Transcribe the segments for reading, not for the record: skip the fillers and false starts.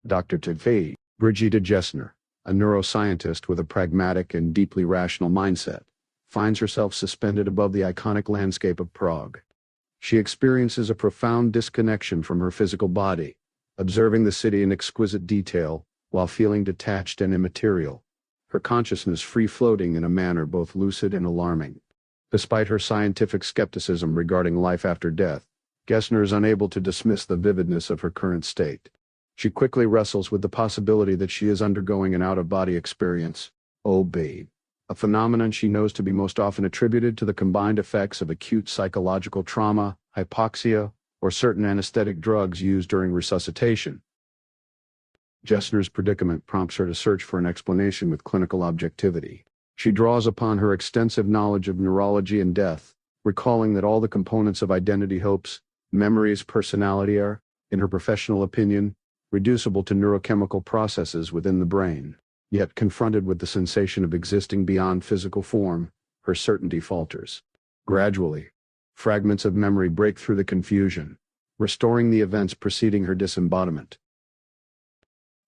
Dr. Tefei, Brigitte Gessner, a neuroscientist with a pragmatic and deeply rational mindset, finds herself suspended above the iconic landscape of Prague. She experiences a profound disconnection from her physical body, observing the city in exquisite detail, while feeling detached and immaterial, her consciousness free-floating in a manner both lucid and alarming. Despite her scientific skepticism regarding life after death, Gessner is unable to dismiss the vividness of her current state. She quickly wrestles with the possibility that she is undergoing an out-of-body experience, OB, a phenomenon she knows to be most often attributed to the combined effects of acute psychological trauma, hypoxia, or certain anesthetic drugs used during resuscitation. Gessner's predicament prompts her to search for an explanation with clinical objectivity. She draws upon her extensive knowledge of neurology and death, recalling that all the components of identity, hopes, memories, personality are, in her professional opinion, reducible to neurochemical processes within the brain. Yet confronted with the sensation of existing beyond physical form, her certainty falters. Gradually, fragments of memory break through the confusion, restoring the events preceding her disembodiment.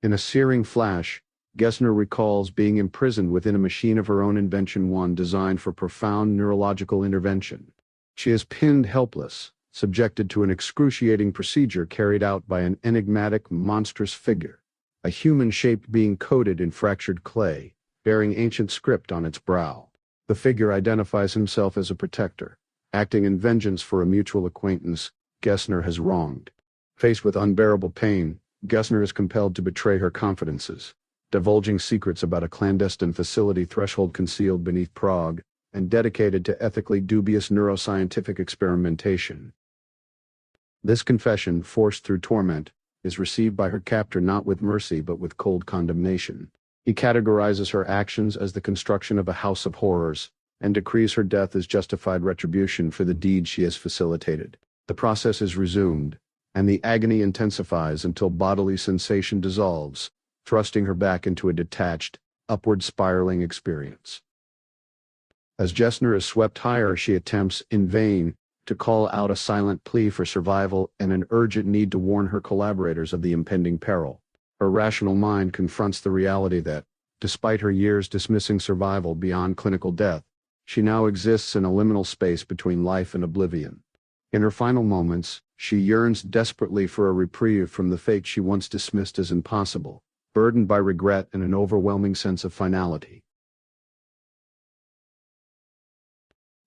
In a searing flash, Gessner recalls being imprisoned within a machine of her own invention, one designed for profound neurological intervention. She is pinned helpless, subjected to an excruciating procedure carried out by an enigmatic, monstrous figure, a human-shaped being coated in fractured clay, bearing ancient script on its brow. The figure identifies himself as a protector, acting in vengeance for a mutual acquaintance Gessner has wronged. Faced with unbearable pain, Gessner is compelled to betray her confidences, divulging secrets about a clandestine facility threshold concealed beneath Prague, and dedicated to ethically dubious neuroscientific experimentation. This confession, forced through torment, is received by her captor not with mercy but with cold condemnation. He categorizes her actions as the construction of a house of horrors, and decrees her death as justified retribution for the deed she has facilitated. The process is resumed, and the agony intensifies until bodily sensation dissolves, thrusting her back into a detached, upward spiraling experience. As Gessner is swept higher, she attempts, in vain, to call out a silent plea for survival and an urgent need to warn her collaborators of the impending peril. Her rational mind confronts the reality that, despite her years dismissing survival beyond clinical death, she now exists in a liminal space between life and oblivion. In her final moments, she yearns desperately for a reprieve from the fate she once dismissed as impossible, burdened by regret and an overwhelming sense of finality.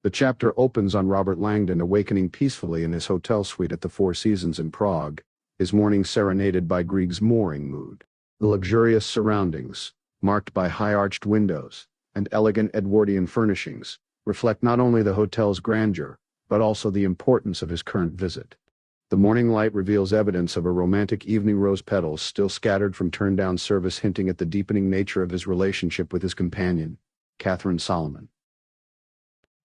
The chapter opens on Robert Langdon awakening peacefully in his hotel suite at the Four Seasons in Prague, his morning serenaded by Grieg's mooring mood. The luxurious surroundings, marked by high-arched windows and elegant Edwardian furnishings, reflect not only the hotel's grandeur, but also the importance of his current visit. The morning light reveals evidence of a romantic evening, rose petals still scattered from turned-down service, hinting at the deepening nature of his relationship with his companion, Katherine Solomon.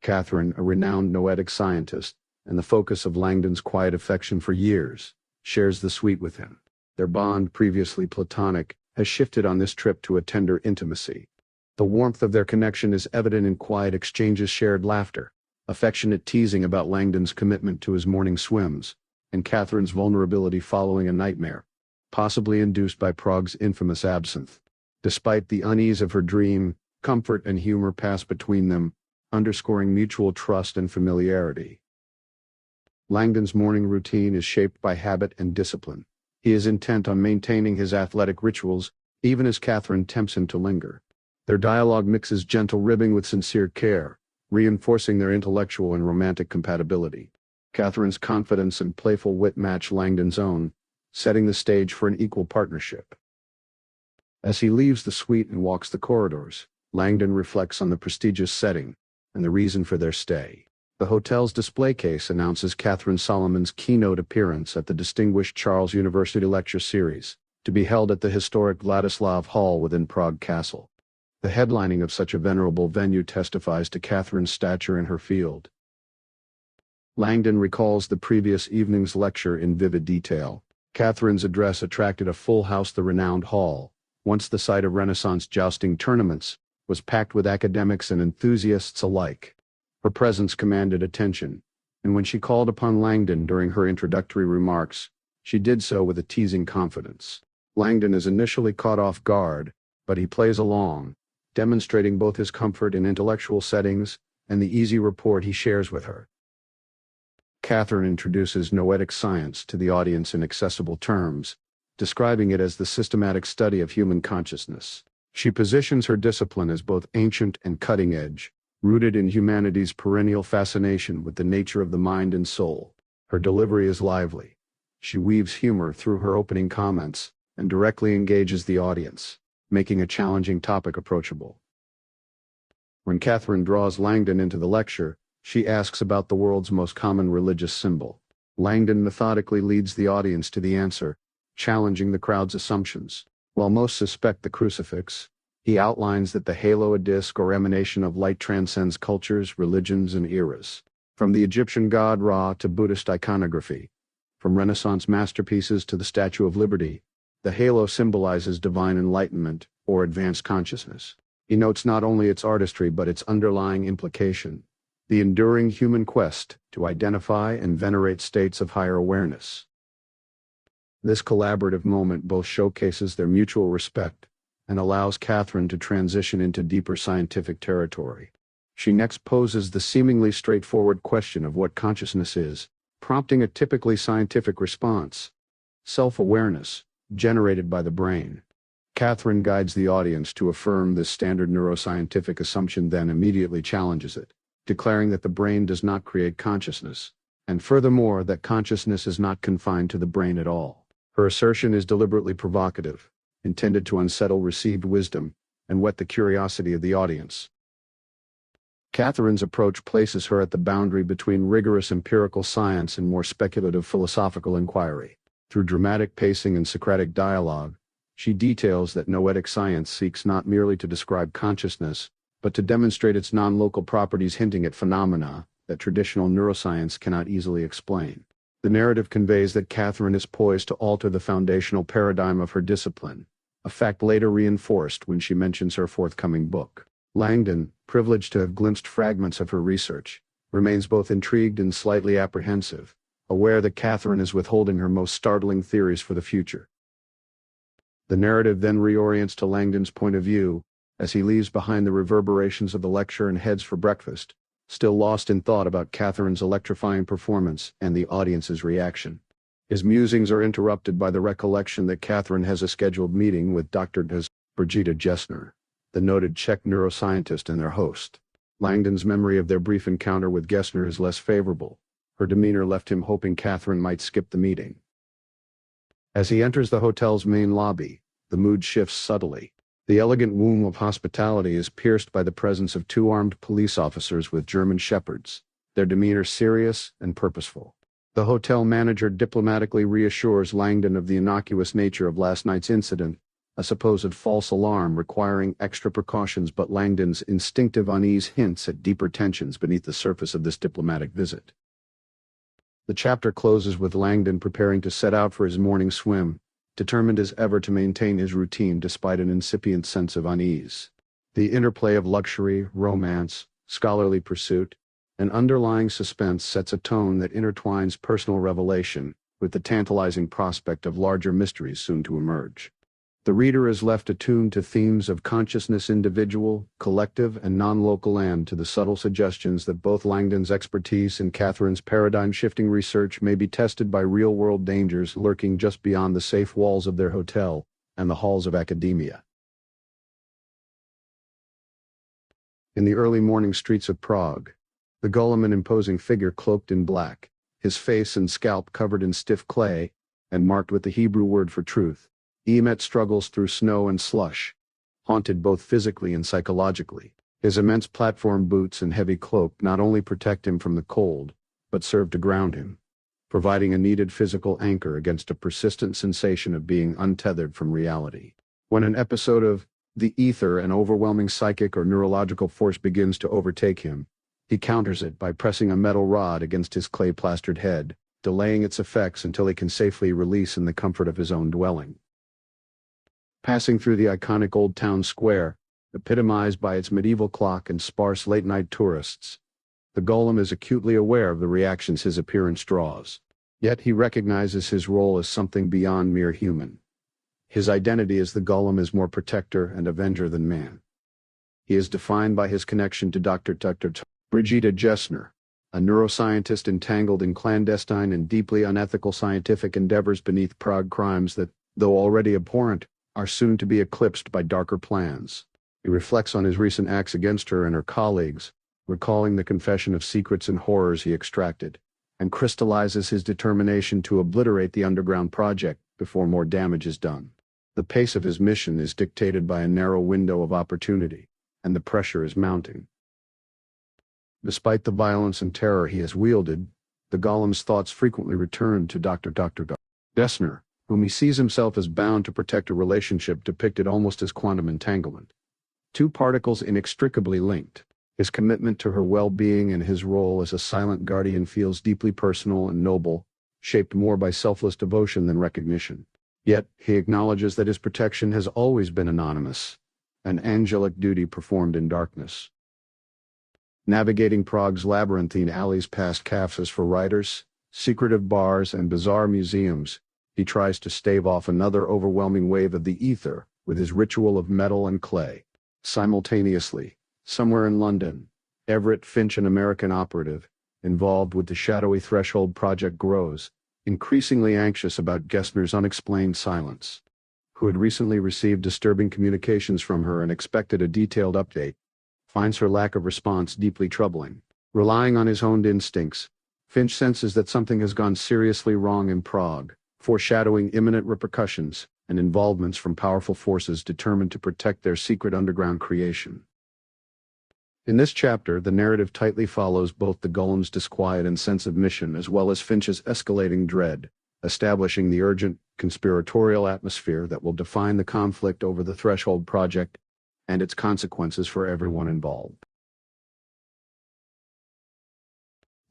Katherine, a renowned noetic scientist, and the focus of Langdon's quiet affection for years, shares the suite with him. Their bond, previously platonic, has shifted on this trip to a tender intimacy. The warmth of their connection is evident in quiet exchanges, shared laughter, affectionate teasing about Langdon's commitment to his morning swims, and Katherine's vulnerability following a nightmare, possibly induced by Prague's infamous absinthe. Despite the unease of her dream, comfort and humor pass between them, underscoring mutual trust and familiarity. Langdon's morning routine is shaped by habit and discipline. He is intent on maintaining his athletic rituals, even as Katherine tempts him to linger. Their dialogue mixes gentle ribbing with sincere care, reinforcing their intellectual and romantic compatibility. Katherine's confidence and playful wit match Langdon's own, setting the stage for an equal partnership. As he leaves the suite and walks the corridors, Langdon reflects on the prestigious setting and the reason for their stay. The hotel's display case announces Katherine Solomon's keynote appearance at the distinguished Charles University Lecture Series, to be held at the historic Vladislav Hall within Prague Castle. The headlining of such a venerable venue testifies to Katherine's stature in her field. Langdon recalls the previous evening's lecture in vivid detail. Katherine's address attracted a full house. The renowned hall, once the site of Renaissance jousting tournaments, was packed with academics and enthusiasts alike. Her presence commanded attention, and when she called upon Langdon during her introductory remarks, she did so with a teasing confidence. Langdon is initially caught off guard, but he plays along, demonstrating both his comfort in intellectual settings and the easy rapport he shares with her. Katherine introduces noetic science to the audience in accessible terms, describing it as the systematic study of human consciousness. She positions her discipline as both ancient and cutting-edge, rooted in humanity's perennial fascination with the nature of the mind and soul. Her delivery is lively. She weaves humor through her opening comments and directly engages the audience, making a challenging topic approachable. When Katherine draws Langdon into the lecture, she asks about the world's most common religious symbol. Langdon methodically leads the audience to the answer, challenging the crowd's assumptions. While most suspect the crucifix, he outlines that the halo, a disc or emanation of light, transcends cultures, religions, and eras. From the Egyptian god Ra to Buddhist iconography, from Renaissance masterpieces to the Statue of Liberty, the halo symbolizes divine enlightenment or advanced consciousness. He notes not only its artistry but its underlying implication, the enduring human quest to identify and venerate states of higher awareness. This collaborative moment both showcases their mutual respect and allows Katherine to transition into deeper scientific territory. She next poses the seemingly straightforward question of what consciousness is, prompting a typically scientific response: self-awareness, generated by the brain. Katherine guides the audience to affirm this standard neuroscientific assumption, then immediately challenges it, declaring that the brain does not create consciousness, and furthermore that consciousness is not confined to the brain at all. Her assertion is deliberately provocative, intended to unsettle received wisdom and whet the curiosity of the audience. Katherine's approach places her at the boundary between rigorous empirical science and more speculative philosophical inquiry. Through dramatic pacing and Socratic dialogue, she details that noetic science seeks not merely to describe consciousness, but to demonstrate its non-local properties, hinting at phenomena that traditional neuroscience cannot easily explain. The narrative conveys that Katherine is poised to alter the foundational paradigm of her discipline, a fact later reinforced when she mentions her forthcoming book. Langdon, privileged to have glimpsed fragments of her research, remains both intrigued and slightly apprehensive, aware that Katherine is withholding her most startling theories for the future. The narrative then reorients to Langdon's point of view, as he leaves behind the reverberations of the lecture and heads for breakfast, still lost in thought about Katherine's electrifying performance and the audience's reaction. His musings are interrupted by the recollection that Katherine has a scheduled meeting with Dr. Abridged, the noted Czech neuroscientist and their host. Langdon's memory of their brief encounter with Gessner is less favorable. Her demeanor left him hoping Katherine might skip the meeting. As he enters the hotel's main lobby, the mood shifts subtly. The elegant womb of hospitality is pierced by the presence of two armed police officers with German shepherds, their demeanor serious and purposeful. The hotel manager diplomatically reassures Langdon of the innocuous nature of last night's incident, a supposed false alarm requiring extra precautions, but Langdon's instinctive unease hints at deeper tensions beneath the surface of this diplomatic visit. The chapter closes with Langdon preparing to set out for his morning swim, determined as ever to maintain his routine despite an incipient sense of unease. The interplay of luxury, romance, scholarly pursuit, and underlying suspense sets a tone that intertwines personal revelation with the tantalizing prospect of larger mysteries soon to emerge. The reader is left attuned to themes of consciousness, individual, collective, and non-local, and to the subtle suggestions that both Langdon's expertise and Katherine's paradigm-shifting research may be tested by real-world dangers lurking just beyond the safe walls of their hotel and the halls of academia. In the early morning streets of Prague, the golem, an imposing figure cloaked in black, his face and scalp covered in stiff clay, and marked with the Hebrew word for truth, Emet struggles through snow and slush, haunted both physically and psychologically. His immense platform boots and heavy cloak not only protect him from the cold, but serve to ground him, providing a needed physical anchor against a persistent sensation of being untethered from reality. When an episode of the ether, an overwhelming psychic or neurological force, begins to overtake him, he counters it by pressing a metal rod against his clay-plastered head, delaying its effects until he can safely release in the comfort of his own dwelling. Passing through the iconic Old Town Square, epitomized by its medieval clock and sparse late-night tourists, the golem is acutely aware of the reactions his appearance draws. Yet he recognizes his role as something beyond mere human. His identity as the golem is more protector and avenger than man. He is defined by his connection to Dr. Brigida Gessner, a neuroscientist entangled in clandestine and deeply unethical scientific endeavors beneath Prague crimes that, though already abhorrent, are soon to be eclipsed by darker plans. He reflects on his recent acts against her and her colleagues, recalling the confession of secrets and horrors he extracted, and crystallizes his determination to obliterate the underground project before more damage is done. The pace of his mission is dictated by a narrow window of opportunity, and the pressure is mounting. Despite the violence and terror he has wielded, the golem's thoughts frequently return to Dr. Gessner, whom he sees himself as bound to protect, a relationship depicted almost as quantum entanglement. Two particles inextricably linked. His commitment to her well-being and his role as a silent guardian feels deeply personal and noble, shaped more by selfless devotion than recognition. Yet, he acknowledges that his protection has always been anonymous, an angelic duty performed in darkness. Navigating Prague's labyrinthine alleys past cafes for writers, secretive bars, and bizarre museums, he tries to stave off another overwhelming wave of the ether with his ritual of metal and clay. Simultaneously, somewhere in London, Everett Finch, an American operative, involved with the shadowy Threshold project, grows increasingly anxious about Gessner's unexplained silence. Who had recently received disturbing communications from her and expected a detailed update, finds her lack of response deeply troubling. Relying on his honed instincts, Finch senses that something has gone seriously wrong in Prague, foreshadowing imminent repercussions and involvements from powerful forces determined to protect their secret underground creation. In this chapter, the narrative tightly follows both the golem's disquiet and sense of mission as well as Finch's escalating dread, establishing the urgent, conspiratorial atmosphere that will define the conflict over the Threshold project and its consequences for everyone involved.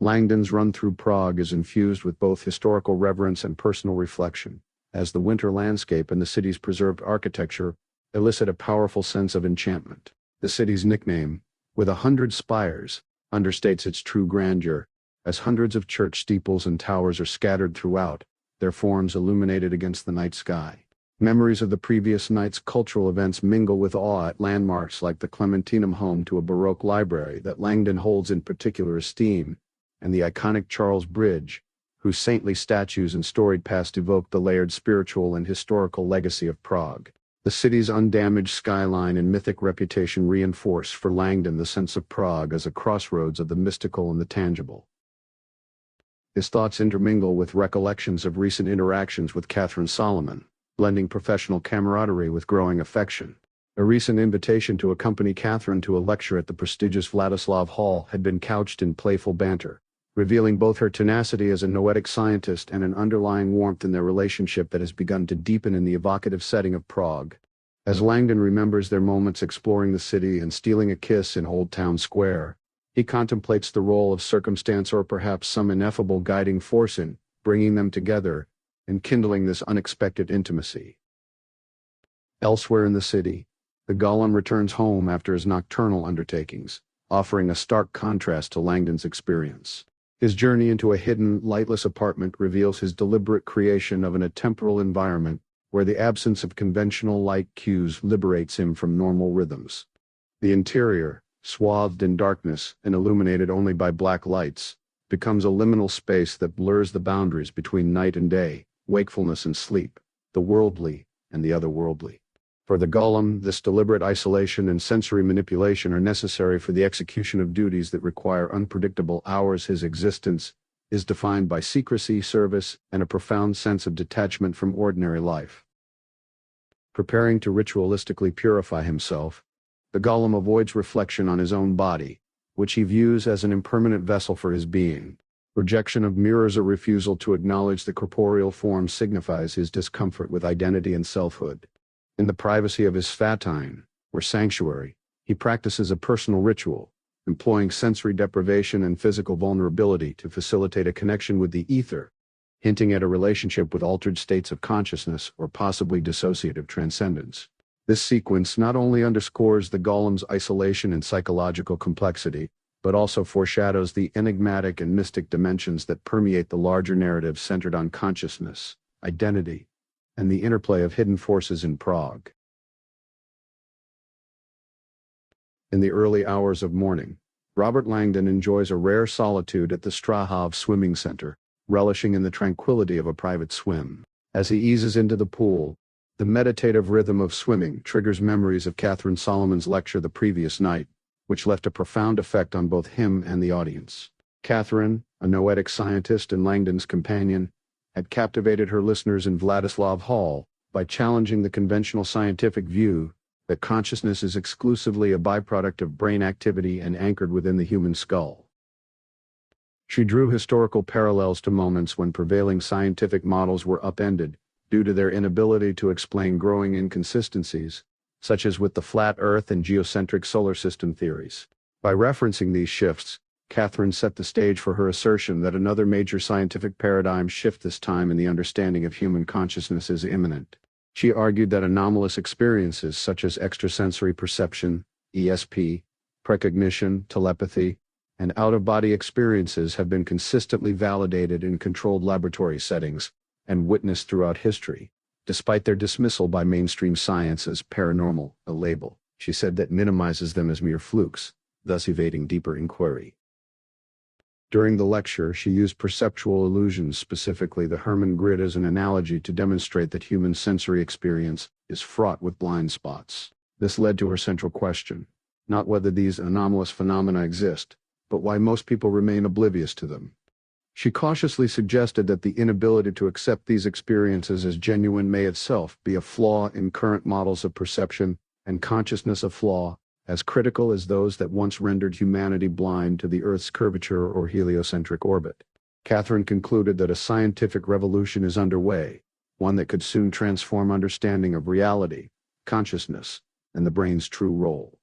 Langdon's run through Prague is infused with both historical reverence and personal reflection, as the winter landscape and the city's preserved architecture elicit a powerful sense of enchantment. The city's nickname, with 100 spires, understates its true grandeur, as hundreds of church steeples and towers are scattered throughout, their forms illuminated against the night sky. Memories of the previous night's cultural events mingle with awe at landmarks like the Clementinum, home to a Baroque library that Langdon holds in particular esteem, and the iconic Charles Bridge, whose saintly statues and storied past evoke the layered spiritual and historical legacy of Prague. The city's undamaged skyline and mythic reputation reinforce for Langdon the sense of Prague as a crossroads of the mystical and the tangible. His thoughts intermingle with recollections of recent interactions with Katherine Solomon, blending professional camaraderie with growing affection. A recent invitation to accompany Katherine to a lecture at the prestigious Vladislav Hall had been couched in playful banter, revealing both her tenacity as a noetic scientist and an underlying warmth in their relationship that has begun to deepen in the evocative setting of Prague. As Langdon remembers their moments exploring the city and stealing a kiss in Old Town Square, he contemplates the role of circumstance or perhaps some ineffable guiding force in bringing them together and kindling this unexpected intimacy. Elsewhere in the city, the golem returns home after his nocturnal undertakings, offering a stark contrast to Langdon's experience. His journey into a hidden, lightless apartment reveals his deliberate creation of an atemporal environment where the absence of conventional light cues liberates him from normal rhythms. The interior, swathed in darkness and illuminated only by black lights, becomes a liminal space that blurs the boundaries between night and day, wakefulness and sleep, the worldly and the otherworldly. For the golem, this deliberate isolation and sensory manipulation are necessary for the execution of duties that require unpredictable hours. His existence is defined by secrecy, service, and a profound sense of detachment from ordinary life. Preparing to ritualistically purify himself, the golem avoids reflection on his own body, which he views as an impermanent vessel for his being. Rejection of mirrors or refusal to acknowledge the corporeal form signifies his discomfort with identity and selfhood. In the privacy of his fatine, or sanctuary, he practices a personal ritual, employing sensory deprivation and physical vulnerability to facilitate a connection with the ether, hinting at a relationship with altered states of consciousness or possibly dissociative transcendence. This sequence not only underscores the golem's isolation and psychological complexity, but also foreshadows the enigmatic and mystic dimensions that permeate the larger narrative centered on consciousness, identity, and the interplay of hidden forces in Prague. In the early hours of morning, Robert Langdon enjoys a rare solitude at the Strahov swimming center, relishing in the tranquility of a private swim. As he eases into the pool, the meditative rhythm of swimming triggers memories of Katherine Solomon's lecture the previous night, which left a profound effect on both him and the audience. Katherine, a noetic scientist and Langdon's companion, had captivated her listeners in Vladislav Hall by challenging the conventional scientific view that consciousness is exclusively a byproduct of brain activity and anchored within the human skull. She drew historical parallels to moments when prevailing scientific models were upended due to their inability to explain growing inconsistencies, such as with the flat Earth and geocentric solar system theories. By referencing these shifts, Katherine set the stage for her assertion that another major scientific paradigm shift, this time in the understanding of human consciousness, is imminent. She argued that anomalous experiences such as extrasensory perception, ESP, precognition, telepathy, and out-of-body experiences have been consistently validated in controlled laboratory settings and witnessed throughout history, despite their dismissal by mainstream science as paranormal, a label, she said, that minimizes them as mere flukes, thus evading deeper inquiry. During the lecture, she used perceptual illusions, specifically the Hermann grid, as an analogy to demonstrate that human sensory experience is fraught with blind spots. This led to her central question, not whether these anomalous phenomena exist, but why most people remain oblivious to them. She cautiously suggested that the inability to accept these experiences as genuine may itself be a flaw in current models of perception and consciousness, a flaw as critical as those that once rendered humanity blind to the Earth's curvature or heliocentric orbit. Katherine concluded that a scientific revolution is underway, one that could soon transform understanding of reality, consciousness, and the brain's true role.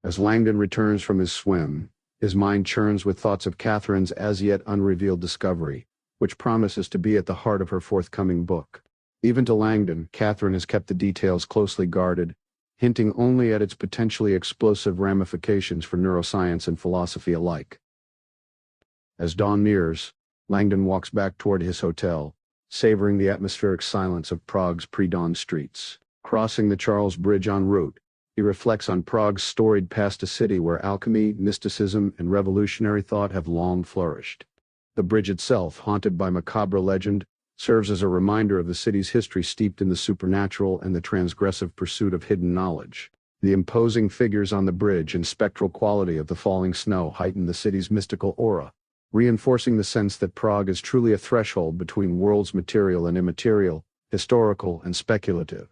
As Langdon returns from his swim, his mind churns with thoughts of Katherine's as-yet unrevealed discovery, which promises to be at the heart of her forthcoming book. Even to Langdon, Katherine has kept the details closely guarded, hinting only at its potentially explosive ramifications for neuroscience and philosophy alike. As dawn nears, Langdon walks back toward his hotel, savoring the atmospheric silence of Prague's pre-dawn streets. Crossing the Charles Bridge en route, he reflects on Prague's storied past, a city where alchemy, mysticism, and revolutionary thought have long flourished. The bridge itself, haunted by macabre legend, serves as a reminder of the city's history steeped in the supernatural and the transgressive pursuit of hidden knowledge. The imposing figures on the bridge and spectral quality of the falling snow heighten the city's mystical aura, reinforcing the sense that Prague is truly a threshold between worlds material and immaterial, historical and speculative.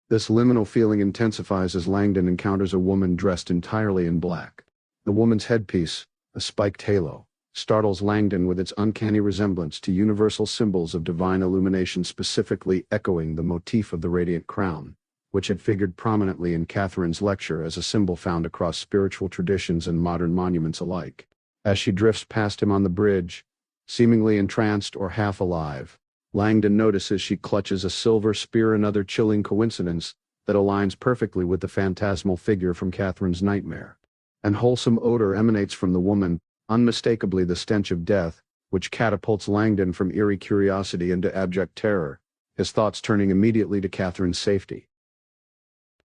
This liminal feeling intensifies as Langdon encounters a woman dressed entirely in black. The woman's headpiece, a spiked halo, startles Langdon with its uncanny resemblance to universal symbols of divine illumination, specifically echoing the motif of the radiant crown, which had figured prominently in Katherine's lecture as a symbol found across spiritual traditions and modern monuments alike. As she drifts past him on the bridge, seemingly entranced or half alive, Langdon notices she clutches a silver spear, another chilling coincidence that aligns perfectly with the phantasmal figure from Katherine's nightmare. An wholesome odor emanates from the woman, unmistakably the stench of death, which catapults Langdon from eerie curiosity into abject terror, his thoughts turning immediately to Katherine's safety.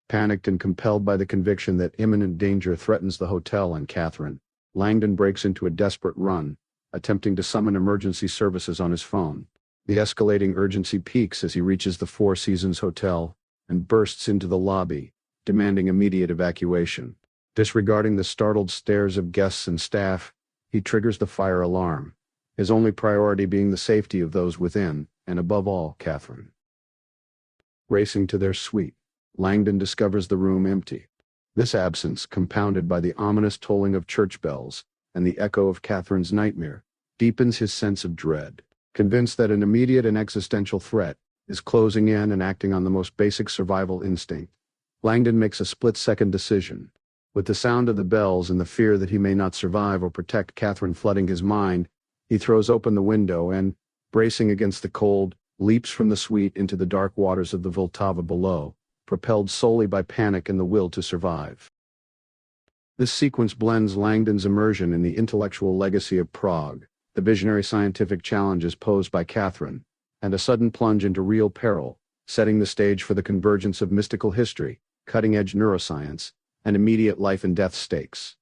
Panicked and compelled by the conviction that imminent danger threatens the hotel and Katherine, Langdon breaks into a desperate run, attempting to summon emergency services on his phone. The escalating urgency peaks as he reaches the Four Seasons Hotel and bursts into the lobby, demanding immediate evacuation. Disregarding the startled stares of guests and staff, he triggers the fire alarm, his only priority being the safety of those within, and above all, Katherine. Racing to their suite, Langdon discovers the room empty. This absence, compounded by the ominous tolling of church bells and the echo of Katherine's nightmare, deepens his sense of dread. Convinced that an immediate and existential threat is closing in and acting on the most basic survival instinct, Langdon makes a split-second decision. With the sound of the bells and the fear that he may not survive or protect Katherine flooding his mind, he throws open the window and, bracing against the cold, leaps from the suite into the dark waters of the Vltava below, propelled solely by panic and the will to survive. This sequence blends Langdon's immersion in the intellectual legacy of Prague, the visionary scientific challenges posed by Katherine, and a sudden plunge into real peril, setting the stage for the convergence of mystical history, cutting-edge neuroscience, and immediate life and death stakes.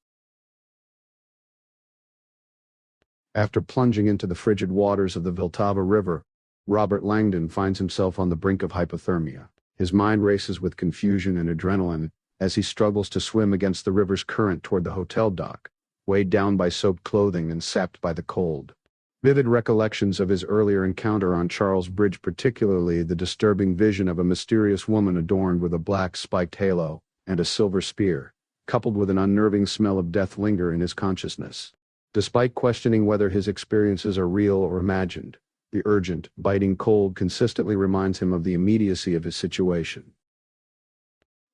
After plunging into the frigid waters of the Vltava River, Robert Langdon finds himself on the brink of hypothermia. His mind races with confusion and adrenaline as he struggles to swim against the river's current toward the hotel dock, weighed down by soaked clothing and sapped by the cold. Vivid recollections of his earlier encounter on Charles Bridge, particularly the disturbing vision of a mysterious woman adorned with a black spiked halo and a silver spear, coupled with an unnerving smell of death, linger in his consciousness. Despite questioning whether his experiences are real or imagined, the urgent, biting cold consistently reminds him of the immediacy of his situation.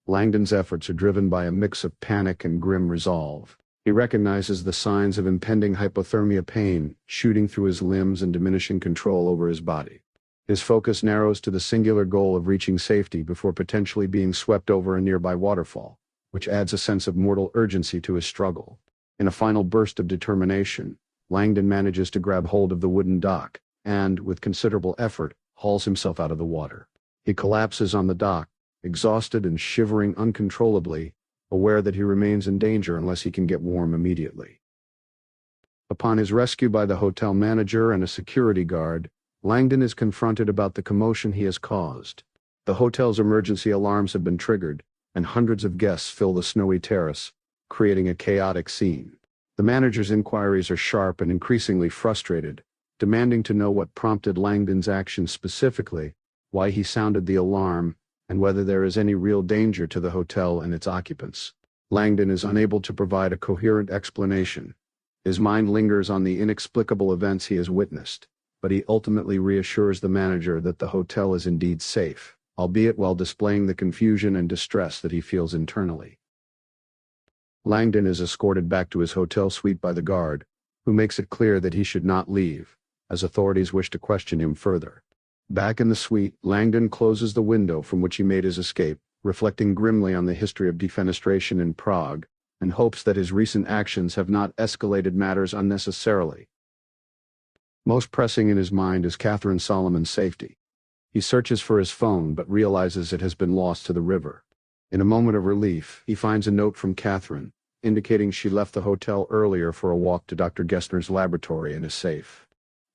Langdon's efforts are driven by a mix of panic and grim resolve. He recognizes the signs of impending hypothermia pain shooting through his limbs and diminishing control over his body. His focus narrows to the singular goal of reaching safety before potentially being swept over a nearby waterfall, which adds a sense of mortal urgency to his struggle. In a final burst of determination, Langdon manages to grab hold of the wooden dock and, with considerable effort, hauls himself out of the water. He collapses on the dock, exhausted and shivering uncontrollably, aware that he remains in danger unless he can get warm immediately. Upon his rescue by the hotel manager and a security guard, Langdon is confronted about the commotion he has caused. The hotel's emergency alarms have been triggered, and hundreds of guests fill the snowy terrace, creating a chaotic scene. The manager's inquiries are sharp and increasingly frustrated, demanding to know what prompted Langdon's actions specifically, why he sounded the alarm, and whether there is any real danger to the hotel and its occupants. Langdon is unable to provide a coherent explanation. His mind lingers on the inexplicable events he has witnessed, but he ultimately reassures the manager that the hotel is indeed safe, albeit while displaying the confusion and distress that he feels internally. Langdon is escorted back to his hotel suite by the guard, who makes it clear that he should not leave, as authorities wish to question him further. Back in the suite, Langdon closes the window from which he made his escape, reflecting grimly on the history of defenestration in Prague, and hopes that his recent actions have not escalated matters unnecessarily. Most pressing in his mind is Katherine Solomon's safety. He searches for his phone but realizes it has been lost to the river. In a moment of relief, he finds a note from Katherine, indicating she left the hotel earlier for a walk to Dr. Gessner's laboratory and is safe.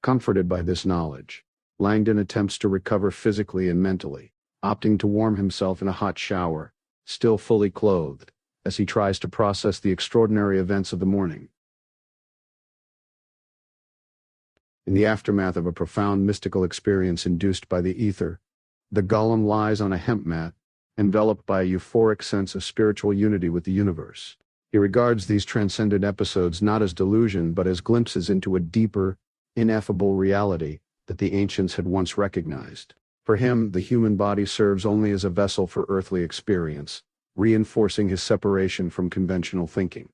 Comforted by this knowledge, Langdon attempts to recover physically and mentally, opting to warm himself in a hot shower, still fully clothed, as he tries to process the extraordinary events of the morning. In the aftermath of a profound mystical experience induced by the ether, the golem lies on a hemp mat, enveloped by a euphoric sense of spiritual unity with the universe. He regards these transcendent episodes not as delusion but as glimpses into a deeper, ineffable reality that the ancients had once recognized. For him, the human body serves only as a vessel for earthly experience, reinforcing his separation from conventional thinking.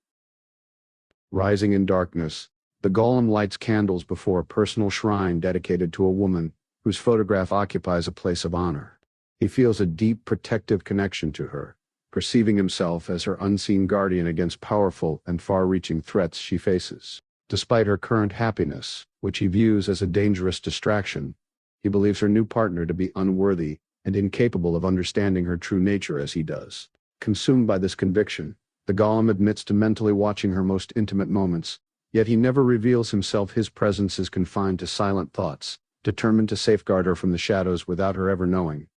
Rising in darkness, the golem lights candles before a personal shrine dedicated to a woman whose photograph occupies a place of honor. He feels a deep protective connection to her, perceiving himself as her unseen guardian against powerful and far-reaching threats she faces. Despite her current happiness, which he views as a dangerous distraction, he believes her new partner to be unworthy and incapable of understanding her true nature as he does. Consumed by this conviction, the golem admits to mentally watching her most intimate moments, yet he never reveals himself. His presence is confined to silent thoughts, determined to safeguard her from the shadows without her ever knowing.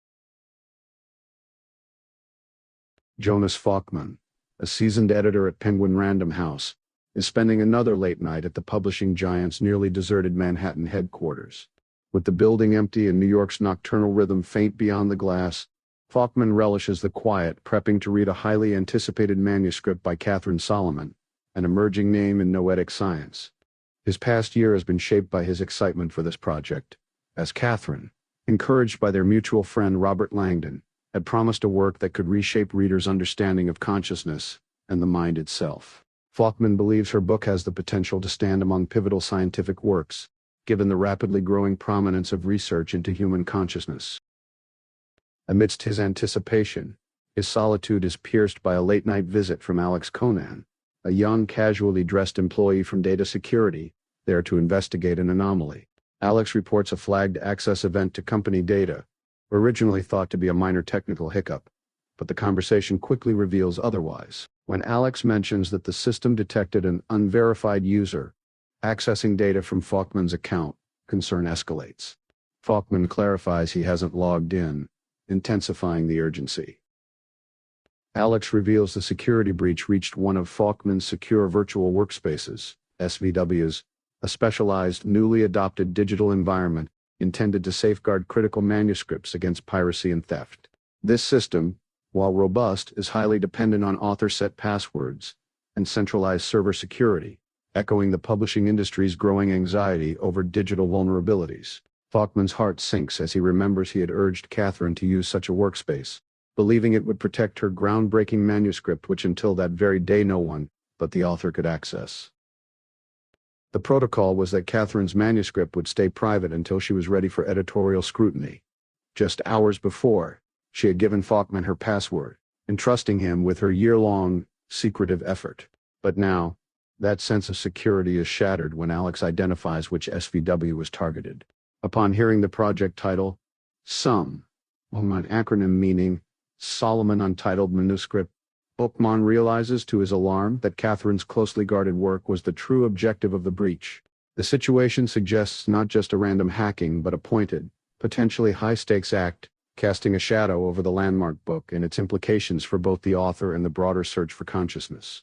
Jonas Falkman, a seasoned editor at Penguin Random House, is spending another late night at the publishing giant's nearly deserted Manhattan headquarters. With the building empty and New York's nocturnal rhythm faint beyond the glass, Falkman relishes the quiet, prepping to read a highly anticipated manuscript by Katherine Solomon, an emerging name in noetic science. His past year has been shaped by his excitement for this project, as Katherine, encouraged by their mutual friend Robert Langdon, had promised a work that could reshape readers' understanding of consciousness and the mind itself. Falkman believes her book has the potential to stand among pivotal scientific works, given the rapidly growing prominence of research into human consciousness. Amidst his anticipation, his solitude is pierced by a late-night visit from Alex Conan, a young, casually dressed employee from data security, there to investigate an anomaly. Alex reports a flagged access event to company data, originally thought to be a minor technical hiccup, but the conversation quickly reveals otherwise. When Alex mentions that the system detected an unverified user accessing data from Faulkman's account, concern escalates. Faulkman clarifies he hasn't logged in, intensifying the urgency. Alex reveals the security breach reached one of Faulkman's secure virtual workspaces, SVWs, a specialized, newly adopted digital environment intended to safeguard critical manuscripts against piracy and theft. This system, while robust, is highly dependent on author-set passwords and centralized server security, echoing the publishing industry's growing anxiety over digital vulnerabilities. Faulkman's heart sinks as he remembers he had urged Katherine to use such a workspace, believing it would protect her groundbreaking manuscript, which until that very day no one but the author could access. The protocol was that Katherine's manuscript would stay private until she was ready for editorial scrutiny. Just hours before, she had given Faulkman her password, entrusting him with her year-long, secretive effort. But now, that sense of security is shattered when Alex identifies which SVW was targeted. Upon hearing the project title, an acronym meaning Solomon Untitled Manuscript, Faulkman realizes to his alarm that Katherine's closely guarded work was the true objective of the breach. The situation suggests not just a random hacking but a pointed, potentially high-stakes act, casting a shadow over the landmark book and its implications for both the author and the broader search for consciousness.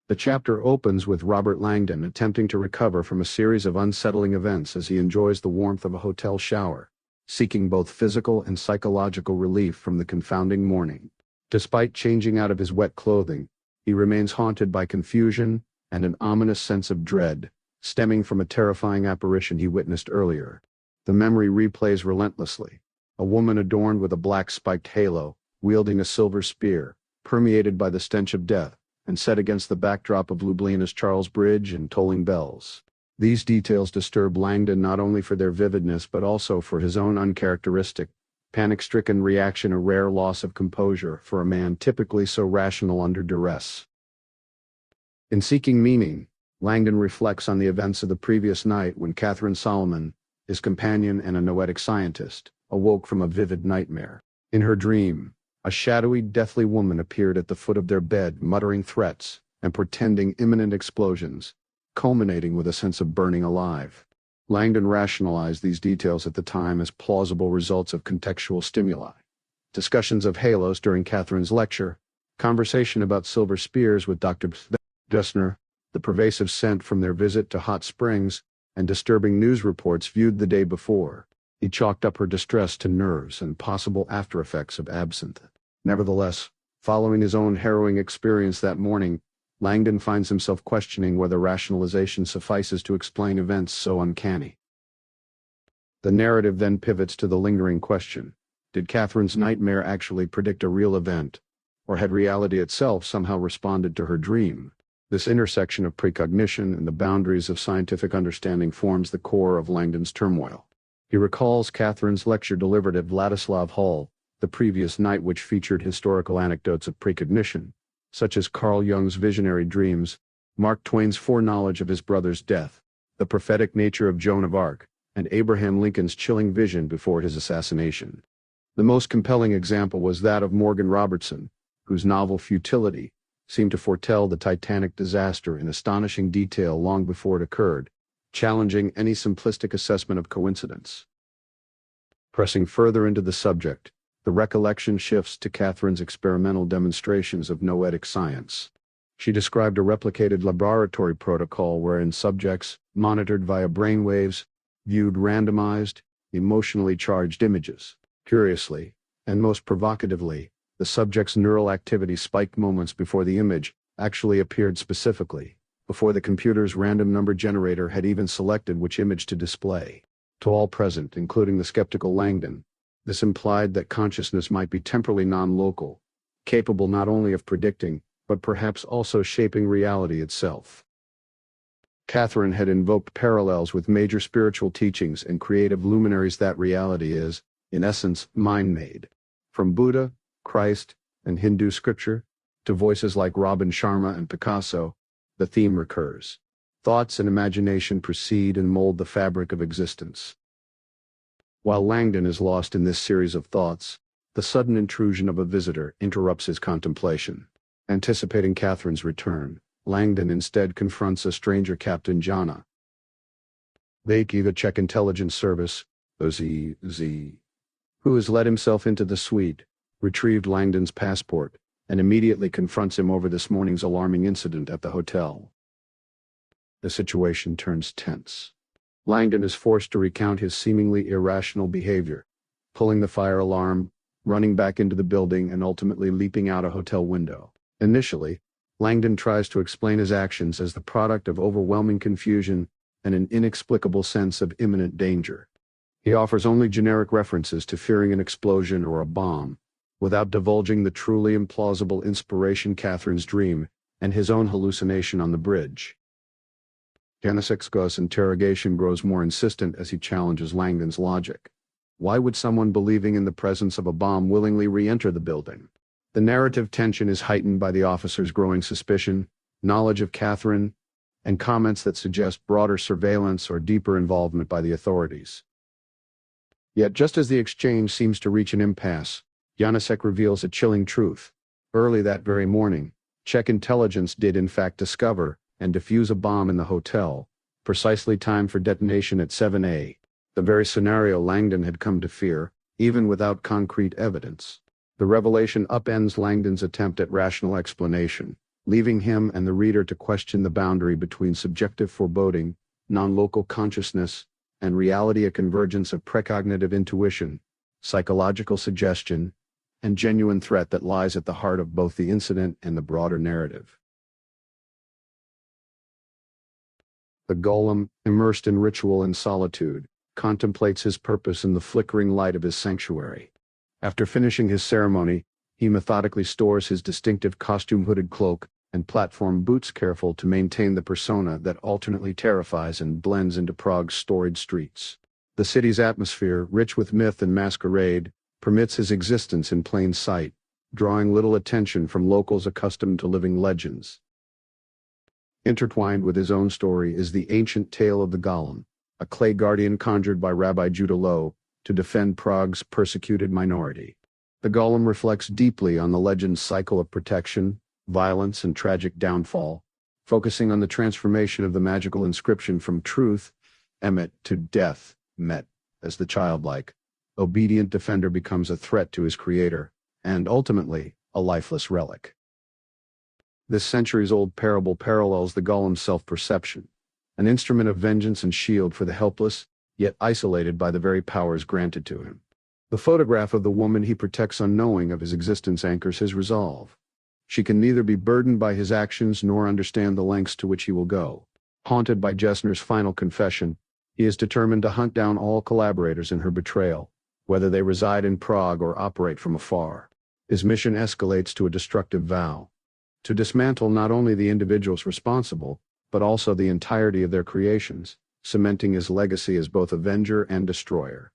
The chapter opens with Robert Langdon attempting to recover from a series of unsettling events as he enjoys the warmth of a hotel shower, seeking both physical and psychological relief from the confounding morning. Despite changing out of his wet clothing, he remains haunted by confusion and an ominous sense of dread, stemming from a terrifying apparition he witnessed earlier. The memory replays relentlessly. A woman adorned with a black spiked halo, wielding a silver spear, permeated by the stench of death, and set against the backdrop of Ljubljana's Charles Bridge and tolling bells. These details disturb Langdon not only for their vividness but also for his own uncharacteristic, panic-stricken reaction, a rare loss of composure for a man typically so rational under duress. In seeking meaning, Langdon reflects on the events of the previous night when Katherine Solomon, his companion and a noetic scientist, awoke from a vivid nightmare. In her dream, a shadowy, deathly woman appeared at the foot of their bed, muttering threats and portending imminent explosions, culminating with a sense of burning alive. Langdon rationalized these details at the time as plausible results of contextual stimuli. Discussions of halos during Katherine's lecture, conversation about silver spears with Dr. Dessner, the pervasive scent from their visit to Hot Springs, and disturbing news reports viewed the day before. He chalked up her distress to nerves and possible after-effects of absinthe. Nevertheless, following his own harrowing experience that morning, Langdon finds himself questioning whether rationalization suffices to explain events so uncanny. The narrative then pivots to the lingering question: did Katherine's nightmare actually predict a real event, or had reality itself somehow responded to her dream? This intersection of precognition and the boundaries of scientific understanding forms the core of Langdon's turmoil. He recalls Katherine's lecture delivered at Vladislav Hall the previous night, which featured historical anecdotes of precognition, such as Carl Jung's visionary dreams, Mark Twain's foreknowledge of his brother's death, the prophetic nature of Joan of Arc, and Abraham Lincoln's chilling vision before his assassination. The most compelling example was that of Morgan Robertson, whose novel Futility seemed to foretell the Titanic disaster in astonishing detail long before it occurred, challenging any simplistic assessment of coincidence. Pressing further into the subject, the recollection shifts to Katherine's experimental demonstrations of noetic science. She described a replicated laboratory protocol wherein subjects, monitored via brainwaves, viewed randomized, emotionally charged images. Curiously, and most provocatively, the subject's neural activity spiked moments before the image actually appeared, specifically, before the computer's random number generator had even selected which image to display. To all present, including the skeptical Langdon, this implied that consciousness might be temporally non-local, capable not only of predicting, but perhaps also shaping reality itself. Katherine had invoked parallels with major spiritual teachings and creative luminaries that reality is, in essence, mind-made. From Buddha, Christ, and Hindu scripture, to voices like Robin Sharma and Picasso, the theme recurs. Thoughts and imagination proceed and mold the fabric of existence. While Langdon is lost in this series of thoughts, the sudden intrusion of a visitor interrupts his contemplation. Anticipating Catherine's return, Langdon instead confronts a stranger, Captain Jana. The Czech intelligence service, who has let himself into the suite, retrieved Langdon's passport, and immediately confronts him over this morning's alarming incident at the hotel. The situation turns tense. Langdon is forced to recount his seemingly irrational behavior, pulling the fire alarm, running back into the building, and ultimately leaping out a hotel window. Initially, Langdon tries to explain his actions as the product of overwhelming confusion and an inexplicable sense of imminent danger. He offers only generic references to fearing an explosion or a bomb, without divulging the truly implausible inspiration, Catherine's dream, and his own hallucination on the bridge. Janasek's interrogation grows more insistent as he challenges Langdon's logic. Why would someone believing in the presence of a bomb willingly re-enter the building? The narrative tension is heightened by the officer's growing suspicion, knowledge of Katherine, and comments that suggest broader surveillance or deeper involvement by the authorities. Yet just as the exchange seems to reach an impasse, Janasek reveals a chilling truth. Early that very morning, Czech intelligence did in fact discover and defuse a bomb in the hotel, precisely timed for detonation at 7 a.m., the very scenario Langdon had come to fear, even without concrete evidence. The revelation upends Langdon's attempt at rational explanation, leaving him and the reader to question the boundary between subjective foreboding, non-local consciousness, and reality, a convergence of precognitive intuition, psychological suggestion, and genuine threat that lies at the heart of both the incident and the broader narrative. The golem, immersed in ritual and solitude, contemplates his purpose in the flickering light of his sanctuary. After finishing his ceremony, he methodically stores his distinctive costume-hooded cloak and platform boots, careful to maintain the persona that alternately terrifies and blends into Prague's storied streets. The city's atmosphere, rich with myth and masquerade, permits his existence in plain sight, drawing little attention from locals accustomed to living legends. Intertwined with his own story is the ancient tale of the golem, a clay guardian conjured by Rabbi Judah Loew to defend Prague's persecuted minority. The golem reflects deeply on the legend's cycle of protection, violence, and tragic downfall, focusing on the transformation of the magical inscription from truth, emet, to death, met, as the childlike, obedient defender becomes a threat to his creator, and ultimately, a lifeless relic. This centuries-old parable parallels the golem's self-perception, an instrument of vengeance and shield for the helpless, yet isolated by the very powers granted to him. The photograph of the woman he protects, unknowing of his existence, anchors his resolve. She can neither be burdened by his actions nor understand the lengths to which he will go. Haunted by Gessner's final confession, he is determined to hunt down all collaborators in her betrayal, whether they reside in Prague or operate from afar. His mission escalates to a destructive vow: to dismantle not only the individuals responsible, but also the entirety of their creations, cementing his legacy as both avenger and destroyer.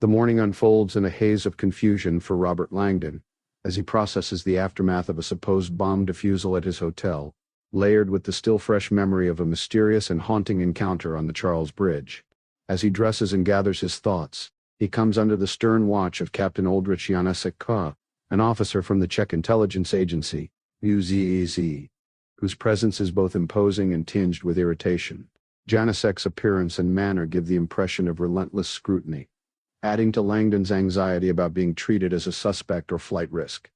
The morning unfolds in a haze of confusion for Robert Langdon, as he processes the aftermath of a supposed bomb defusal at his hotel, layered with the still fresh memory of a mysterious and haunting encounter on the Charles Bridge. As he dresses and gathers his thoughts, he comes under the stern watch of Captain Oldrich Janasek, an officer from the Czech intelligence agency, UZEZ, whose presence is both imposing and tinged with irritation. Janasek's appearance and manner give the impression of relentless scrutiny, adding to Langdon's anxiety about being treated as a suspect or flight risk.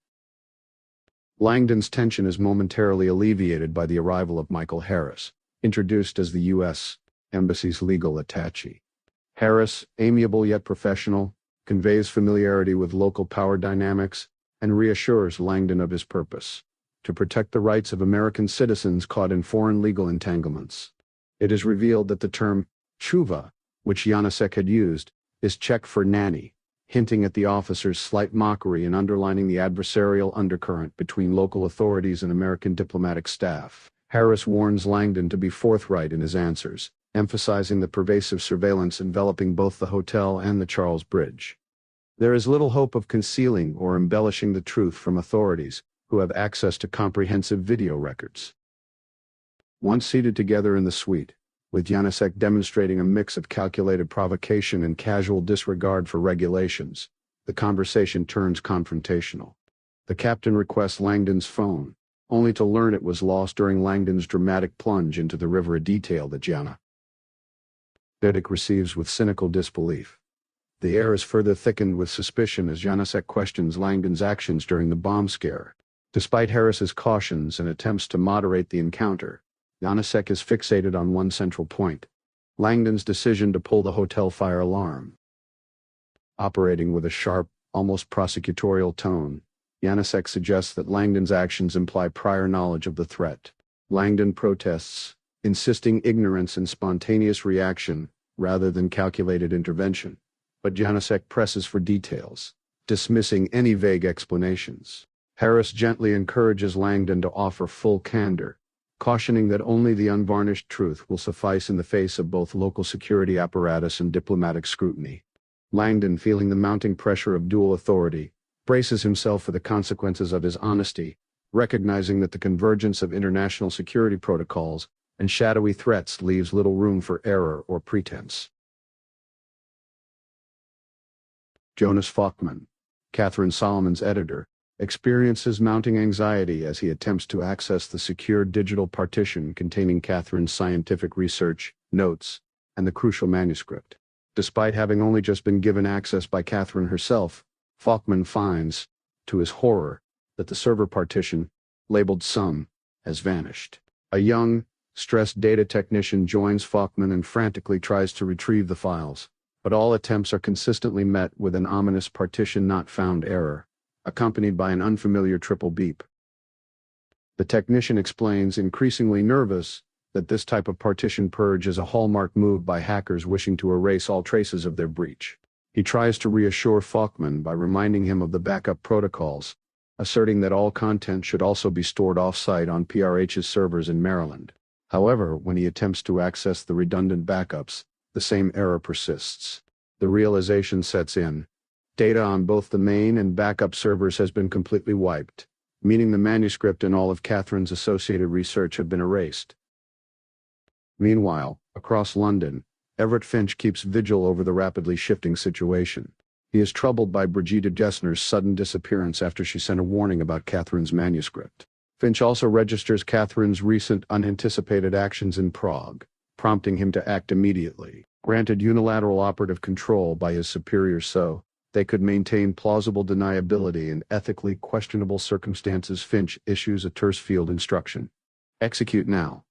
Langdon's tension is momentarily alleviated by the arrival of Michael Harris, introduced as the U.S. Embassy's legal attaché. Harris, amiable yet professional, conveys familiarity with local power dynamics and reassures Langdon of his purpose: to protect the rights of American citizens caught in foreign legal entanglements. It is revealed that the term chuva, which Janasek had used, is Czech for nanny, hinting at the officer's slight mockery and underlining the adversarial undercurrent between local authorities and American diplomatic staff. Harris warns Langdon to be forthright in his answers, emphasizing the pervasive surveillance enveloping both the hotel and the Charles Bridge. There is little hope of concealing or embellishing the truth from authorities, who have access to comprehensive video records. Once seated together in the suite, with Janacek demonstrating a mix of calculated provocation and casual disregard for regulations, the conversation turns confrontational. The captain requests Langdon's phone, only to learn it was lost during Langdon's dramatic plunge into the river, a detail that Janacek receives with cynical disbelief. The air is further thickened with suspicion as Janacek questions Langdon's actions during the bomb scare. Despite Harris's cautions and attempts to moderate the encounter, Janacek is fixated on one central point: Langdon's decision to pull the hotel fire alarm. Operating with a sharp, almost prosecutorial tone, Janacek suggests that Langdon's actions imply prior knowledge of the threat. Langdon protests, insisting ignorance and spontaneous reaction rather than calculated intervention, but Janacek presses for details, dismissing any vague explanations. Harris gently encourages Langdon to offer full candor, cautioning that only the unvarnished truth will suffice in the face of both local security apparatus and diplomatic scrutiny. Langdon, feeling the mounting pressure of dual authority, braces himself for the consequences of his honesty, recognizing that the convergence of international security protocols and shadowy threats leaves little room for error or pretense. Jonas Falkman, Katherine Solomon's editor, experiences mounting anxiety as he attempts to access the secure digital partition containing Katherine's scientific research, notes, and the crucial manuscript. Despite having only just been given access by Katherine herself, Falkman finds, to his horror, that the server partition, labeled Some, has vanished. A young, stressed data technician joins Falkman and frantically tries to retrieve the files, but all attempts are consistently met with an ominous partition not found error, accompanied by an unfamiliar triple beep. The technician explains, increasingly nervous, that this type of partition purge is a hallmark move by hackers wishing to erase all traces of their breach. He tries to reassure Falkman by reminding him of the backup protocols, asserting that all content should also be stored off-site on PRH's servers in Maryland. However, when he attempts to access the redundant backups, the same error persists. The realization sets in. Data on both the main and backup servers has been completely wiped, meaning the manuscript and all of Katherine's associated research have been erased. Meanwhile, across London, Everett Finch keeps vigil over the rapidly shifting situation. He is troubled by Brigida Gessner's sudden disappearance after she sent a warning about Katherine's manuscript. Finch also registers Katherine's recent unanticipated actions in Prague, prompting him to act immediately. Granted unilateral operative control by his superiors so they could maintain plausible deniability in ethically questionable circumstances, Finch issues a terse field instruction: execute now.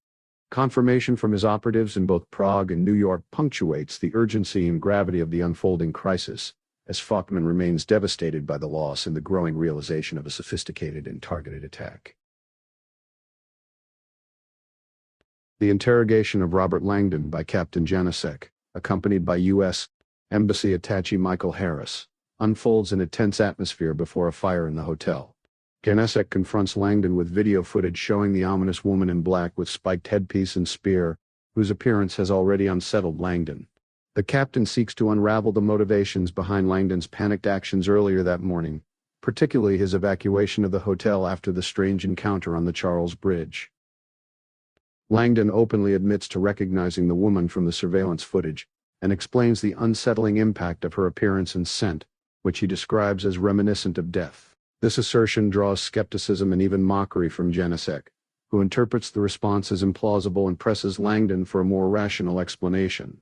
Confirmation from his operatives in both Prague and New York punctuates the urgency and gravity of the unfolding crisis, as Falkman remains devastated by the loss and the growing realization of a sophisticated and targeted attack. The interrogation of Robert Langdon by Captain Janacek, accompanied by U.S. Embassy attaché Michael Harris, unfolds in a tense atmosphere before a fire in the hotel. Janacek confronts Langdon with video footage showing the ominous woman in black with spiked headpiece and spear, whose appearance has already unsettled Langdon. The captain seeks to unravel the motivations behind Langdon's panicked actions earlier that morning, particularly his evacuation of the hotel after the strange encounter on the Charles Bridge. Langdon openly admits to recognizing the woman from the surveillance footage, and explains the unsettling impact of her appearance and scent, which he describes as reminiscent of death. This assertion draws skepticism and even mockery from Janacek, who interprets the response as implausible and presses Langdon for a more rational explanation.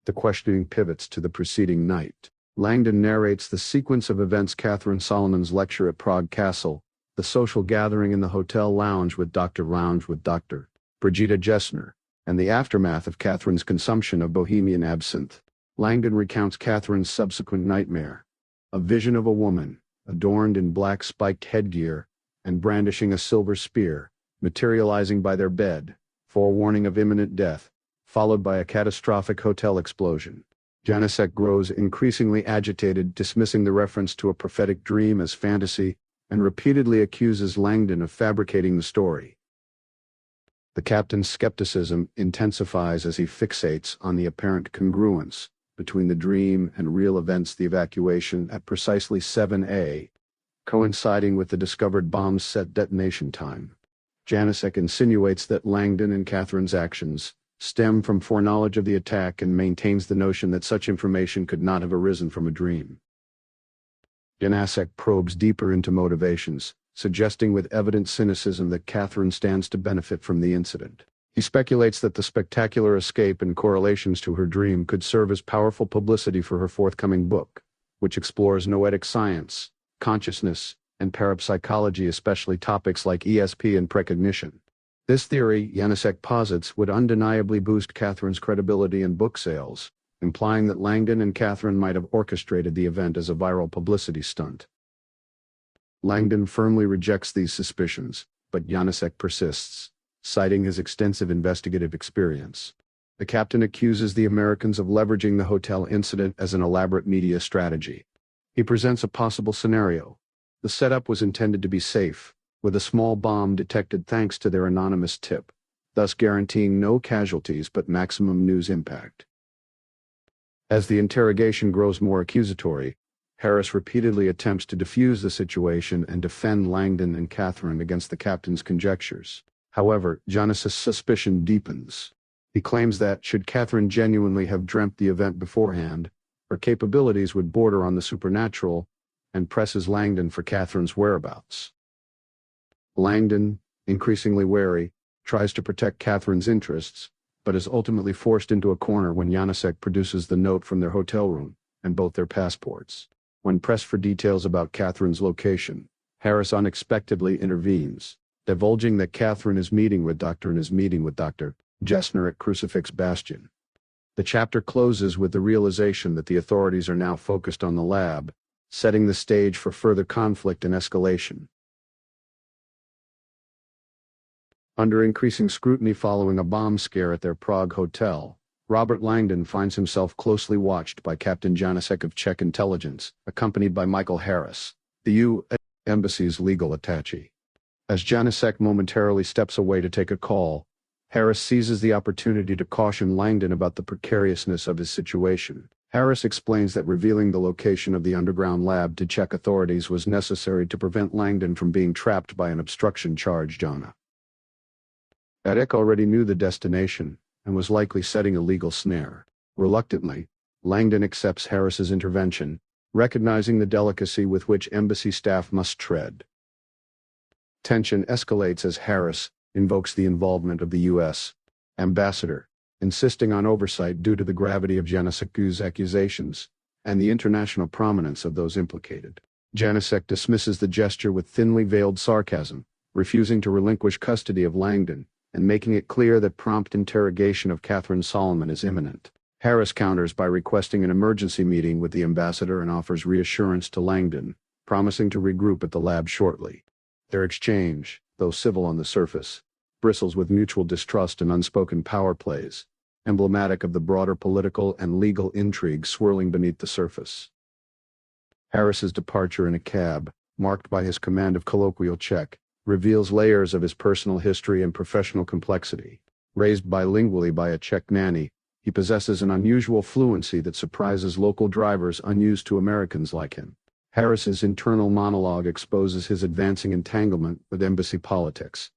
The questioning pivots to the preceding night. Langdon narrates the sequence of events: Katherine Solomon's lecture at Prague Castle, the social gathering in the hotel lounge with Dr. Brigida Gessner, and the aftermath of Katherine's consumption of Bohemian absinthe. Langdon recounts Katherine's subsequent nightmare: a vision of a woman, adorned in black spiked headgear, and brandishing a silver spear, materializing by their bed, forewarning of imminent death, followed by a catastrophic hotel explosion. Janacek grows increasingly agitated, dismissing the reference to a prophetic dream as fantasy, and repeatedly accuses Langdon of fabricating the story. The captain's skepticism intensifies as he fixates on the apparent congruence between the dream and real events: the evacuation at precisely 7 a. coinciding with the discovered bomb's set detonation time. Janicek insinuates that Langdon and Katherine's actions stem from foreknowledge of the attack and maintains the notion that such information could not have arisen from a dream. Janicek probes deeper into motivations, suggesting with evident cynicism that Katherine stands to benefit from the incident. He speculates that the spectacular escape and correlations to her dream could serve as powerful publicity for her forthcoming book, which explores noetic science, consciousness, and parapsychology, especially topics like ESP and precognition. This theory, Janicek posits, would undeniably boost Katherine's credibility in book sales, implying that Langdon and Katherine might have orchestrated the event as a viral publicity stunt. Langdon firmly rejects these suspicions, but Janicek persists, citing his extensive investigative experience. The captain accuses the Americans of leveraging the hotel incident as an elaborate media strategy. He presents a possible scenario. The setup was intended to be safe, with a small bomb detected thanks to their anonymous tip, thus guaranteeing no casualties but maximum news impact. As the interrogation grows more accusatory, Harris repeatedly attempts to defuse the situation and defend Langdon and Katherine against the captain's conjectures. However, Janicek's suspicion deepens. He claims that, should Katherine genuinely have dreamt the event beforehand, her capabilities would border on the supernatural, and presses Langdon for Katherine's whereabouts. Langdon, increasingly wary, tries to protect Katherine's interests, but is ultimately forced into a corner when Janicek produces the note from their hotel room, and both their passports. When pressed for details about Katherine's location, Harris unexpectedly intervenes, divulging that Katherine is meeting with Dr. Gessner at Crucifix Bastion. The chapter closes with the realization that the authorities are now focused on the lab, setting the stage for further conflict and escalation. Under increasing scrutiny following a bomb scare at their Prague hotel, Robert Langdon finds himself closely watched by Captain Janicek of Czech intelligence, accompanied by Michael Harris, the U.S. Embassy's legal attaché. As Janicek momentarily steps away to take a call, Harris seizes the opportunity to caution Langdon about the precariousness of his situation. Harris explains that revealing the location of the underground lab to Czech authorities was necessary to prevent Langdon from being trapped by an obstruction charge. Janicek already knew the destination, and was likely setting a legal snare. Reluctantly, Langdon accepts Harris's intervention, recognizing the delicacy with which embassy staff must tread. Tension escalates as Harris invokes the involvement of the U.S. ambassador, insisting on oversight due to the gravity of Janicek's accusations and the international prominence of those implicated. Janicek dismisses the gesture with thinly veiled sarcasm, refusing to relinquish custody of Langdon, and making it clear that prompt interrogation of Katherine Solomon is imminent. Harris counters by requesting an emergency meeting with the ambassador and offers reassurance to Langdon, promising to regroup at the lab shortly. Their exchange, though civil on the surface, bristles with mutual distrust and unspoken power plays, emblematic of the broader political and legal intrigue swirling beneath the surface. Harris's departure in a cab, marked by his command of colloquial Czech, reveals layers of his personal history and professional complexity. Raised bilingually by a Czech nanny, he possesses an unusual fluency that surprises local drivers unused to Americans like him. Harris's internal monologue exposes his advancing entanglement with embassy politics.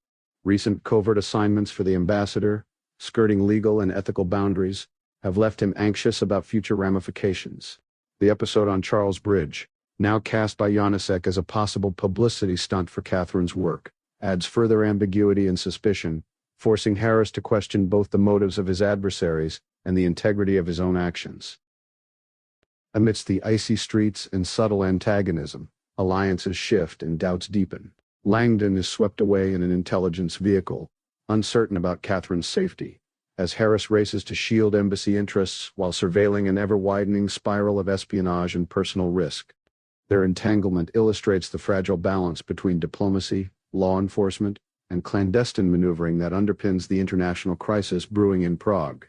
Recent covert assignments for the ambassador, skirting legal and ethical boundaries, have left him anxious about future ramifications. The episode on Charles Bridge, now cast by Janicek as a possible publicity stunt for Katherine's work, adds further ambiguity and suspicion, forcing Harris to question both the motives of his adversaries and the integrity of his own actions. Amidst the icy streets and subtle antagonism, alliances shift and doubts deepen. Langdon is swept away in an intelligence vehicle, uncertain about Katherine's safety, as Harris races to shield embassy interests while surveilling an ever-widening spiral of espionage and personal risk. Their entanglement illustrates the fragile balance between diplomacy, law enforcement, and clandestine maneuvering that underpins the international crisis brewing in Prague.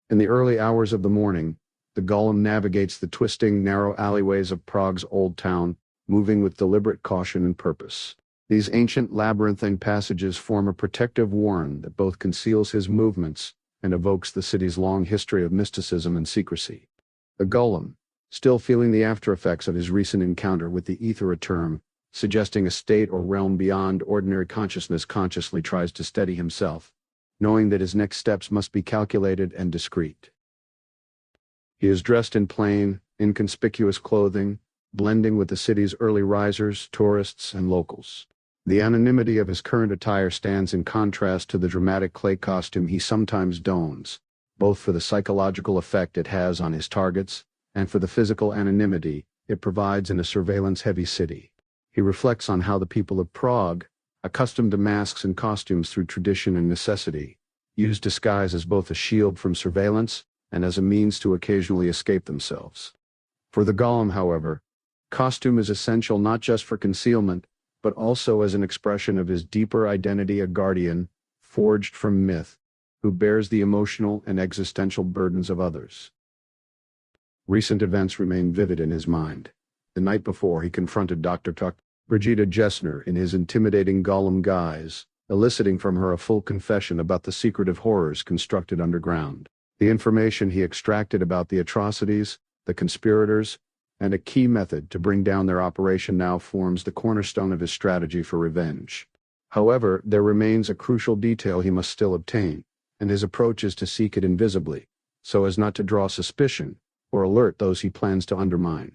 In the early hours of the morning, the golem navigates the twisting, narrow alleyways of Prague's old town, moving with deliberate caution and purpose. These ancient labyrinthine passages form a protective warren that both conceals his movements and evokes the city's long history of mysticism and secrecy. The golem, still feeling the aftereffects of his recent encounter with the ether, a term suggesting a state or realm beyond ordinary consciousness, consciously tries to steady himself, knowing that his next steps must be calculated and discreet. He is dressed in plain, inconspicuous clothing, blending with the city's early risers, tourists, and locals. The anonymity of his current attire stands in contrast to the dramatic clay costume he sometimes dons, both for the psychological effect it has on his targets and for the physical anonymity it provides in a surveillance-heavy city. He reflects on how the people of Prague, accustomed to masks and costumes through tradition and necessity, use disguise as both a shield from surveillance and as a means to occasionally escape themselves. For the golem, however, costume is essential not just for concealment, but also as an expression of his deeper identity, a guardian, forged from myth, who bears the emotional and existential burdens of others. Recent events remain vivid in his mind. The night before, he confronted Dr. Brigida Jessner in his intimidating golem guise, eliciting from her a full confession about the secretive horrors constructed underground. The information he extracted about the atrocities, the conspirators, and a key method to bring down their operation now forms the cornerstone of his strategy for revenge. However, there remains a crucial detail he must still obtain, and his approach is to seek it invisibly, so as not to draw suspicion or alert those he plans to undermine.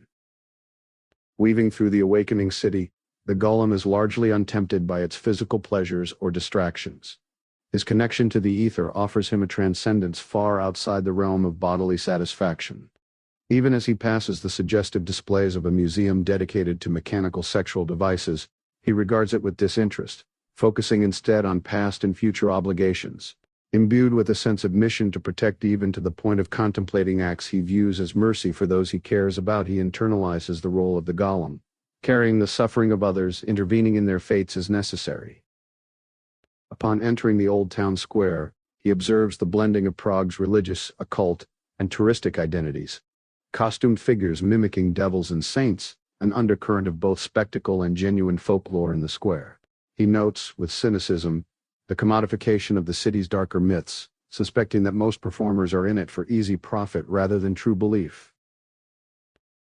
Weaving through the awakening city, the golem is largely untempted by its physical pleasures or distractions. His connection to the ether offers him a transcendence far outside the realm of bodily satisfaction. Even as he passes the suggestive displays of a museum dedicated to mechanical sexual devices, he regards it with disinterest, focusing instead on past and future obligations. Imbued with a sense of mission to protect, even to the point of contemplating acts he views as mercy for those he cares about, he internalizes the role of the golem, carrying the suffering of others, intervening in their fates as necessary. Upon entering the old town square, he observes the blending of Prague's religious, occult, and touristic identities. Costumed figures mimicking devils and saints, an undercurrent of both spectacle and genuine folklore in the square. He notes, with cynicism, the commodification of the city's darker myths, suspecting that most performers are in it for easy profit rather than true belief.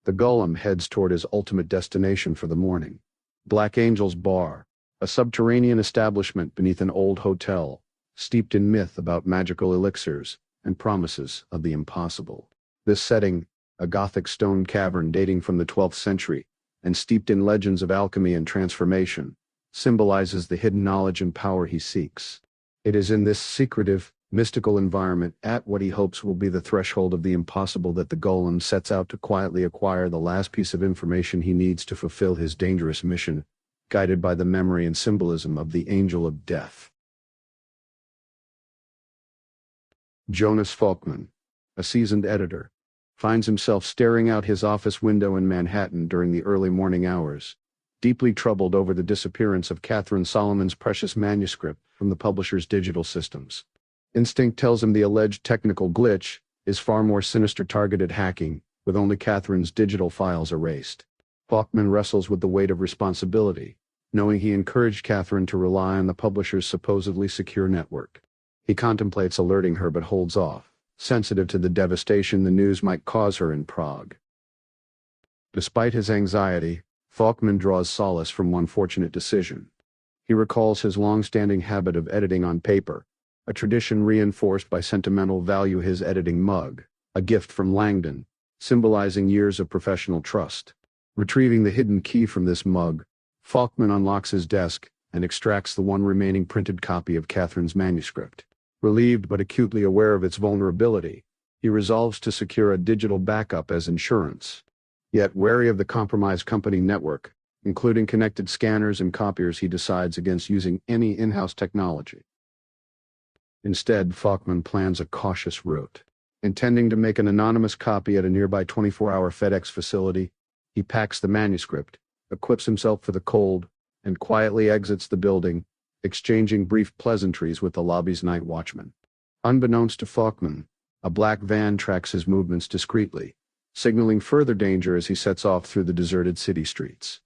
The golem heads toward his ultimate destination for the morning, Black Angel's Bar, a subterranean establishment beneath an old hotel, steeped in myth about magical elixirs and promises of the impossible. This setting, a Gothic stone cavern dating from the 12th century, and steeped in legends of alchemy and transformation, symbolizes the hidden knowledge and power he seeks. It is in this secretive, mystical environment, at what he hopes will be the threshold of the impossible, that the golem sets out to quietly acquire the last piece of information he needs to fulfill his dangerous mission, guided by the memory and symbolism of the Angel of Death. Jonas Falkman, a seasoned editor, finds himself staring out his office window in Manhattan during the early morning hours, deeply troubled over the disappearance of Katherine Solomon's precious manuscript from the publisher's digital systems. Instinct tells him the alleged technical glitch is far more sinister, targeted hacking, with only Katherine's digital files erased. Falkman wrestles with the weight of responsibility, knowing he encouraged Katherine to rely on the publisher's supposedly secure network. He contemplates alerting her but holds off, sensitive to the devastation the news might cause her in Prague. Despite his anxiety, Falkman draws solace from one fortunate decision. He recalls his long-standing habit of editing on paper, a tradition reinforced by sentimental value. His editing mug, a gift from Langdon, symbolizing years of professional trust. Retrieving the hidden key from this mug, Falkman unlocks his desk and extracts the one remaining printed copy of Katherine's manuscript. Relieved but acutely aware of its vulnerability, he resolves to secure a digital backup as insurance. Yet wary of the compromised company network, including connected scanners and copiers, he decides against using any in-house technology. Instead, Falkman plans a cautious route. Intending to make an anonymous copy at a nearby 24-hour FedEx facility, he packs the manuscript, equips himself for the cold, and quietly exits the building, exchanging brief pleasantries with the lobby's night watchman. Unbeknownst to Falkman, a black van tracks his movements discreetly, signaling further danger as he sets off through the deserted city streets.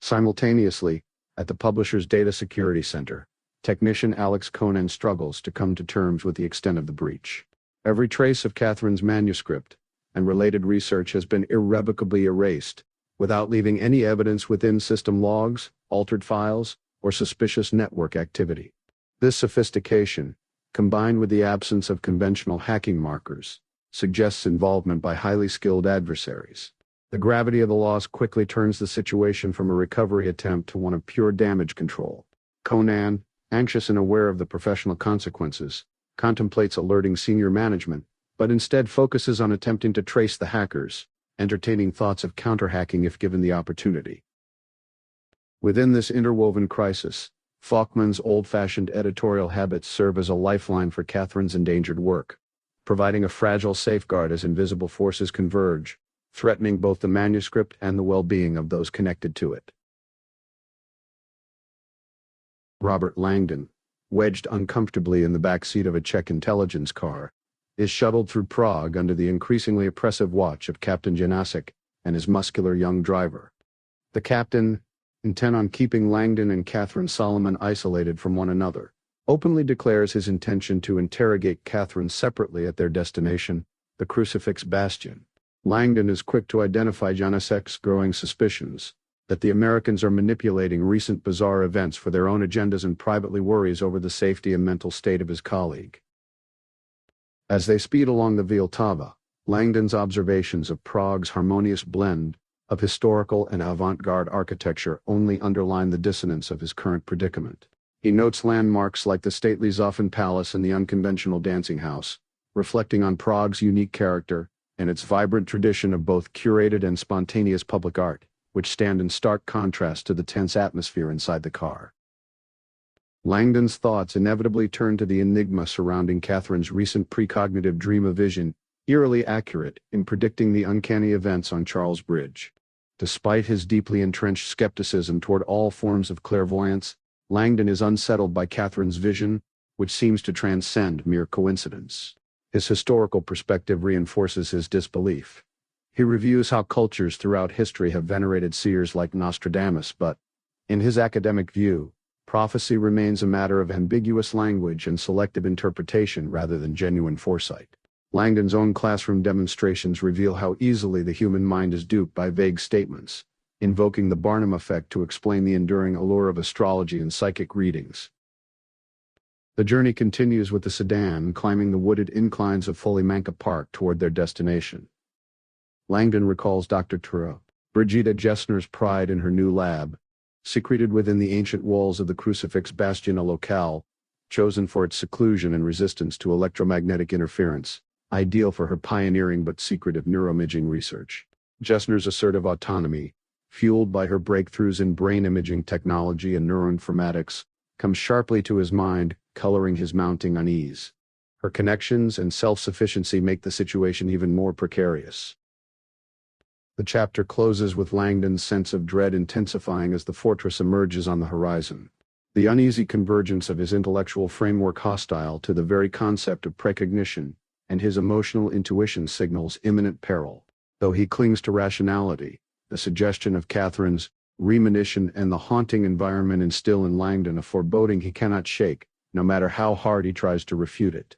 Simultaneously, at the publisher's data security center, technician Alex Conan struggles to come to terms with the extent of the breach. Every trace of Katherine's manuscript, and related research has been irrevocably erased, without leaving any evidence within system logs, altered files, or suspicious network activity. This sophistication, combined with the absence of conventional hacking markers, suggests involvement by highly skilled adversaries. The gravity of the loss quickly turns the situation from a recovery attempt to one of pure damage control. Conan, anxious and aware of the professional consequences, contemplates alerting senior management, but instead focuses on attempting to trace the hackers, entertaining thoughts of counter-hacking if given the opportunity. Within this interwoven crisis, Faulkman's old-fashioned editorial habits serve as a lifeline for Katherine's endangered work, providing a fragile safeguard as invisible forces converge, threatening both the manuscript and the well-being of those connected to it. Robert Langdon, wedged uncomfortably in the back seat of a Czech intelligence car, is shuttled through Prague under the increasingly oppressive watch of Captain Janasek and his muscular young driver. The captain, intent on keeping Langdon and Katherine Solomon isolated from one another, openly declares his intention to interrogate Katherine separately at their destination, the Crucifix Bastion. Langdon is quick to identify Janasek's growing suspicions that the Americans are manipulating recent bizarre events for their own agendas and privately worries over the safety and mental state of his colleague. As they speed along the Vltava, Langdon's observations of Prague's harmonious blend of historical and avant-garde architecture only underline the dissonance of his current predicament. He notes landmarks like the stately Zofen Palace and the unconventional dancing house, reflecting on Prague's unique character and its vibrant tradition of both curated and spontaneous public art, which stand in stark contrast to the tense atmosphere inside the car. Langdon's thoughts inevitably turn to the enigma surrounding Katherine's recent precognitive dream of vision, eerily accurate in predicting the uncanny events on Charles Bridge. Despite his deeply entrenched skepticism toward all forms of clairvoyance, Langdon is unsettled by Katherine's vision, which seems to transcend mere coincidence. His historical perspective reinforces his disbelief. He reviews how cultures throughout history have venerated seers like Nostradamus, but, in his academic view, prophecy remains a matter of ambiguous language and selective interpretation rather than genuine foresight. Langdon's own classroom demonstrations reveal how easily the human mind is duped by vague statements, invoking the Barnum effect to explain the enduring allure of astrology and psychic readings. The journey continues with the sedan climbing the wooded inclines of Follymanka Park toward their destination. Langdon recalls Dr. Brigida Gessner's pride in her new lab, secreted within the ancient walls of the Crucifix Bastion, a locale chosen for its seclusion and resistance to electromagnetic interference, ideal for her pioneering but secretive neuroimaging research. Gessner's assertive autonomy, fueled by her breakthroughs in brain imaging technology and neuroinformatics, comes sharply to his mind, coloring his mounting unease. Her connections and self-sufficiency make the situation even more precarious. The chapter closes with Langdon's sense of dread intensifying as the fortress emerges on the horizon. The uneasy convergence of his intellectual framework hostile to the very concept of precognition, and his emotional intuition signals imminent peril. Though he clings to rationality, the suggestion of Katherine's premonition and the haunting environment instill in Langdon a foreboding he cannot shake, no matter how hard he tries to refute it.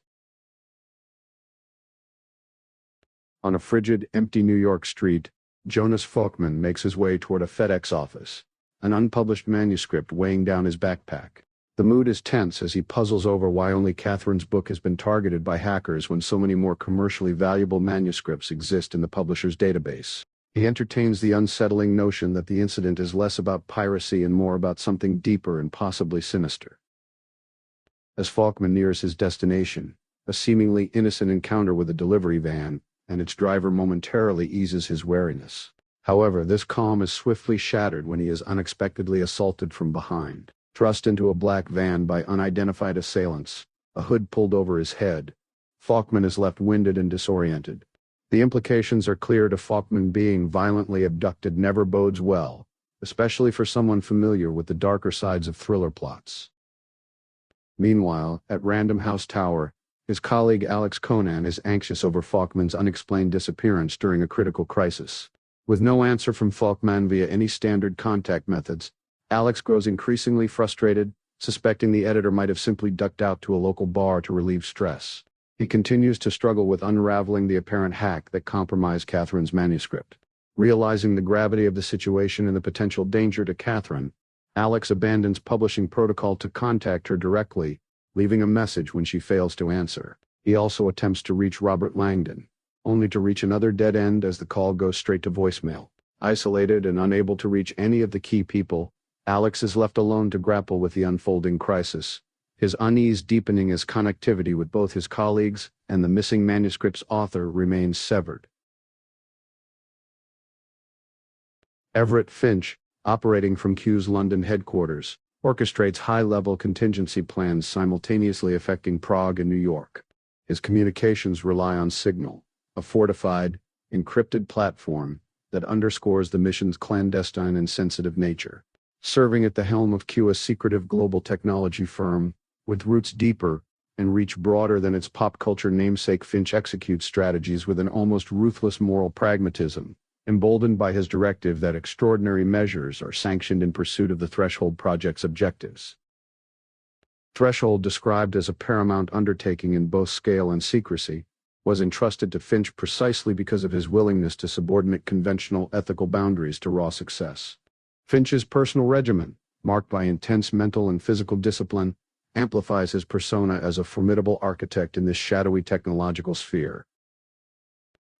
On a frigid, empty New York street, Jonas Faulkman makes his way toward a FedEx office, an unpublished manuscript weighing down his backpack. The mood is tense as he puzzles over why only Katherine's book has been targeted by hackers when so many more commercially valuable manuscripts exist in the publisher's database. He entertains the unsettling notion that the incident is less about piracy and more about something deeper and possibly sinister. As Faulkman nears his destination, a seemingly innocent encounter with a delivery van and its driver momentarily eases his wariness. However, this calm is swiftly shattered when he is unexpectedly assaulted from behind. Thrust into a black van by unidentified assailants, a hood pulled over his head, Faulkman is left winded and disoriented. The implications are clear to Faulkman. Being violently abducted never bodes well, especially for someone familiar with the darker sides of thriller plots. Meanwhile, at Random House Tower, his colleague Alex Conan is anxious over Faulkman's unexplained disappearance during a critical crisis. With no answer from Faulkman via any standard contact methods, Alex grows increasingly frustrated, suspecting the editor might have simply ducked out to a local bar to relieve stress. He continues to struggle with unraveling the apparent hack that compromised Catherine's manuscript. Realizing the gravity of the situation and the potential danger to Katherine, Alex abandons publishing protocol to contact her directly, leaving a message when she fails to answer. He also attempts to reach Robert Langdon, only to reach another dead end as the call goes straight to voicemail. Isolated and unable to reach any of the key people, Alex is left alone to grapple with the unfolding crisis, his unease deepening as connectivity with both his colleagues and the missing manuscript's author remains severed. Everett Finch, operating from Q's London headquarters, orchestrates high-level contingency plans simultaneously affecting Prague and New York. His communications rely on Signal, a fortified, encrypted platform that underscores the mission's clandestine and sensitive nature. Serving at the helm of Q, a secretive global technology firm, with roots deeper and reach broader than its pop culture namesake, Finch executes strategies with an almost ruthless moral pragmatism, emboldened by his directive that extraordinary measures are sanctioned in pursuit of the Threshold Project's objectives. Threshold, described as a paramount undertaking in both scale and secrecy, was entrusted to Finch precisely because of his willingness to subordinate conventional ethical boundaries to raw success. Finch's personal regimen, marked by intense mental and physical discipline, amplifies his persona as a formidable architect in this shadowy technological sphere.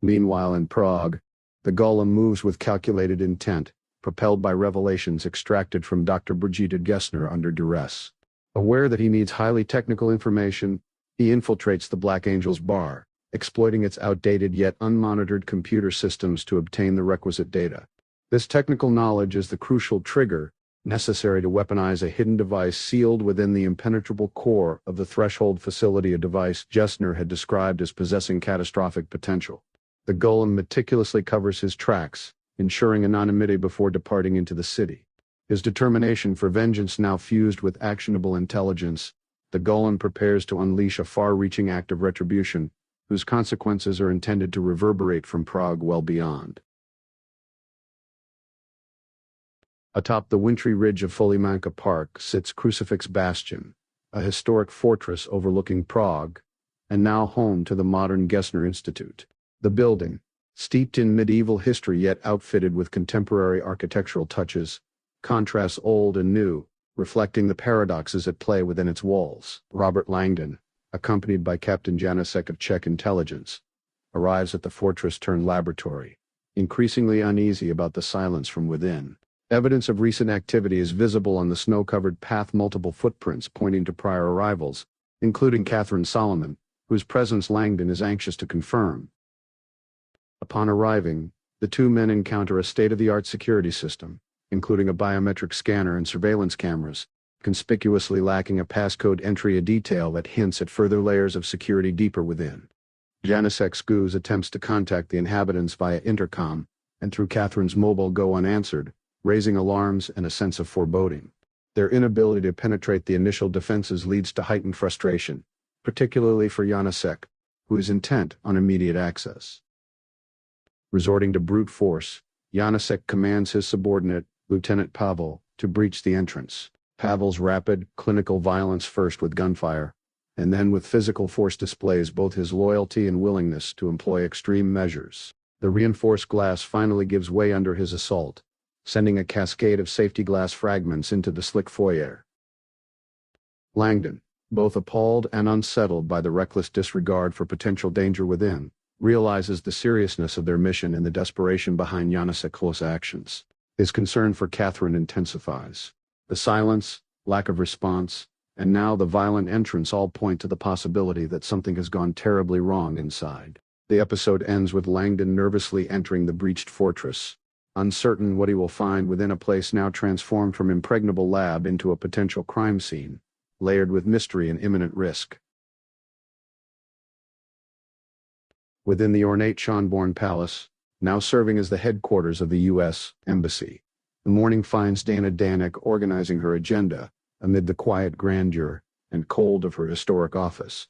Meanwhile in Prague, the golem moves with calculated intent, propelled by revelations extracted from Dr. Brigitte Gessner under duress. Aware that he needs highly technical information, he infiltrates the Black Angel's bar, exploiting its outdated yet unmonitored computer systems to obtain the requisite data. This technical knowledge is the crucial trigger necessary to weaponize a hidden device sealed within the impenetrable core of the Threshold facility, a device Gessner had described as possessing catastrophic potential. The golem meticulously covers his tracks, ensuring anonymity before departing into the city. His determination for vengeance now fused with actionable intelligence, the golem prepares to unleash a far-reaching act of retribution, whose consequences are intended to reverberate from Prague well beyond. Atop the wintry ridge of Folimanka Park sits Crucifix Bastion, a historic fortress overlooking Prague, and now home to the modern Gessner Institute. The building, steeped in medieval history yet outfitted with contemporary architectural touches, contrasts old and new, reflecting the paradoxes at play within its walls. Robert Langdon, accompanied by Captain Janasek of Czech intelligence, arrives at the fortress-turned-laboratory, increasingly uneasy about the silence from within. Evidence of recent activity is visible on the snow-covered path, multiple footprints pointing to prior arrivals, including Katherine Solomon, whose presence Langdon is anxious to confirm. Upon arriving, the two men encounter a state-of-the-art security system, including a biometric scanner and surveillance cameras, conspicuously lacking a passcode entry, a detail that hints at further layers of security deeper within. Janasek Skuz attempts to contact the inhabitants via intercom, and through Catherine's mobile go unanswered, raising alarms and a sense of foreboding. Their inability to penetrate the initial defenses leads to heightened frustration, particularly for Janasek, who is intent on immediate access. Resorting to brute force, Janasek commands his subordinate, Lieutenant Pavel, to breach the entrance. Pavel's rapid, clinical violence, first with gunfire, and then with physical force, displays both his loyalty and willingness to employ extreme measures. The reinforced glass finally gives way under his assault, sending a cascade of safety glass fragments into the slick foyer. Langdon, both appalled and unsettled by the reckless disregard for potential danger within, realizes the seriousness of their mission and the desperation behind Janasek's actions. His concern for Katherine intensifies. The silence, lack of response, and now the violent entrance all point to the possibility that something has gone terribly wrong inside. The episode ends with Langdon nervously entering the breached fortress, uncertain what he will find within a place now transformed from impregnable lab into a potential crime scene, layered with mystery and imminent risk. Within the ornate Schönborn Palace, now serving as the headquarters of the U.S. Embassy, the morning finds Dana Danek organizing her agenda amid the quiet grandeur and cold of her historic office.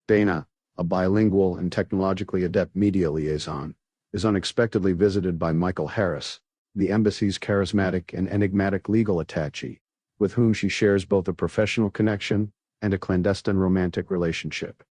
Dana, a bilingual and technologically adept media liaison, is unexpectedly visited by Michael Harris, the embassy's charismatic and enigmatic legal attaché, with whom she shares both a professional connection and a clandestine romantic relationship.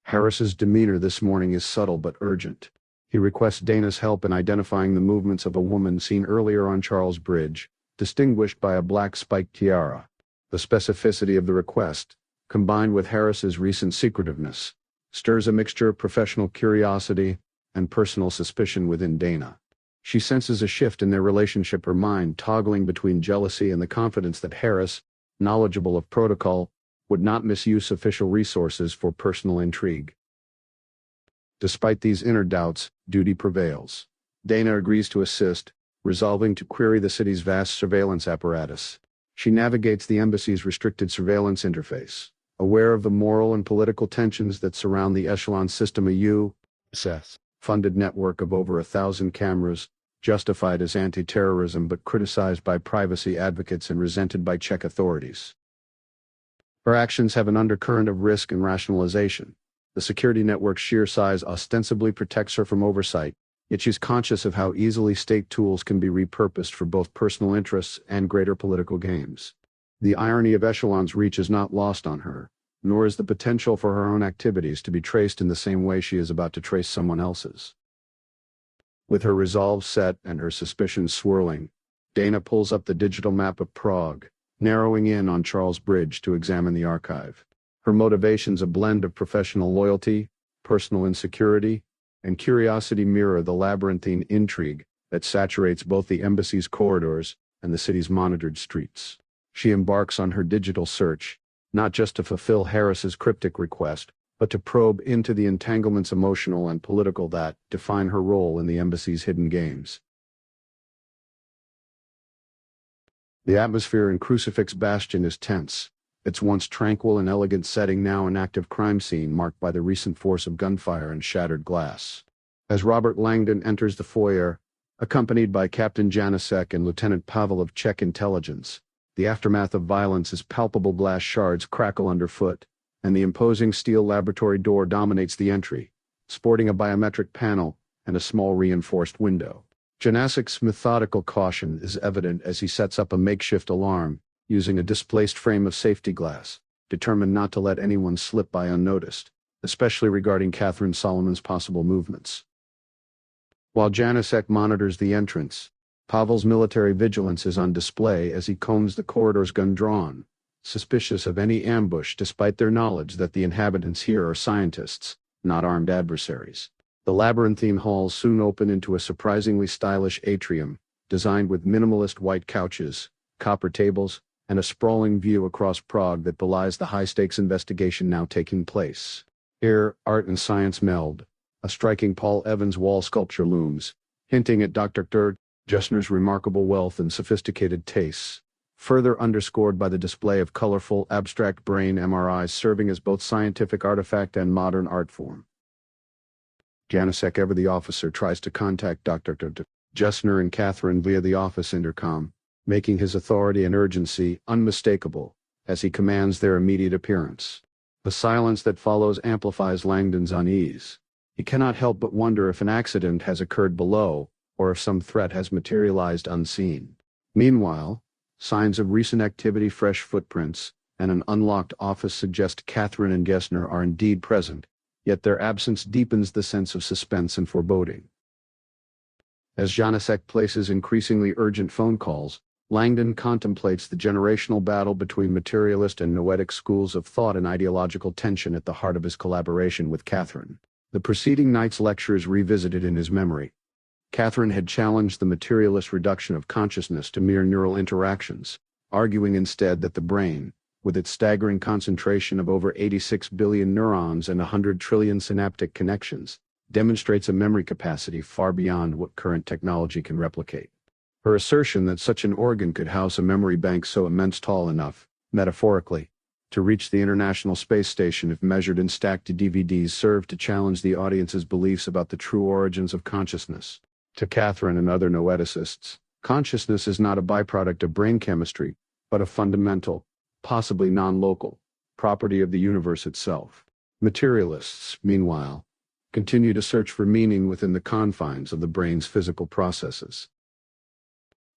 Harris's demeanor this morning is subtle but urgent. He requests Dana's help in identifying the movements of a woman seen earlier on Charles Bridge, distinguished by a black spiked tiara. The specificity of the request, combined with Harris's recent secretiveness, stirs a mixture of professional curiosity and personal suspicion within Dana. She senses a shift in their relationship, her mind toggling between jealousy and the confidence that Harris, knowledgeable of protocol, would not misuse official resources for personal intrigue. Despite these inner doubts, duty prevails. Dana agrees to assist, resolving to query the city's vast surveillance apparatus. She navigates the embassy's restricted surveillance interface, aware of the moral and political tensions that surround the echelon system, a U.S.-funded network of over 1,000 cameras, justified as anti-terrorism but criticized by privacy advocates and resented by Czech authorities. Her actions have an undercurrent of risk and rationalization. The security network's sheer size ostensibly protects her from oversight, yet she's conscious of how easily state tools can be repurposed for both personal interests and greater political gains. The irony of Echelon's reach is not lost on her, nor is the potential for her own activities to be traced in the same way she is about to trace someone else's. With her resolve set and her suspicions swirling, Dana pulls up the digital map of Prague, narrowing in on Charles Bridge to examine the archive. Her motivations, a blend of professional loyalty, personal insecurity, and curiosity, mirror the labyrinthine intrigue that saturates both the embassy's corridors and the city's monitored streets. She embarks on her digital search, not just to fulfill Harris's cryptic request, but to probe into the entanglements, emotional and political, that define her role in the embassy's hidden games. The atmosphere in Crucifix Bastion is tense, its once tranquil and elegant setting now an active crime scene marked by the recent force of gunfire and shattered glass. As Robert Langdon enters the foyer, accompanied by Captain Janicek and Lieutenant Pavel of Czech intelligence, the aftermath of violence is palpable. Glass shards crackle underfoot, and the imposing steel laboratory door dominates the entry, sporting a biometric panel and a small reinforced window. Janicek's methodical caution is evident as he sets up a makeshift alarm, using a displaced frame of safety glass, determined not to let anyone slip by unnoticed, especially regarding Katherine Solomon's possible movements. While Janicek monitors the entrance, Pavel's military vigilance is on display as he combs the corridors, gun drawn, suspicious of any ambush despite their knowledge that the inhabitants here are scientists, not armed adversaries. The labyrinthine halls soon open into a surprisingly stylish atrium, designed with minimalist white couches, copper tables, and a sprawling view across Prague that belies the high-stakes investigation now taking place. Here, art and science meld. A striking Paul Evans wall sculpture looms, hinting at Dr. Gessner's remarkable wealth and sophisticated tastes, further underscored by the display of colorful, abstract brain MRIs serving as both scientific artifact and modern art form. Janicek, ever the officer, tries to contact Dr. Gessner and Katherine via the office intercom, making his authority and urgency unmistakable as he commands their immediate appearance. The silence that follows amplifies Langdon's unease. He cannot help but wonder if an accident has occurred below, or if some threat has materialized unseen. Meanwhile, signs of recent activity, fresh footprints, and an unlocked office suggest Katherine and Gessner are indeed present, yet their absence deepens the sense of suspense and foreboding. As Janicek places increasingly urgent phone calls, Langdon contemplates the generational battle between materialist and noetic schools of thought, and ideological tension at the heart of his collaboration with Katherine. The preceding night's lectures revisited in his memory. Katherine had challenged the materialist reduction of consciousness to mere neural interactions, arguing instead that the brain, with its staggering concentration of over 86 billion neurons and 100 trillion synaptic connections, demonstrates a memory capacity far beyond what current technology can replicate. Her assertion that such an organ could house a memory bank so immense, tall enough, metaphorically, to reach the International Space Station if measured in stacked DVDs served to challenge the audience's beliefs about the true origins of consciousness. To Katherine and other noeticists, consciousness is not a byproduct of brain chemistry, but a fundamental, possibly non-local, property of the universe itself. Materialists, meanwhile, continue to search for meaning within the confines of the brain's physical processes.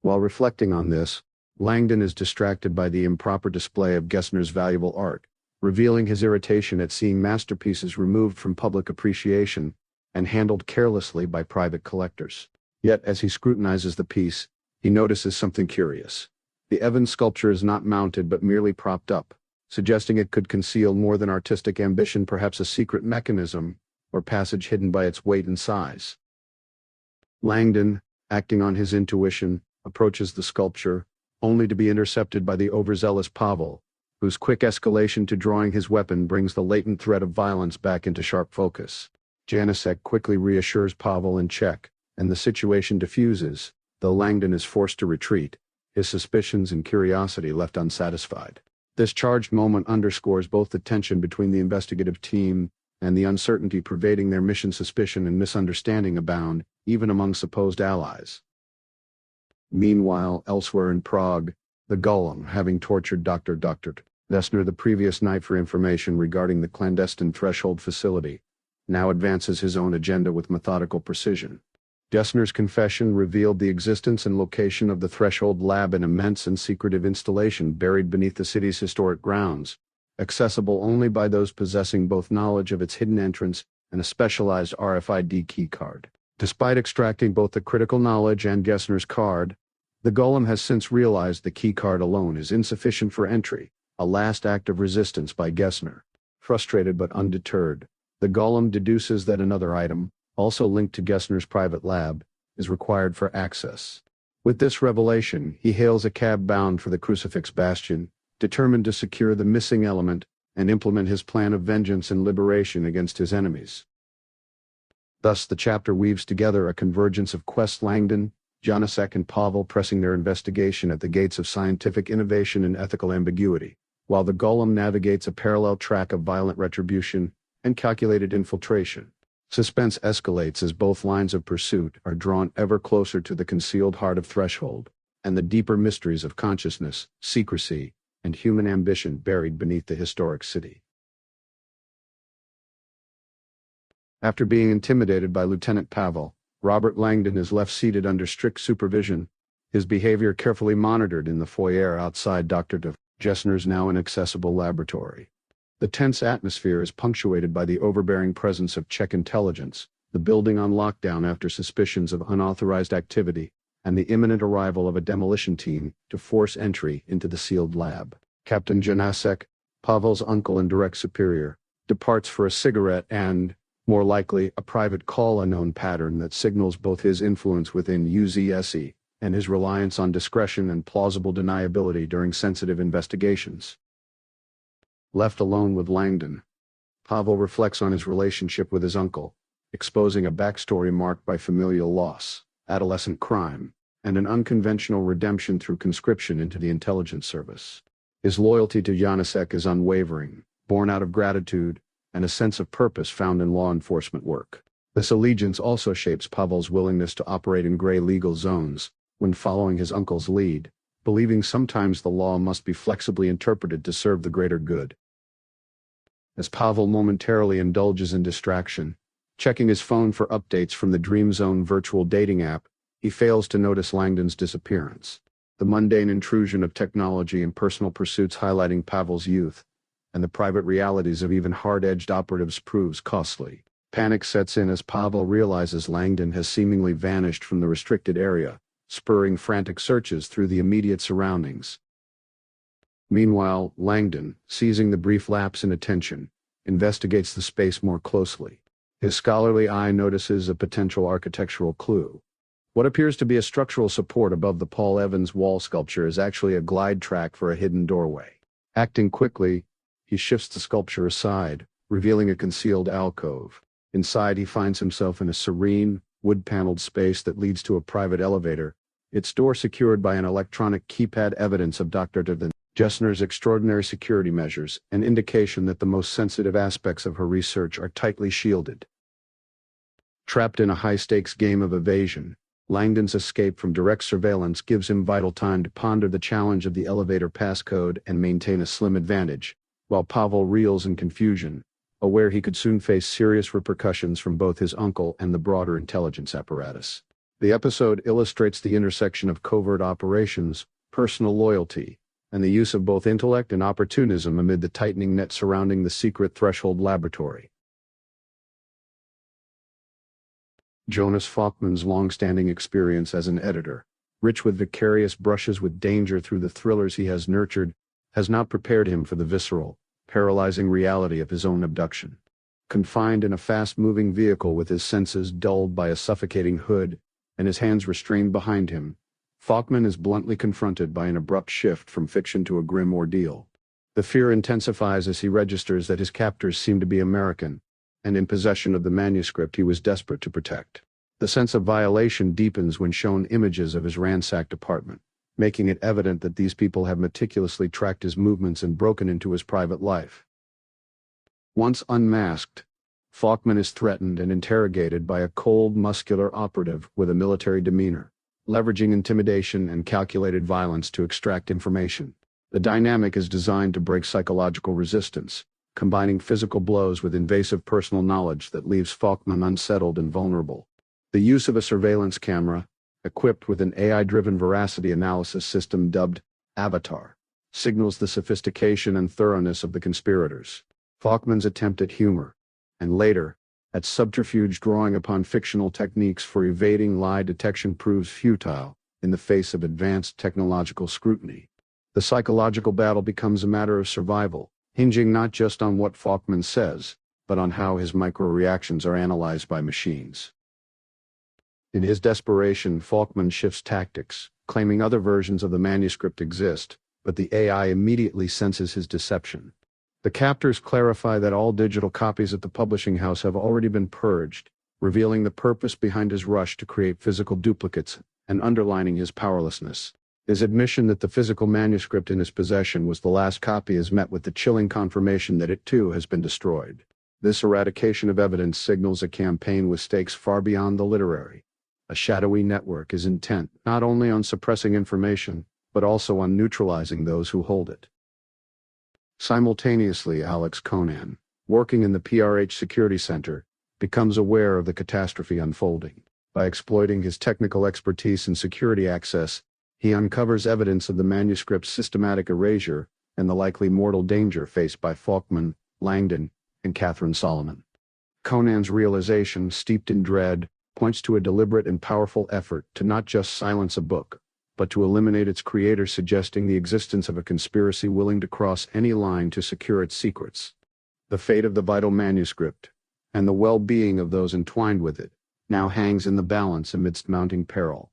While reflecting on this, Langdon is distracted by the improper display of Gessner's valuable art, revealing his irritation at seeing masterpieces removed from public appreciation and handled carelessly by private collectors. Yet, as he scrutinizes the piece, he notices something curious. The Evans sculpture is not mounted but merely propped up, suggesting it could conceal more than artistic ambition, perhaps a secret mechanism or passage hidden by its weight and size. Langdon, acting on his intuition, approaches the sculpture, only to be intercepted by the overzealous Pavel, whose quick escalation to drawing his weapon brings the latent threat of violence back into sharp focus. Janacek quickly reassures Pavel in check, and the situation diffuses, though Langdon is forced to retreat, his suspicions and curiosity left unsatisfied. This charged moment underscores both the tension between the investigative team and the uncertainty pervading their mission. Suspicion and misunderstanding abound, even among supposed allies. Meanwhile, elsewhere in Prague, the Golem, having tortured Dr. Dessner the previous night for information regarding the clandestine Threshold facility, now advances his own agenda with methodical precision. Dessner's confession revealed the existence and location of the Threshold lab, an immense and secretive installation buried beneath the city's historic grounds, accessible only by those possessing both knowledge of its hidden entrance and a specialized RFID key card. Despite extracting both the critical knowledge and Gessner's card, the Golem has since realized the key card alone is insufficient for entry, a last act of resistance by Gessner. Frustrated but undeterred, the Golem deduces that another item, also linked to Gessner's private lab, is required for access. With this revelation, he hails a cab bound for the Crucifix Bastion, determined to secure the missing element and implement his plan of vengeance and liberation against his enemies. Thus, the chapter weaves together a convergence of quests: Langdon, Janacek, and Pavel pressing their investigation at the gates of scientific innovation and ethical ambiguity, while the Golem navigates a parallel track of violent retribution and calculated infiltration. Suspense escalates as both lines of pursuit are drawn ever closer to the concealed heart of Threshold, and the deeper mysteries of consciousness, secrecy, and human ambition buried beneath the historic city. After being intimidated by Lieutenant Pavel, Robert Langdon is left seated under strict supervision, his behavior carefully monitored in the foyer outside Dr. Gessner's now inaccessible laboratory. The tense atmosphere is punctuated by the overbearing presence of Czech intelligence, the building on lockdown after suspicions of unauthorized activity, and the imminent arrival of a demolition team to force entry into the sealed lab. Captain Janacek, Pavel's uncle and direct superior, departs for a cigarette and, more likely, a private call, a known pattern that signals both his influence within UZSE and his reliance on discretion and plausible deniability during sensitive investigations. Left alone with Langdon, Pavel reflects on his relationship with his uncle, exposing a backstory marked by familial loss, adolescent crime, and an unconventional redemption through conscription into the intelligence service. His loyalty to Janacek is unwavering, born out of gratitude and a sense of purpose found in law enforcement work. This allegiance also shapes Pavel's willingness to operate in gray legal zones when following his uncle's lead, believing sometimes the law must be flexibly interpreted to serve the greater good. As Pavel momentarily indulges in distraction, checking his phone for updates from the Dream Zone virtual dating app, he fails to notice Langdon's disappearance. The mundane intrusion of technology and personal pursuits highlighting Pavel's youth, and the private realities of even hard-edged operatives proves costly. Panic sets in as Pavel realizes Langdon has seemingly vanished from the restricted area, spurring frantic searches through the immediate surroundings. Meanwhile, Langdon, seizing the brief lapse in attention, investigates the space more closely. His scholarly eye notices a potential architectural clue. What appears to be a structural support above the Paul Evans wall sculpture is actually a glide track for a hidden doorway. Acting quickly, he shifts the sculpture aside, revealing a concealed alcove. Inside, he finds himself in a serene, wood-paneled space that leads to a private elevator, its door secured by an electronic keypad, evidence of Dr. Gessner's extraordinary security measures, an indication that the most sensitive aspects of her research are tightly shielded. Trapped in a high-stakes game of evasion, Langdon's escape from direct surveillance gives him vital time to ponder the challenge of the elevator passcode and maintain a slim advantage, while Pavel reels in confusion, aware he could soon face serious repercussions from both his uncle and the broader intelligence apparatus. The episode illustrates the intersection of covert operations, personal loyalty, and the use of both intellect and opportunism amid the tightening net surrounding the secret threshold laboratory. Jonas Falkman's long-standing experience as an editor, rich with vicarious brushes with danger through the thrillers he has nurtured, has not prepared him for the visceral, paralyzing reality of his own abduction. Confined in a fast-moving vehicle with his senses dulled by a suffocating hood, and his hands restrained behind him, Falkman is bluntly confronted by an abrupt shift from fiction to a grim ordeal. The fear intensifies as he registers that his captors seem to be American, and in possession of the manuscript he was desperate to protect. The sense of violation deepens when shown images of his ransacked apartment, making it evident that these people have meticulously tracked his movements and broken into his private life. Once unmasked, Falkman is threatened and interrogated by a cold, muscular operative with a military demeanor, leveraging intimidation and calculated violence to extract information. The dynamic is designed to break psychological resistance, combining physical blows with invasive personal knowledge that leaves Falkman unsettled and vulnerable. The use of a surveillance camera, equipped with an AI-driven veracity analysis system dubbed Avatar, signals the sophistication and thoroughness of the conspirators. Falkman's attempt at humor, and later, at subterfuge drawing upon fictional techniques for evading lie detection proves futile in the face of advanced technological scrutiny. The psychological battle becomes a matter of survival, hinging not just on what Falkman says, but on how his micro-reactions are analyzed by machines. In his desperation, Falkman shifts tactics, claiming other versions of the manuscript exist, but the AI immediately senses his deception. The captors clarify that all digital copies at the publishing house have already been purged, revealing the purpose behind his rush to create physical duplicates and underlining his powerlessness. His admission that the physical manuscript in his possession was the last copy is met with the chilling confirmation that it too has been destroyed. This eradication of evidence signals a campaign with stakes far beyond the literary. A shadowy network is intent not only on suppressing information, but also on neutralizing those who hold it. Simultaneously, Alex Conan, working in the PRH Security Center, becomes aware of the catastrophe unfolding. By exploiting his technical expertise in security access, he uncovers evidence of the manuscript's systematic erasure and the likely mortal danger faced by Falkman, Langdon, and Katherine Solomon. Conan's realization, steeped in dread, points to a deliberate and powerful effort to not just silence a book, but to eliminate its creator, suggesting the existence of a conspiracy willing to cross any line to secure its secrets. The fate of the vital manuscript, and the well-being of those entwined with it, now hangs in the balance amidst mounting peril.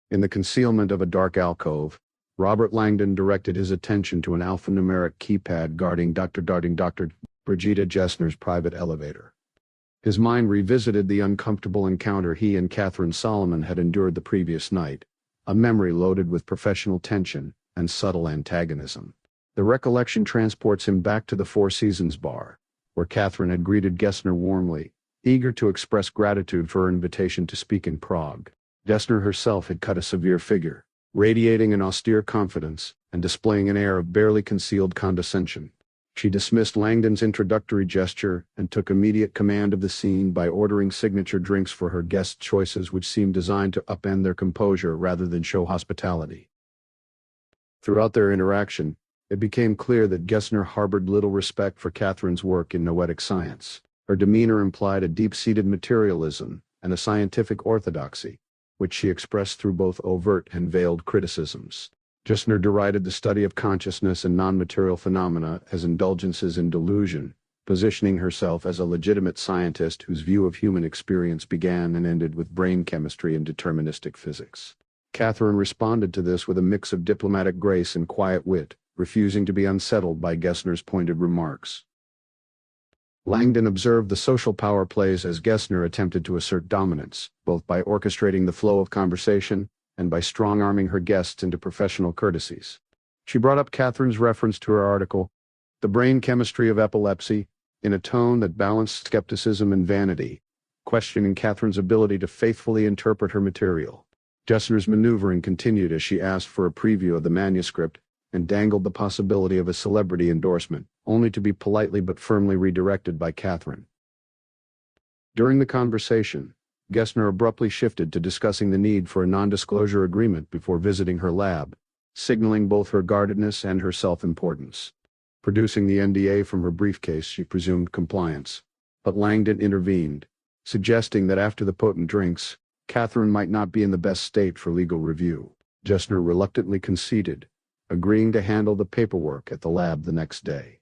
In the concealment of a dark alcove, Robert Langdon directed his attention to an alphanumeric keypad guarding Dr. Brigitte Gessner's private elevator. His mind revisited the uncomfortable encounter he and Katherine Solomon had endured the previous night, a memory loaded with professional tension and subtle antagonism. The recollection transports him back to the Four Seasons bar, where Katherine had greeted Gessner warmly, eager to express gratitude for her invitation to speak in Prague. Gessner herself had cut a severe figure, radiating an austere confidence and displaying an air of barely concealed condescension. She dismissed Langdon's introductory gesture and took immediate command of the scene by ordering signature drinks for her guest choices, which seemed designed to upend their composure rather than show hospitality. Throughout their interaction, it became clear that Gessner harbored little respect for Katherine's work in noetic science. Her demeanor implied a deep-seated materialism and a scientific orthodoxy, which she expressed through both overt and veiled criticisms. Gessner derided the study of consciousness and non-material phenomena as indulgences in delusion, positioning herself as a legitimate scientist whose view of human experience began and ended with brain chemistry and deterministic physics. Katherine responded to this with a mix of diplomatic grace and quiet wit, refusing to be unsettled by Gessner's pointed remarks. Langdon observed the social power plays as Gessner attempted to assert dominance, both by orchestrating the flow of conversation and by strong-arming her guests into professional courtesies. She brought up Katherine's reference to her article, The Brain Chemistry of Epilepsy, in a tone that balanced skepticism and vanity, questioning Katherine's ability to faithfully interpret her material. Gessner's maneuvering continued as she asked for a preview of the manuscript and dangled the possibility of a celebrity endorsement, only to be politely but firmly redirected by Katherine. During the conversation, Gessner abruptly shifted to discussing the need for a non-disclosure agreement before visiting her lab, signaling both her guardedness and her self-importance. Producing the NDA from her briefcase, she presumed compliance. But Langdon intervened, suggesting that after the potent drinks, Katherine might not be in the best state for legal review. Gessner reluctantly conceded, agreeing to handle the paperwork at the lab the next day.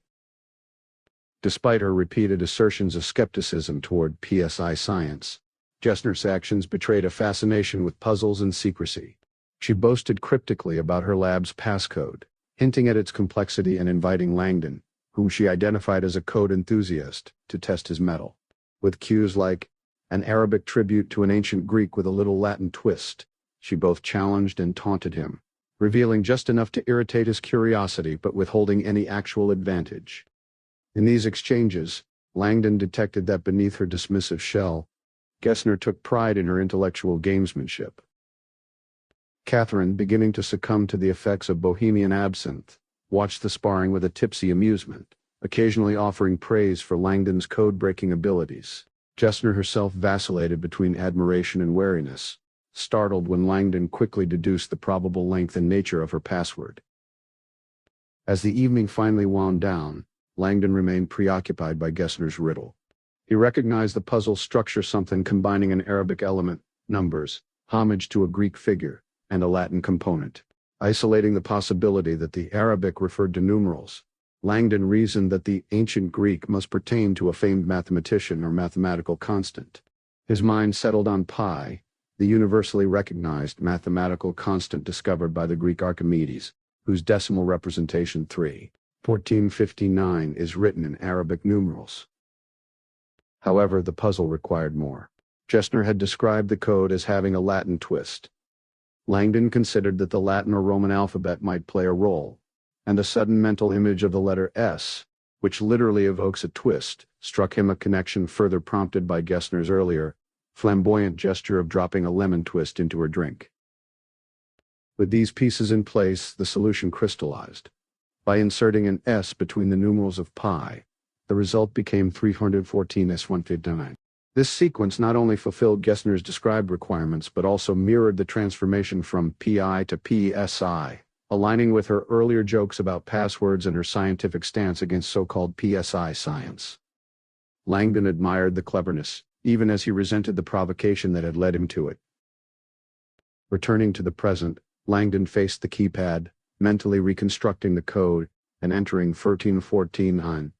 Despite her repeated assertions of skepticism toward PSI science, Gessner's actions betrayed a fascination with puzzles and secrecy. She boasted cryptically about her lab's passcode, hinting at its complexity and inviting Langdon, whom she identified as a code enthusiast, to test his mettle. With cues like, an Arabic tribute to an ancient Greek with a little Latin twist, she both challenged and taunted him, revealing just enough to irritate his curiosity but withholding any actual advantage. In these exchanges, Langdon detected that beneath her dismissive shell, Gessner took pride in her intellectual gamesmanship. Katherine, beginning to succumb to the effects of bohemian absinthe, watched the sparring with a tipsy amusement, occasionally offering praise for Langdon's code-breaking abilities. Gessner herself vacillated between admiration and wariness, startled when Langdon quickly deduced the probable length and nature of her password. As the evening finally wound down, Langdon remained preoccupied by Gessner's riddle. He recognized the puzzle's structure, something combining an Arabic element, numbers, homage to a Greek figure, and a Latin component. Isolating the possibility that the Arabic referred to numerals, Langdon reasoned that the ancient Greek must pertain to a famed mathematician or mathematical constant. His mind settled on pi, the universally recognized mathematical constant discovered by the Greek Archimedes, whose decimal representation 3,1459 is written in Arabic numerals. However, the puzzle required more. Gessner had described the code as having a Latin twist. Langdon considered that the Latin or Roman alphabet might play a role, and the sudden mental image of the letter S, which literally evokes a twist, struck him, a connection further prompted by Gessner's earlier, flamboyant gesture of dropping a lemon twist into her drink. With these pieces in place, the solution crystallized. By inserting an S between the numerals of pi, the result became 314S159. This sequence not only fulfilled Gessner's described requirements but also mirrored the transformation from PI to PSI, aligning with her earlier jokes about passwords and her scientific stance against so-called PSI science. Langdon admired the cleverness, even as he resented the provocation that had led him to it. Returning to the present, Langdon faced the keypad, mentally reconstructing the code, and entering 1314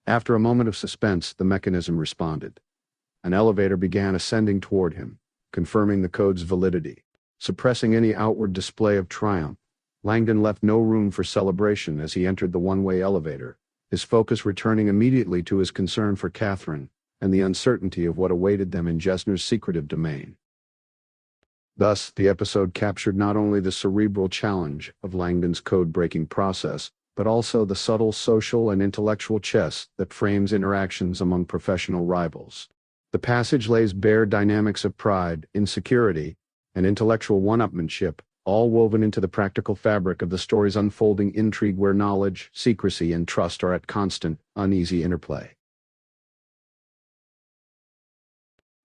After a moment of suspense, the mechanism responded. An elevator began ascending toward him, confirming the code's validity. Suppressing any outward display of triumph, Langdon left no room for celebration as he entered the one-way elevator, his focus returning immediately to his concern for Katherine and the uncertainty of what awaited them in Gessner's secretive domain. Thus, the episode captured not only the cerebral challenge of Langdon's code-breaking process, but also the subtle social and intellectual chess that frames interactions among professional rivals. The passage lays bare dynamics of pride, insecurity, and intellectual one-upmanship, all woven into the practical fabric of the story's unfolding intrigue where knowledge, secrecy, and trust are at constant, uneasy interplay.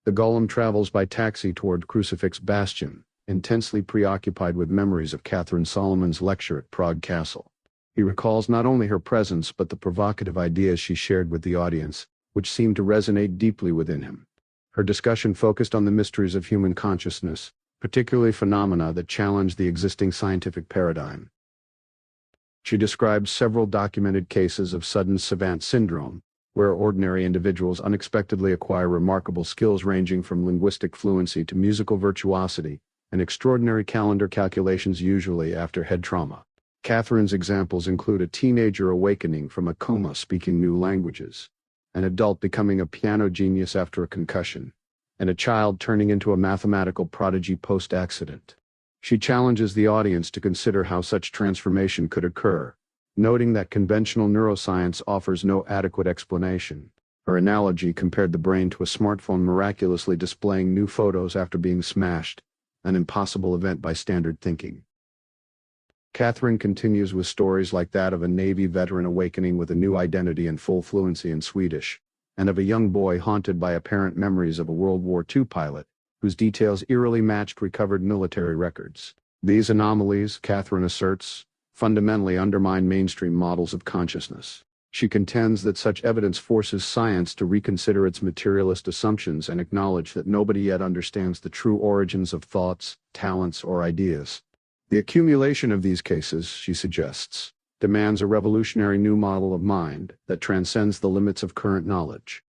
The golem travels by taxi toward Crucifix Bastion, intensely preoccupied with memories of Katherine Solomon's lecture at Prague Castle. He recalls not only her presence but the provocative ideas she shared with the audience, which seemed to resonate deeply within him. Her discussion focused on the mysteries of human consciousness, particularly phenomena that challenge the existing scientific paradigm. She described several documented cases of sudden savant syndrome, where ordinary individuals unexpectedly acquire remarkable skills ranging from linguistic fluency to musical virtuosity, and extraordinary calendar calculations, usually after head trauma. Katherine's examples include a teenager awakening from a coma speaking new languages, an adult becoming a piano genius after a concussion, and a child turning into a mathematical prodigy post-accident. She challenges the audience to consider how such transformation could occur, noting that conventional neuroscience offers no adequate explanation. Her analogy compared the brain to a smartphone miraculously displaying new photos after being smashed, an impossible event by standard thinking. Katherine continues with stories like that of a Navy veteran awakening with a new identity and full fluency in Swedish, and of a young boy haunted by apparent memories of a World War II pilot, whose details eerily matched recovered military records. These anomalies, Katherine asserts, fundamentally undermine mainstream models of consciousness. She contends that such evidence forces science to reconsider its materialist assumptions and acknowledge that nobody yet understands the true origins of thoughts, talents, or ideas. The accumulation of these cases, she suggests, demands a revolutionary new model of mind that transcends the limits of current knowledge.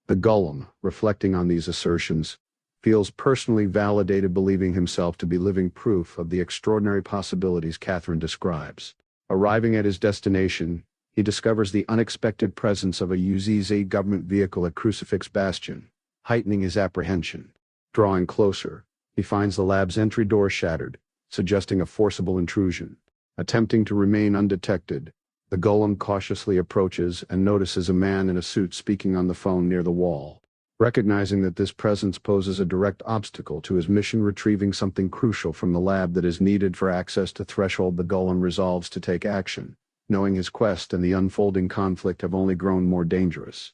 The golem, reflecting on these assertions, feels personally validated, believing himself to be living proof of the extraordinary possibilities Katherine describes. Arriving at his destination, he discovers the unexpected presence of a UZZ government vehicle at Crucifix Bastion, heightening his apprehension. Drawing closer, he finds the lab's entry door shattered, suggesting a forcible intrusion. Attempting to remain undetected, the golem cautiously approaches and notices a man in a suit speaking on the phone near the wall. Recognizing that this presence poses a direct obstacle to his mission retrieving something crucial from the lab that is needed for access to Threshold, the golem resolves to take action, knowing his quest and the unfolding conflict have only grown more dangerous.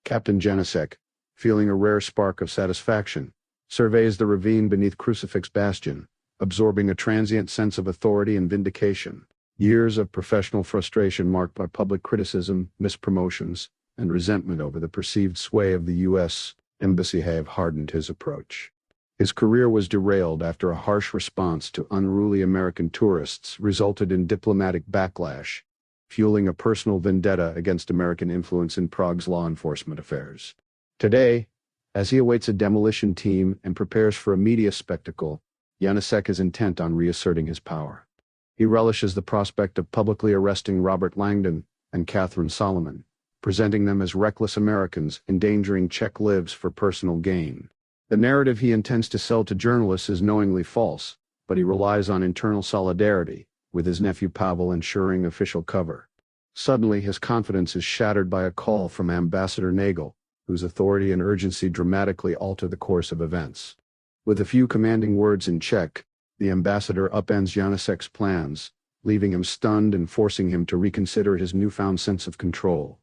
Captain Janicek, feeling a rare spark of satisfaction, surveys the ravine beneath Crucifix Bastion, absorbing a transient sense of authority and vindication. Years of professional frustration marked by public criticism, mispromotions, and resentment over the perceived sway of the U.S. Embassy have hardened his approach. His career was derailed after a harsh response to unruly American tourists resulted in diplomatic backlash, fueling a personal vendetta against American influence in Prague's law enforcement affairs. Today, as he awaits a demolition team and prepares for a media spectacle, Janicek is intent on reasserting his power. He relishes the prospect of publicly arresting Robert Langdon and Katherine Solomon, presenting them as reckless Americans endangering Czech lives for personal gain. The narrative he intends to sell to journalists is knowingly false, but he relies on internal solidarity, with his nephew Pavel ensuring official cover. Suddenly, his confidence is shattered by a call from Ambassador Nagel, whose authority and urgency dramatically alter the course of events. With a few commanding words in Czech, the ambassador upends Janicek's plans, leaving him stunned and forcing him to reconsider his newfound sense of control.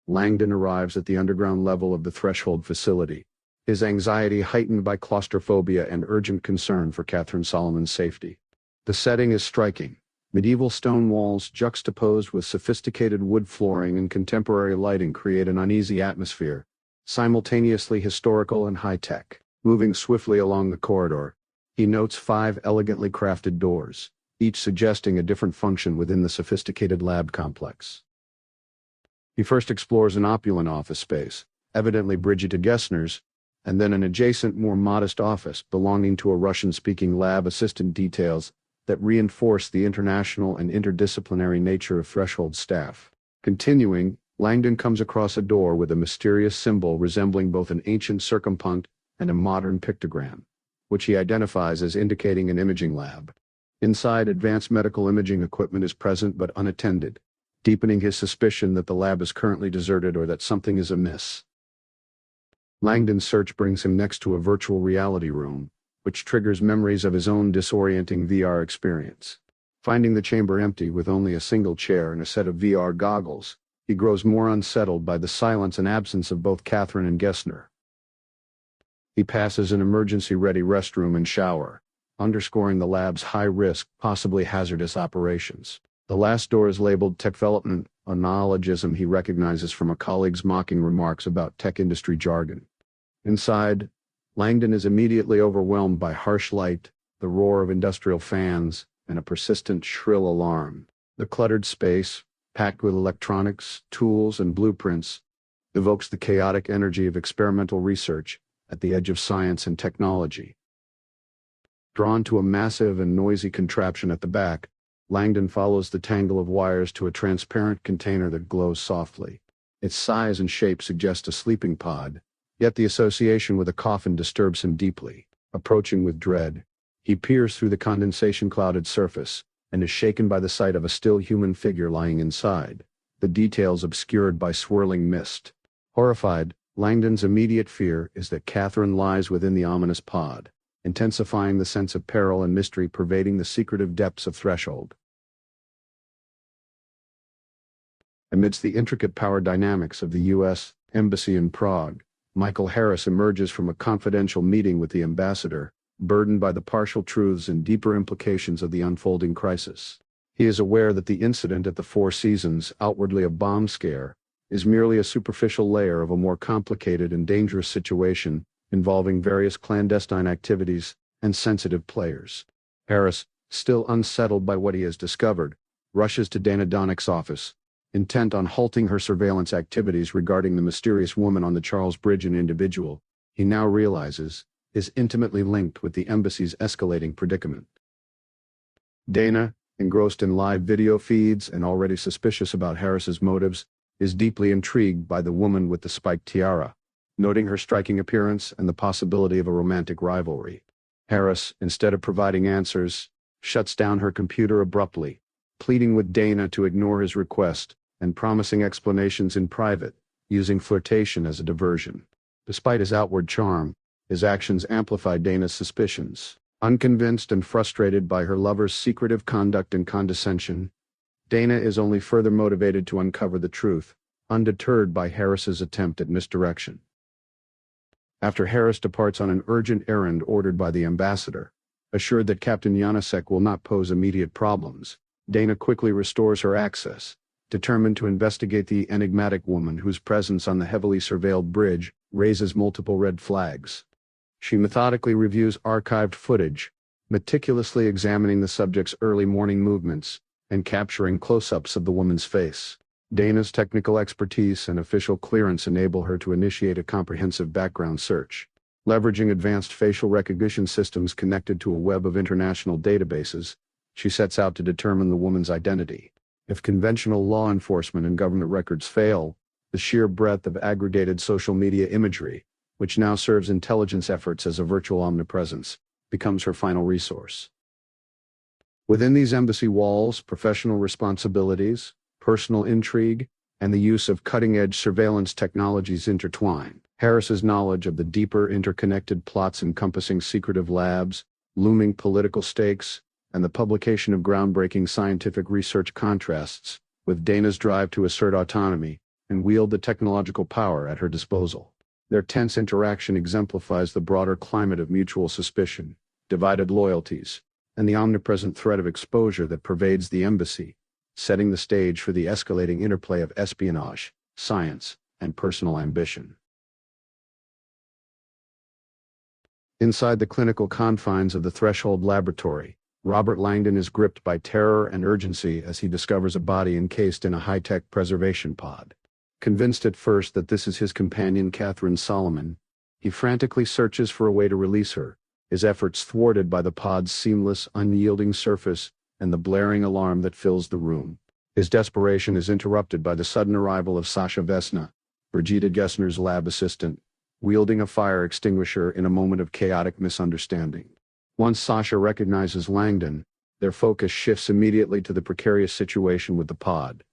Langdon arrives at the underground level of the Threshold facility, his anxiety heightened by claustrophobia and urgent concern for Katherine Solomon's safety. The setting is striking. Medieval stone walls juxtaposed with sophisticated wood flooring and contemporary lighting create an uneasy atmosphere, simultaneously historical and high-tech. Moving swiftly along the corridor, he notes 5 elegantly crafted doors, each suggesting a different function within the sophisticated lab complex. He first explores an opulent office space, evidently Brigitte Gessner's, and then an adjacent, more modest office belonging to a Russian-speaking lab assistant, details that reinforce the international and interdisciplinary nature of Threshold's staff. Continuing, Langdon comes across a door with a mysterious symbol resembling both an ancient circumpunct and a modern pictogram, which he identifies as indicating an imaging lab. Inside, advanced medical imaging equipment is present but unattended, deepening his suspicion that the lab is currently deserted or that something is amiss. Langdon's search brings him next to a virtual reality room, which triggers memories of his own disorienting VR experience. Finding the chamber empty with only a single chair and a set of VR goggles, he grows more unsettled by the silence and absence of both Katherine and Gessner. He passes an emergency-ready restroom and shower, underscoring the lab's high-risk, possibly hazardous operations. The last door is labeled Tech Development, a neologism he recognizes from a colleague's mocking remarks about tech industry jargon. Inside, Langdon is immediately overwhelmed by harsh light, the roar of industrial fans, and a persistent shrill alarm. The cluttered space, packed with electronics, tools, and blueprints, evokes the chaotic energy of experimental research at the edge of science and technology. Drawn to a massive and noisy contraption at the back, Langdon follows the tangle of wires to a transparent container that glows softly. Its size and shape suggest a sleeping pod, yet the association with a coffin disturbs him deeply. Approaching with dread, he peers through the condensation-clouded surface and is shaken by the sight of a still human figure lying inside, the details obscured by swirling mist. Horrified, Langdon's immediate fear is that Katherine lies within the ominous pod, intensifying the sense of peril and mystery pervading the secretive depths of Threshold. Amidst the intricate power dynamics of the U.S. Embassy in Prague, Michael Harris emerges from a confidential meeting with the ambassador, burdened by the partial truths and deeper implications of the unfolding crisis. He is aware that the incident at the Four Seasons, outwardly a bomb scare, is merely a superficial layer of a more complicated and dangerous situation involving various clandestine activities and sensitive players. Harris, still unsettled by what he has discovered, rushes to Dana Donnick's office, intent on halting her surveillance activities regarding the mysterious woman on the Charles Bridge, an individual he now realizes is intimately linked with the embassy's escalating predicament. Dana, engrossed in live video feeds and already suspicious about Harris's motives, is deeply intrigued by the woman with the spiked tiara, noting her striking appearance and the possibility of a romantic rivalry. Harris, instead of providing answers, shuts down her computer abruptly, pleading with Dana to ignore his request and promising explanations in private, using flirtation as a diversion. Despite his outward charm, his actions amplify Dana's suspicions. Unconvinced and frustrated by her lover's secretive conduct and condescension, Dana is only further motivated to uncover the truth, undeterred by Harris's attempt at misdirection. After Harris departs on an urgent errand ordered by the ambassador, assured that Captain Janacek will not pose immediate problems, Dana quickly restores her access, determined to investigate the enigmatic woman whose presence on the heavily surveilled bridge raises multiple red flags. She methodically reviews archived footage, meticulously examining the subject's early morning movements and capturing close-ups of the woman's face. Dana's technical expertise and official clearance enable her to initiate a comprehensive background search. Leveraging advanced facial recognition systems connected to a web of international databases, she sets out to determine the woman's identity. If conventional law enforcement and government records fail, the sheer breadth of aggregated social media imagery, which now serves intelligence efforts as a virtual omnipresence, becomes her final resource. Within these embassy walls, professional responsibilities, personal intrigue, and the use of cutting-edge surveillance technologies intertwine. Harris's knowledge of the deeper interconnected plots encompassing secretive labs, looming political stakes, and the publication of groundbreaking scientific research contrasts with Dana's drive to assert autonomy and wield the technological power at her disposal. Their tense interaction exemplifies the broader climate of mutual suspicion, divided loyalties, and the omnipresent threat of exposure that pervades the embassy, setting the stage for the escalating interplay of espionage, science, and personal ambition. Inside the clinical confines of the Threshold Laboratory, Robert Langdon is gripped by terror and urgency as he discovers a body encased in a high-tech preservation pod. Convinced at first that this is his companion Katherine Solomon, he frantically searches for a way to release her, his efforts thwarted by the pod's seamless, unyielding surface and the blaring alarm that fills the room. His desperation is interrupted by the sudden arrival of Sasha Vesna, Brigitte Gessner's lab assistant, wielding a fire extinguisher in a moment of chaotic misunderstanding. Once Sasha recognizes Langdon, their focus shifts immediately to the precarious situation with the pod.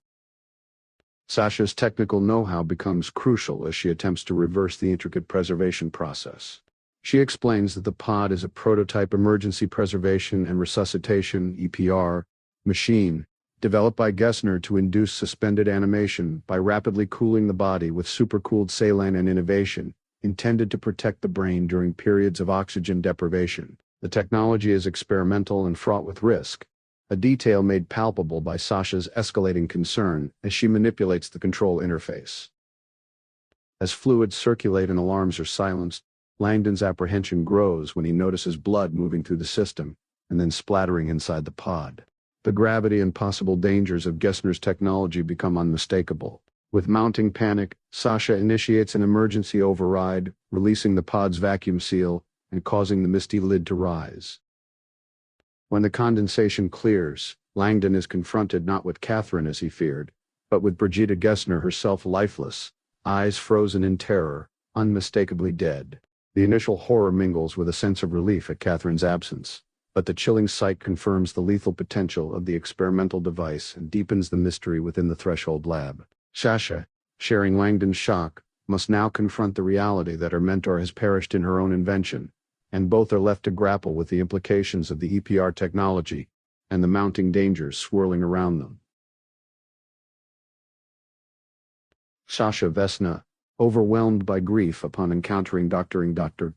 Sasha's technical know-how becomes crucial as she attempts to reverse the intricate preservation process. She explains that the pod is a prototype emergency preservation and resuscitation (EPR) machine, developed by Gessner to induce suspended animation by rapidly cooling the body with supercooled saline and innovation, intended to protect the brain during periods of oxygen deprivation. The technology is experimental and fraught with risk, a detail made palpable by Sasha's escalating concern as she manipulates the control interface. As fluids circulate and alarms are silenced, Langdon's apprehension grows when he notices blood moving through the system and then splattering inside the pod. The gravity and possible dangers of Gessner's technology become unmistakable. With mounting panic, Sasha initiates an emergency override, releasing the pod's vacuum seal and causing the misty lid to rise. When the condensation clears, Langdon is confronted not with Katherine as he feared, but with Brigitte Gessner herself, lifeless, eyes frozen in terror, unmistakably dead. The initial horror mingles with a sense of relief at Katherine's absence, but the chilling sight confirms the lethal potential of the experimental device and deepens the mystery within the Threshold lab. Sasha, sharing Langdon's shock, must now confront the reality that her mentor has perished in her own invention, and both are left to grapple with the implications of the EPR technology and the mounting dangers swirling around them. Sasha Vesna, overwhelmed by grief upon encountering Dr.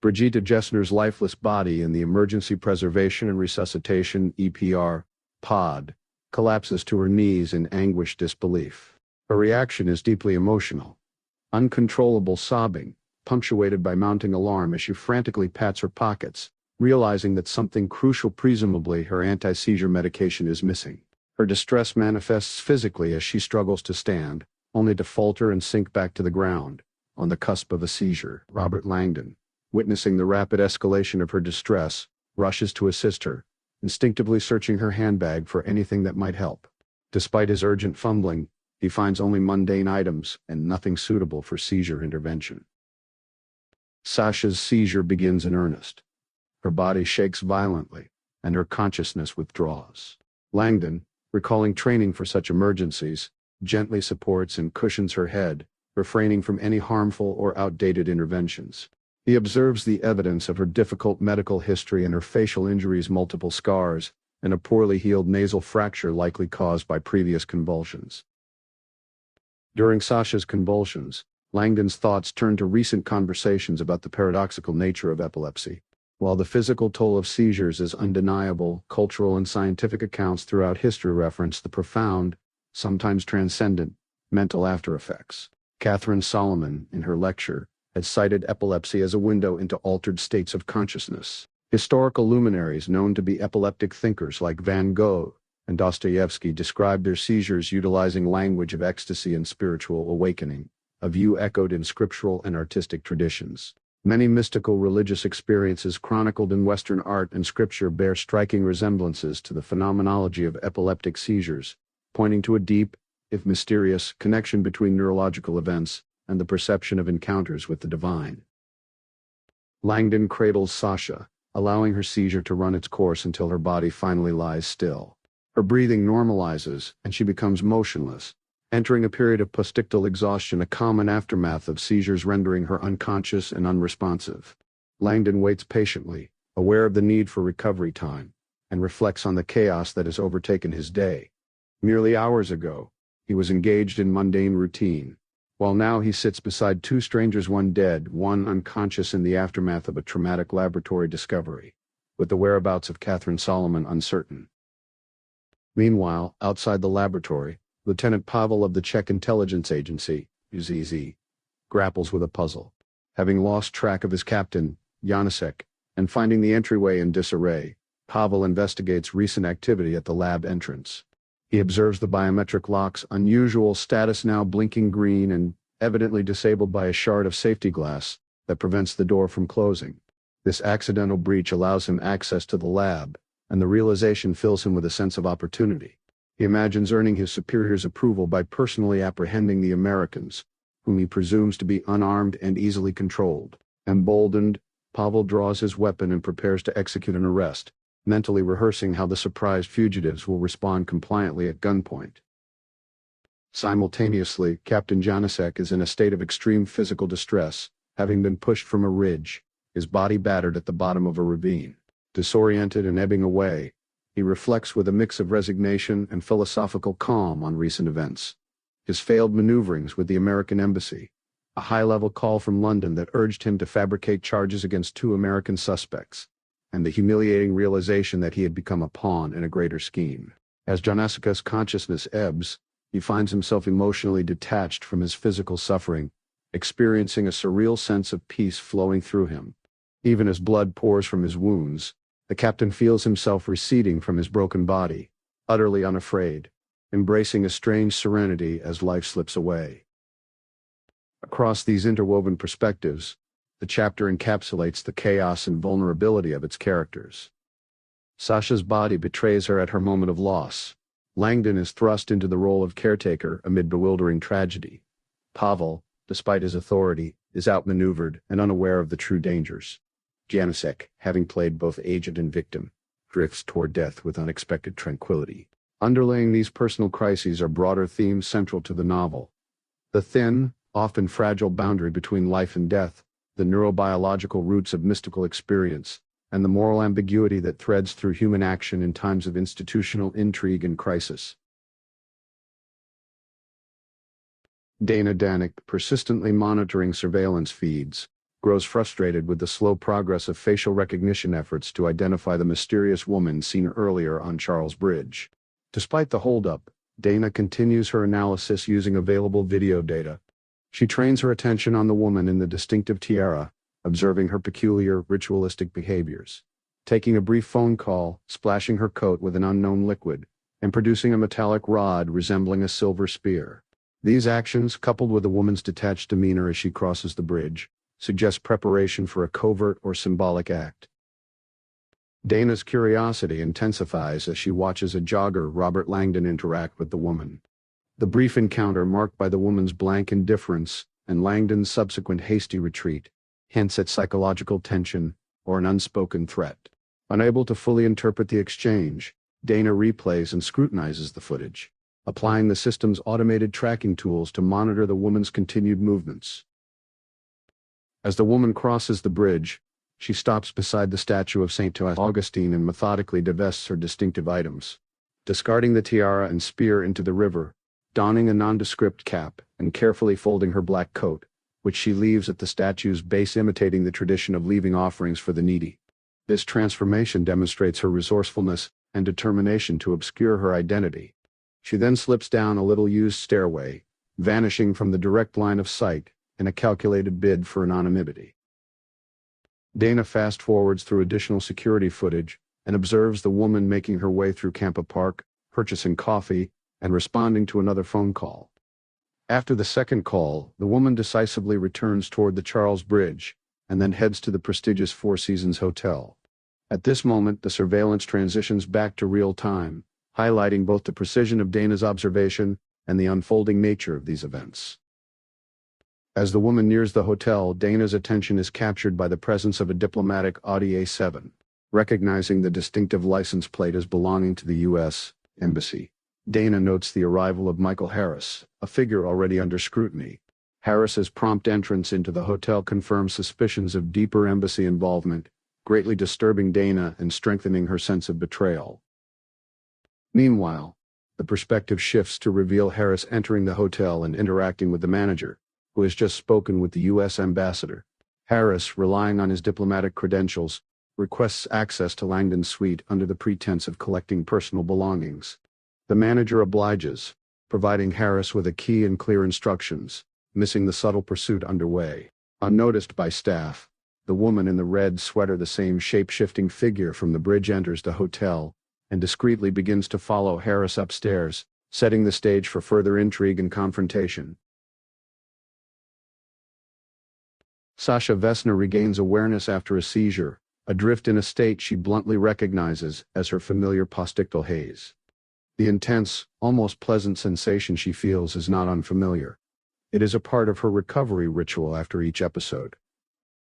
Brigitte Gessner's lifeless body in the Emergency Preservation and Resuscitation (EPR) pod, collapses to her knees in anguished disbelief. Her reaction is deeply emotional. Uncontrollable sobbing, punctuated by mounting alarm as she frantically pats her pockets, realizing that something crucial, presumably her anti-seizure medication, is missing. Her distress manifests physically as she struggles to stand, only to falter and sink back to the ground, on the cusp of a seizure. Robert Langdon, witnessing the rapid escalation of her distress, rushes to assist her, instinctively searching her handbag for anything that might help. Despite his urgent fumbling, he finds only mundane items and nothing suitable for seizure intervention. Sasha's seizure begins in earnest. Her body shakes violently, and her consciousness withdraws. Langdon, recalling training for such emergencies, gently supports and cushions her head, refraining from any harmful or outdated interventions. He observes the evidence of her difficult medical history and her facial injuries, multiple scars, and a poorly healed nasal fracture likely caused by previous convulsions. During Sasha's convulsions, Langdon's thoughts turn to recent conversations about the paradoxical nature of epilepsy. While the physical toll of seizures is undeniable, cultural and scientific accounts throughout history reference the profound, sometimes transcendent, mental after-effects. Katherine Solomon, in her lecture, had cited epilepsy as a window into altered states of consciousness. Historical luminaries known to be epileptic thinkers like Van Gogh and Dostoevsky described their seizures utilizing language of ecstasy and spiritual awakening, a view echoed in scriptural and artistic traditions. Many mystical religious experiences chronicled in Western art and scripture bear striking resemblances to the phenomenology of epileptic seizures, pointing to a deep, if mysterious, connection between neurological events and the perception of encounters with the divine. Langdon cradles Sasha, allowing her seizure to run its course until her body finally lies still. Her breathing normalizes, and she becomes motionless, entering a period of postictal exhaustion, a common aftermath of seizures rendering her unconscious and unresponsive. Langdon waits patiently, aware of the need for recovery time, and reflects on the chaos that has overtaken his day. Merely hours ago, he was engaged in mundane routine, while now he sits beside two strangers, one dead, one unconscious in the aftermath of a traumatic laboratory discovery, with the whereabouts of Katherine Solomon uncertain. Meanwhile, outside the laboratory, Lieutenant Pavel of the Czech intelligence agency, UZZ, grapples with a puzzle. Having lost track of his captain, Janacek, and finding the entryway in disarray, Pavel investigates recent activity at the lab entrance. He observes the biometric lock's unusual status, now blinking green and evidently disabled by a shard of safety glass that prevents the door from closing. This accidental breach allows him access to the lab, and the realization fills him with a sense of opportunity. He imagines earning his superior's approval by personally apprehending the Americans, whom he presumes to be unarmed and easily controlled. Emboldened, Pavel draws his weapon and prepares to execute an arrest, mentally rehearsing how the surprised fugitives will respond compliantly at gunpoint. Simultaneously, Captain Janacek is in a state of extreme physical distress, having been pushed from a ridge, his body battered at the bottom of a ravine. Disoriented and ebbing away, he reflects with a mix of resignation and philosophical calm on recent events. His failed maneuverings with the American embassy, a high-level call from London that urged him to fabricate charges against 2 American suspects, and the humiliating realization that he had become a pawn in a greater scheme. As Janacek's consciousness ebbs, he finds himself emotionally detached from his physical suffering, experiencing a surreal sense of peace flowing through him. Even as blood pours from his wounds, the captain feels himself receding from his broken body, utterly unafraid, embracing a strange serenity as life slips away. Across these interwoven perspectives, the chapter encapsulates the chaos and vulnerability of its characters. Sasha's body betrays her at her moment of loss. Langdon is thrust into the role of caretaker amid bewildering tragedy. Pavel, despite his authority, is outmaneuvered and unaware of the true dangers. Janacek, having played both agent and victim, drifts toward death with unexpected tranquility. Underlaying these personal crises are broader themes central to the novel. The thin, often fragile boundary between life and death, the neurobiological roots of mystical experience, and the moral ambiguity that threads through human action in times of institutional intrigue and crisis. Dana Danik, persistently monitoring surveillance feeds, grows frustrated with the slow progress of facial recognition efforts to identify the mysterious woman seen earlier on Charles Bridge. Despite the holdup, Dana continues her analysis using available video data. She trains her attention on the woman in the distinctive tiara, observing her peculiar, ritualistic behaviors. Taking a brief phone call, splashing her coat with an unknown liquid, and producing a metallic rod resembling a silver spear. These actions, coupled with the woman's detached demeanor as she crosses the bridge, suggest preparation for a covert or symbolic act. Dana's curiosity intensifies as she watches a jogger, Robert Langdon, interact with the woman. The brief encounter, marked by the woman's blank indifference and Langdon's subsequent hasty retreat, hints at psychological tension or an unspoken threat. Unable to fully interpret the exchange, Dana replays and scrutinizes the footage, applying the system's automated tracking tools to monitor the woman's continued movements. As the woman crosses the bridge, she stops beside the statue of St. Augustine and methodically divests her distinctive items, discarding the tiara and spear into the river, donning a nondescript cap, and carefully folding her black coat, which she leaves at the statue's base, imitating the tradition of leaving offerings for the needy. This transformation demonstrates her resourcefulness and determination to obscure her identity. She then slips down a little-used stairway, vanishing from the direct line of sight in a calculated bid for anonymity. Dana fast-forwards through additional security footage and observes the woman making her way through Campa Park, purchasing coffee, and responding to another phone call. After the second call, the woman decisively returns toward the Charles Bridge and then heads to the prestigious Four Seasons Hotel. At this moment, the surveillance transitions back to real time, highlighting both the precision of Dana's observation and the unfolding nature of these events. As the woman nears the hotel, Dana's attention is captured by the presence of a diplomatic Audi A7. Recognizing the distinctive license plate as belonging to the U.S. Embassy, Dana notes the arrival of Michael Harris, a figure already under scrutiny. Harris's prompt entrance into the hotel confirms suspicions of deeper embassy involvement, greatly disturbing Dana and strengthening her sense of betrayal. Meanwhile, the perspective shifts to reveal Harris entering the hotel and interacting with the manager, who has just spoken with the U.S. ambassador. Harris, relying on his diplomatic credentials, requests access to Langdon's suite under the pretense of collecting personal belongings. The manager obliges, providing Harris with a key and clear instructions, missing the subtle pursuit underway. Unnoticed by staff, the woman in the red sweater, the same shape-shifting figure from the bridge, enters the hotel and discreetly begins to follow Harris upstairs, setting the stage for further intrigue and confrontation. Sasha Vesna regains awareness after a seizure, adrift in a state she bluntly recognizes as her familiar postictal haze. The intense, almost pleasant sensation she feels is not unfamiliar. It is a part of her recovery ritual after each episode.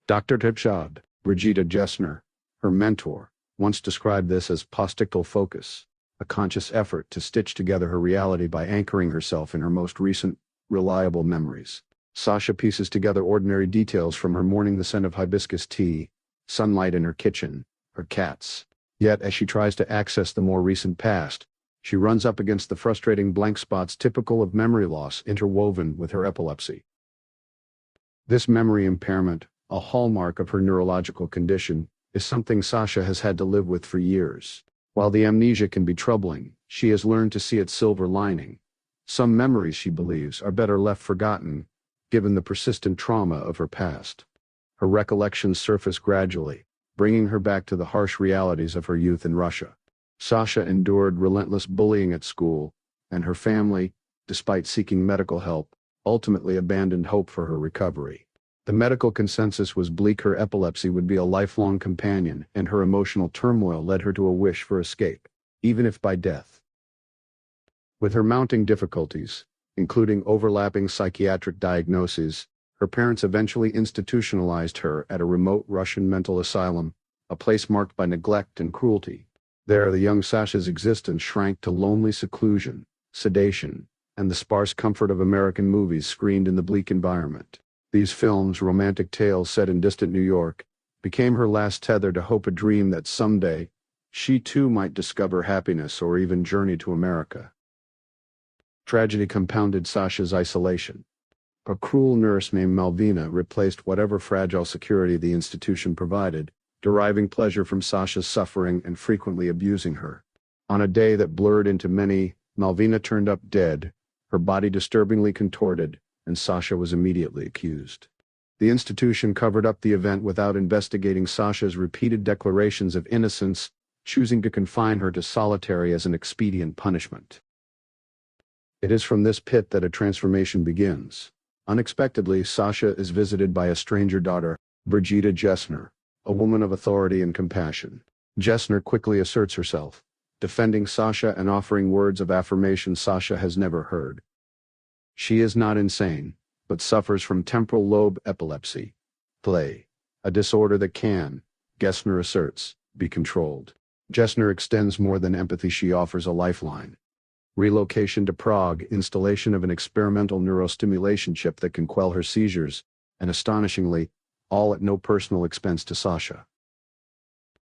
Dr. Tipshad, Brigitte Gessner, her mentor, once described this as postictal focus, a conscious effort to stitch together her reality by anchoring herself in her most recent, reliable memories. Sasha pieces together ordinary details from her morning: the scent of hibiscus tea, sunlight in her kitchen, her cats. Yet, as she tries to access the more recent past, she runs up against the frustrating blank spots typical of memory loss interwoven with her epilepsy. This memory impairment, a hallmark of her neurological condition, is something Sasha has had to live with for years. While the amnesia can be troubling, she has learned to see its silver lining. Some memories, she believes, are better left forgotten, given the persistent trauma of her past. Her recollections surface gradually, bringing her back to the harsh realities of her youth in Russia. Sasha endured relentless bullying at school, and her family, despite seeking medical help, ultimately abandoned hope for her recovery. The medical consensus was bleak: her epilepsy would be a lifelong companion, and her emotional turmoil led her to a wish for escape, even if by death. With her mounting difficulties, including overlapping psychiatric diagnoses, her parents eventually institutionalized her at a remote Russian mental asylum, a place marked by neglect and cruelty. There, the young Sasha's existence shrank to lonely seclusion, sedation, and the sparse comfort of American movies screened in the bleak environment. These films, romantic tales set in distant New York, became her last tether to hope, a dream that someday she too might discover happiness or even journey to America. Tragedy compounded Sasha's isolation. A cruel nurse named Malvina replaced whatever fragile security the institution provided, deriving pleasure from Sasha's suffering and frequently abusing her. On a day that blurred into many, Malvina turned up dead, her body disturbingly contorted, and Sasha was immediately accused. The institution covered up the event without investigating Sasha's repeated declarations of innocence, choosing to confine her to solitary as an expedient punishment. It is from this pit that a transformation begins. Unexpectedly, Sasha is visited by a stranger daughter, Brigida Gessner, a woman of authority and compassion. Gessner quickly asserts herself, defending Sasha and offering words of affirmation Sasha has never heard. She is not insane, but suffers from temporal lobe epilepsy, play, a disorder that can, Gessner asserts, be controlled. Gessner extends more than empathy, she offers a lifeline. Relocation to Prague, installation of an experimental neurostimulation chip that can quell her seizures, and astonishingly, all at no personal expense to Sasha.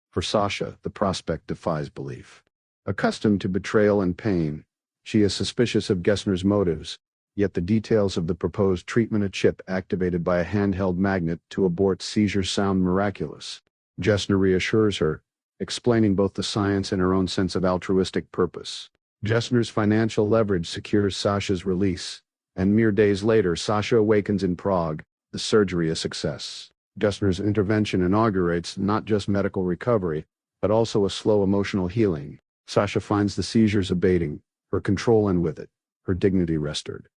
For Sasha, the prospect defies belief. Accustomed to betrayal and pain, she is suspicious of Gessner's motives, yet the details of the proposed treatment, a chip activated by a handheld magnet to abort seizures, sound miraculous. Gessner reassures her, explaining both the science and her own sense of altruistic purpose. Gessner's financial leverage secures Sasha's release, and mere days later Sasha awakens in Prague, the surgery a success. Gessner's intervention inaugurates not just medical recovery, but also a slow emotional healing. Sasha finds the seizures abating, her control, and with it, her dignity restored.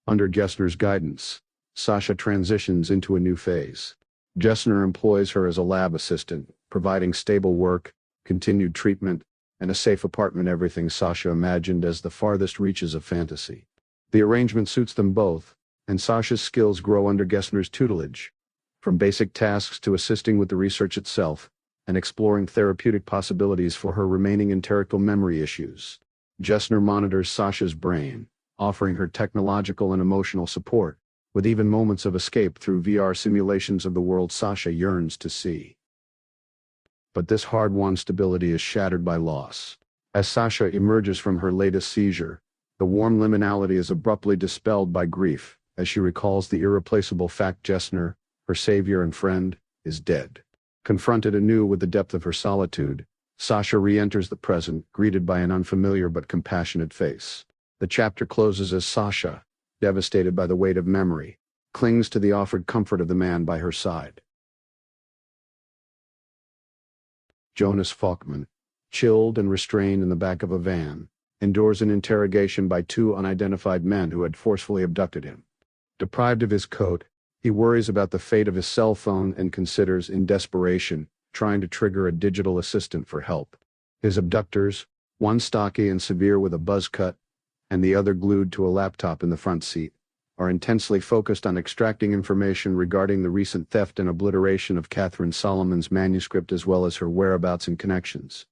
Under Gessner's guidance, Sasha transitions into a new phase. Gessner employs her as a lab assistant, providing stable work, continued treatment, and a safe apartment, everything Sasha imagined as the farthest reaches of fantasy. The arrangement suits them both, and Sasha's skills grow under Gessner's tutelage, from basic tasks to assisting with the research itself, and exploring therapeutic possibilities for her remaining enterical memory issues. Gessner monitors Sasha's brain, offering her technological and emotional support, with even moments of escape through VR simulations of the world Sasha yearns to see. But this hard-won stability is shattered by loss. As Sasha emerges from her latest seizure, the warm liminality is abruptly dispelled by grief, as she recalls the irreplaceable fact Gessner, her savior and friend, is dead. Confronted anew with the depth of her solitude, Sasha re-enters the present, greeted by an unfamiliar but compassionate face. The chapter closes as Sasha, devastated by the weight of memory, clings to the offered comfort of the man by her side. Jonas Falkman, chilled and restrained in the back of a van, endures an interrogation by two unidentified men who had forcefully abducted him. Deprived of his coat, he worries about the fate of his cell phone and considers, in desperation, trying to trigger a digital assistant for help. His abductors, one stocky and severe with a buzz cut, and the other glued to a laptop in the front seat, are intensely focused on extracting information regarding the recent theft and obliteration of Katherine Solomon's manuscript as well as her whereabouts and connections.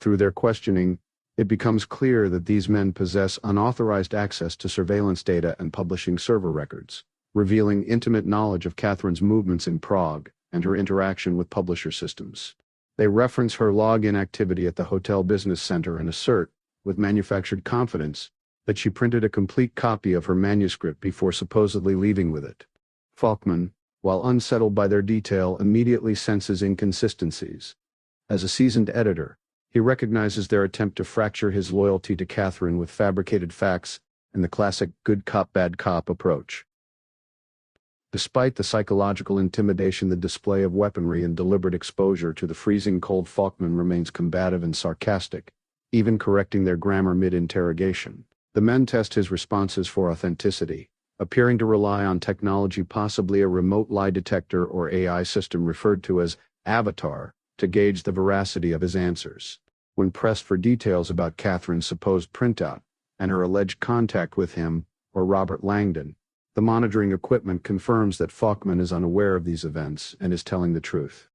Through their questioning, it becomes clear that these men possess unauthorized access to surveillance data and publishing server records, revealing intimate knowledge of Katherine's movements in Prague and her interaction with publisher systems. They reference her login activity at the Hotel Business Center and assert, with manufactured confidence, that she printed a complete copy of her manuscript before supposedly leaving with it. Falkman, while unsettled by their detail, immediately senses inconsistencies. As a seasoned editor, he recognizes their attempt to fracture his loyalty to Katherine with fabricated facts and the classic good cop bad cop approach. Despite the psychological intimidation, the display of weaponry and deliberate exposure to the freezing cold, Falkman remains combative and sarcastic, even correcting their grammar mid-interrogation. The men test his responses for authenticity, appearing to rely on technology, possibly a remote lie detector or AI system referred to as Avatar, to gauge the veracity of his answers. When pressed for details about Katherine's supposed printout and her alleged contact with him or Robert Langdon, the monitoring equipment confirms that Falkman is unaware of these events and is telling the truth.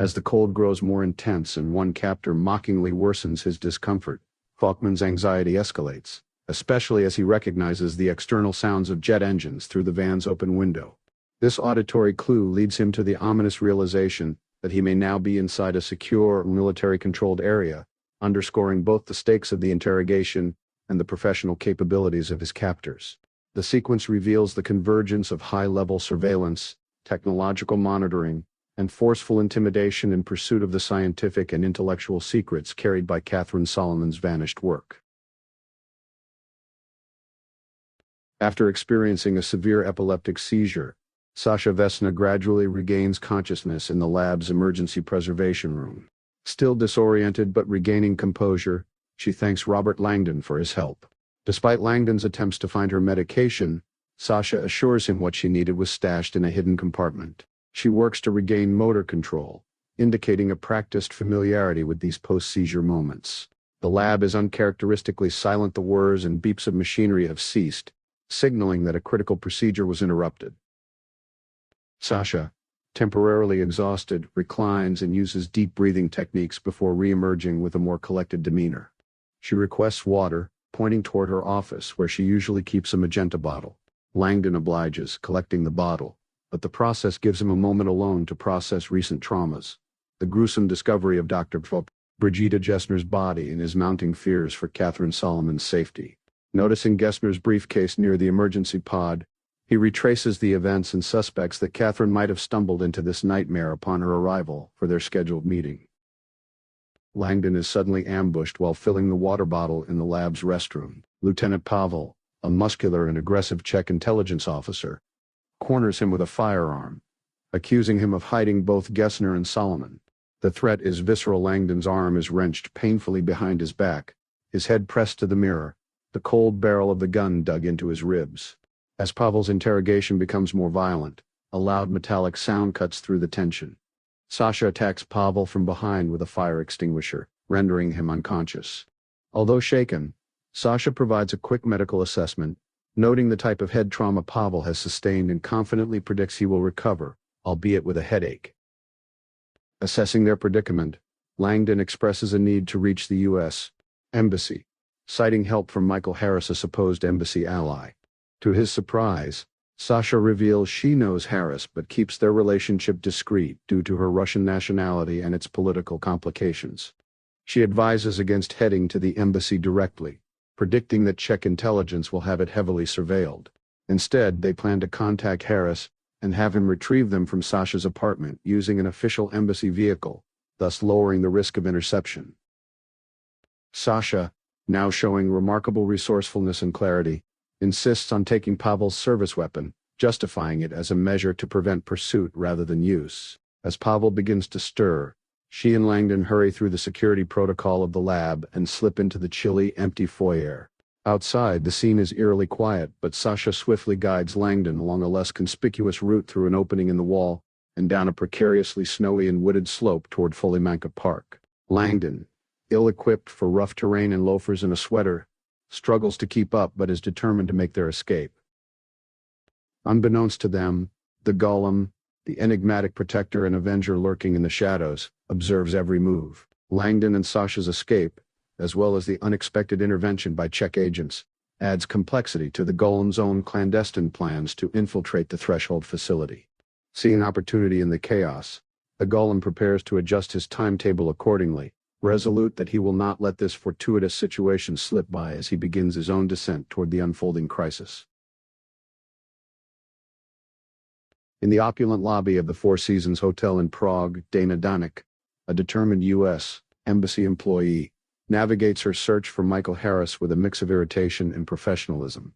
As the cold grows more intense and one captor mockingly worsens his discomfort, Falkman's anxiety escalates, especially as he recognizes the external sounds of jet engines through the van's open window. This auditory clue leads him to the ominous realization that he may now be inside a secure, military-controlled area, underscoring both the stakes of the interrogation and the professional capabilities of his captors. The sequence reveals the convergence of high-level surveillance, technological monitoring, and forceful intimidation in pursuit of the scientific and intellectual secrets carried by Katherine Solomon's vanished work. After experiencing a severe epileptic seizure, Sasha Vesna gradually regains consciousness in the lab's emergency preservation room. Still disoriented but regaining composure, she thanks Robert Langdon for his help. Despite Langdon's attempts to find her medication, Sasha assures him what she needed was stashed in a hidden compartment. She works to regain motor control, indicating a practiced familiarity with these post-seizure moments. The lab is uncharacteristically silent. The whirs and beeps of machinery have ceased, signaling that a critical procedure was interrupted. Sasha, temporarily exhausted, reclines and uses deep breathing techniques before re-emerging with a more collected demeanor. She requests water, pointing toward her office where she usually keeps a magenta bottle. Langdon obliges, collecting the bottle, but the process gives him a moment alone to process recent traumas, the gruesome discovery of Dr. Brigida Gessner's body and his mounting fears for Katherine Solomon's safety. Noticing Gessner's briefcase near the emergency pod, he retraces the events and suspects that Katherine might have stumbled into this nightmare upon her arrival for their scheduled meeting. Langdon is suddenly ambushed while filling the water bottle in the lab's restroom. Lieutenant Pavel, a muscular and aggressive Czech intelligence officer, corners him with a firearm, accusing him of hiding both Gessner and Solomon. The threat is visceral. Langdon's arm is wrenched painfully behind his back, his head pressed to the mirror, the cold barrel of the gun dug into his ribs. As Pavel's interrogation becomes more violent, a loud metallic sound cuts through the tension. Sasha attacks Pavel from behind with a fire extinguisher, rendering him unconscious. Although shaken, Sasha provides a quick medical assessment, noting the type of head trauma Pavel has sustained and confidently predicts he will recover, albeit with a headache. Assessing their predicament, Langdon expresses a need to reach the U.S. Embassy, citing help from Michael Harris, a supposed embassy ally. To his surprise, Sasha reveals she knows Harris but keeps their relationship discreet due to her Russian nationality and its political complications. She advises against heading to the embassy directly, predicting that Czech intelligence will have it heavily surveilled. Instead, they plan to contact Harris and have him retrieve them from Sasha's apartment using an official embassy vehicle, thus lowering the risk of interception. Sasha, now showing remarkable resourcefulness and clarity, insists on taking Pavel's service weapon, justifying it as a measure to prevent pursuit rather than use. As Pavel begins to stir, she and Langdon hurry through the security protocol of the lab and slip into the chilly, empty foyer. Outside, the scene is eerily quiet, but Sasha swiftly guides Langdon along a less conspicuous route through an opening in the wall and down a precariously snowy and wooded slope toward Folimanka Park. Langdon, ill-equipped for rough terrain in loafers and a sweater, struggles to keep up but is determined to make their escape. Unbeknownst to them, the Golem, the enigmatic protector and avenger lurking in the shadows, observes every move. Langdon and Sasha's escape, as well as the unexpected intervention by Czech agents, adds complexity to the Golem's own clandestine plans to infiltrate the Threshold facility. Seeing opportunity in the chaos, the Golem prepares to adjust his timetable accordingly, resolute that he will not let this fortuitous situation slip by as he begins his own descent toward the unfolding crisis. In the opulent lobby of the Four Seasons Hotel in Prague, Dana Danek, a determined U.S. Embassy employee, navigates her search for Michael Harris with a mix of irritation and professionalism.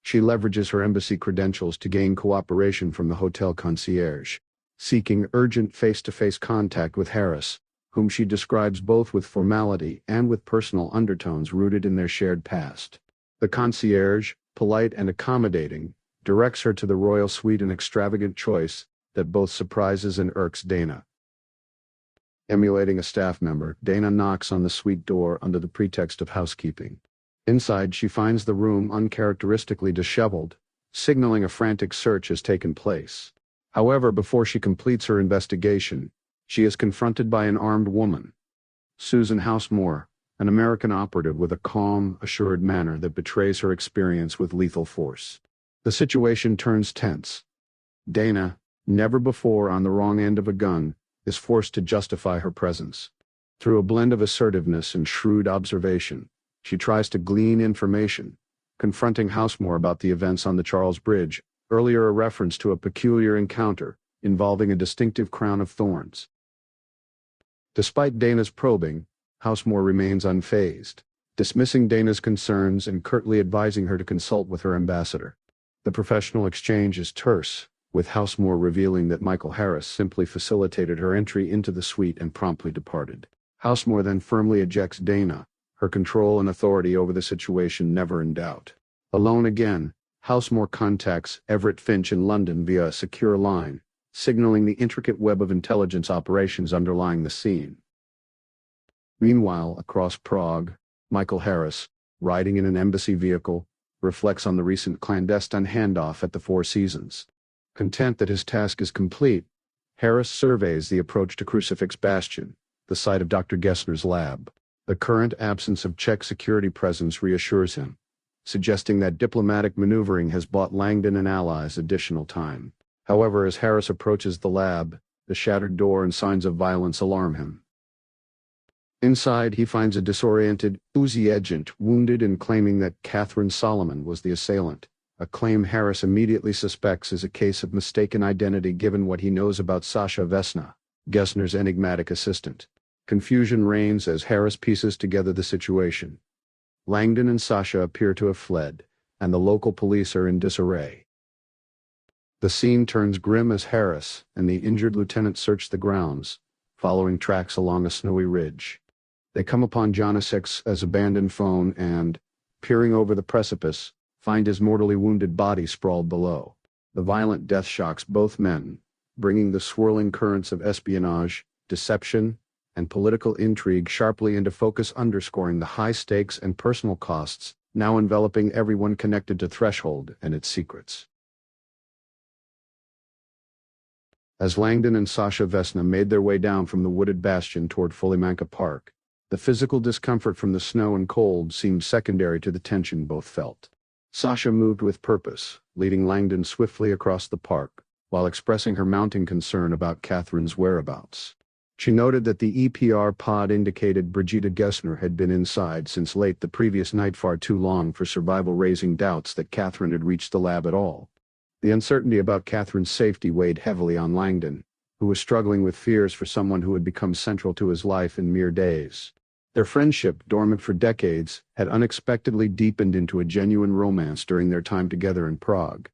She leverages her embassy credentials to gain cooperation from the hotel concierge, seeking urgent face-to-face contact with Harris, whom she describes both with formality and with personal undertones rooted in their shared past. The concierge, polite and accommodating, directs her to the royal suite, an extravagant choice that both surprises and irks Dana. Emulating a staff member, Dana knocks on the suite door under the pretext of housekeeping. Inside, she finds the room uncharacteristically disheveled, signaling a frantic search has taken place. However, before she completes her investigation, she is confronted by an armed woman, Susan Housemore, an American operative with a calm, assured manner that betrays her experience with lethal force. The situation turns tense. Dana, never before on the wrong end of a gun, is forced to justify her presence. Through a blend of assertiveness and shrewd observation, She tries to glean information, confronting Housemore about the events on the Charles Bridge, earlier a reference to a peculiar encounter involving a distinctive crown of thorns. Despite Dana's probing, Housemore remains unfazed, dismissing Dana's concerns and curtly advising her to consult with her ambassador. The professional exchange is terse, with Housemore revealing that Michael Harris simply facilitated her entry into the suite and promptly departed. Housemore then firmly ejects Dana, her control and authority over the situation never in doubt. Alone again, Housemore contacts Everett Finch in London via a secure line, signaling the intricate web of intelligence operations underlying the scene. Meanwhile, across Prague, Michael Harris, riding in an embassy vehicle, reflects on the recent clandestine handoff at the Four Seasons. Content that his task is complete, Harris surveys the approach to Crucifix Bastion, the site of Dr. Gessner's lab. The current absence of Czech security presence reassures him, suggesting that diplomatic maneuvering has bought Langdon and allies additional time. However, as Harris approaches the lab, the shattered door and signs of violence alarm him. Inside, he finds a disoriented Uzi agent wounded and claiming that Katherine Solomon was the assailant, a claim Harris immediately suspects is a case of mistaken identity given what he knows about Sasha Vesna, Gessner's enigmatic assistant. Confusion reigns as Harris pieces together the situation. Langdon and Sasha appear to have fled, and the local police are in disarray. The scene turns grim as Harris and the injured lieutenant search the grounds, following tracks along a snowy ridge. They come upon Janicek's abandoned phone and, peering over the precipice, find his mortally wounded body sprawled below. The violent death shocks both men, bringing the swirling currents of espionage, deception, and political intrigue sharply into focus, underscoring the high stakes and personal costs now enveloping everyone connected to Threshold and its secrets. As Langdon and Sasha Vesna made their way down from the wooded bastion toward Folimanka Park, the physical discomfort from the snow and cold seemed secondary to the tension both felt. Sasha moved with purpose, leading Langdon swiftly across the park, while expressing her mounting concern about Katherine's whereabouts. She noted that the EPR pod indicated Brigitte Gessner had been inside since late the previous night, far too long for survival, raising doubts that Katherine had reached the lab at all. The uncertainty about Katherine's safety weighed heavily on Langdon, who was struggling with fears for someone who had become central to his life in mere days. Their friendship, dormant for decades, had unexpectedly deepened into a genuine romance during their time together in Prague.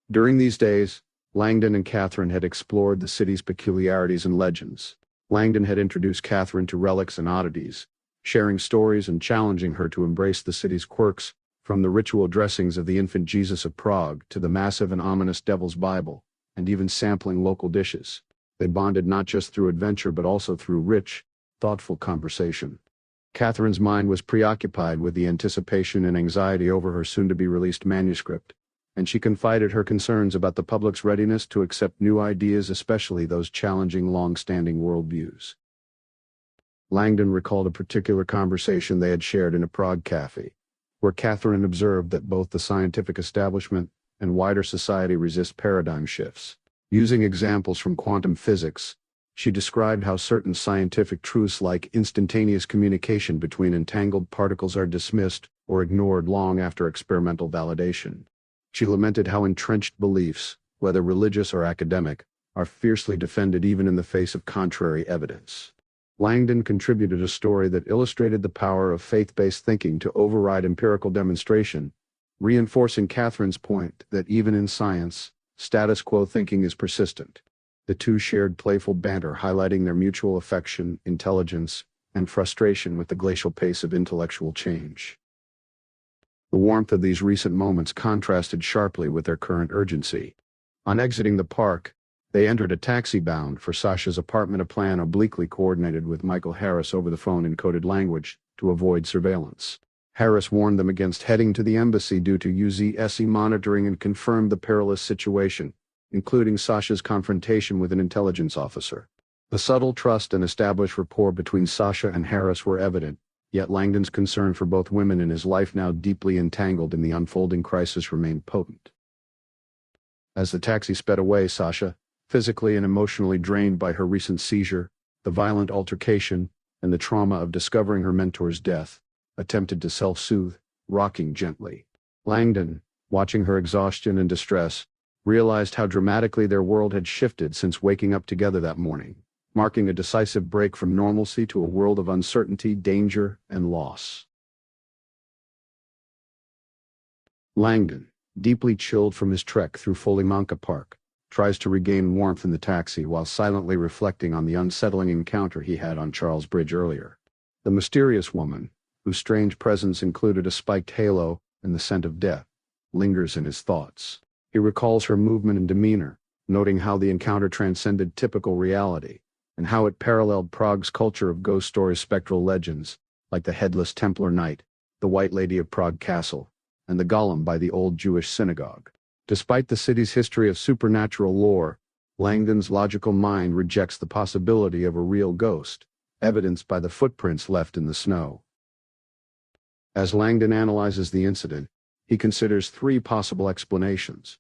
During these days, Langdon and Katherine had explored the city's peculiarities and legends. Langdon had introduced Katherine to relics and oddities, sharing stories and challenging her to embrace the city's quirks, from the ritual dressings of the infant Jesus of Prague to the massive and ominous Devil's Bible, and even sampling local dishes. They bonded not just through adventure but also through rich, thoughtful conversation. Katherine's mind was preoccupied with the anticipation and anxiety over her soon-to-be-released manuscript, and she confided her concerns about the public's readiness to accept new ideas, especially those challenging long-standing worldviews. Langdon recalled a particular conversation they had shared in a Prague cafe, where Katherine observed that both the scientific establishment and wider society resist paradigm shifts. Using examples from quantum physics, she described how certain scientific truths like instantaneous communication between entangled particles are dismissed or ignored long after experimental validation. She lamented how entrenched beliefs, whether religious or academic, are fiercely defended even in the face of contrary evidence. Langdon contributed a story that illustrated the power of faith-based thinking to override empirical demonstration, reinforcing Katherine's point that even in science, status quo thinking is persistent. The two shared playful banter, highlighting their mutual affection, intelligence, and frustration with the glacial pace of intellectual change. The warmth of these recent moments contrasted sharply with their current urgency. On exiting the park, they entered a taxi bound for Sasha's apartment, a plan obliquely coordinated with Michael Harris over the phone in coded language to avoid surveillance. Harris warned them against heading to the embassy due to UZSE monitoring and confirmed the perilous situation, including Sasha's confrontation with an intelligence officer. The subtle trust and established rapport between Sasha and Harris were evident, yet Langdon's concern for both women and his life now deeply entangled in the unfolding crisis remained potent. As the taxi sped away, Sasha, physically and emotionally drained by her recent seizure, the violent altercation, and the trauma of discovering her mentor's death, attempted to self-soothe, rocking gently. Langdon, watching her exhaustion and distress, realized how dramatically their world had shifted since waking up together that morning, marking a decisive break from normalcy to a world of uncertainty, danger, and loss. Langdon, deeply chilled from his trek through Folimanca Park, tries to regain warmth in the taxi while silently reflecting on the unsettling encounter he had on Charles Bridge earlier. The mysterious woman, whose strange presence included a spiked halo and the scent of death, lingers in his thoughts. He recalls her movement and demeanor, noting how the encounter transcended typical reality, and how it paralleled Prague's culture of ghost stories, spectral legends, like the Headless Templar Knight, the White Lady of Prague Castle, and the Golem by the Old Jewish Synagogue. Despite the city's history of supernatural lore, Langdon's logical mind rejects the possibility of a real ghost, evidenced by the footprints left in the snow. As Langdon analyzes the incident, he considers three possible explanations.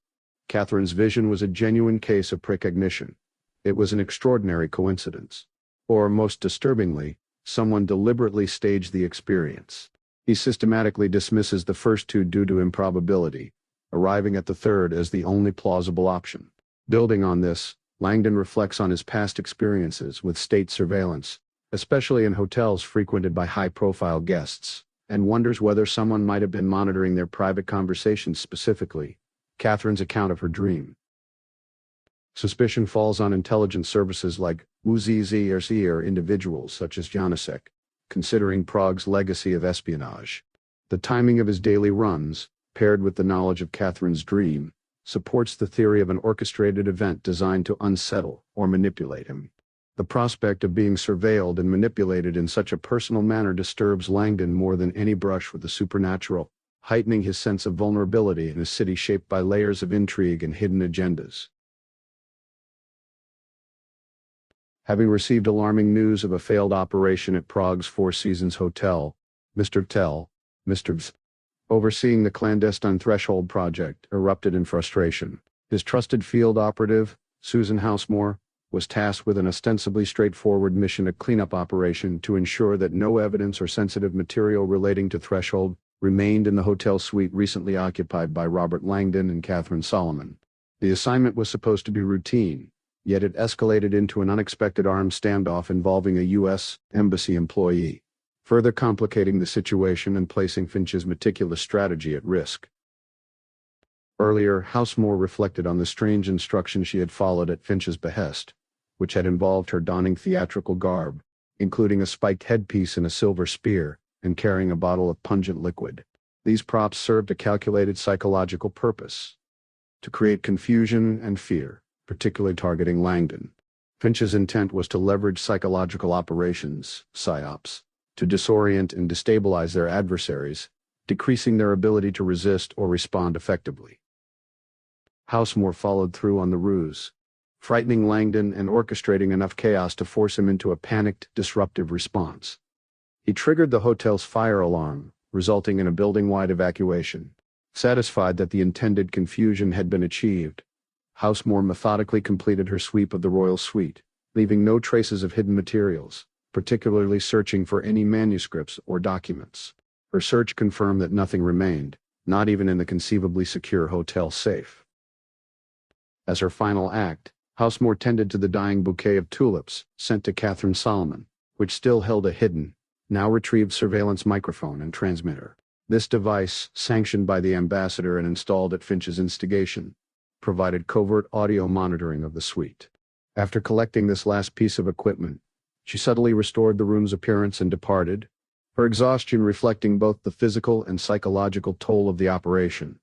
Katherine's vision was a genuine case of precognition. It was an extraordinary coincidence. Or, most disturbingly, someone deliberately staged the experience. He systematically dismisses the first two due to improbability, arriving at the third as the only plausible option. Building on this, Langdon reflects on his past experiences with state surveillance, especially in hotels frequented by high-profile guests, and wonders whether someone might have been monitoring their private conversations, specifically Katherine's account of her dream. Suspicion falls on intelligence services like UZZRC or individuals such as Janicek, considering Prague's legacy of espionage. The timing of his daily runs, paired with the knowledge of Katherine's dream, supports the theory of an orchestrated event designed to unsettle or manipulate him. The prospect of being surveilled and manipulated in such a personal manner disturbs Langdon more than any brush with the supernatural, heightening his sense of vulnerability in a city shaped by layers of intrigue and hidden agendas. Having received alarming news of a failed operation at Prague's Four Seasons Hotel, Mr. V, overseeing the clandestine Threshold project, erupted in frustration. His trusted field operative, Susan Housemore, was tasked with an ostensibly straightforward mission, a cleanup operation to ensure that no evidence or sensitive material relating to Threshold remained in the hotel suite recently occupied by Robert Langdon and Katherine Solomon. The assignment was supposed to be routine, yet it escalated into an unexpected armed standoff involving a U.S. Embassy employee, further complicating the situation and placing Finch's meticulous strategy at risk. Earlier, Housemore reflected on the strange instructions she had followed at Finch's behest, which had involved her donning theatrical garb, including a spiked headpiece and a silver spear, and carrying a bottle of pungent liquid. These props served a calculated psychological purpose: to create confusion and fear, particularly targeting Langdon. Finch's intent was to leverage psychological operations, psyops, to disorient and destabilize their adversaries, decreasing their ability to resist or respond effectively. Housemore followed through on the ruse, frightening Langdon and orchestrating enough chaos to force him into a panicked, disruptive response. He triggered the hotel's fire alarm, resulting in a building-wide evacuation. Satisfied that the intended confusion had been achieved, Housemore methodically completed her sweep of the royal suite, leaving no traces of hidden materials, particularly searching for any manuscripts or documents. Her search confirmed that nothing remained, not even in the conceivably secure hotel safe. As her final act, Housemore tended to the dying bouquet of tulips sent to Katherine Solomon, which still held a hidden, now retrieved surveillance microphone and transmitter. This device, sanctioned by the ambassador and installed at Finch's instigation, provided covert audio monitoring of the suite. After collecting this last piece of equipment, she subtly restored the room's appearance and departed, her exhaustion reflecting both the physical and psychological toll of the operation.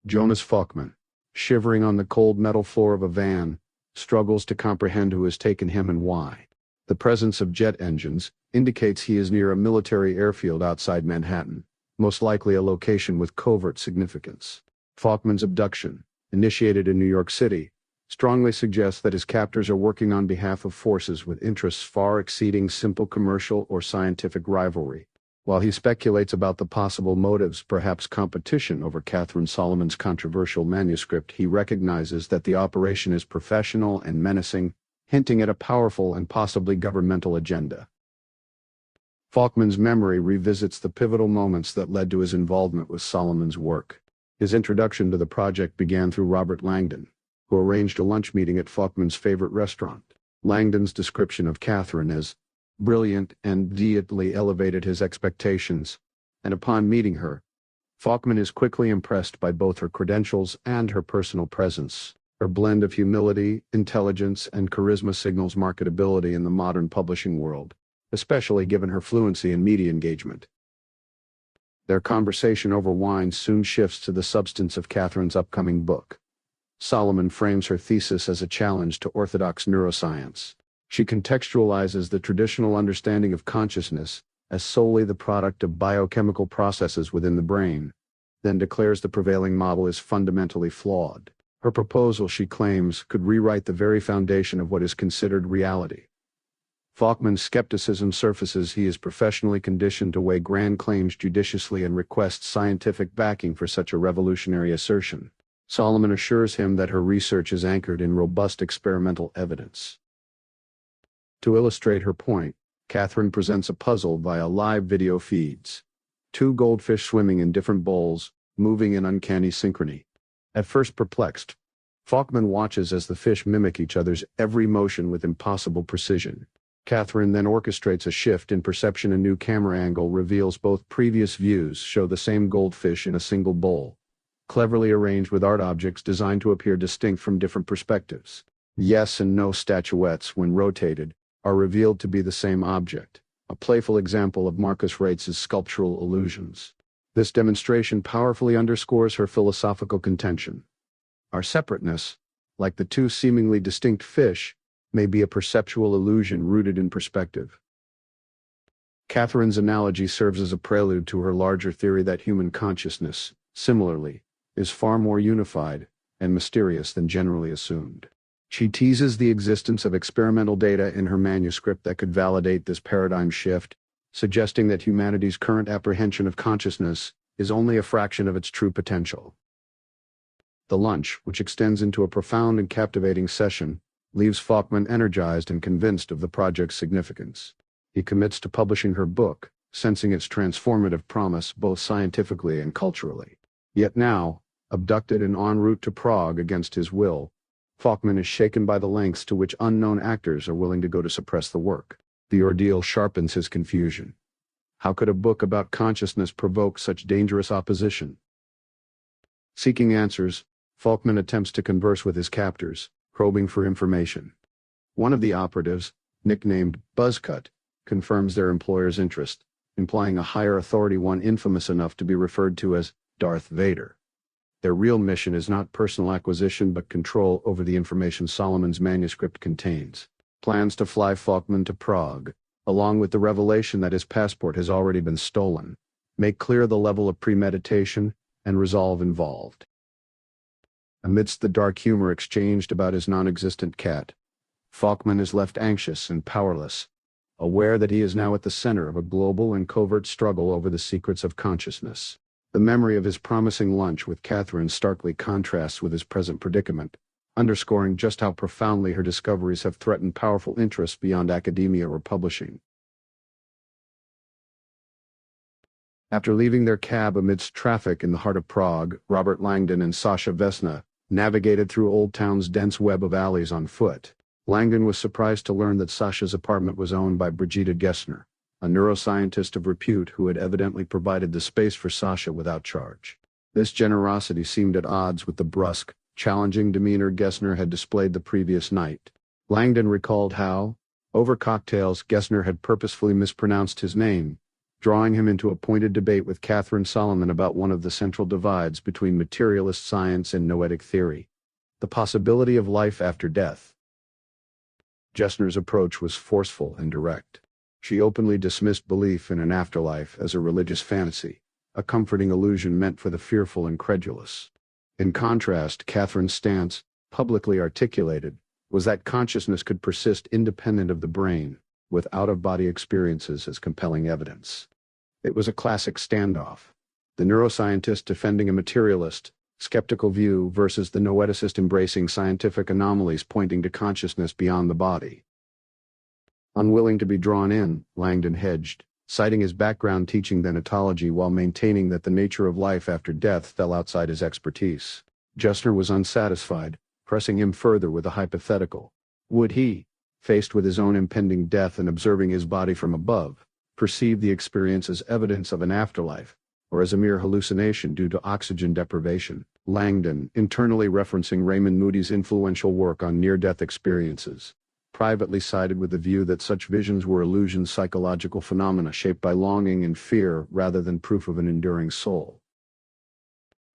Jonas Falkman, shivering on the cold metal floor of a van, struggles to comprehend who has taken him and why. The presence of jet engines indicates he is near a military airfield outside Manhattan, most likely a location with covert significance. Falkman's abduction, initiated in New York City, strongly suggests that his captors are working on behalf of forces with interests far exceeding simple commercial or scientific rivalry. While he speculates about the possible motives, perhaps competition over Katherine Solomon's controversial manuscript, he recognizes that the operation is professional and menacing, hinting at a powerful and possibly governmental agenda. Faulkman's memory revisits the pivotal moments that led to his involvement with Solomon's work. His introduction to the project began through Robert Langdon, who arranged a lunch meeting at Faulkman's favorite restaurant. Langdon's description of Katherine as brilliant and immediately elevated his expectations, and upon meeting her, Faulkman is quickly impressed by both her credentials and her personal presence. Her blend of humility, intelligence, and charisma signals marketability in the modern publishing world, especially given her fluency in media engagement. Their conversation over wine soon shifts to the substance of Katherine's upcoming book. Solomon frames her thesis as a challenge to orthodox neuroscience. She contextualizes the traditional understanding of consciousness as solely the product of biochemical processes within the brain, then declares the prevailing model is fundamentally flawed. Her proposal, she claims, could rewrite the very foundation of what is considered reality. Faulkman's skepticism surfaces. He is professionally conditioned to weigh grand claims judiciously and requests scientific backing for such a revolutionary assertion. Solomon assures him that her research is anchored in robust experimental evidence. To illustrate her point, Katherine presents a puzzle via live video feeds. Two goldfish swimming in different bowls, moving in uncanny synchrony. At first perplexed, Faulkman watches as the fish mimic each other's every motion with impossible precision. Katherine then orchestrates a shift in perception. A new camera angle reveals both previous views show the same goldfish in a single bowl, cleverly arranged with art objects designed to appear distinct from different perspectives. Yes and no statuettes, when rotated, are revealed to be the same object, a playful example of Marcus Rates' sculptural illusions. This demonstration powerfully underscores her philosophical contention. Our separateness, like the two seemingly distinct fish, may be a perceptual illusion rooted in perspective. Katherine's analogy serves as a prelude to her larger theory that human consciousness, similarly, is far more unified and mysterious than generally assumed. She teases the existence of experimental data in her manuscript that could validate this paradigm shift, suggesting that humanity's current apprehension of consciousness is only a fraction of its true potential. The lunch, which extends into a profound and captivating session, leaves Faulkman energized and convinced of the project's significance. He commits to publishing her book, sensing its transformative promise both scientifically and culturally. Yet now, abducted and en route to Prague against his will, Faulkman is shaken by the lengths to which unknown actors are willing to go to suppress the work. The ordeal sharpens his confusion. How could a book about consciousness provoke such dangerous opposition? Seeking answers, Faulkman attempts to converse with his captors, probing for information. One of the operatives, nicknamed Buzzcut, confirms their employer's interest, implying a higher authority, one infamous enough to be referred to as Darth Vader. Their real mission is not personal acquisition but control over the information Solomon's manuscript contains. Plans to fly Faulkman to Prague, along with the revelation that his passport has already been stolen, make clear the level of premeditation and resolve involved. Amidst the dark humor exchanged about his non-existent cat, Faulkman is left anxious and powerless, aware that he is now at the center of a global and covert struggle over the secrets of consciousness. The memory of his promising lunch with Katherine starkly contrasts with his present predicament, underscoring just how profoundly her discoveries have threatened powerful interests beyond academia or publishing. After leaving their cab amidst traffic in the heart of Prague, Robert Langdon and Sasha Vesna navigated through Old Town's dense web of alleys on foot. Langdon was surprised to learn that Sasha's apartment was owned by Brigitte Gessner, a neuroscientist of repute who had evidently provided the space for Sasha without charge. This generosity seemed at odds with the brusque, challenging demeanor Gessner had displayed the previous night. Langdon recalled how, over cocktails, Gessner had purposefully mispronounced his name, drawing him into a pointed debate with Katherine Solomon about one of the central divides between materialist science and noetic theory, the possibility of life after death. Gessner's approach was forceful and direct. She openly dismissed belief in an afterlife as a religious fantasy, a comforting illusion meant for the fearful and credulous. In contrast, Katherine's stance, publicly articulated, was that consciousness could persist independent of the brain, with out-of-body experiences as compelling evidence. It was a classic standoff. The neuroscientist defending a materialist, skeptical view versus the noeticist embracing scientific anomalies pointing to consciousness beyond the body. Unwilling to be drawn in, Langdon hedged, citing his background teaching thanatology while maintaining that the nature of life after death fell outside his expertise. Gessner was unsatisfied, pressing him further with a hypothetical. Would he, faced with his own impending death and observing his body from above, perceive the experience as evidence of an afterlife, or as a mere hallucination due to oxygen deprivation? Langdon, internally referencing Raymond Moody's influential work on near-death experiences, privately sided with the view that such visions were illusions, psychological phenomena shaped by longing and fear rather than proof of an enduring soul.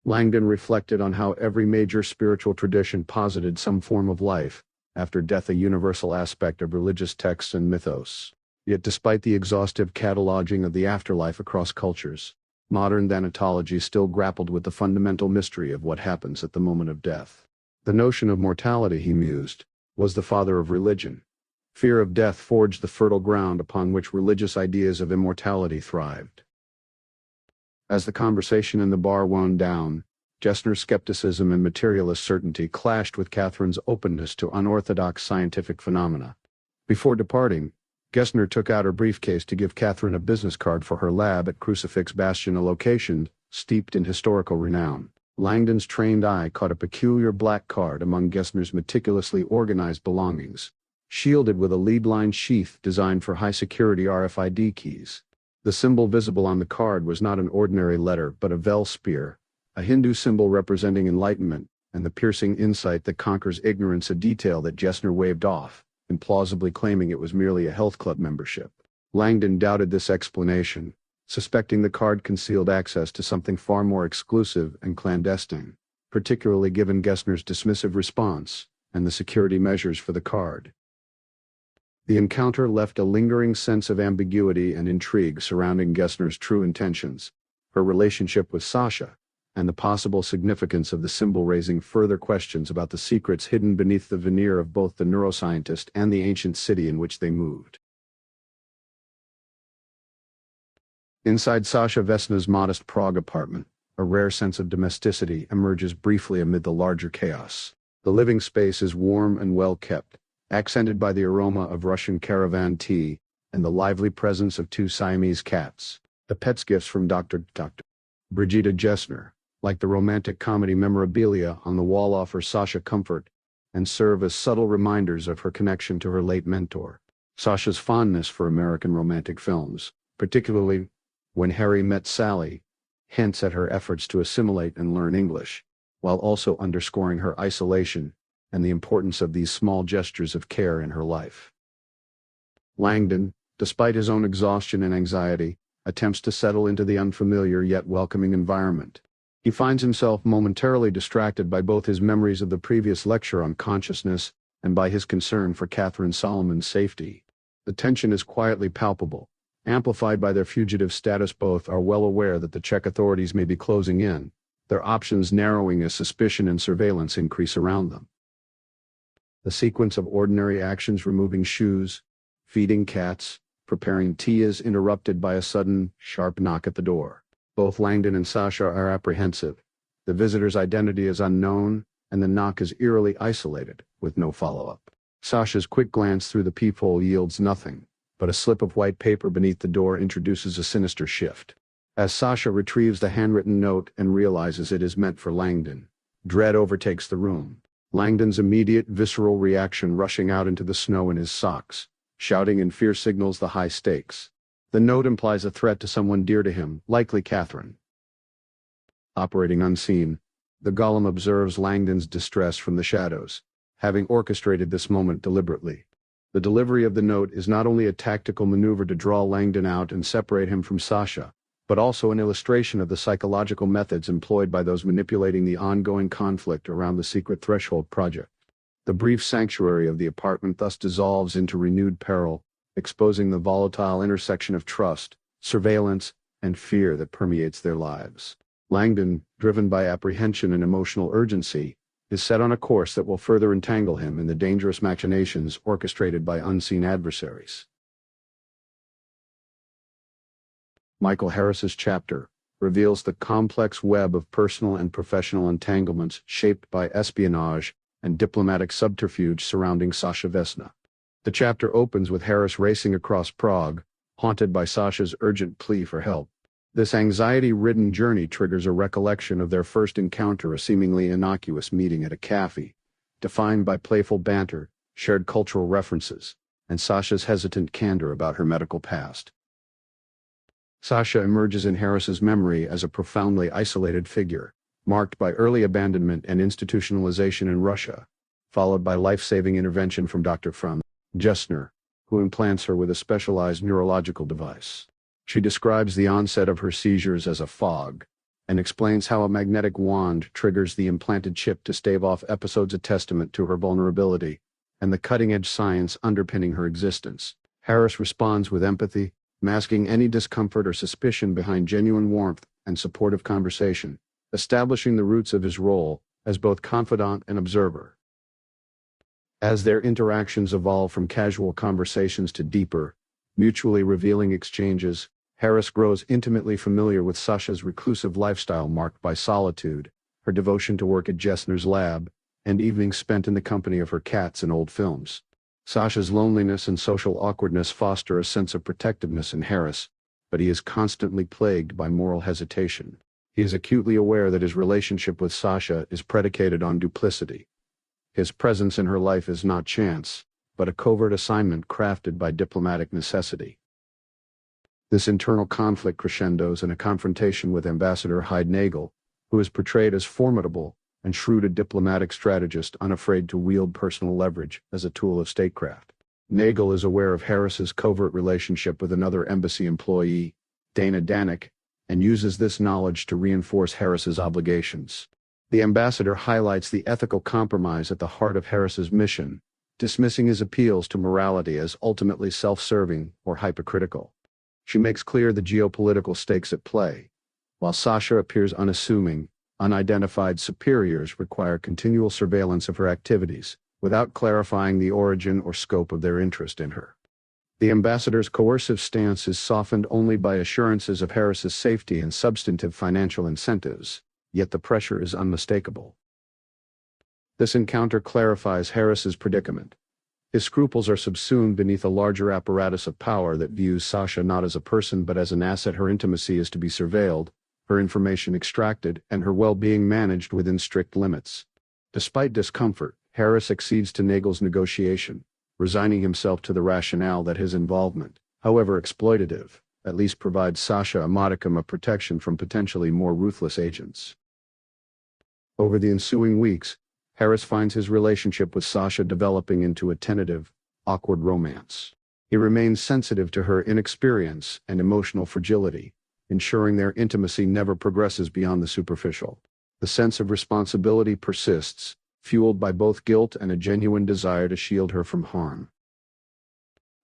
Langdon reflected on how every major spiritual tradition posited some form of life after death, a universal aspect of religious texts and mythos. Yet despite the exhaustive cataloging of the afterlife across cultures, modern thanatology still grappled with the fundamental mystery of what happens at the moment of death. The notion of mortality, he mused, was the father of religion. Fear of death forged the fertile ground upon which religious ideas of immortality thrived. As the conversation in the bar wound down, Gessner's skepticism and materialist certainty clashed with Katherine's openness to unorthodox scientific phenomena. Before departing, Gessner took out her briefcase to give Katherine a business card for her lab at Crucifix Bastion, a location steeped in historical renown. Langdon's trained eye caught a peculiar black card among Gessner's meticulously organized belongings, shielded with a lead-lined sheath designed for high-security RFID keys. The symbol visible on the card was not an ordinary letter but a Vel spear, a Hindu symbol representing enlightenment and the piercing insight that conquers ignorance, a detail that Gessner waved off, implausibly claiming it was merely a health club membership. Langdon doubted this explanation, suspecting the card concealed access to something far more exclusive and clandestine, particularly given Gessner's dismissive response and the security measures for the card. The encounter left a lingering sense of ambiguity and intrigue surrounding Gessner's true intentions, her relationship with Sasha, and the possible significance of the symbol, raising further questions about the secrets hidden beneath the veneer of both the neuroscientist and the ancient city in which they moved. Inside Sasha Vesna's modest Prague apartment, a rare sense of domesticity emerges briefly amid the larger chaos. The living space is warm and well kept, accented by the aroma of Russian caravan tea and the lively presence of two Siamese cats, the pet's gifts from Dr. Brigida Gessner. Like the romantic comedy memorabilia on the wall, offer Sasha comfort and serve as subtle reminders of her connection to her late mentor. Sasha's fondness for American romantic films, particularly When Harry Met Sally, hints at her efforts to assimilate and learn English, while also underscoring her isolation and the importance of these small gestures of care in her life. Langdon, despite his own exhaustion and anxiety, attempts to settle into the unfamiliar yet welcoming environment. He finds himself momentarily distracted by both his memories of the previous lecture on consciousness and by his concern for Katherine Solomon's safety. The tension is quietly palpable, amplified by their fugitive status. Both are well aware that the Czech authorities may be closing in, their options narrowing as suspicion and surveillance increase around them. The sequence of ordinary actions, removing shoes, feeding cats, preparing tea, is interrupted by a sudden, sharp knock at the door. Both Langdon and Sasha are apprehensive. The visitor's identity is unknown, and the knock is eerily isolated, with no follow-up. Sasha's quick glance through the peephole yields nothing, but a slip of white paper beneath the door introduces a sinister shift. As Sasha retrieves the handwritten note and realizes it is meant for Langdon, dread overtakes the room. Langdon's immediate visceral reaction, rushing out into the snow in his socks, shouting in fear, signals the high stakes. The note implies a threat to someone dear to him, likely Katherine. Operating unseen, the golem observes Langdon's distress from the shadows, having orchestrated this moment deliberately. The delivery of the note is not only a tactical maneuver to draw Langdon out and separate him from Sasha, but also an illustration of the psychological methods employed by those manipulating the ongoing conflict around the secret threshold project. The brief sanctuary of the apartment thus dissolves into renewed peril, exposing the volatile intersection of trust, surveillance, and fear that permeates their lives. Langdon, driven by apprehension and emotional urgency, is set on a course that will further entangle him in the dangerous machinations orchestrated by unseen adversaries. Michael Harris's chapter reveals the complex web of personal and professional entanglements shaped by espionage and diplomatic subterfuge surrounding Sasha Vesna. The chapter opens with Harris racing across Prague, haunted by Sasha's urgent plea for help. This anxiety-ridden journey triggers a recollection of their first encounter, a seemingly innocuous meeting at a cafe, defined by playful banter, shared cultural references, and Sasha's hesitant candor about her medical past. Sasha emerges in Harris's memory as a profoundly isolated figure, marked by early abandonment and institutionalization in Russia, followed by life-saving intervention from Dr. Franz Gessner, who implants her with a specialized neurological device. She describes the onset of her seizures as a fog, and explains how a magnetic wand triggers the implanted chip to stave off episodes, a testament to her vulnerability and the cutting-edge science underpinning her existence. Harris responds with empathy, masking any discomfort or suspicion behind genuine warmth and supportive conversation, establishing the roots of his role as both confidant and observer. As their interactions evolve from casual conversations to deeper, mutually revealing exchanges, Harris grows intimately familiar with Sasha's reclusive lifestyle marked by solitude, her devotion to work at Gessner's lab, and evenings spent in the company of her cats and old films. Sasha's loneliness and social awkwardness foster a sense of protectiveness in Harris, but he is constantly plagued by moral hesitation. He is acutely aware that his relationship with Sasha is predicated on duplicity. His presence in her life is not chance, but a covert assignment crafted by diplomatic necessity. This internal conflict crescendos in a confrontation with Ambassador Nagel, who is portrayed as formidable and shrewd, a diplomatic strategist unafraid to wield personal leverage as a tool of statecraft. Nagel is aware of Harris's covert relationship with another embassy employee, Dana Danik, and uses this knowledge to reinforce Harris's obligations. The ambassador highlights the ethical compromise at the heart of Harris's mission, dismissing his appeals to morality as ultimately self-serving or hypocritical. She makes clear the geopolitical stakes at play. While Sasha appears unassuming, unidentified superiors require continual surveillance of her activities, without clarifying the origin or scope of their interest in her. The ambassador's coercive stance is softened only by assurances of Harris's safety and substantive financial incentives, yet the pressure is unmistakable. This encounter clarifies Harris's predicament. His scruples are subsumed beneath a larger apparatus of power that views Sasha not as a person but as an asset. Her intimacy is to be surveilled, her information extracted, and her well-being managed within strict limits. Despite discomfort, Harris accedes to Nagel's negotiation, resigning himself to the rationale that his involvement, however exploitative, at least provides Sasha a modicum of protection from potentially more ruthless agents. Over the ensuing weeks, Harris finds his relationship with Sasha developing into a tentative, awkward romance. He remains sensitive to her inexperience and emotional fragility, ensuring their intimacy never progresses beyond the superficial. The sense of responsibility persists, fueled by both guilt and a genuine desire to shield her from harm.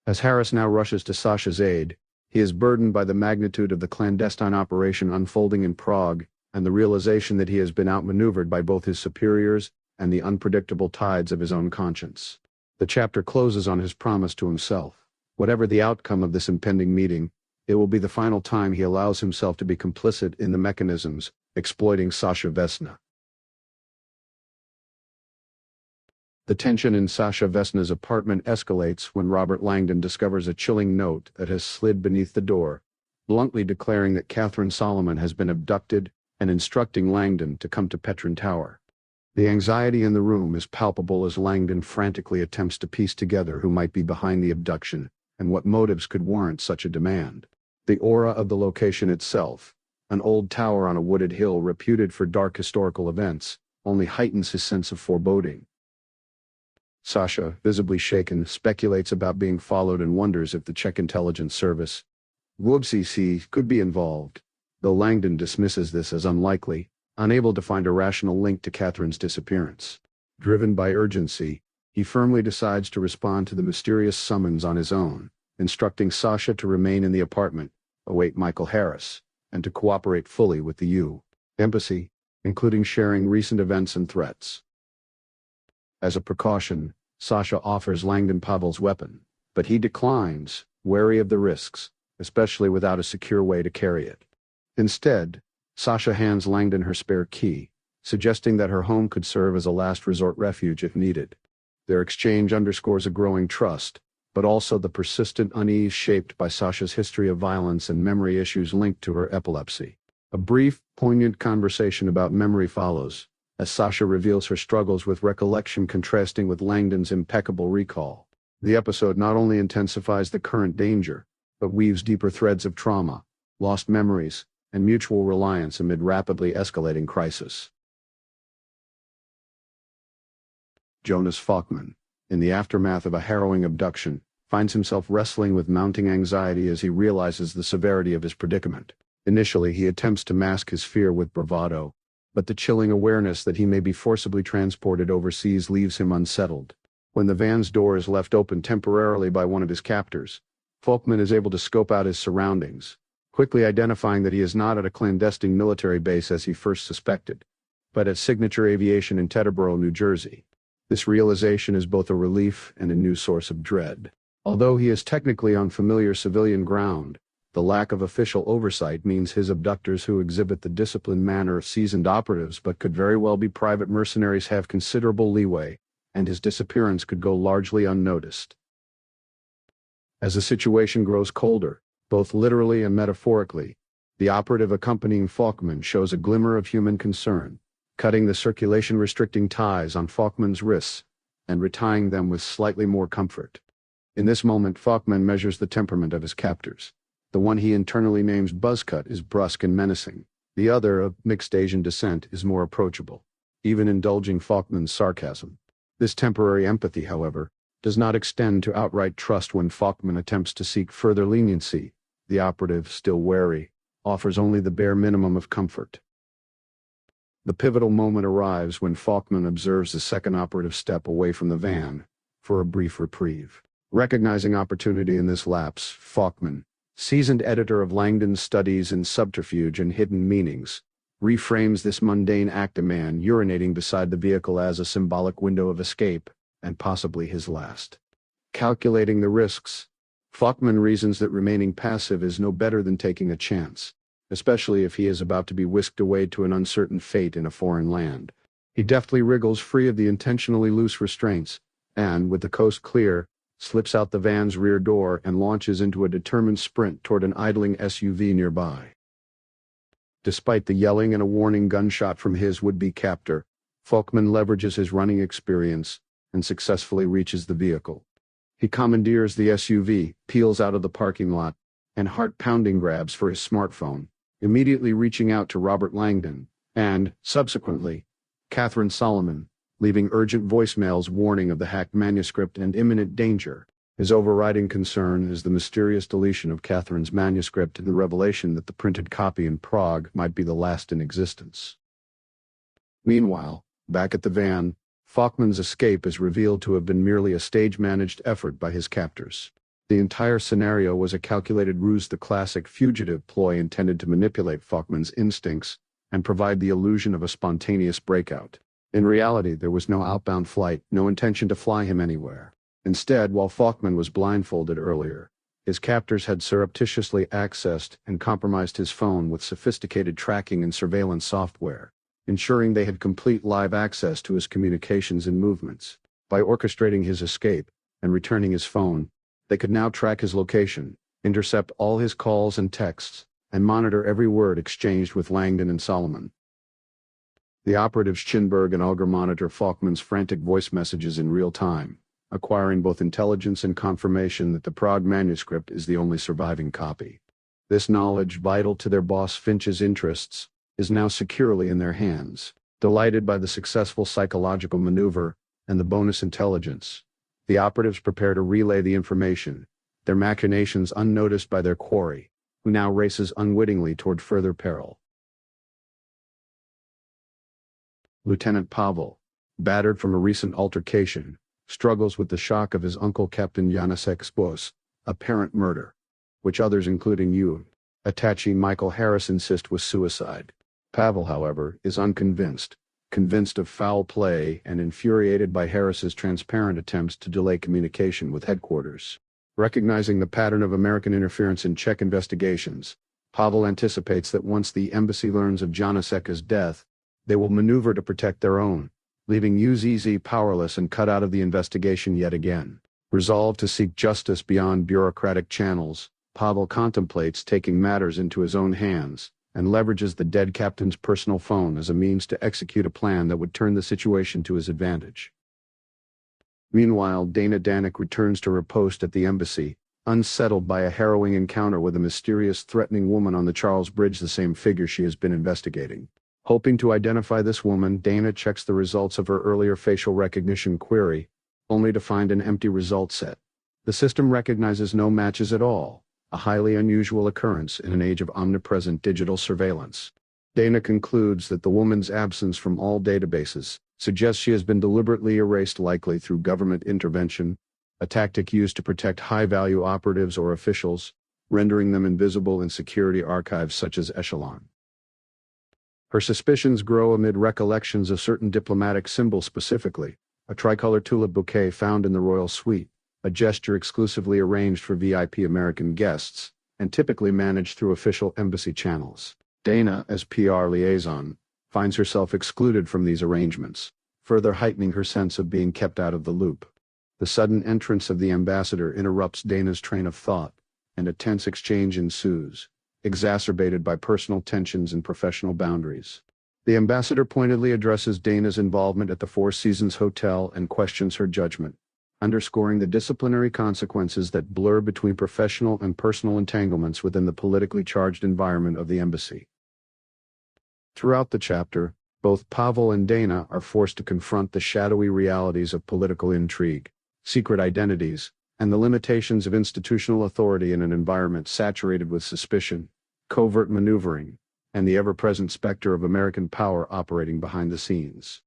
As Harris now rushes to Sasha's aid, he is burdened by the magnitude of the clandestine operation unfolding in Prague and the realization that he has been outmaneuvered by both his superiors and the unpredictable tides of his own conscience. The chapter closes on his promise to himself. Whatever the outcome of this impending meeting, it will be the final time he allows himself to be complicit in the mechanisms exploiting Sasha Vesna. The tension in Sasha Vesna's apartment escalates when Robert Langdon discovers a chilling note that has slid beneath the door, bluntly declaring that Katherine Solomon has been abducted and instructing Langdon to come to Petrin Tower. The anxiety in the room is palpable as Langdon frantically attempts to piece together who might be behind the abduction and what motives could warrant such a demand. The aura of the location itself, an old tower on a wooded hill reputed for dark historical events, only heightens his sense of foreboding. Sasha, visibly shaken, speculates about being followed and wonders if the Czech intelligence service, WBCC, could be involved, though Langdon dismisses this as unlikely, unable to find a rational link to Katherine's disappearance. Driven by urgency, he firmly decides to respond to the mysterious summons on his own, instructing Sasha to remain in the apartment, await Michael Harris, and to cooperate fully with the U. Embassy, including sharing recent events and threats. As a precaution, Sasha offers Langdon Pavel's weapon, but he declines, wary of the risks, especially without a secure way to carry it. Instead, Sasha hands Langdon her spare key, suggesting that her home could serve as a last resort refuge if needed. Their exchange underscores a growing trust, but also the persistent unease shaped by Sasha's history of violence and memory issues linked to her epilepsy. A brief, poignant conversation about memory follows, as Sasha reveals her struggles with recollection contrasting with Langdon's impeccable recall. The episode not only intensifies the current danger, but weaves deeper threads of trauma, lost memories, and mutual reliance amid rapidly escalating crisis. Jonas Falkman, in the aftermath of a harrowing abduction, finds himself wrestling with mounting anxiety as he realizes the severity of his predicament. Initially, he attempts to mask his fear with bravado, but the chilling awareness that he may be forcibly transported overseas leaves him unsettled. When the van's door is left open temporarily by one of his captors, Falkman is able to scope out his surroundings, quickly identifying that he is not at a clandestine military base as he first suspected, but at Signature Aviation in Teterboro, New Jersey. This realization is both a relief and a new source of dread. Although he is technically on familiar civilian ground, the lack of official oversight means his abductors, who exhibit the disciplined manner of seasoned operatives but could very well be private mercenaries, have considerable leeway, and his disappearance could go largely unnoticed. As the situation grows colder, both literally and metaphorically, the operative accompanying Falkman shows a glimmer of human concern, cutting the circulation-restricting ties on Falkman's wrists and retying them with slightly more comfort. In this moment, Falkman measures the temperament of his captors. The one he internally names Buzzcut is brusque and menacing. The other, of mixed Asian descent, is more approachable, even indulging Falkman's sarcasm. This temporary empathy, however, does not extend to outright trust when Falkman attempts to seek further leniency. The operative, still wary, offers only the bare minimum of comfort. The pivotal moment arrives when Falkman observes the second operative step away from the van for a brief reprieve. Recognizing opportunity in this lapse, Falkman, seasoned editor of Langdon's Studies in Subterfuge and Hidden Meanings, reframes this mundane act, a man urinating beside the vehicle, as a symbolic window of escape, and possibly his last. Calculating the risks, Falkman reasons that remaining passive is no better than taking a chance, especially if he is about to be whisked away to an uncertain fate in a foreign land. He deftly wriggles free of the intentionally loose restraints, and, with the coast clear, slips out the van's rear door and launches into a determined sprint toward an idling SUV nearby. Despite the yelling and a warning gunshot from his would-be captor, Falkman leverages his running experience and successfully reaches the vehicle. He commandeers the SUV, peels out of the parking lot, and heart-pounding grabs for his smartphone, immediately reaching out to Robert Langdon and, subsequently, Katherine Solomon, leaving urgent voicemails warning of the hacked manuscript and imminent danger. His overriding concern is the mysterious deletion of Katherine's manuscript and the revelation that the printed copy in Prague might be the last in existence. Meanwhile, back at the van, Falkman's escape is revealed to have been merely a stage-managed effort by his captors. The entire scenario was a calculated ruse, the classic fugitive ploy intended to manipulate Falkman's instincts and provide the illusion of a spontaneous breakout. In reality, there was no outbound flight, no intention to fly him anywhere. Instead, while Falkman was blindfolded earlier, his captors had surreptitiously accessed and compromised his phone with sophisticated tracking and surveillance software, ensuring they had complete live access to his communications and movements. By orchestrating his escape and returning his phone, they could now track his location, intercept all his calls and texts, and monitor every word exchanged with Langdon and Solomon. The operatives Chinberg and Auger monitor Falkman's frantic voice messages in real time, acquiring both intelligence and confirmation that the Prague manuscript is the only surviving copy. This knowledge, vital to their boss Finch's interests, is now securely in their hands. Delighted by the successful psychological maneuver and the bonus intelligence, the operatives prepare to relay the information, their machinations unnoticed by their quarry, who now races unwittingly toward further peril. Lieutenant Pavel, battered from a recent altercation, struggles with the shock of his uncle Captain Janasek's apparent murder, which others, including attaché Michael Harris, insist was suicide. Pavel, however, is unconvinced, convinced of foul play and infuriated by Harris's transparent attempts to delay communication with headquarters. Recognizing the pattern of American interference in Czech investigations, Pavel anticipates that once the embassy learns of Janasek's death, they will maneuver to protect their own, leaving UZZ powerless and cut out of the investigation yet again. Resolved to seek justice beyond bureaucratic channels, Pavel contemplates taking matters into his own hands, and leverages the dead captain's personal phone as a means to execute a plan that would turn the situation to his advantage. Meanwhile, Dana Danik returns to her post at the embassy, unsettled by a harrowing encounter with a mysterious, threatening woman on the Charles Bridge, the same figure she has been investigating. Hoping to identify this woman, Dana checks the results of her earlier facial recognition query, only to find an empty result set. The system recognizes no matches at all, a highly unusual occurrence in an age of omnipresent digital surveillance. Dana concludes that the woman's absence from all databases suggests she has been deliberately erased, likely through government intervention, a tactic used to protect high-value operatives or officials, rendering them invisible in security archives such as Echelon. Her suspicions grow amid recollections of certain diplomatic symbols, specifically a tricolor tulip bouquet found in the royal suite, a gesture exclusively arranged for VIP American guests, and typically managed through official embassy channels. Dana, as PR liaison, finds herself excluded from these arrangements, further heightening her sense of being kept out of the loop. The sudden entrance of the ambassador interrupts Dana's train of thought, and a tense exchange ensues, exacerbated by personal tensions and professional boundaries. The ambassador pointedly addresses Dana's involvement at the Four Seasons Hotel and questions her judgment, underscoring the disciplinary consequences that blur between professional and personal entanglements within the politically charged environment of the embassy. Throughout the chapter, both Pavel and Dana are forced to confront the shadowy realities of political intrigue, secret identities, and the limitations of institutional authority in an environment saturated with suspicion, covert maneuvering, and the ever-present specter of American power operating behind the scenes.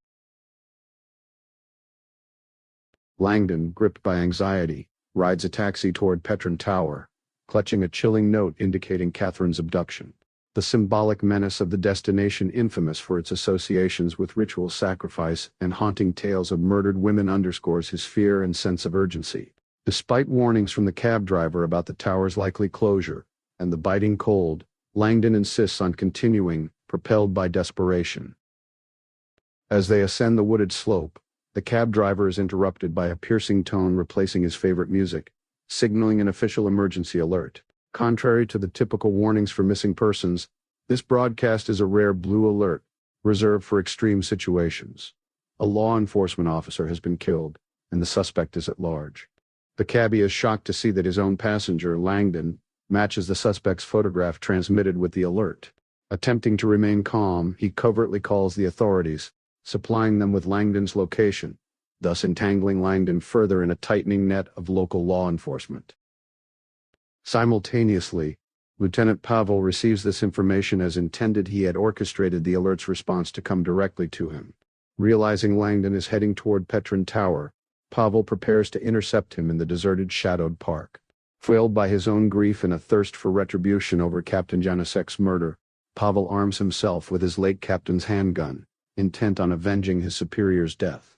Langdon, gripped by anxiety, rides a taxi toward Petrin Tower, clutching a chilling note indicating Katherine's abduction. The symbolic menace of the destination, infamous for its associations with ritual sacrifice and haunting tales of murdered women, underscores his fear and sense of urgency. Despite warnings from the cab driver about the tower's likely closure and the biting cold, Langdon insists on continuing, propelled by desperation. As they ascend the wooded slope, the cab driver is interrupted by a piercing tone replacing his favorite music, signaling an official emergency alert. Contrary to the typical warnings for missing persons, this broadcast is a rare blue alert, reserved for extreme situations. A law enforcement officer has been killed, and the suspect is at large. The cabbie is shocked to see that his own passenger, Langdon, matches the suspect's photograph transmitted with the alert. Attempting to remain calm, he covertly calls the authorities, supplying them with Langdon's location, thus entangling Langdon further in a tightening net of local law enforcement. Simultaneously, Lieutenant Pavel receives this information as intended. He had orchestrated the alert's response to come directly to him. Realizing Langdon is heading toward Petrin Tower, Pavel prepares to intercept him in the deserted, shadowed park. Foiled by his own grief and a thirst for retribution over Captain Janusek's murder, Pavel arms himself with his late captain's handgun, intent on avenging his superior's death.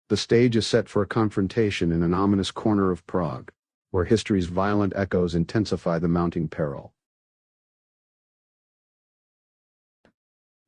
The stage is set for a confrontation in an ominous corner of Prague, where history's violent echoes intensify the mounting peril.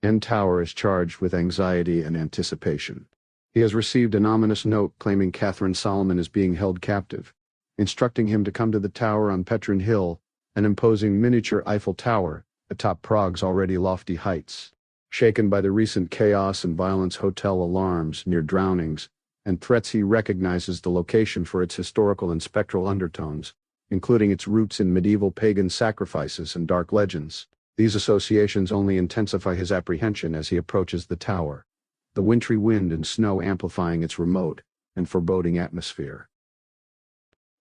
N. Tower is charged with anxiety and anticipation. He has received an ominous note claiming Katherine Solomon is being held captive, instructing him to come to the tower on Petrin Hill, an imposing miniature Eiffel Tower atop Prague's already lofty heights. Shaken by the recent chaos and violence, hotel alarms, near drownings, and threats, he recognizes the location for its historical and spectral undertones, including its roots in medieval pagan sacrifices and dark legends. These associations only intensify his apprehension as he approaches the tower, the wintry wind and snow amplifying its remote and foreboding atmosphere.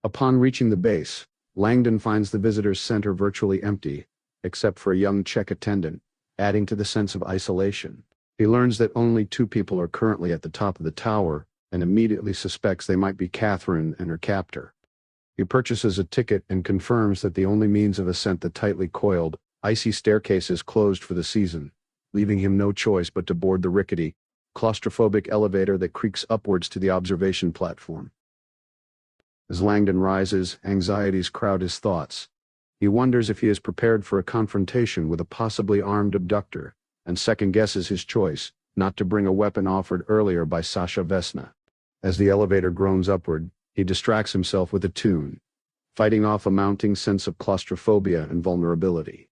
Upon reaching the base, Langdon finds the visitors' center virtually empty, except for a young Czech attendant, adding to the sense of isolation. He learns that only 2 people are currently at the top of the tower, and immediately suspects they might be Katherine and her captor. He purchases a ticket and confirms that the only means of ascent, the tightly coiled, icy staircase, is closed for the season, leaving him no choice but to board the rickety, claustrophobic elevator that creaks upwards to the observation platform. As Langdon rises, anxieties crowd his thoughts. He wonders if he is prepared for a confrontation with a possibly armed abductor, and second-guesses his choice not to bring a weapon offered earlier by Sasha Vesna. As the elevator groans upward, He distracts himself with a tune, fighting off a mounting sense of claustrophobia and vulnerability.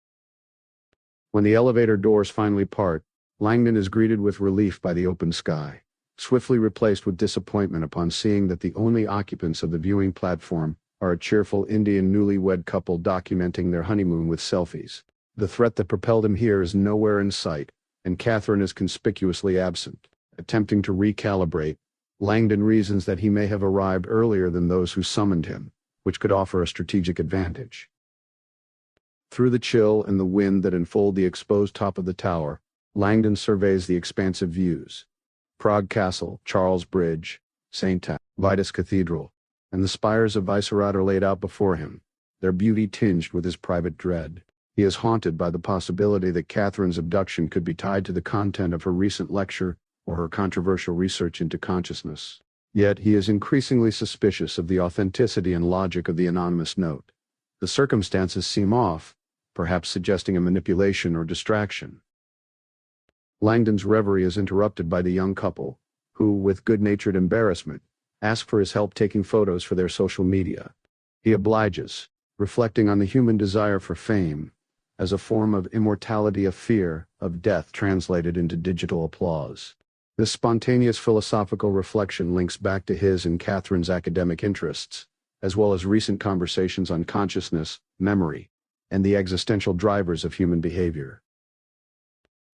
When the elevator doors finally part, Langdon is greeted with relief by the open sky, swiftly replaced with disappointment upon seeing that the only occupants of the viewing platform are a cheerful Indian newlywed couple documenting their honeymoon with selfies. The threat that propelled him here is nowhere in sight, and Katherine is conspicuously absent. Attempting to recalibrate, Langdon reasons that he may have arrived earlier than those who summoned him, which could offer a strategic advantage. Through the chill and the wind that enfold the exposed top of the tower, Langdon surveys the expansive views. Prague Castle, Charles Bridge, St. Vitus Cathedral, and the spires of Visegrad are laid out before him, their beauty tinged with his private dread. He is haunted by the possibility that Katherine's abduction could be tied to the content of her recent lecture or her controversial research into consciousness. Yet he is increasingly suspicious of the authenticity and logic of the anonymous note. The circumstances seem off, perhaps suggesting a manipulation or distraction. Langdon's reverie is interrupted by the young couple, who, with good-natured embarrassment, ask for his help taking photos for their social media. He obliges, reflecting on the human desire for fame, as a form of immortality, of fear of death translated into digital applause. This spontaneous philosophical reflection links back to his and Katherine's academic interests, as well as recent conversations on consciousness, memory, and the existential drivers of human behavior.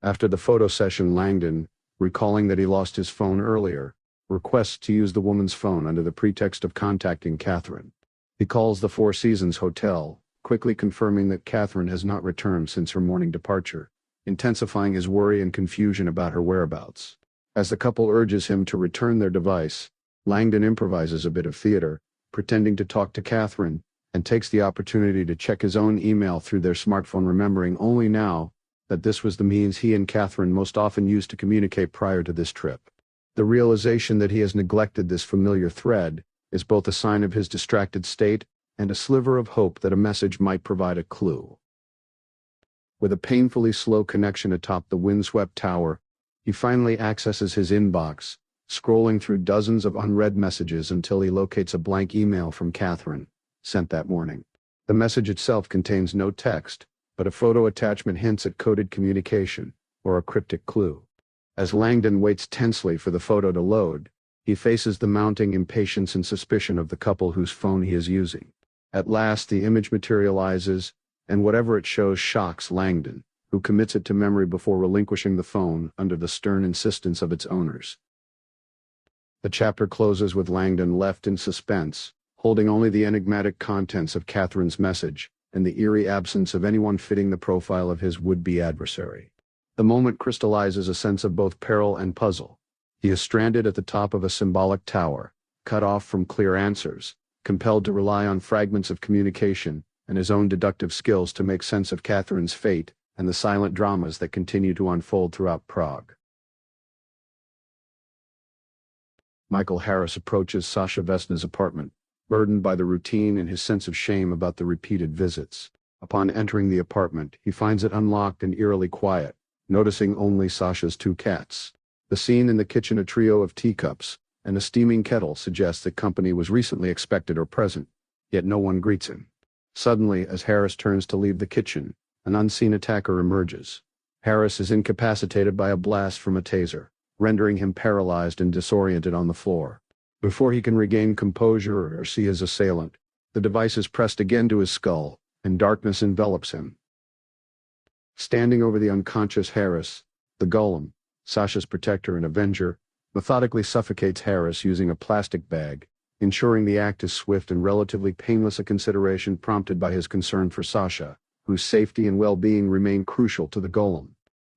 After the photo session, Langdon, recalling that he lost his phone earlier, requests to use the woman's phone under the pretext of contacting Katherine. He calls the Four Seasons Hotel, quickly confirming that Katherine has not returned since her morning departure, intensifying his worry and confusion about her whereabouts. As the couple urges him to return their device, Langdon improvises a bit of theater, pretending to talk to Katherine, and takes the opportunity to check his own email through their smartphone, remembering only now that this was the means he and Katherine most often used to communicate prior to this trip. The realization that he has neglected this familiar thread is both a sign of his distracted state and a sliver of hope that a message might provide a clue. With a painfully slow connection atop the windswept tower, he finally accesses his inbox, scrolling through dozens of unread messages until he locates a blank email from Katherine, sent that morning. The message itself contains no text, but a photo attachment hints at coded communication, or a cryptic clue. As Langdon waits tensely for the photo to load, he faces the mounting impatience and suspicion of the couple whose phone he is using. At last the image materializes, and whatever it shows shocks Langdon, who commits it to memory before relinquishing the phone under the stern insistence of its owners. The chapter closes with Langdon left in suspense, holding only the enigmatic contents of Katherine's message, and the eerie absence of anyone fitting the profile of his would-be adversary. The moment crystallizes a sense of both peril and puzzle. He is stranded at the top of a symbolic tower, cut off from clear answers, compelled to rely on fragments of communication and his own deductive skills to make sense of Katherine's fate and the silent dramas that continue to unfold throughout Prague. Michael Harris approaches Sasha Vesna's apartment, burdened by the routine and his sense of shame about the repeated visits. Upon entering the apartment, he finds it unlocked and eerily quiet, noticing only Sasha's two cats. The scene in the kitchen, a trio of teacups and a steaming kettle, suggests that company was recently expected or present, yet no one greets him. Suddenly, as Harris turns to leave the kitchen, an unseen attacker emerges. Harris is incapacitated by a blast from a taser, rendering him paralyzed and disoriented on the floor. Before he can regain composure or see his assailant, the device is pressed again to his skull, and darkness envelops him. Standing over the unconscious Harris, the golem, Sasha's protector and avenger, methodically suffocates Harris using a plastic bag, ensuring the act is swift and relatively painless, a consideration prompted by his concern for Sasha, whose safety and well-being remain crucial to the golem.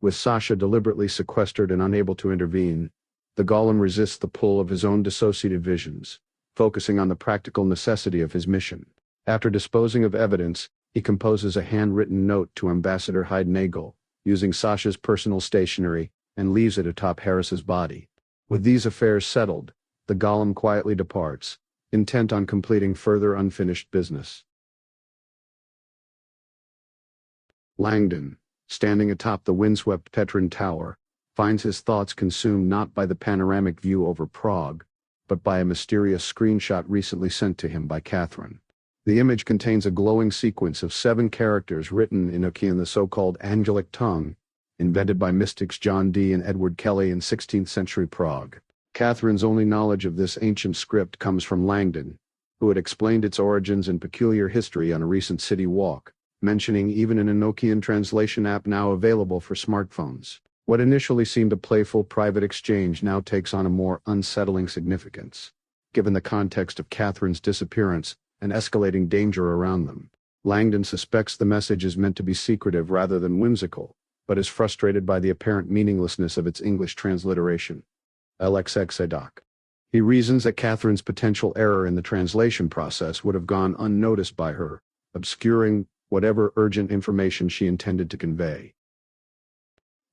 With Sasha deliberately sequestered and unable to intervene, the golem resists the pull of his own dissociative visions, focusing on the practical necessity of his mission. After disposing of evidence, he composes a handwritten note to Ambassador Hyde-Nagel, using Sasha's personal stationery, and leaves it atop Harris's body. With these affairs settled, the golem quietly departs, intent on completing further unfinished business. Langdon, standing atop the windswept Petrin Tower, finds his thoughts consumed not by the panoramic view over Prague, but by a mysterious screenshot recently sent to him by Katherine. The image contains a glowing sequence of 7 characters written in the so-called angelic tongue, invented by mystics John Dee and Edward Kelly in 16th century Prague. Katherine's only knowledge of this ancient script comes from Langdon, who had explained its origins and peculiar history on a recent city walk, mentioning even an Enochian translation app now available for smartphones. What initially seemed a playful private exchange now takes on a more unsettling significance, given the context of Katherine's disappearance and escalating danger around them. Langdon suspects the message is meant to be secretive rather than whimsical, but is frustrated by the apparent meaninglessness of its English transliteration. LXXADOC. He reasons that Katherine's potential error in the translation process would have gone unnoticed by her, obscuring whatever urgent information she intended to convey.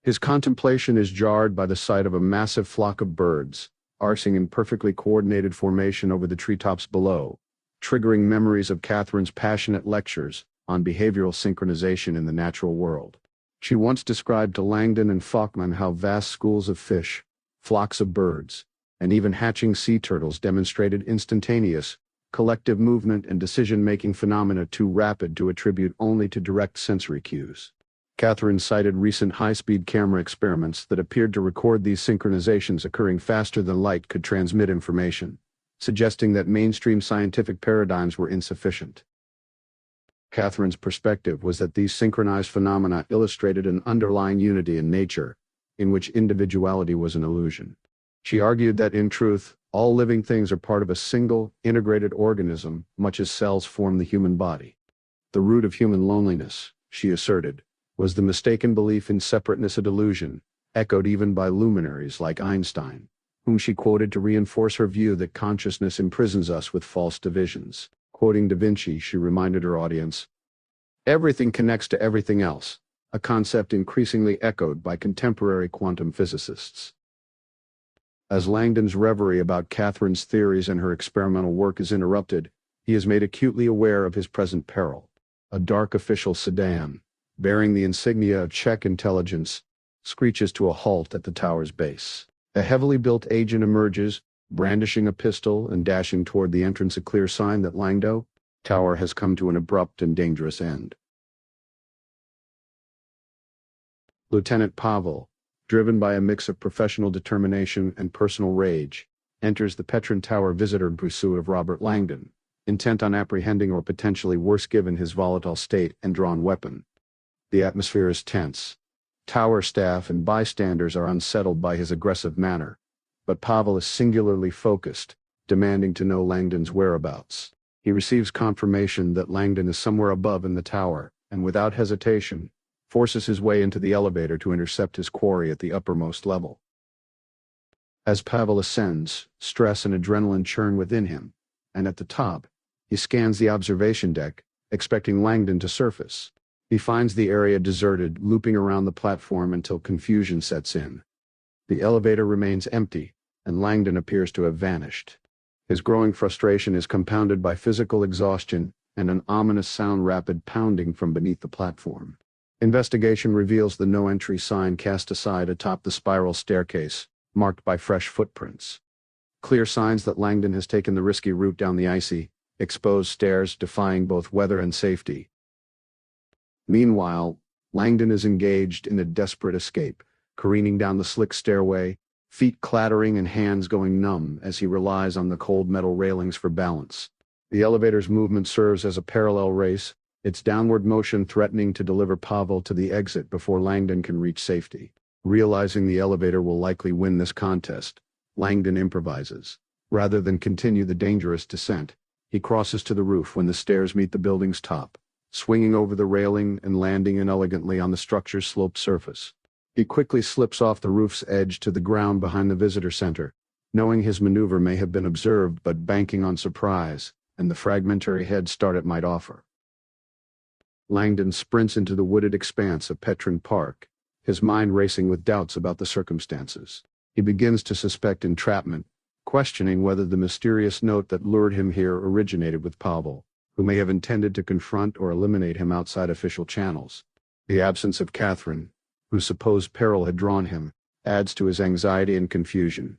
His contemplation is jarred by the sight of a massive flock of birds, arcing in perfectly coordinated formation over the treetops below, triggering memories of Katherine's passionate lectures on behavioral synchronization in the natural world. She once described to Langdon and Faulkman how vast schools of fish, flocks of birds, and even hatching sea turtles demonstrated instantaneous, collective movement and decision-making phenomena too rapid to attribute only to direct sensory cues. Katherine cited recent high-speed camera experiments that appeared to record these synchronizations occurring faster than light could transmit information, suggesting that mainstream scientific paradigms were insufficient. Katherine's perspective was that these synchronized phenomena illustrated an underlying unity in nature, in which individuality was an illusion. She argued that in truth, all living things are part of a single, integrated organism, much as cells form the human body. The root of human loneliness, she asserted, was the mistaken belief in separateness, a delusion, echoed even by luminaries like Einstein, whom she quoted to reinforce her view that consciousness imprisons us with false divisions. Quoting Da Vinci, she reminded her audience, "Everything connects to everything else," a concept increasingly echoed by contemporary quantum physicists. As Langdon's reverie about Katherine's theories and her experimental work is interrupted, he is made acutely aware of his present peril. A dark official sedan, bearing the insignia of Czech intelligence, screeches to a halt at the tower's base. A heavily built agent emerges, brandishing a pistol and dashing toward the entrance, a clear sign that Langdon Tower has come to an abrupt and dangerous end. Lieutenant Pavel, driven by a mix of professional determination and personal rage, enters the Petrin Tower visitor in pursuit of Robert Langdon, intent on apprehending or potentially worse given his volatile state and drawn weapon. The atmosphere is tense. Tower staff and bystanders are unsettled by his aggressive manner, but Pavel is singularly focused, demanding to know Langdon's whereabouts. He receives confirmation that Langdon is somewhere above in the tower, and without hesitation, forces his way into the elevator to intercept his quarry at the uppermost level. As Pavel ascends, stress and adrenaline churn within him, and at the top, he scans the observation deck, expecting Langdon to surface. He finds the area deserted, looping around the platform until confusion sets in. The elevator remains empty, and Langdon appears to have vanished. His growing frustration is compounded by physical exhaustion and an ominous sound, rapid pounding from beneath the platform. Investigation reveals the no-entry sign cast aside atop the spiral staircase, marked by fresh footprints. Clear signs that Langdon has taken the risky route down the icy, exposed stairs, defying both weather and safety. Meanwhile, Langdon is engaged in a desperate escape, careening down the slick stairway, feet clattering and hands going numb as he relies on the cold metal railings for balance. The elevator's movement serves as a parallel race, its downward motion threatening to deliver Pavel to the exit before Langdon can reach safety. Realizing the elevator will likely win this contest, Langdon improvises. Rather than continue the dangerous descent, he crosses to the roof when the stairs meet the building's top, swinging over the railing and landing inelegantly on the structure's sloped surface. He quickly slips off the roof's edge to the ground behind the visitor center, knowing his maneuver may have been observed but banking on surprise and the fragmentary head start it might offer. Langdon sprints into the wooded expanse of Petrin Park, his mind racing with doubts about the circumstances. He begins to suspect entrapment, questioning whether the mysterious note that lured him here originated with Pavel, who may have intended to confront or eliminate him outside official channels. The absence of Katherine, whose supposed peril had drawn him, adds to his anxiety and confusion.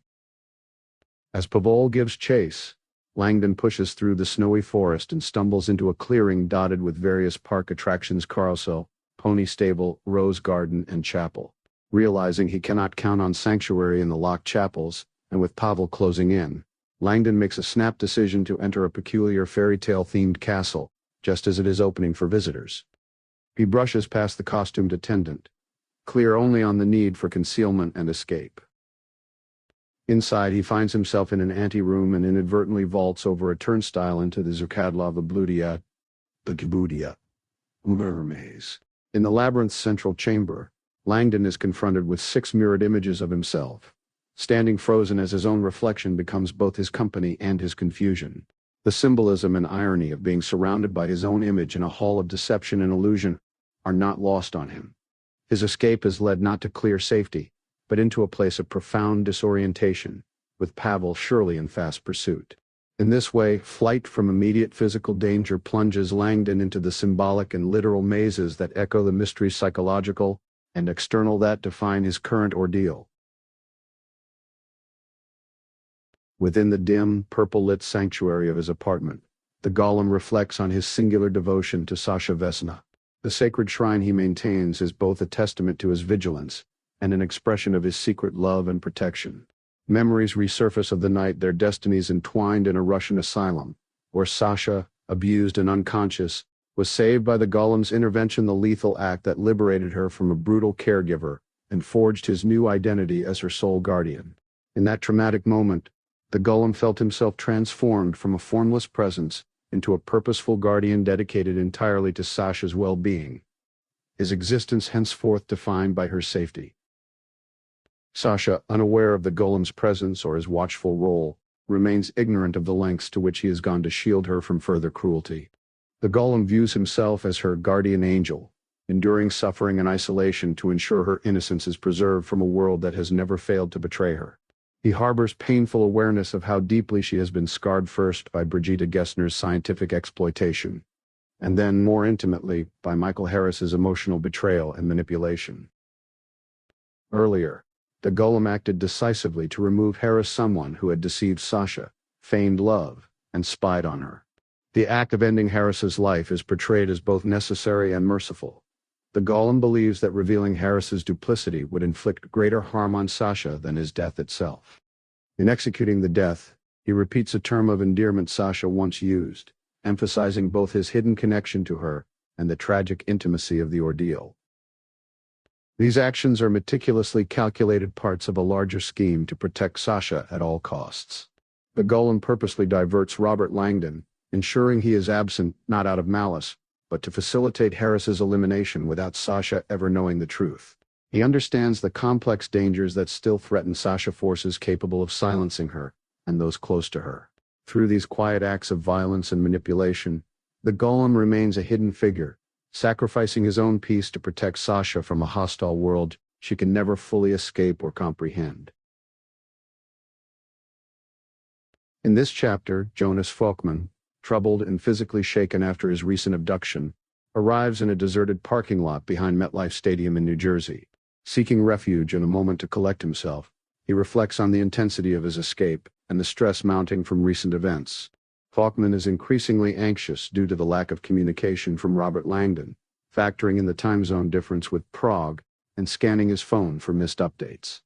As Pavol gives chase, Langdon pushes through the snowy forest and stumbles into a clearing dotted with various park attractions: carousel, pony stable, rose garden, and chapel. Realizing he cannot count on sanctuary in the locked chapels, and with Pavel closing in, Langdon makes a snap decision to enter a peculiar fairy tale-themed castle, just as it is opening for visitors. He brushes past the costumed attendant, clear only on the need for concealment and escape. Inside, he finds himself in an anteroom and inadvertently vaults over a turnstile into the Zrcadlo Vbludia, the Kibudia, maze. In the labyrinth's central chamber, Langdon is confronted with 6 mirrored images of himself, standing frozen as his own reflection becomes both his company and his confusion. The symbolism and irony of being surrounded by his own image in a hall of deception and illusion are not lost on him. His escape has led not to clear safety, but into a place of profound disorientation, with Pavel surely in fast pursuit. In this way, flight from immediate physical danger plunges Langdon into the symbolic and literal mazes that echo the mysteries psychological and external that define his current ordeal. Within the dim, purple-lit sanctuary of his apartment, the golem reflects on his singular devotion to Sasha Vesna. The sacred shrine he maintains is both a testament to his vigilance and an expression of his secret love and protection. Memories resurface of the night their destinies entwined in a Russian asylum, where Sasha, abused and unconscious, was saved by the golem's intervention, the lethal act that liberated her from a brutal caregiver and forged his new identity as her sole guardian. In that traumatic moment, the golem felt himself transformed from a formless presence into a purposeful guardian dedicated entirely to Sasha's well-being, his existence henceforth defined by her safety. Sasha, unaware of the golem's presence or his watchful role, remains ignorant of the lengths to which he has gone to shield her from further cruelty. The golem views himself as her guardian angel, enduring suffering and isolation to ensure her innocence is preserved from a world that has never failed to betray her. He harbors painful awareness of how deeply she has been scarred, first by Brigitte Gessner's scientific exploitation, and then, more intimately, by Michael Harris's emotional betrayal and manipulation. Earlier, the golem acted decisively to remove Harris, someone who had deceived Sasha, feigned love, and spied on her. The act of ending Harris's life is portrayed as both necessary and merciful. The golem believes that revealing Harris's duplicity would inflict greater harm on Sasha than his death itself. In executing the death, he repeats a term of endearment Sasha once used, emphasizing both his hidden connection to her and the tragic intimacy of the ordeal. These actions are meticulously calculated parts of a larger scheme to protect Sasha at all costs. The golem purposely diverts Robert Langdon, ensuring he is absent not out of malice, but to facilitate Harris's elimination without Sasha ever knowing the truth. He understands the complex dangers that still threaten Sasha, forces capable of silencing her and those close to her. Through these quiet acts of violence and manipulation, the golem remains a hidden figure, sacrificing his own peace to protect Sasha from a hostile world she can never fully escape or comprehend. In this chapter, Jonas Folkman, troubled and physically shaken after his recent abduction, arrives in a deserted parking lot behind MetLife Stadium in New Jersey. Seeking refuge and a moment to collect himself, he reflects on the intensity of his escape and the stress mounting from recent events. Folkman is increasingly anxious due to the lack of communication from Robert Langdon, factoring in the time zone difference with Prague, and scanning his phone for missed updates.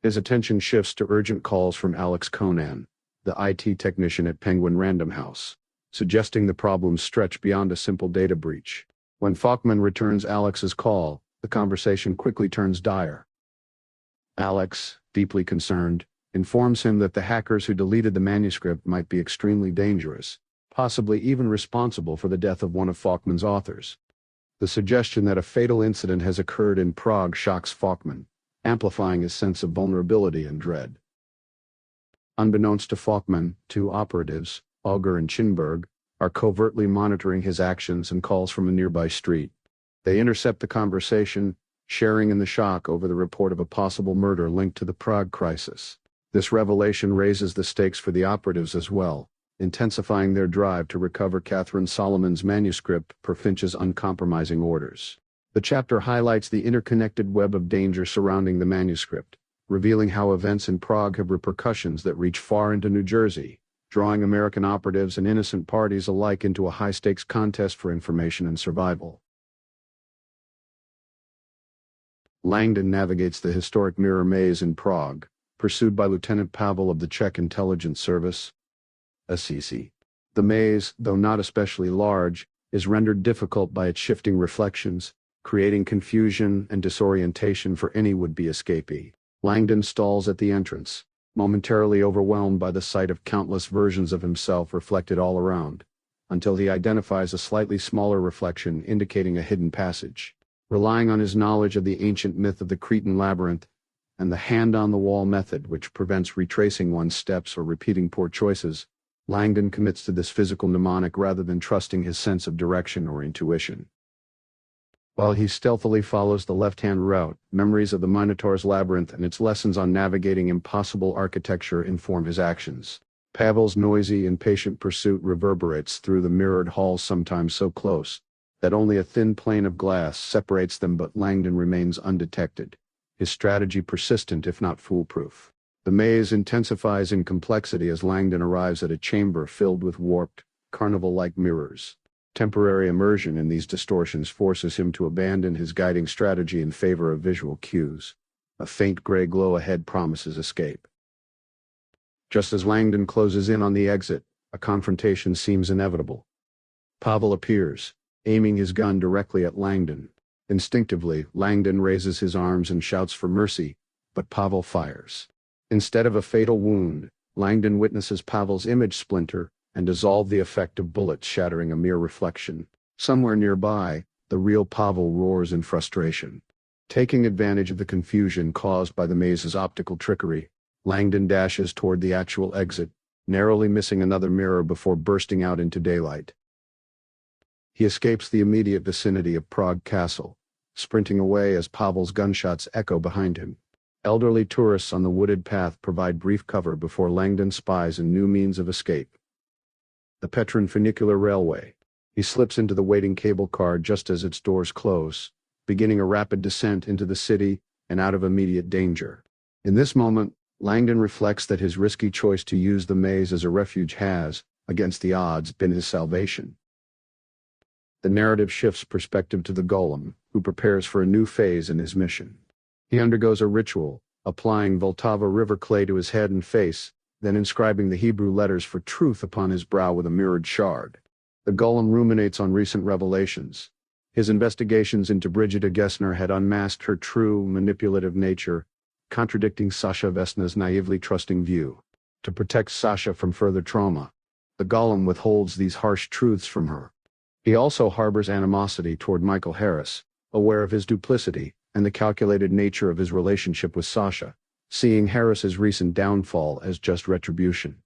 His attention shifts to urgent calls from Alex Conan, the IT technician at Penguin Random House, suggesting the problems stretch beyond a simple data breach. When Folkman returns Alex's call, the conversation quickly turns dire. Alex, deeply concerned, informs him that the hackers who deleted the manuscript might be extremely dangerous, possibly even responsible for the death of one of Folkman's authors. The suggestion that a fatal incident has occurred in Prague shocks Folkman, amplifying his sense of vulnerability and dread. Unbeknownst to Folkman, 2 operatives, Auger and Chinberg, are covertly monitoring his actions and calls from a nearby street. They intercept the conversation, sharing in the shock over the report of a possible murder linked to the Prague crisis. This revelation raises the stakes for the operatives as well, intensifying their drive to recover Katherine Solomon's manuscript per Finch's uncompromising orders. The chapter highlights the interconnected web of danger surrounding the manuscript, revealing how events in Prague have repercussions that reach far into New Jersey, drawing American operatives and innocent parties alike into a high-stakes contest for information and survival. Langdon navigates the historic mirror maze in Prague, pursued by Lieutenant Pavel of the Czech Intelligence Service, Assisi. The maze, though not especially large, is rendered difficult by its shifting reflections, creating confusion and disorientation for any would-be escapee. Langdon stalls at the entrance, momentarily overwhelmed by the sight of countless versions of himself reflected all around, until he identifies a slightly smaller reflection indicating a hidden passage. Relying on his knowledge of the ancient myth of the Cretan labyrinth and the hand-on-the-wall method which prevents retracing one's steps or repeating poor choices, Langdon commits to this physical mnemonic rather than trusting his sense of direction or intuition. While he stealthily follows the left-hand route, memories of the Minotaur's labyrinth and its lessons on navigating impossible architecture inform his actions. Pavel's noisy, impatient pursuit reverberates through the mirrored halls, sometimes so close that only a thin plane of glass separates them, but Langdon remains undetected, his strategy persistent if not foolproof. The maze intensifies in complexity as Langdon arrives at a chamber filled with warped, carnival-like mirrors. Temporary immersion in these distortions forces him to abandon his guiding strategy in favor of visual cues. A faint gray glow ahead promises escape. Just as Langdon closes in on the exit, a confrontation seems inevitable. Pavel appears, aiming his gun directly at Langdon. Instinctively, Langdon raises his arms and shouts for mercy, but Pavel fires. Instead of a fatal wound, Langdon witnesses Pavel's image splinter and dissolve, the effect of bullets shattering a mere reflection. Somewhere nearby, the real Pavel roars in frustration. Taking advantage of the confusion caused by the maze's optical trickery, Langdon dashes toward the actual exit, narrowly missing another mirror before bursting out into daylight. He escapes the immediate vicinity of Prague Castle, sprinting away as Pavel's gunshots echo behind him. Elderly tourists on the wooded path provide brief cover before Langdon spies a new means of escape: the Petrin funicular railway. He slips into the waiting cable car just as its doors close, beginning a rapid descent into the city and out of immediate danger. In this moment, Langdon reflects that his risky choice to use the maze as a refuge has, against the odds, been his salvation. The narrative shifts perspective to the golem, who prepares for a new phase in his mission. He undergoes a ritual, applying Vltava river clay to his head and face, then inscribing the Hebrew letters for truth upon his brow with a mirrored shard. The golem ruminates on recent revelations. His investigations into Brigida Gessner had unmasked her true, manipulative nature, contradicting Sasha Vesna's naively trusting view. To protect Sasha from further trauma, the golem withholds these harsh truths from her. He also harbors animosity toward Michael Harris, aware of his duplicity and the calculated nature of his relationship with Sasha, seeing Harris's recent downfall as just retribution.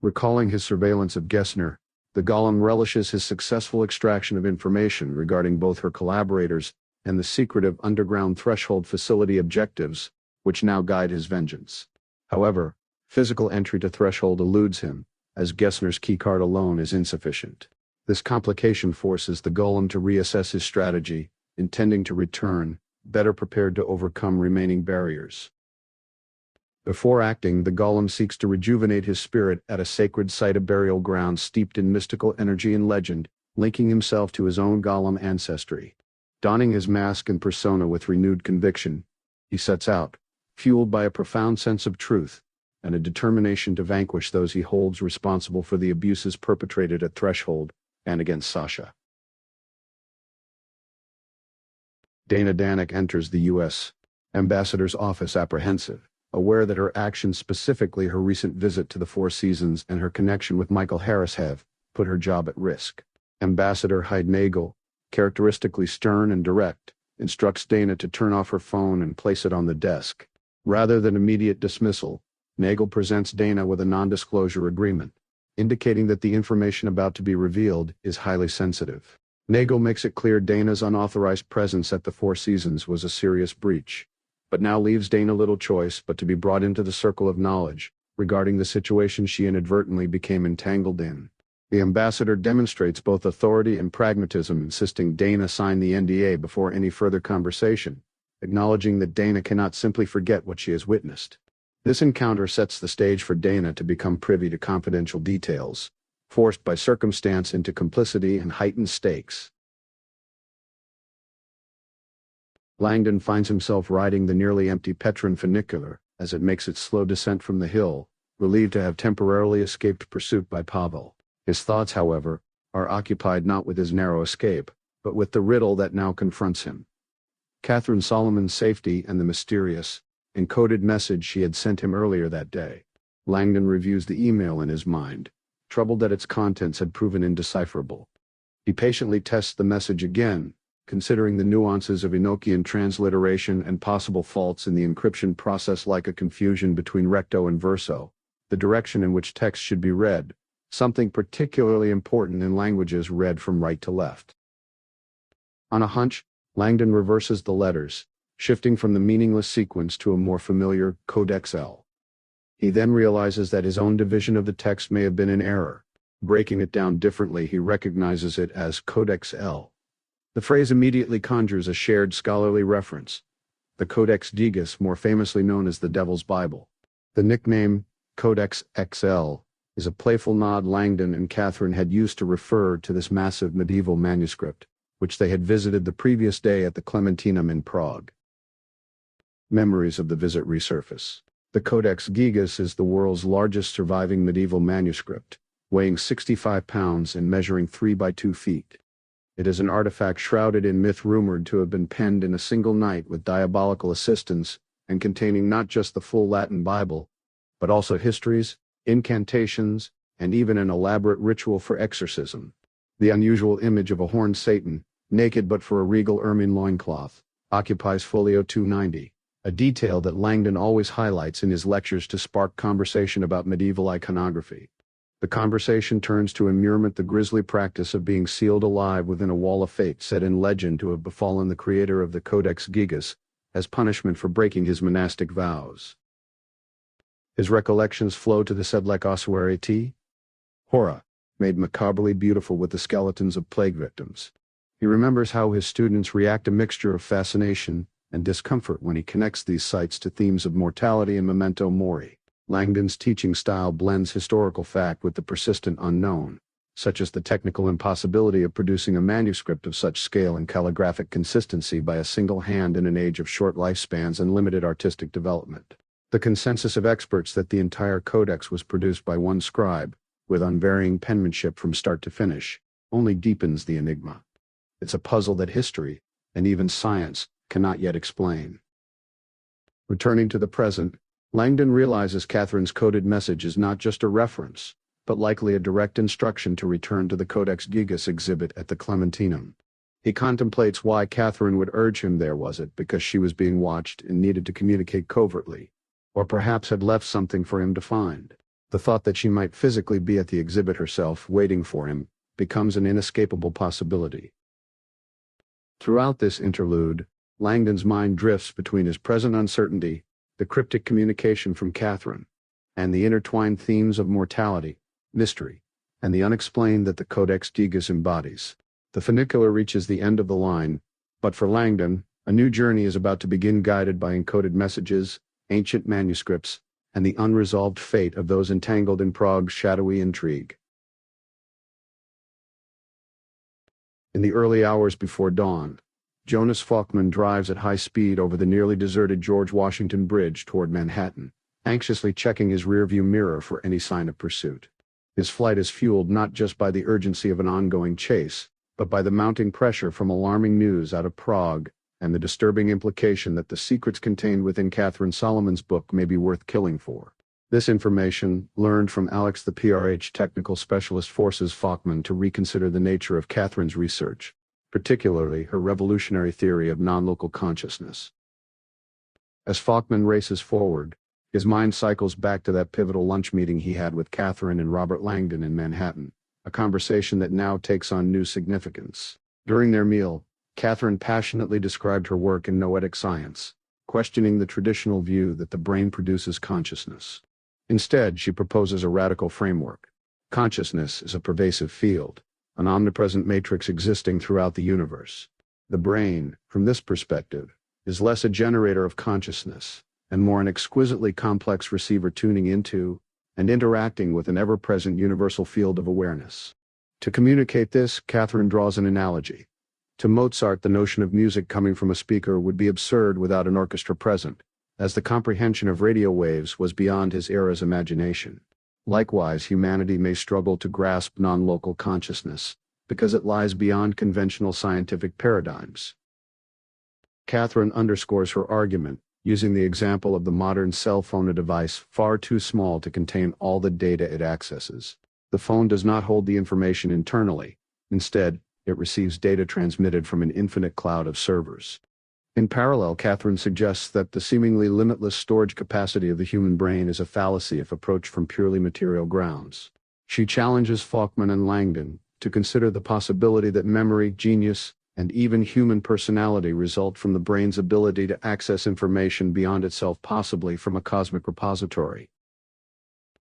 Recalling his surveillance of Gessner, the golem relishes his successful extraction of information regarding both her collaborators and the secretive underground threshold facility objectives, which now guide his vengeance. However, physical entry to threshold eludes him, as Gessner's keycard alone is insufficient. This complication forces the golem to reassess his strategy, intending to return, better prepared to overcome remaining barriers. Before acting, the golem seeks to rejuvenate his spirit at a sacred site of burial ground steeped in mystical energy and legend, linking himself to his own golem ancestry. Donning his mask and persona with renewed conviction, he sets out, fueled by a profound sense of truth and a determination to vanquish those he holds responsible for the abuses perpetrated at Threshold and against Sasha. Dana Danik enters the U.S. ambassador's office apprehensive, aware that her actions, specifically her recent visit to the Four Seasons and her connection with Michael Harris, have put her job at risk. Ambassador Hyde Nagel, characteristically stern and direct, instructs Dana to turn off her phone and place it on the desk. Rather than immediate dismissal, Nagel presents Dana with a non-disclosure agreement, indicating that the information about to be revealed is highly sensitive. Nagel makes it clear Dana's unauthorized presence at the Four Seasons was a serious breach, but now leaves Dana little choice but to be brought into the circle of knowledge regarding the situation she inadvertently became entangled in. The ambassador demonstrates both authority and pragmatism, insisting Dana sign the NDA before any further conversation, acknowledging that Dana cannot simply forget what she has witnessed. This encounter sets the stage for Dana to become privy to confidential details, forced by circumstance into complicity and heightened stakes. Langdon finds himself riding the nearly empty Petron funicular as it makes its slow descent from the hill, relieved to have temporarily escaped pursuit by Pavel. His thoughts, however, are occupied not with his narrow escape, but with the riddle that now confronts him. Katherine Solomon's safety and the mysterious, encoded message she had sent him earlier that day. Langdon reviews the email in his mind, troubled that its contents had proven indecipherable. He patiently tests the message again, considering the nuances of Enochian transliteration and possible faults in the encryption process, like a confusion between recto and verso, the direction in which text should be read, something particularly important in languages read from right to left. On a hunch, Langdon reverses the letters, shifting from the meaningless sequence to a more familiar Codex L. He then realizes that his own division of the text may have been in error. Breaking it down differently, he recognizes it as Codex L. The phrase immediately conjures a shared scholarly reference, the Codex Gigas, more famously known as the Devil's Bible. The nickname Codex XL is a playful nod Langdon and Katherine had used to refer to this massive medieval manuscript, which they had visited the previous day at the Clementinum in Prague. Memories of the visit resurface. The Codex Gigas is the world's largest surviving medieval manuscript, weighing 65 pounds and measuring 3 by 2 feet. It is an artifact shrouded in myth rumored to have been penned in a single night with diabolical assistance, and containing not just the full Latin Bible, but also histories, incantations, and even an elaborate ritual for exorcism. The unusual image of a horned Satan, naked but for a regal ermine loincloth, occupies folio 290, a detail that Langdon always highlights in his lectures to spark conversation about medieval iconography. The conversation turns to immurement, the grisly practice of being sealed alive within a wall of fate said in legend to have befallen the creator of the Codex Gigas as punishment for breaking his monastic vows. His recollections flow to the Sedlec ossuary T. Hora, made macabrely beautiful with the skeletons of plague victims. He remembers how his students react, a mixture of fascination and discomfort, when he connects these sites to themes of mortality and memento mori. Langdon's teaching style blends historical fact with the persistent unknown, such as the technical impossibility of producing a manuscript of such scale and calligraphic consistency by a single hand in an age of short lifespans and limited artistic development. The consensus of experts that the entire codex was produced by one scribe, with unvarying penmanship from start to finish, only deepens the enigma. It's a puzzle that history, and even science, cannot yet explain. Returning to the present, Langdon realizes Katherine's coded message is not just a reference, but likely a direct instruction to return to the Codex Gigas exhibit at the Clementinum. He contemplates why Katherine would urge him there. Was it because she was being watched and needed to communicate covertly, or perhaps had left something for him to find? The thought that she might physically be at the exhibit herself, waiting for him, becomes an inescapable possibility. Throughout this interlude, Langdon's mind drifts between his present uncertainty, the cryptic communication from Katherine, and the intertwined themes of mortality, mystery, and the unexplained that the Codex Gigas embodies. The funicular reaches the end of the line, but for Langdon, a new journey is about to begin, guided by encoded messages, ancient manuscripts, and the unresolved fate of those entangled in Prague's shadowy intrigue. In the early hours before dawn, Jonas Falkman drives at high speed over the nearly deserted George Washington Bridge toward Manhattan, anxiously checking his rearview mirror for any sign of pursuit. His flight is fueled not just by the urgency of an ongoing chase, but by the mounting pressure from alarming news out of Prague and the disturbing implication that the secrets contained within Katherine Solomon's book may be worth killing for. This information, learned from Alex the PRH technical specialist, forces Falkman to reconsider the nature of Katherine's research, particularly her revolutionary theory of non-local consciousness. As Falkman races forward, his mind cycles back to that pivotal lunch meeting he had with Katherine and Robert Langdon in Manhattan, a conversation that now takes on new significance. During their meal, Katherine passionately described her work in noetic science, questioning the traditional view that the brain produces consciousness. Instead, she proposes a radical framework. Consciousness is a pervasive field, an omnipresent matrix existing throughout the universe. The brain, from this perspective, is less a generator of consciousness, and more an exquisitely complex receiver tuning into and interacting with an ever-present universal field of awareness. To communicate this, Katherine draws an analogy. To Mozart, the notion of music coming from a speaker would be absurd without an orchestra present, as the comprehension of radio waves was beyond his era's imagination. Likewise, humanity may struggle to grasp non-local consciousness, because it lies beyond conventional scientific paradigms. Katherine underscores her argument, using the example of the modern cell phone, a device far too small to contain all the data it accesses. The phone does not hold the information internally. Instead, it receives data transmitted from an infinite cloud of servers. In parallel, Katherine suggests that the seemingly limitless storage capacity of the human brain is a fallacy if approached from purely material grounds. She challenges Folkman and Langdon to consider the possibility that memory, genius, and even human personality result from the brain's ability to access information beyond itself, possibly from a cosmic repository.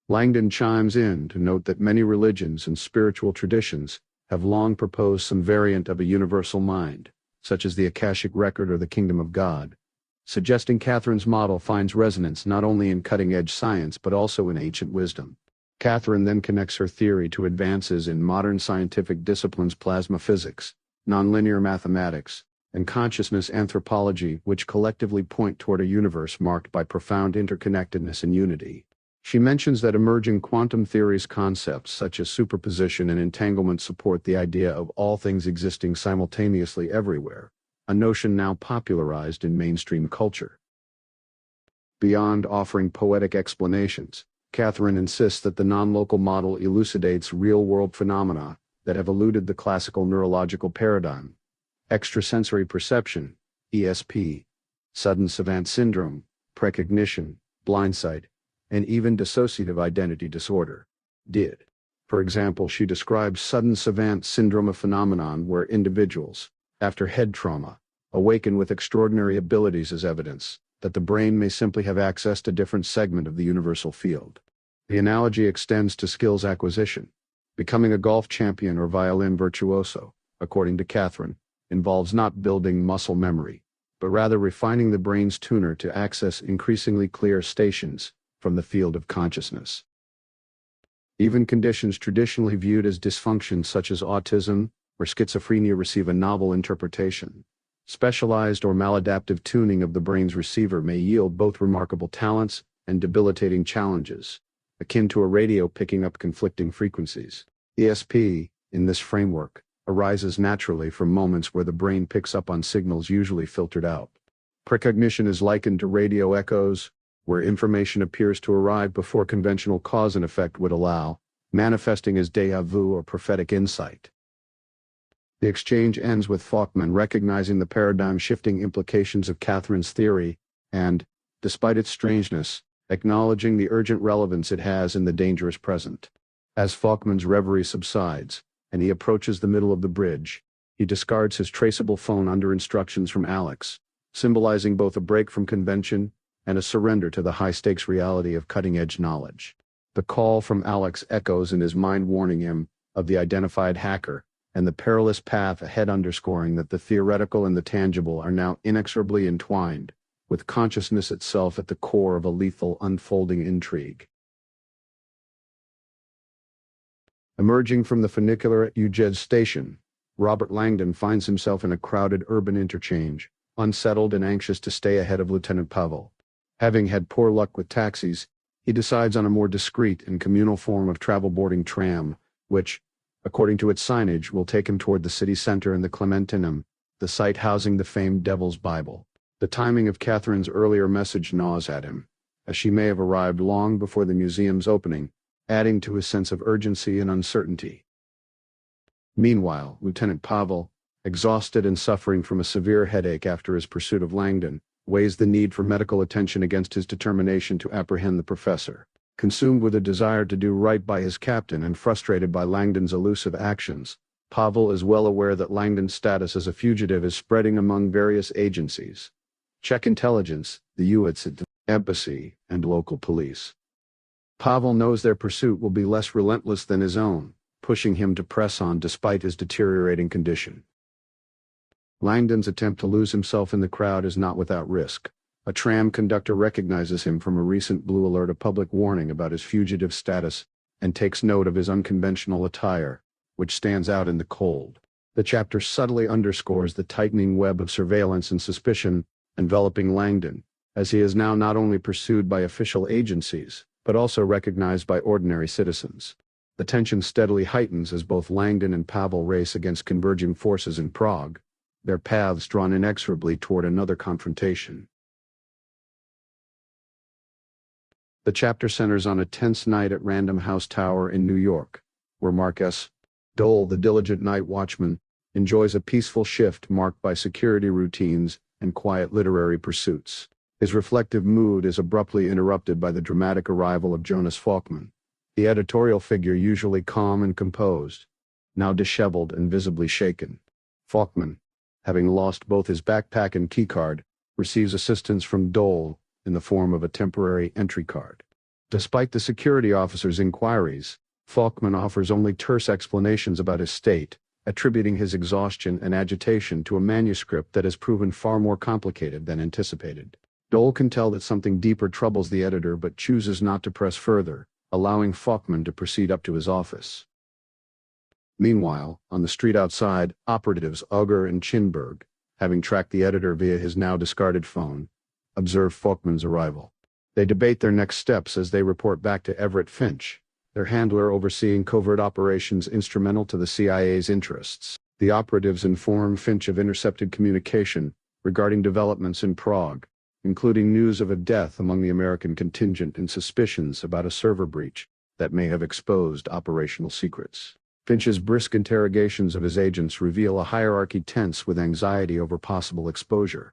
Langdon chimes in to note that many religions and spiritual traditions have long proposed some variant of a universal mind, such as the Akashic Record or the Kingdom of God, suggesting Katherine's model finds resonance not only in cutting-edge science but also in ancient wisdom. Katherine then connects her theory to advances in modern scientific disciplines, plasma physics, nonlinear mathematics, and consciousness anthropology, which collectively point toward a universe marked by profound interconnectedness and unity. She mentions that emerging quantum theories concepts such as superposition and entanglement support the idea of all things existing simultaneously everywhere, a notion now popularized in mainstream culture. Beyond offering poetic explanations, Katherine insists that the non-local model elucidates real-world phenomena that have eluded the classical neurological paradigm: extrasensory perception, ESP, sudden savant syndrome, precognition, blindsight, and even dissociative identity disorder, DID. For example, she describes sudden savant syndrome, a phenomenon where individuals, after head trauma, awaken with extraordinary abilities as evidence that the brain may simply have accessed a different segment of the universal field. The analogy extends to skills acquisition. Becoming a golf champion or violin virtuoso, according to Katherine, involves not building muscle memory, but rather refining the brain's tuner to access increasingly clear stations from the field of consciousness. Even conditions traditionally viewed as dysfunction, such as autism or schizophrenia, receive a novel interpretation. Specialized or maladaptive tuning of the brain's receiver may yield both remarkable talents and debilitating challenges, akin to a radio picking up conflicting frequencies. ESP, in this framework, arises naturally from moments where the brain picks up on signals usually filtered out. Precognition is likened to radio echoes, where information appears to arrive before conventional cause and effect would allow, manifesting as déjà vu or prophetic insight. The exchange ends with Folkman recognizing the paradigm-shifting implications of Katherine's theory and, despite its strangeness, acknowledging the urgent relevance it has in the dangerous present. As Folkman's reverie subsides, and he approaches the middle of the bridge, he discards his traceable phone under instructions from Alex, symbolizing both a break from convention and a surrender to the high-stakes reality of cutting-edge knowledge. The call from Alex echoes in his mind, warning him of the identified hacker and the perilous path ahead, underscoring that the theoretical and the tangible are now inexorably entwined, with consciousness itself at the core of a lethal unfolding intrigue. Emerging from the funicular at Abridged station, Robert Langdon finds himself in a crowded urban interchange, unsettled and anxious to stay ahead of Lieutenant Pavel. Having had poor luck with taxis, he decides on a more discreet and communal form of travel, boarding tram, which, according to its signage, will take him toward the city center and the Clementinum, the site housing the famed Devil's Bible. The timing of Katherine's earlier message gnaws at him, as she may have arrived long before the museum's opening, adding to his sense of urgency and uncertainty. Meanwhile, Lieutenant Pavel, exhausted and suffering from a severe headache after his pursuit of Langdon, weighs the need for medical attention against his determination to apprehend the professor. Consumed with a desire to do right by his captain and frustrated by Langdon's elusive actions, Pavel is well aware that Langdon's status as a fugitive is spreading among various agencies: Czech intelligence, the U.S. embassy, and local police. Pavel knows their pursuit will be less relentless than his own, pushing him to press on despite his deteriorating condition. Langdon's attempt to lose himself in the crowd is not without risk. A tram conductor recognizes him from a recent blue alert, a public warning about his fugitive status, and takes note of his unconventional attire, which stands out in the cold. The chapter subtly underscores the tightening web of surveillance and suspicion enveloping Langdon, as he is now not only pursued by official agencies, but also recognized by ordinary citizens. The tension steadily heightens as both Langdon and Pavel race against converging forces in Prague, their paths drawn inexorably toward another confrontation. The chapter centers on a tense night at Random House Tower in New York, where Marcus Dole, the diligent night watchman, enjoys a peaceful shift marked by security routines and quiet literary pursuits. His reflective mood is abruptly interrupted by the dramatic arrival of Jonas Folkman, the editorial figure usually calm and composed, now disheveled and visibly shaken. Folkman, having lost both his backpack and keycard, receives assistance from Dole in the form of a temporary entry card. Despite the security officer's inquiries, Folkman offers only terse explanations about his state, attributing his exhaustion and agitation to a manuscript that has proven far more complicated than anticipated. Dole can tell that something deeper troubles the editor but chooses not to press further, allowing Folkman to proceed up to his office. Meanwhile, on the street outside, operatives Auger and Chinberg, having tracked the editor via his now discarded phone, observe Folkman's arrival. They debate their next steps as they report back to Everett Finch, their handler overseeing covert operations instrumental to the CIA's interests. The operatives inform Finch of intercepted communication regarding developments in Prague, including news of a death among the American contingent and suspicions about a server breach that may have exposed operational secrets. Finch's brisk interrogations of his agents reveal a hierarchy tense with anxiety over possible exposure,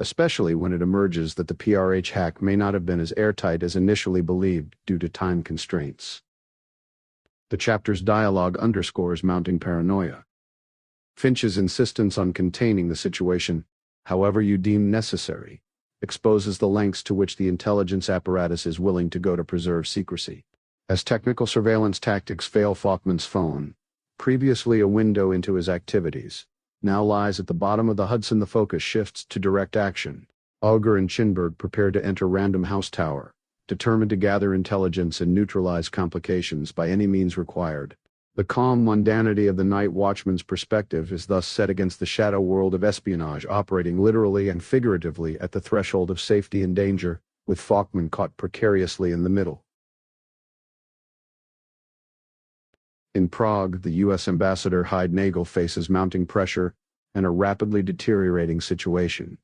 especially when it emerges that the PRH hack may not have been as airtight as initially believed due to time constraints. The chapter's dialogue underscores mounting paranoia. Finch's insistence on containing the situation, however you deem necessary, exposes the lengths to which the intelligence apparatus is willing to go to preserve secrecy. As technical surveillance tactics fail, Folkman's phone, previously a window into his activities, now lies at the bottom of the Hudson. The focus shifts to direct action. Auger and Chinberg prepare to enter Random House Tower, determined to gather intelligence and neutralize complications by any means required. The calm mundanity of the night watchman's perspective is thus set against the shadow world of espionage operating literally and figuratively at the threshold of safety and danger, with Folkman caught precariously in the middle. In Prague, the U.S. ambassador Hyde Nagel faces mounting pressure and a rapidly deteriorating situation.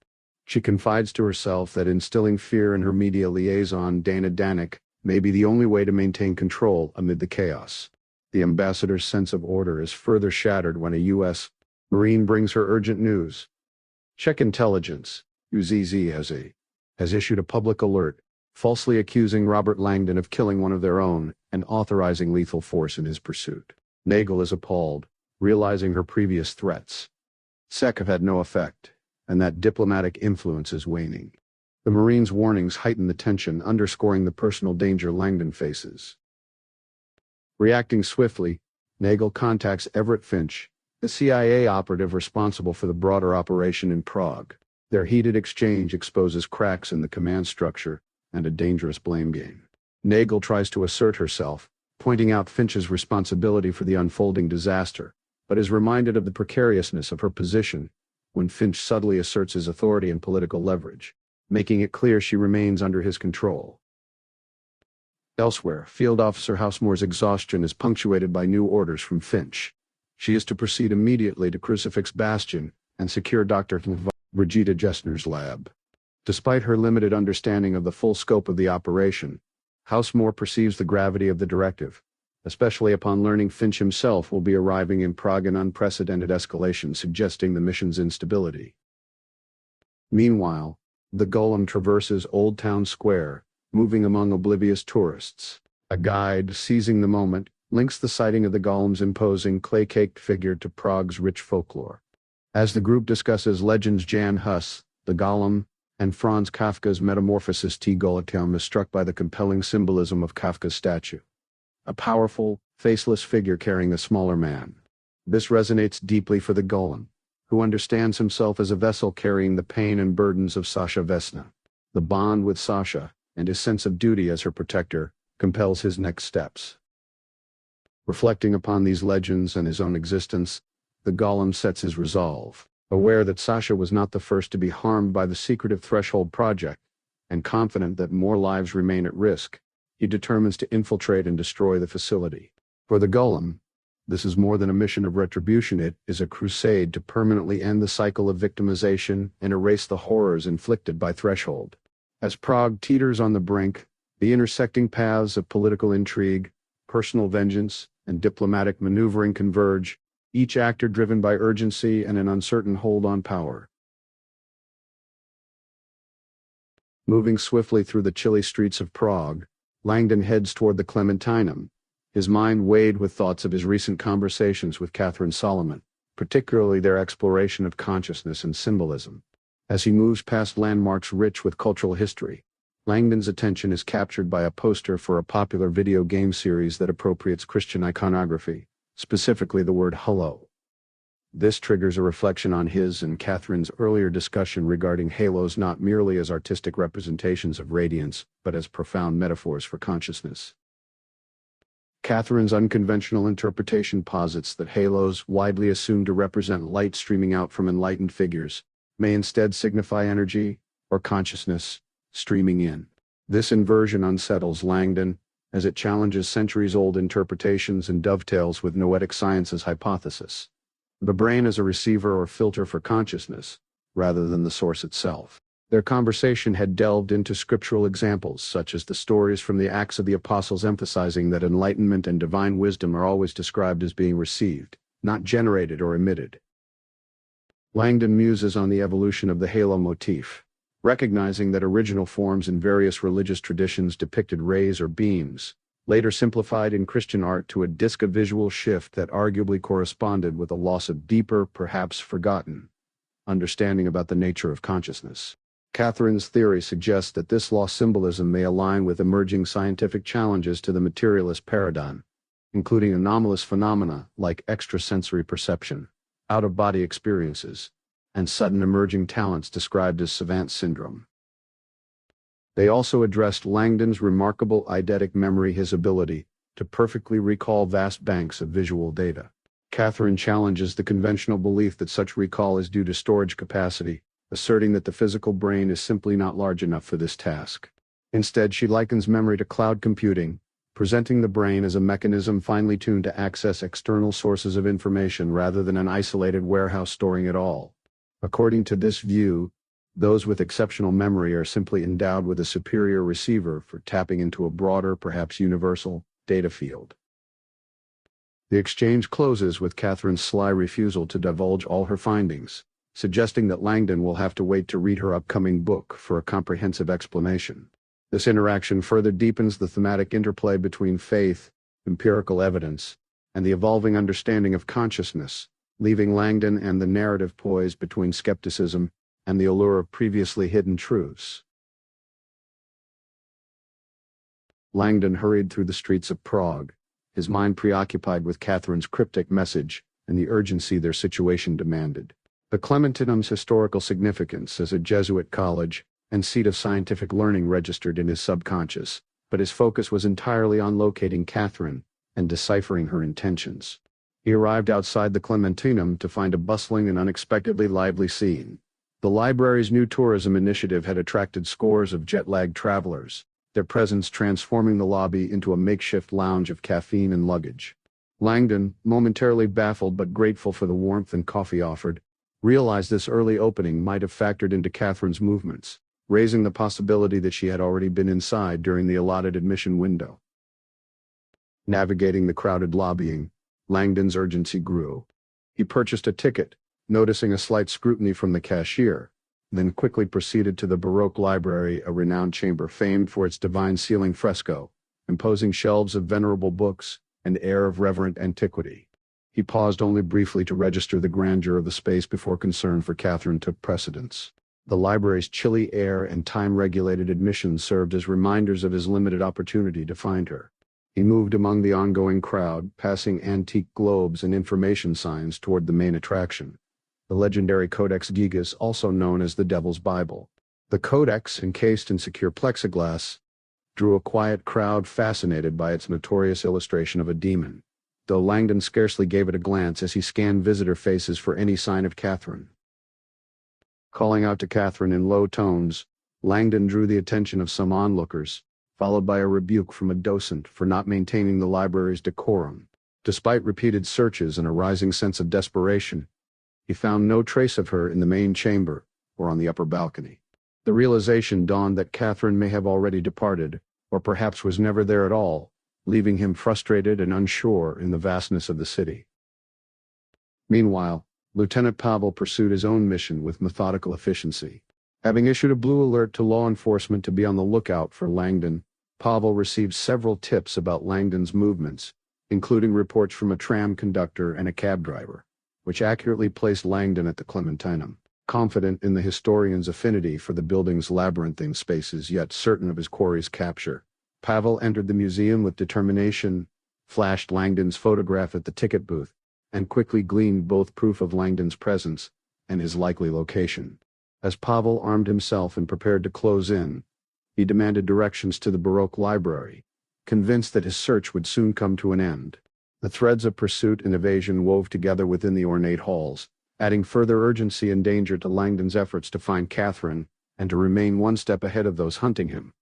She confides to herself that instilling fear in her media liaison, Dana Danik, may be the only way to maintain control amid the chaos. The ambassador's sense of order is further shattered when a U.S. Marine brings her urgent news. Czech intelligence, UZZ, has issued a public alert, falsely accusing Robert Langdon of killing one of their own and authorizing lethal force in his pursuit. Nagel is appalled, realizing her previous threats. SEC have had no effect, and that diplomatic influence is waning. The Marine's warnings heighten the tension, underscoring the personal danger Langdon faces. Reacting swiftly, Nagel contacts Everett Finch, the CIA operative responsible for the broader operation in Prague. Their heated exchange exposes cracks in the command structure and a dangerous blame game. Nagel tries to assert herself, pointing out Finch's responsibility for the unfolding disaster, but is reminded of the precariousness of her position when Finch subtly asserts his authority and political leverage, making it clear she remains under his control. Elsewhere, Field Officer Housemore's exhaustion is punctuated by new orders from Finch. She is to proceed immediately to Crucifix Bastion and secure Dr. Brigitte Gessner's lab. Despite her limited understanding of the full scope of the operation, Housemore perceives the gravity of the directive, especially upon learning Finch himself will be arriving in Prague, an unprecedented escalation suggesting the mission's instability. Meanwhile, the Golem traverses Old Town Square, moving among oblivious tourists. A guide, seizing the moment, links the sighting of the Golem's imposing clay-caked figure to Prague's rich folklore. As the group discusses legends, Jan Hus, the Golem, and Franz Kafka's Metamorphosis, T. Golem is struck by the compelling symbolism of Kafka's statue. A powerful, faceless figure carrying a smaller man. This resonates deeply for the Golem, who understands himself as a vessel carrying the pain and burdens of Sasha Vesna. The bond with Sasha, and his sense of duty as her protector, compels his next steps. Reflecting upon these legends and his own existence, the golem sets his resolve. Aware that Sasha was not the first to be harmed by the secretive Threshold project, and confident that more lives remain at risk, he determines to infiltrate and destroy the facility. For the golem, this is more than a mission of retribution. It is a crusade to permanently end the cycle of victimization and erase the horrors inflicted by Threshold. As Prague teeters on the brink, the intersecting paths of political intrigue, personal vengeance, and diplomatic maneuvering converge, each actor driven by urgency and an uncertain hold on power. Moving swiftly through the chilly streets of Prague, Langdon heads toward the Clementinum, his mind weighed with thoughts of his recent conversations with Katherine Solomon, particularly their exploration of consciousness and symbolism. As he moves past landmarks rich with cultural history, Langdon's attention is captured by a poster for a popular video game series that appropriates Christian iconography, specifically the word "hello." This triggers a reflection on his and Katherine's earlier discussion regarding halos not merely as artistic representations of radiance, but as profound metaphors for consciousness. Katherine's unconventional interpretation posits that halos, widely assumed to represent light streaming out from enlightened figures, may instead signify energy, or consciousness, streaming in. This inversion unsettles Langdon, as it challenges centuries-old interpretations and dovetails with noetic science's hypothesis. The brain as a receiver or filter for consciousness, rather than the source itself. Their conversation had delved into scriptural examples, such as the stories from the Acts of the Apostles emphasizing that enlightenment and divine wisdom are always described as being received, not generated or emitted. Langdon muses on the evolution of the halo motif, recognizing that original forms in various religious traditions depicted rays or beams, later simplified in Christian art to a disc visual shift that arguably corresponded with a loss of deeper, perhaps forgotten, understanding about the nature of consciousness. Katherine's theory suggests that this lost symbolism may align with emerging scientific challenges to the materialist paradigm, including anomalous phenomena like extrasensory perception, out-of-body experiences, and sudden emerging talents described as savant syndrome. They also addressed Langdon's remarkable eidetic memory, his ability to perfectly recall vast banks of visual data. Katherine challenges the conventional belief that such recall is due to storage capacity, asserting that the physical brain is simply not large enough for this task. Instead, she likens memory to cloud computing, presenting the brain as a mechanism finely tuned to access external sources of information rather than an isolated warehouse storing it all. According to this view, those with exceptional memory are simply endowed with a superior receiver for tapping into a broader, perhaps universal, data field. The exchange closes with Katherine's sly refusal to divulge all her findings, suggesting that Langdon will have to wait to read her upcoming book for a comprehensive explanation. This interaction further deepens the thematic interplay between faith, empirical evidence, and the evolving understanding of consciousness, leaving Langdon and the narrative poised between skepticism and the allure of previously hidden truths. Langdon hurried through the streets of Prague, his mind preoccupied with Katherine's cryptic message and the urgency their situation demanded. The Clementinum's historical significance as a Jesuit college and seat of scientific learning registered in his subconscious, but his focus was entirely on locating Katherine and deciphering her intentions. He arrived outside the Clementinum to find a bustling and unexpectedly lively scene. The library's new tourism initiative had attracted scores of jet-lagged travelers, their presence transforming the lobby into a makeshift lounge of caffeine and luggage. Langdon, momentarily baffled but grateful for the warmth and coffee offered, realized this early opening might have factored into Katherine's movements, raising the possibility that she had already been inside during the allotted admission window. Navigating the crowded lobbying, Langdon's urgency grew. He purchased a ticket, noticing a slight scrutiny from the cashier, then quickly proceeded to the Baroque library, a renowned chamber famed for its divine ceiling fresco, imposing shelves of venerable books, and air of reverent antiquity. He paused only briefly to register the grandeur of the space before concern for Katherine took precedence. The library's chilly air and time-regulated admission served as reminders of his limited opportunity to find her. He moved among the ongoing crowd, passing antique globes and information signs toward the main attraction, the legendary Codex Gigas, also known as the Devil's Bible. The Codex, encased in secure plexiglass, drew a quiet crowd fascinated by its notorious illustration of a demon, though Langdon scarcely gave it a glance as he scanned visitor faces for any sign of Katherine. Calling out to Katherine in low tones, Langdon drew the attention of some onlookers, followed by a rebuke from a docent for not maintaining the library's decorum. Despite repeated searches and a rising sense of desperation, he found no trace of her in the main chamber or on the upper balcony. The realization dawned that Katherine may have already departed, or perhaps was never there at all, leaving him frustrated and unsure in the vastness of the city. Meanwhile, Lieutenant Pavel pursued his own mission with methodical efficiency. Having issued a blue alert to law enforcement to be on the lookout for Langdon, Pavel received several tips about Langdon's movements, including reports from a tram conductor and a cab driver, which accurately placed Langdon at the Clementinum. Confident in the historian's affinity for the building's labyrinthine spaces yet certain of his quarry's capture, Pavel entered the museum with determination, flashed Langdon's photograph at the ticket booth, and quickly gleaned both proof of Langdon's presence and his likely location. As Pavel armed himself and prepared to close in, he demanded directions to the Baroque library, convinced that his search would soon come to an end. The threads of pursuit and evasion wove together within the ornate halls, adding further urgency and danger to Langdon's efforts to find Katherine and to remain one step ahead of those hunting him.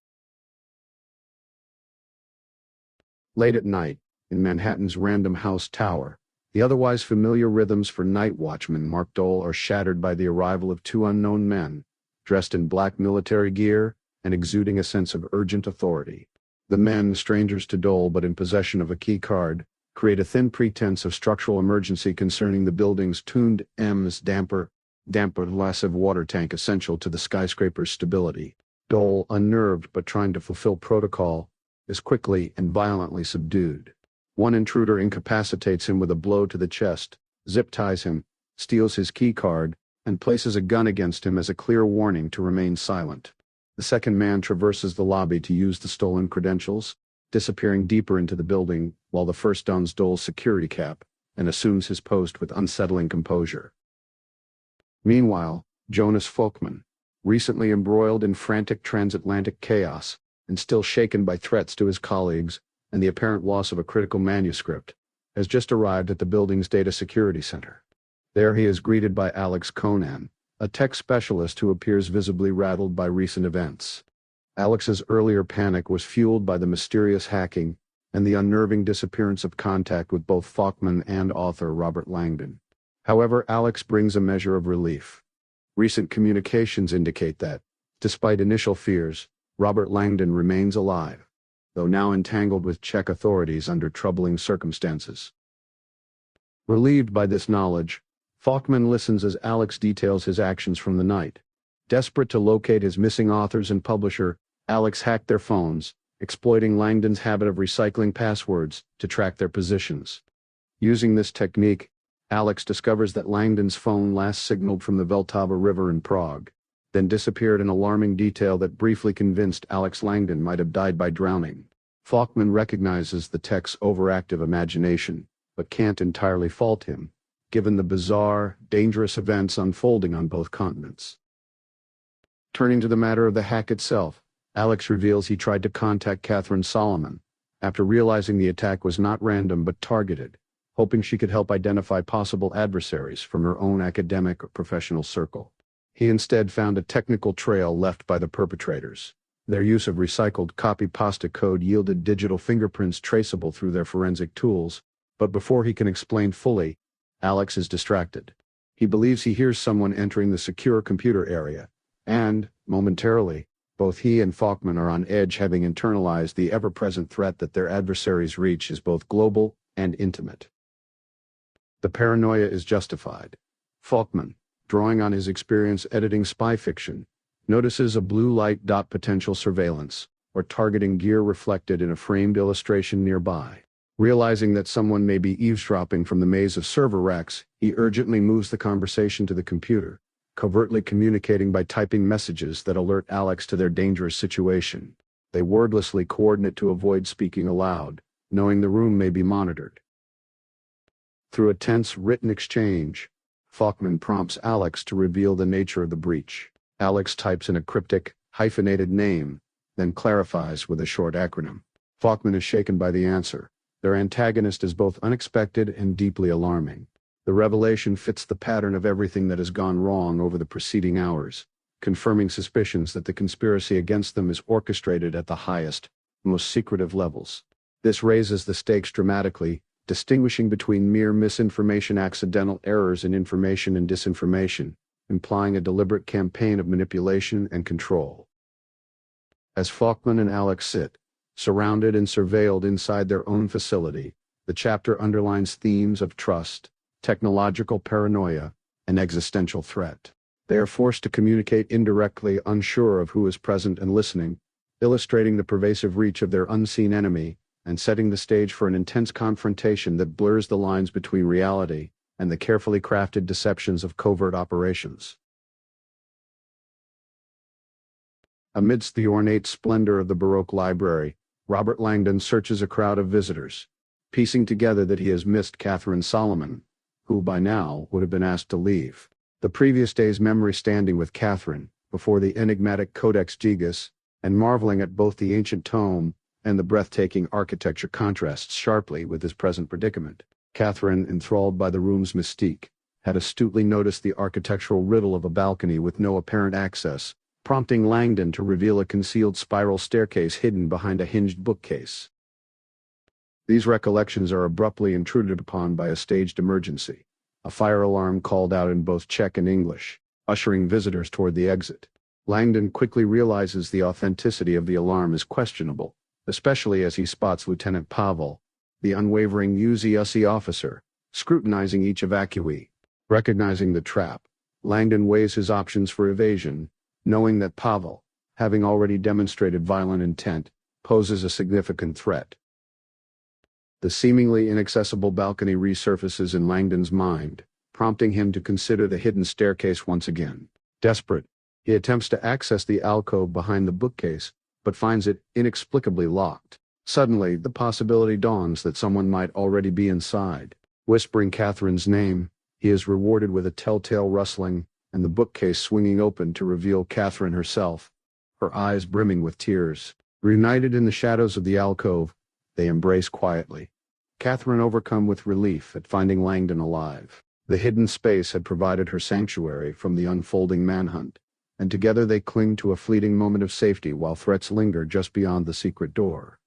Late at night, in Manhattan's Random House Tower, the otherwise familiar rhythms for night watchmen marked dull or shattered by the arrival of two unknown men, dressed in black military gear and exuding a sense of urgent authority. The men, strangers to Dole but in possession of a key card, create a thin pretense of structural emergency concerning the building's tuned M's damper massive water tank essential to the skyscraper's stability. Dole, unnerved but trying to fulfill protocol, is quickly and violently subdued. One intruder incapacitates him with a blow to the chest, zip-ties him, steals his key card, and places a gun against him as a clear warning to remain silent. The second man traverses the lobby to use the stolen credentials, disappearing deeper into the building while the first dons Dole's security cap and assumes his post with unsettling composure. Meanwhile, Jonas Folkman, recently embroiled in frantic transatlantic chaos and still shaken by threats to his colleagues and the apparent loss of a critical manuscript, has just arrived at the building's data security center. There he is greeted by Alex Conan, a tech specialist who appears visibly rattled by recent events. Alex's earlier panic was fueled by the mysterious hacking and the unnerving disappearance of contact with both Folkman and author Robert Langdon. However, Alex brings a measure of relief. Recent communications indicate that, despite initial fears, Robert Langdon remains alive, though now entangled with Czech authorities under troubling circumstances. Relieved by this knowledge, Folkman listens as Alex details his actions from the night. Desperate to locate his missing authors and publisher, Alex hacked their phones, exploiting Langdon's habit of recycling passwords to track their positions. Using this technique, Alex discovers that Langdon's phone last signaled from the Vltava River in Prague, then disappeared, an alarming detail that briefly convinced Alex Langdon might have died by drowning. Folkman recognizes the tech's overactive imagination, but can't entirely fault him, given the bizarre, dangerous events unfolding on both continents. Turning to the matter of the hack itself, Alex reveals he tried to contact Katherine Solomon, after realizing the attack was not random but targeted, hoping she could help identify possible adversaries from her own academic or professional circle. He instead found a technical trail left by the perpetrators. Their use of recycled copy-pasta code yielded digital fingerprints traceable through their forensic tools, but before he can explain fully, Alex is distracted. He believes he hears someone entering the secure computer area, and, momentarily, both he and Folkman are on edge, having internalized the ever-present threat that their adversary's reach is both global and intimate. The paranoia is justified. Folkman, drawing on his experience editing spy fiction, notices a blue light dot potential surveillance, or targeting gear reflected in a framed illustration nearby. Realizing that someone may be eavesdropping from the maze of server racks, he urgently moves the conversation to the computer, covertly communicating by typing messages that alert Alex to their dangerous situation. They wordlessly coordinate to avoid speaking aloud, knowing the room may be monitored. Through a tense written exchange, Faulkman prompts Alex to reveal the nature of the breach. Alex types in a cryptic, hyphenated name, then clarifies with a short acronym. Faulkman is shaken by the answer. Their antagonist is both unexpected and deeply alarming. The revelation fits the pattern of everything that has gone wrong over the preceding hours, confirming suspicions that the conspiracy against them is orchestrated at the highest, most secretive levels. This raises the stakes dramatically, distinguishing between mere misinformation, accidental errors in information, and disinformation, implying a deliberate campaign of manipulation and control. As Faulkman and Alex sit, surrounded and surveilled inside their own facility, the chapter underlines themes of trust, technological paranoia, and existential threat. They are forced to communicate indirectly, unsure of who is present and listening, illustrating the pervasive reach of their unseen enemy, and setting the stage for an intense confrontation that blurs the lines between reality and the carefully crafted deceptions of covert operations. Amidst the ornate splendor of the Baroque library, Robert Langdon searches a crowd of visitors, piecing together that he has missed Katherine Solomon, who by now would have been asked to leave. The previous day's memory standing with Katherine, before the enigmatic Codex Gigas, and marveling at both the ancient tome and the breathtaking architecture contrasts sharply with his present predicament. Katherine, enthralled by the room's mystique, had astutely noticed the architectural riddle of a balcony with no apparent access, prompting Langdon to reveal a concealed spiral staircase hidden behind a hinged bookcase. These recollections are abruptly intruded upon by a staged emergency. A fire alarm called out in both Czech and English, ushering visitors toward the exit. Langdon quickly realizes the authenticity of the alarm is questionable, especially as he spots Lieutenant Pavel, the unwavering UZSC officer, scrutinizing each evacuee. Recognizing the trap, Langdon weighs his options for evasion, knowing that Pavel, having already demonstrated violent intent, poses a significant threat. The seemingly inaccessible balcony resurfaces in Langdon's mind, prompting him to consider the hidden staircase once again. Desperate, he attempts to access the alcove behind the bookcase, but finds it inexplicably locked. Suddenly, the possibility dawns that someone might already be inside. Whispering Katherine's name, he is rewarded with a telltale rustling, and the bookcase swinging open to reveal Katherine herself, her eyes brimming with tears. Reunited in the shadows of the alcove, they embrace quietly. Katherine overcome with relief at finding Langdon alive. The hidden space had provided her sanctuary from the unfolding manhunt, and together they cling to a fleeting moment of safety while threats linger just beyond the secret door.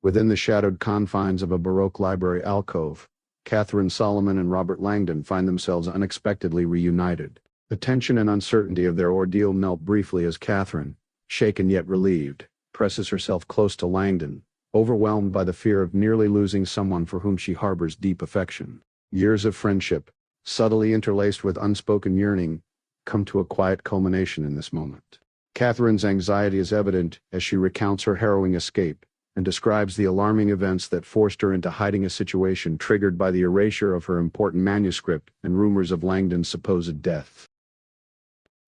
Within the shadowed confines of a Baroque library alcove, Katherine Solomon and Robert Langdon find themselves unexpectedly reunited. The tension and uncertainty of their ordeal melt briefly as Katherine, shaken yet relieved, presses herself close to Langdon, overwhelmed by the fear of nearly losing someone for whom she harbors deep affection. Years of friendship, subtly interlaced with unspoken yearning, come to a quiet culmination in this moment. Katherine's anxiety is evident as she recounts her harrowing escape, and describes the alarming events that forced her into hiding, a situation triggered by the erasure of her important manuscript and rumors of Langdon's supposed death.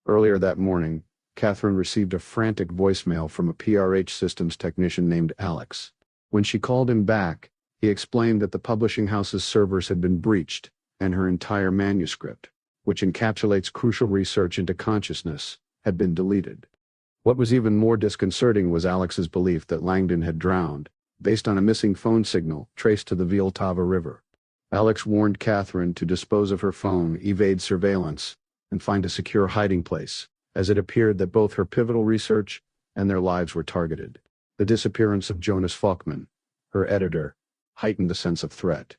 Earlier that morning, Katherine received a frantic voicemail from a PRH systems technician named Alex. When she called him back, he explained that the publishing house's servers had been breached, and her entire manuscript, which encapsulates crucial research into consciousness, had been deleted. What was even more disconcerting was Alex's belief that Langdon had drowned, based on a missing phone signal traced to the Vltava River. Alex warned Katherine to dispose of her phone, evade surveillance, and find a secure hiding place, as it appeared that both her pivotal research and their lives were targeted. The disappearance of Jonas Faulkman, her editor, heightened the sense of threat.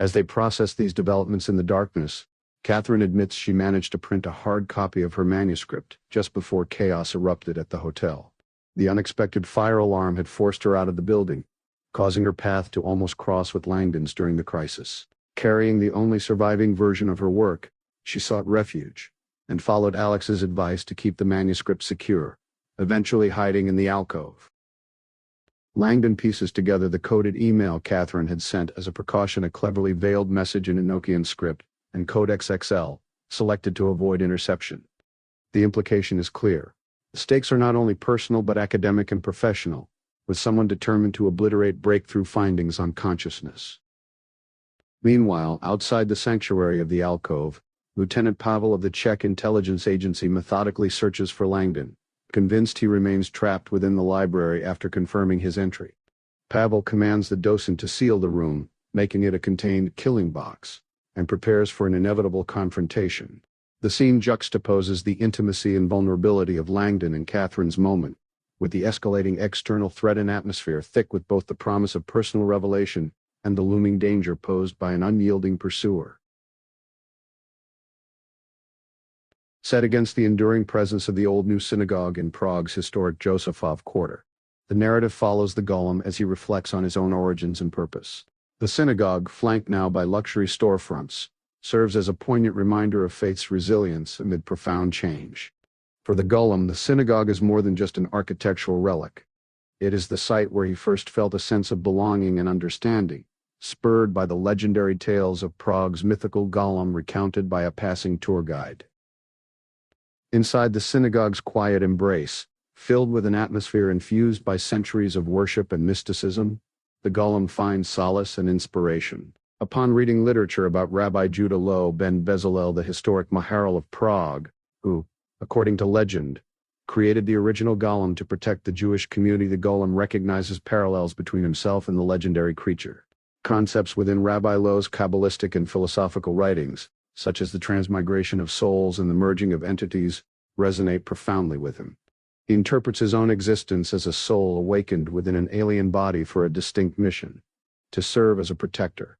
As they processed these developments in the darkness, Katherine admits she managed to print a hard copy of her manuscript just before chaos erupted at the hotel. The unexpected fire alarm had forced her out of the building, causing her path to almost cross with Langdon's during the crisis. Carrying the only surviving version of her work, she sought refuge, and followed Alex's advice to keep the manuscript secure, eventually hiding in the alcove. Langdon pieces together the coded email Katherine had sent as a precaution, a cleverly veiled message in Enochian script, and Codex XL, selected to avoid interception. The implication is clear. The stakes are not only personal but academic and professional, with someone determined to obliterate breakthrough findings on consciousness. Meanwhile, outside the sanctuary of the alcove, Lieutenant Pavel of the Czech intelligence agency methodically searches for Langdon, convinced he remains trapped within the library after confirming his entry. Pavel commands the docent to seal the room, making it a contained killing box, and prepares for an inevitable confrontation. The scene juxtaposes the intimacy and vulnerability of Langdon and Katherine's moment, with the escalating external threat and atmosphere thick with both the promise of personal revelation and the looming danger posed by an unyielding pursuer. Set against the enduring presence of the Old New Synagogue in Prague's historic Josefov Quarter, the narrative follows the golem as he reflects on his own origins and purpose. The synagogue, flanked now by luxury storefronts, serves as a poignant reminder of faith's resilience amid profound change. For the golem, the synagogue is more than just an architectural relic. It is the site where he first felt a sense of belonging and understanding, spurred by the legendary tales of Prague's mythical golem recounted by a passing tour guide. Inside the synagogue's quiet embrace, filled with an atmosphere infused by centuries of worship and mysticism, the golem finds solace and inspiration. Upon reading literature about Rabbi Judah Loew ben Bezalel, the historic Maharal of Prague, who, according to legend, created the original golem to protect the Jewish community, the golem recognizes parallels between himself and the legendary creature. Concepts within Rabbi Loew's Kabbalistic and philosophical writings, such as the transmigration of souls and the merging of entities, resonate profoundly with him. He interprets his own existence as a soul awakened within an alien body for a distinct mission: to serve as a protector.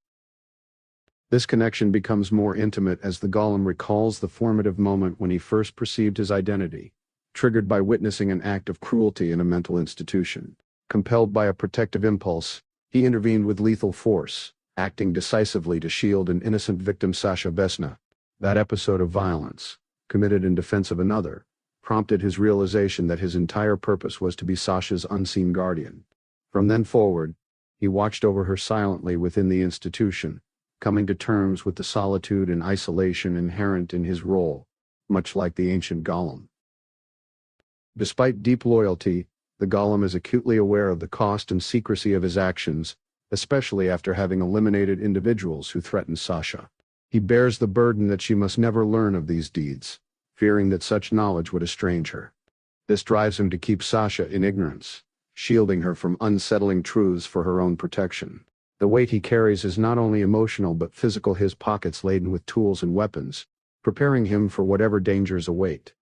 This connection becomes more intimate as the golem recalls the formative moment when he first perceived his identity, triggered by witnessing an act of cruelty in a mental institution. Compelled by a protective impulse, he intervened with lethal force, acting decisively to shield an innocent victim, Sasha Vesna. That episode of violence, committed in defense of another, prompted his realization that his entire purpose was to be Sasha's unseen guardian. From then forward, he watched over her silently within the institution, coming to terms with the solitude and isolation inherent in his role, much like the ancient golem. Despite deep loyalty, the golem is acutely aware of the cost and secrecy of his actions, especially after having eliminated individuals who threatened Sasha. He bears the burden that she must never learn of these deeds, fearing that such knowledge would estrange her. This drives him to keep Sasha in ignorance, shielding her from unsettling truths for her own protection. The weight he carries is not only emotional but physical, his pockets laden with tools and weapons, preparing him for whatever dangers await.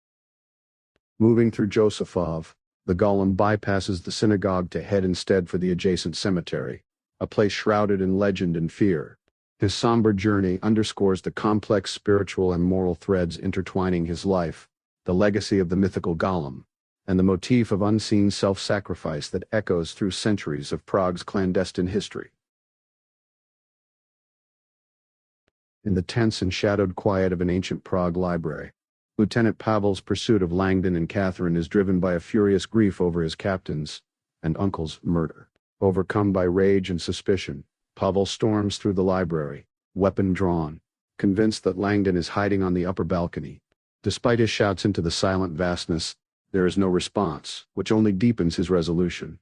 Moving through Josefov, the golem bypasses the synagogue to head instead for the adjacent cemetery, a place shrouded in legend and fear. His somber journey underscores the complex spiritual and moral threads intertwining his life, the legacy of the mythical golem, and the motif of unseen self-sacrifice that echoes through centuries of Prague's clandestine history. In the tense and shadowed quiet of an ancient Prague library, Lieutenant Pavel's pursuit of Langdon and Katherine is driven by a furious grief over his captain's and uncle's murder. Overcome by rage and suspicion, Pavel storms through the library, weapon drawn, convinced that Langdon is hiding on the upper balcony. Despite his shouts into the silent vastness, there is no response, which only deepens his resolution.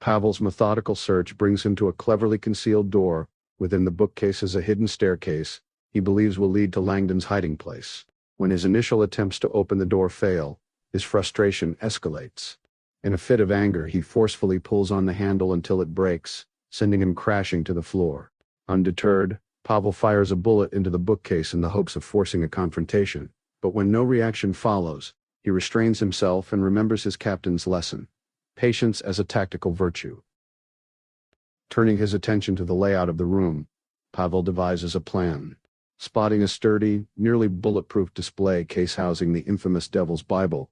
Pavel's methodical search brings him to a cleverly concealed door. Within the bookcase is a hidden staircase he believes will lead to Langdon's hiding place. When his initial attempts to open the door fail, his frustration escalates. In a fit of anger, he forcefully pulls on the handle until it breaks, sending him crashing to the floor. Undeterred, Pavel fires a bullet into the bookcase in the hopes of forcing a confrontation, but when no reaction follows, he restrains himself and remembers his captain's lesson: patience as a tactical virtue. Turning his attention to the layout of the room, Pavel devises a plan. Spotting a sturdy, nearly bulletproof display case housing the infamous Devil's Bible,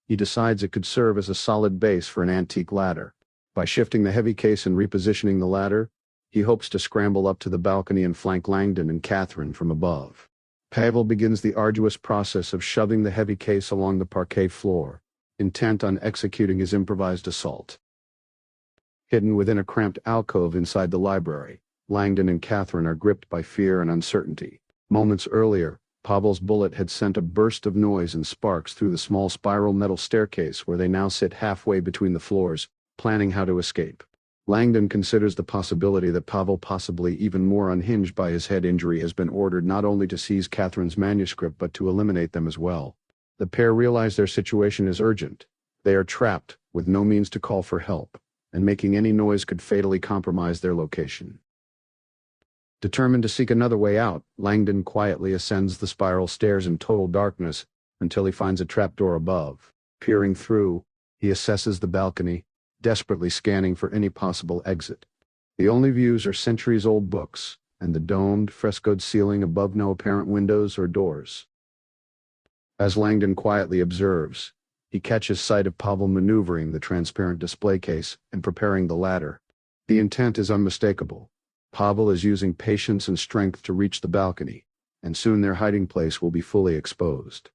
he decides it could serve as a solid base for an antique ladder. By shifting the heavy case and repositioning the ladder, he hopes to scramble up to the balcony and flank Langdon and Katherine from above. Pavel begins the arduous process of shoving the heavy case along the parquet floor, intent on executing his improvised assault. Hidden within a cramped alcove inside the library, Langdon and Katherine are gripped by fear and uncertainty. Moments earlier, Pavel's bullet had sent a burst of noise and sparks through the small spiral metal staircase where they now sit halfway between the floors, planning how to escape. Langdon considers the possibility that Pavel, possibly even more unhinged by his head injury, has been ordered not only to seize Catherine's manuscript but to eliminate them as well. The pair realize their situation is urgent. They are trapped, with no means to call for help, and making any noise could fatally compromise their location. Determined to seek another way out, Langdon quietly ascends the spiral stairs in total darkness until he finds a trapdoor above. Peering through, he assesses the balcony, desperately scanning for any possible exit. The only views are centuries-old books, and the domed, frescoed ceiling above no apparent windows or doors. As Langdon quietly observes, he catches sight of Pavel maneuvering the transparent display case and preparing the ladder. The intent is unmistakable. Pavel is using patience and strength to reach the balcony, and soon their hiding place will be fully exposed.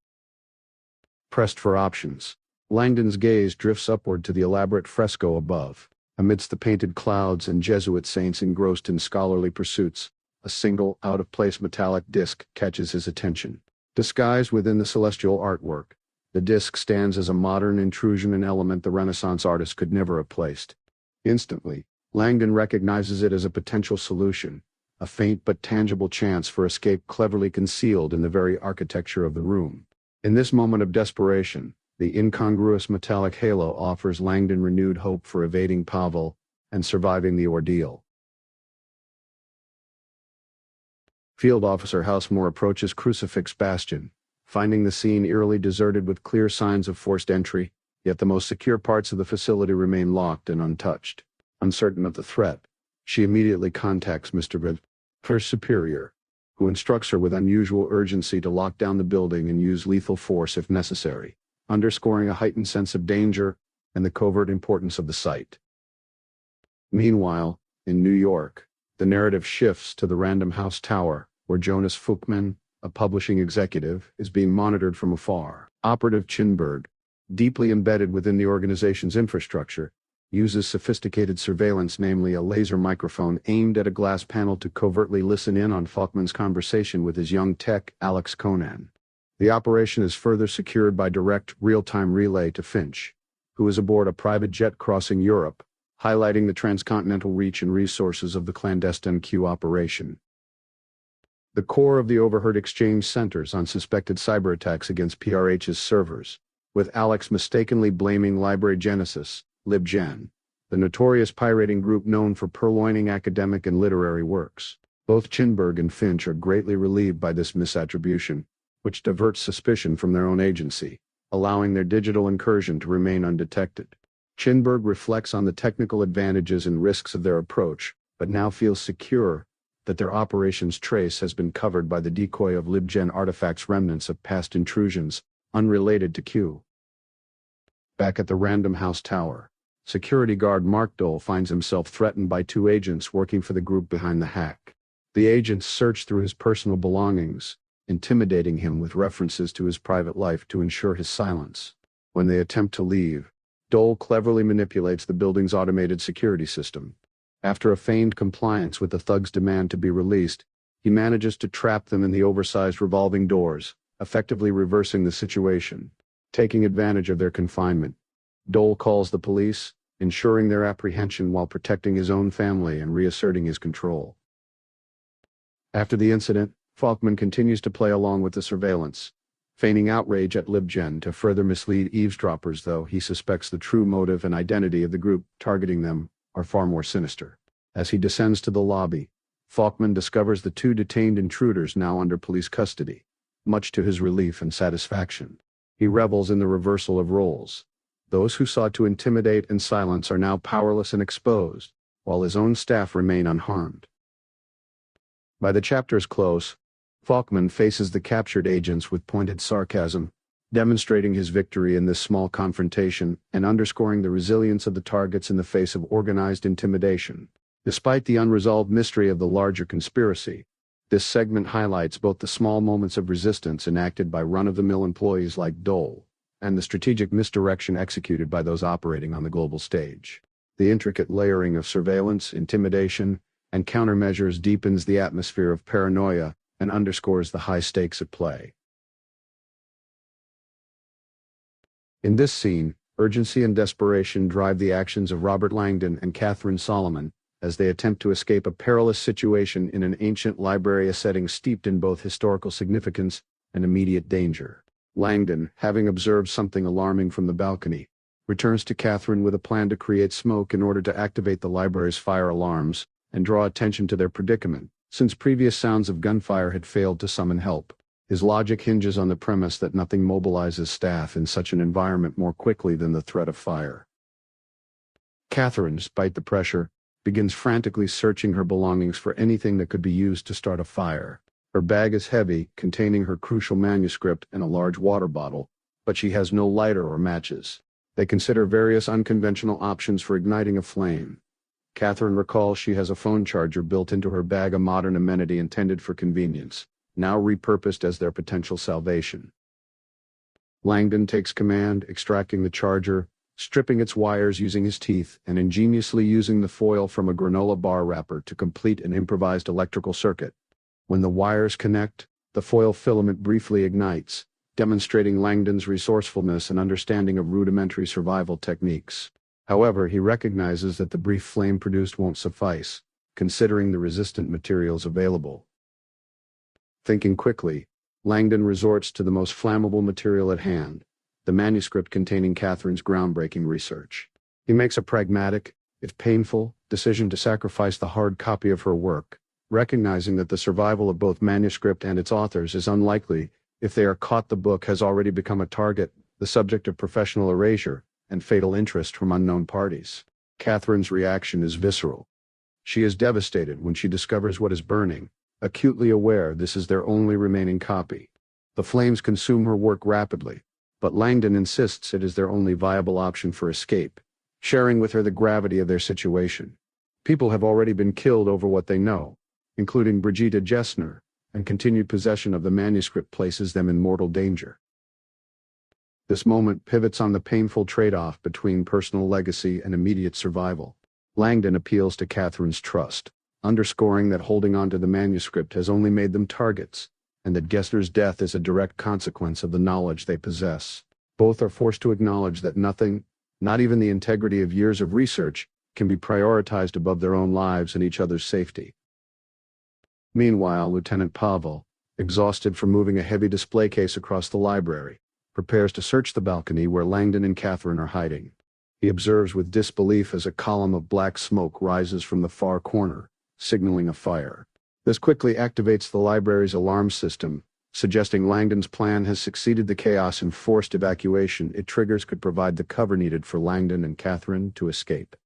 Pressed for options, Langdon's gaze drifts upward to the elaborate fresco above. Amidst the painted clouds and Jesuit saints engrossed in scholarly pursuits, a single, out-of-place metallic disc catches his attention. Disguised within the celestial artwork, the disc stands as a modern intrusion, an element the Renaissance artist could never have placed. Instantly, Langdon recognizes it as a potential solution, a faint but tangible chance for escape cleverly concealed in the very architecture of the room. In this moment of desperation, the incongruous metallic halo offers Langdon renewed hope for evading Pavel and surviving the ordeal. Field Officer Housemore approaches Crucifix Bastion, finding the scene eerily deserted with clear signs of forced entry, yet the most secure parts of the facility remain locked and untouched. Uncertain of the threat, she immediately contacts Mr. Britt, her superior, who instructs her with unusual urgency to lock down the building and use lethal force if necessary, underscoring a heightened sense of danger and the covert importance of the site. Meanwhile, in New York, the narrative shifts to the Random House Tower, where Jonas Fuchman, a publishing executive, is being monitored from afar. Operative Chinberg, deeply embedded within the organization's infrastructure, uses sophisticated surveillance, namely a laser microphone aimed at a glass panel, to covertly listen in on Fuchman's conversation with his young tech, Alex Conan. The operation is further secured by direct, real-time relay to Finch, who is aboard a private jet crossing Europe, highlighting the transcontinental reach and resources of the clandestine Q operation. The core of the overheard exchange centers on suspected cyber attacks against PRH's servers, with Alex mistakenly blaming Library Genesis, LibGen, the notorious pirating group known for purloining academic and literary works. Both Chinberg and Finch are greatly relieved by this misattribution, which diverts suspicion from their own agency, allowing their digital incursion to remain undetected. Chinberg reflects on the technical advantages and risks of their approach, but now feels secure that their operations trace has been covered by the decoy of LibGen artifacts, remnants of past intrusions, unrelated to Q. Back at the Random House Tower, security guard Mark Dole finds himself threatened by two agents working for the group behind the hack. The agents search through his personal belongings, intimidating him with references to his private life to ensure his silence. When they attempt to leave, Dole cleverly manipulates the building's automated security system. After a feigned compliance with the thugs' demand to be released, he manages to trap them in the oversized revolving doors, effectively reversing the situation. Taking advantage of their confinement, Dole calls the police, ensuring their apprehension while protecting his own family and reasserting his control. After the incident, Faulkman continues to play along with the surveillance, feigning outrage at LibGen to further mislead eavesdroppers, though he suspects the true motive and identity of the group targeting them are far more sinister. As he descends to the lobby, Faulkman discovers the two detained intruders now under police custody, much to his relief and satisfaction. He revels in the reversal of roles. Those who sought to intimidate and silence are now powerless and exposed, while his own staff remain unharmed. By the chapter's close, Faulkman faces the captured agents with pointed sarcasm, demonstrating his victory in this small confrontation and underscoring the resilience of the targets in the face of organized intimidation. Despite the unresolved mystery of the larger conspiracy, this segment highlights both the small moments of resistance enacted by run-of-the-mill employees like Dole, and the strategic misdirection executed by those operating on the global stage. The intricate layering of surveillance, intimidation, and countermeasures deepens the atmosphere of paranoia and underscores the high stakes at play. In this scene, Urgency and desperation drive the actions of Robert Langdon and Katherine Solomon as they attempt to escape a perilous situation in an ancient library, a setting steeped in both historical significance and immediate danger. Langdon, having observed something alarming from the balcony, returns to Katherine with a plan to create smoke in order to activate the library's fire alarms and draw attention to their predicament, since previous sounds of gunfire had failed to summon help. His logic hinges on the premise that nothing mobilizes staff in such an environment more quickly than the threat of fire. Katherine, despite the pressure, begins frantically searching her belongings for anything that could be used to start a fire. Her bag is heavy, containing her crucial manuscript and a large water bottle, but she has no lighter or matches. They consider various unconventional options for igniting a flame. Katherine recalls she has a phone charger built into her bag, a modern amenity intended for convenience, now repurposed as their potential salvation. Langdon takes command, extracting the charger, stripping its wires using his teeth, and ingeniously using the foil from a granola bar wrapper to complete an improvised electrical circuit. When the wires connect, the foil filament briefly ignites, demonstrating Langdon's resourcefulness and understanding of rudimentary survival techniques. However, he recognizes that the brief flame produced won't suffice, considering the resistant materials available. Thinking quickly, Langdon resorts to the most flammable material at hand, the manuscript containing Katherine's groundbreaking research. He makes a pragmatic, if painful, decision to sacrifice the hard copy of her work, recognizing that the survival of both manuscript and its authors is unlikely. If they are caught, the book has already become a target, the subject of professional erasure, and fatal interest from unknown parties. Katherine's reaction is visceral. She is devastated when she discovers what is burning, acutely aware this is their only remaining copy. The flames consume her work rapidly, but Langdon insists it is their only viable option for escape, sharing with her the gravity of their situation. People have already been killed over what they know, including Brigitte Gessner, and continued possession of the manuscript places them in mortal danger. This moment pivots on the painful trade-off between personal legacy and immediate survival. Langdon appeals to Katherine's trust, underscoring that holding on to the manuscript has only made them targets, and that Gessner's death is a direct consequence of the knowledge they possess. Both are forced to acknowledge that nothing, not even the integrity of years of research, can be prioritized above their own lives and each other's safety. Meanwhile, Lieutenant Pavel, exhausted from moving a heavy display case across the library, prepares to search the balcony where Langdon and Katherine are hiding. He observes with disbelief as a column of black smoke rises from the far corner, signaling a fire. This quickly activates the library's alarm system, suggesting Langdon's plan has succeeded. The chaos and forced evacuation it triggers could provide the cover needed for Langdon and Katherine to escape.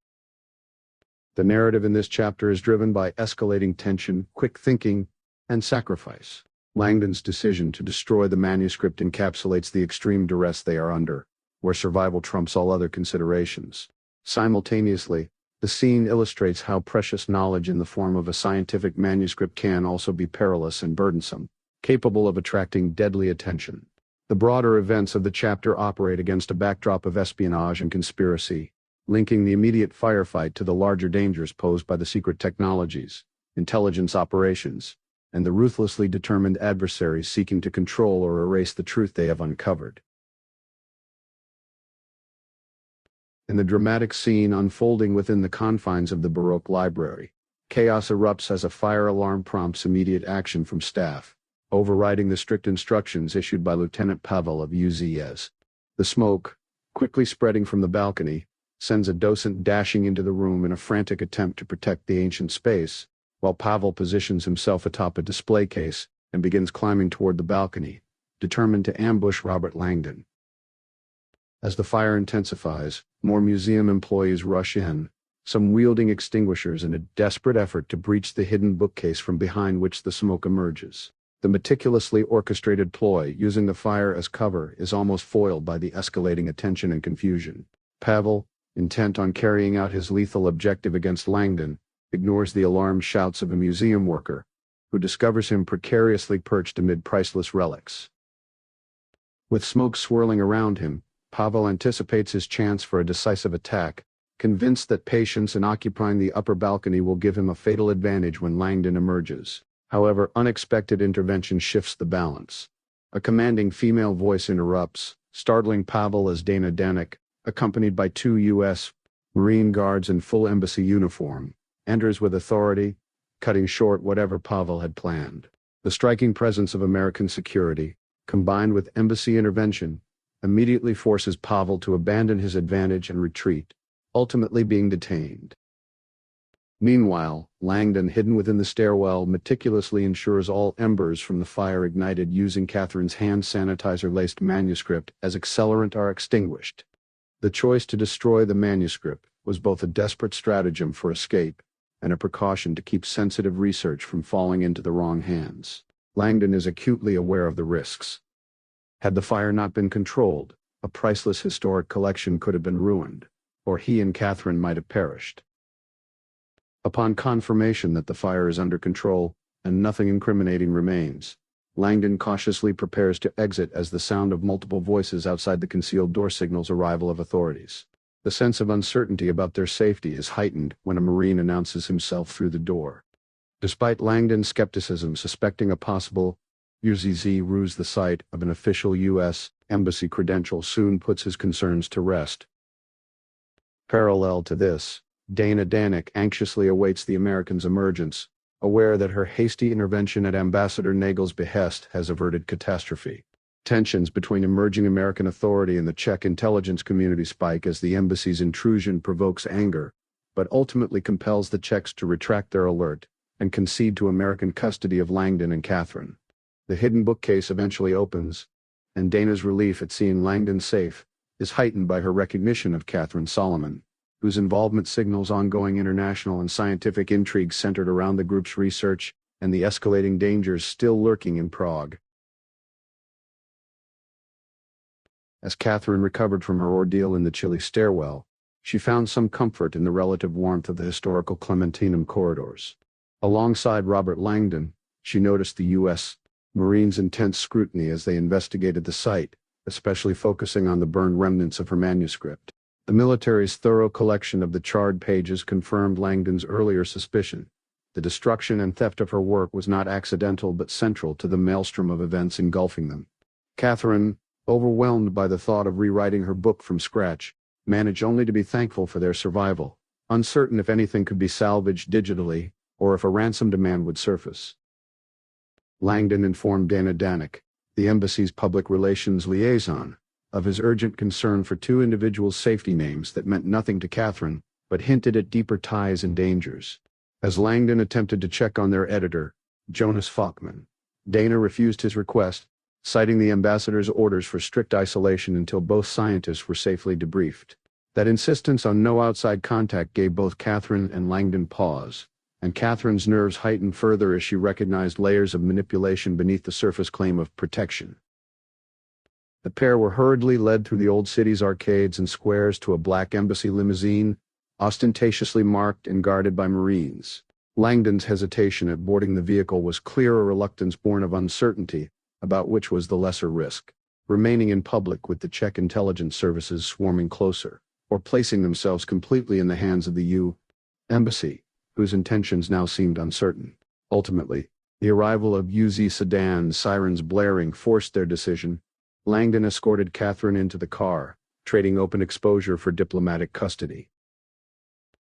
The narrative in this chapter is driven by escalating tension, quick thinking, and sacrifice. Langdon's decision to destroy the manuscript encapsulates the extreme duress they are under, where survival trumps all other considerations. Simultaneously, the scene illustrates how precious knowledge in the form of a scientific manuscript can also be perilous and burdensome, capable of attracting deadly attention. The broader events of the chapter operate against a backdrop of espionage and conspiracy, linking the immediate firefight to the larger dangers posed by the secret technologies, intelligence operations, and the ruthlessly determined adversaries seeking to control or erase the truth they have uncovered. In the dramatic scene unfolding within the confines of the Baroque library, chaos erupts as a fire alarm prompts immediate action from staff, overriding the strict instructions issued by Lieutenant Pavel of UZS. The smoke, quickly spreading from the balcony, sends a docent dashing into the room in a frantic attempt to protect the ancient space, while Pavel positions himself atop a display case and begins climbing toward the balcony, determined to ambush Robert Langdon. As the fire intensifies, more museum employees rush in, some wielding extinguishers in a desperate effort to breach the hidden bookcase from behind which the smoke emerges. The meticulously orchestrated ploy, using the fire as cover, is almost foiled by the escalating attention and confusion. Pavel, intent on carrying out his lethal objective against Langdon, ignores the alarmed shouts of a museum worker, who discovers him precariously perched amid priceless relics. With smoke swirling around him, Pavel anticipates his chance for a decisive attack, convinced that patience in occupying the upper balcony will give him a fatal advantage when Langdon emerges. However, unexpected intervention shifts the balance. A commanding female voice interrupts, startling Pavel as Dana Danik, accompanied by 2 U.S. Marine Guards in full embassy uniform, enters with authority, cutting short whatever Pavel had planned. The striking presence of American security, combined with embassy intervention, immediately forces Pavel to abandon his advantage and retreat, ultimately being detained. Meanwhile, Langdon, hidden within the stairwell, meticulously ensures all embers from the fire ignited using Katherine's hand sanitizer-laced manuscript as accelerant are extinguished. The choice to destroy the manuscript was both a desperate stratagem for escape and a precaution to keep sensitive research from falling into the wrong hands. Langdon is acutely aware of the risks. Had the fire not been controlled, a priceless historic collection could have been ruined, or he and Katherine might have perished. Upon confirmation that the fire is under control and nothing incriminating remains, Langdon cautiously prepares to exit as the sound of multiple voices outside the concealed door signals arrival of authorities. The sense of uncertainty about their safety is heightened when a Marine announces himself through the door. Despite Langdon's skepticism, suspecting a possible UZZ ruse, the sight of an official U.S. embassy credential soon puts his concerns to rest. Parallel to this, Dana Danik anxiously awaits the Americans' emergence, aware that her hasty intervention at Ambassador Nagel's behest has averted catastrophe. Tensions between emerging American authority and the Czech intelligence community spike as the embassy's intrusion provokes anger, but ultimately compels the Czechs to retract their alert and concede to American custody of Langdon and Katherine. The hidden bookcase eventually opens, and Dana's relief at seeing Langdon safe is heightened by her recognition of Katherine Solomon, whose involvement signals ongoing international and scientific intrigue centered around the group's research and the escalating dangers still lurking in Prague. As Katherine recovered from her ordeal in the chilly stairwell, she found some comfort in the relative warmth of the historical Clementinum corridors. Alongside Robert Langdon, she noticed the U.S. Marines' intense scrutiny as they investigated the site, especially focusing on the burned remnants of her manuscript. The military's thorough collection of the charred pages confirmed Langdon's earlier suspicion. The destruction and theft of her work was not accidental but central to the maelstrom of events engulfing them. Katherine, overwhelmed by the thought of rewriting her book from scratch, managed only to be thankful for their survival, uncertain if anything could be salvaged digitally or if a ransom demand would surface. Langdon informed Dana Danik, the embassy's public relations liaison, of his urgent concern for 2 individuals' safety names that meant nothing to Katherine, but hinted at deeper ties and dangers. As Langdon attempted to check on their editor, Jonas Falkman, Dana refused his request, citing the ambassador's orders for strict isolation until both scientists were safely debriefed. That insistence on no outside contact gave both Katherine and Langdon pause, and Katherine's nerves heightened further as she recognized layers of manipulation beneath the surface claim of protection. The pair were hurriedly led through the old city's arcades and squares to a black embassy limousine, ostentatiously marked and guarded by Marines. Langdon's hesitation at boarding the vehicle was clear a reluctance born of uncertainty about which was the lesser risk, remaining in public with the Czech intelligence services swarming closer, or placing themselves completely in the hands of the U.S. embassy, whose intentions now seemed uncertain. Ultimately, the arrival of UZ sedans, sirens blaring, forced their decision. Langdon escorted Katherine into the car, trading open exposure for diplomatic custody.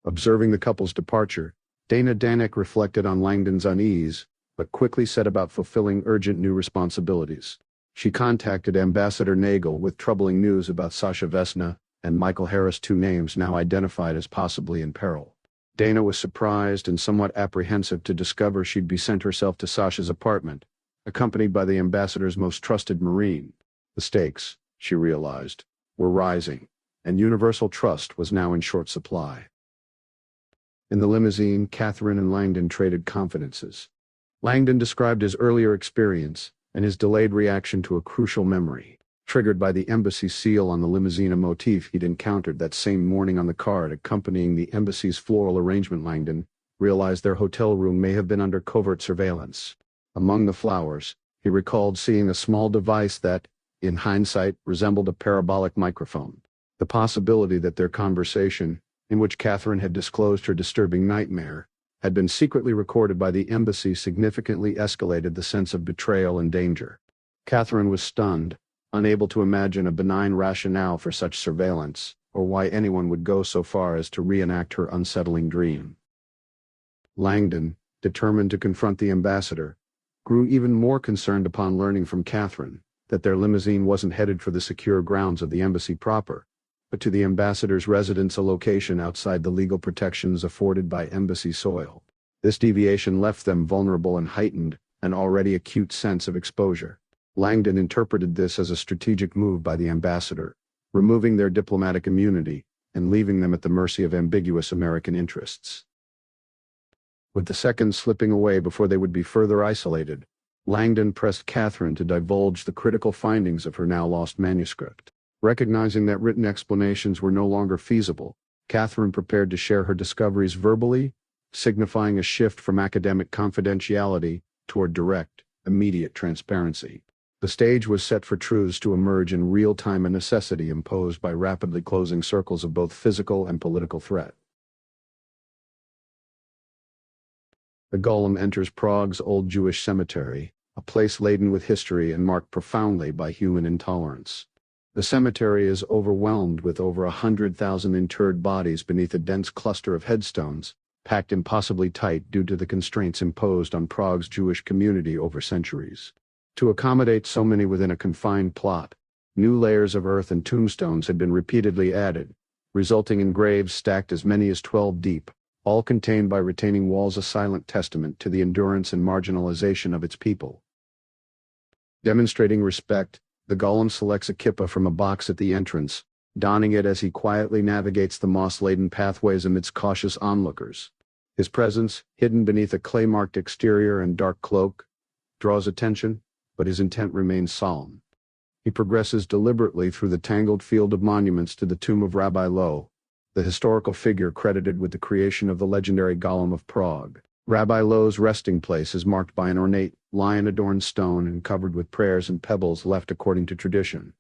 Observing the couple's departure, Dana Danik reflected on Langdon's unease, but quickly set about fulfilling urgent new responsibilities. She contacted Ambassador Nagel with troubling news about Sasha Vesna and Michael Harris, 2 names now identified as possibly in peril. Dana was surprised and somewhat apprehensive to discover she'd be sent herself to Sasha's apartment, accompanied by the ambassador's most trusted Marine. The stakes, she realized, were rising, and universal trust was now in short supply. In the limousine, Katherine and Langdon traded confidences. Langdon described his earlier experience and his delayed reaction to a crucial memory, triggered by the embassy's seal on the limousine, a motif he'd encountered that same morning on the card accompanying the embassy's floral arrangement. Langdon realized their hotel room may have been under covert surveillance. Among the flowers, he recalled seeing a small device that, in hindsight, resembled a parabolic microphone. The possibility that their conversation, in which Katherine had disclosed her disturbing nightmare, had been secretly recorded by the embassy significantly escalated the sense of betrayal and danger. Katherine was stunned, unable to imagine a benign rationale for such surveillance, or why anyone would go so far as to reenact her unsettling dream. Langdon, determined to confront the ambassador, grew even more concerned upon learning from Katherine that their limousine wasn't headed for the secure grounds of the embassy proper, but to the ambassador's residence, a location outside the legal protections afforded by embassy soil. This deviation left them vulnerable and heightened an already acute sense of exposure. Langdon interpreted this as a strategic move by the ambassador, removing their diplomatic immunity and leaving them at the mercy of ambiguous American interests. With the seconds slipping away before they would be further isolated, Langdon pressed Katherine to divulge the critical findings of her now lost manuscript. Recognizing that written explanations were no longer feasible, Katherine prepared to share her discoveries verbally, signifying a shift from academic confidentiality toward direct, immediate transparency. The stage was set for truths to emerge in real time, a necessity imposed by rapidly closing circles of both physical and political threat. The golem enters Prague's old Jewish cemetery, a place laden with history and marked profoundly by human intolerance. The cemetery is overwhelmed with over 100,000 interred bodies beneath a dense cluster of headstones, packed impossibly tight due to the constraints imposed on Prague's Jewish community over centuries. To accommodate so many within a confined plot, new layers of earth and tombstones had been repeatedly added, resulting in graves stacked as many as 12 deep, all contained by retaining walls, a silent testament to the endurance and marginalization of its people. Demonstrating respect, the golem selects a kippah from a box at the entrance, donning it as he quietly navigates the moss-laden pathways amidst cautious onlookers. His presence, hidden beneath a clay-marked exterior and dark cloak, draws attention, but his intent remains solemn. He progresses deliberately through the tangled field of monuments to the tomb of Rabbi Loew, the historical figure credited with the creation of the legendary Golem of Prague. Rabbi Loew's resting place is marked by an ornate, lion-adorned stone and covered with prayers and pebbles left according to tradition.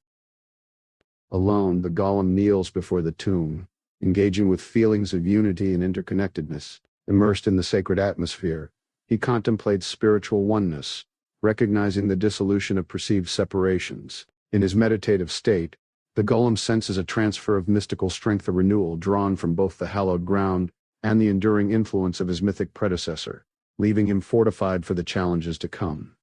Alone, the golem kneels before the tomb, engaging with feelings of unity and interconnectedness. Immersed in the sacred atmosphere, he contemplates spiritual oneness, recognizing the dissolution of perceived separations. In his meditative state, the golem senses a transfer of mystical strength, a renewal drawn from both the hallowed ground and the enduring influence of his mythic predecessor, leaving him fortified for the challenges to come.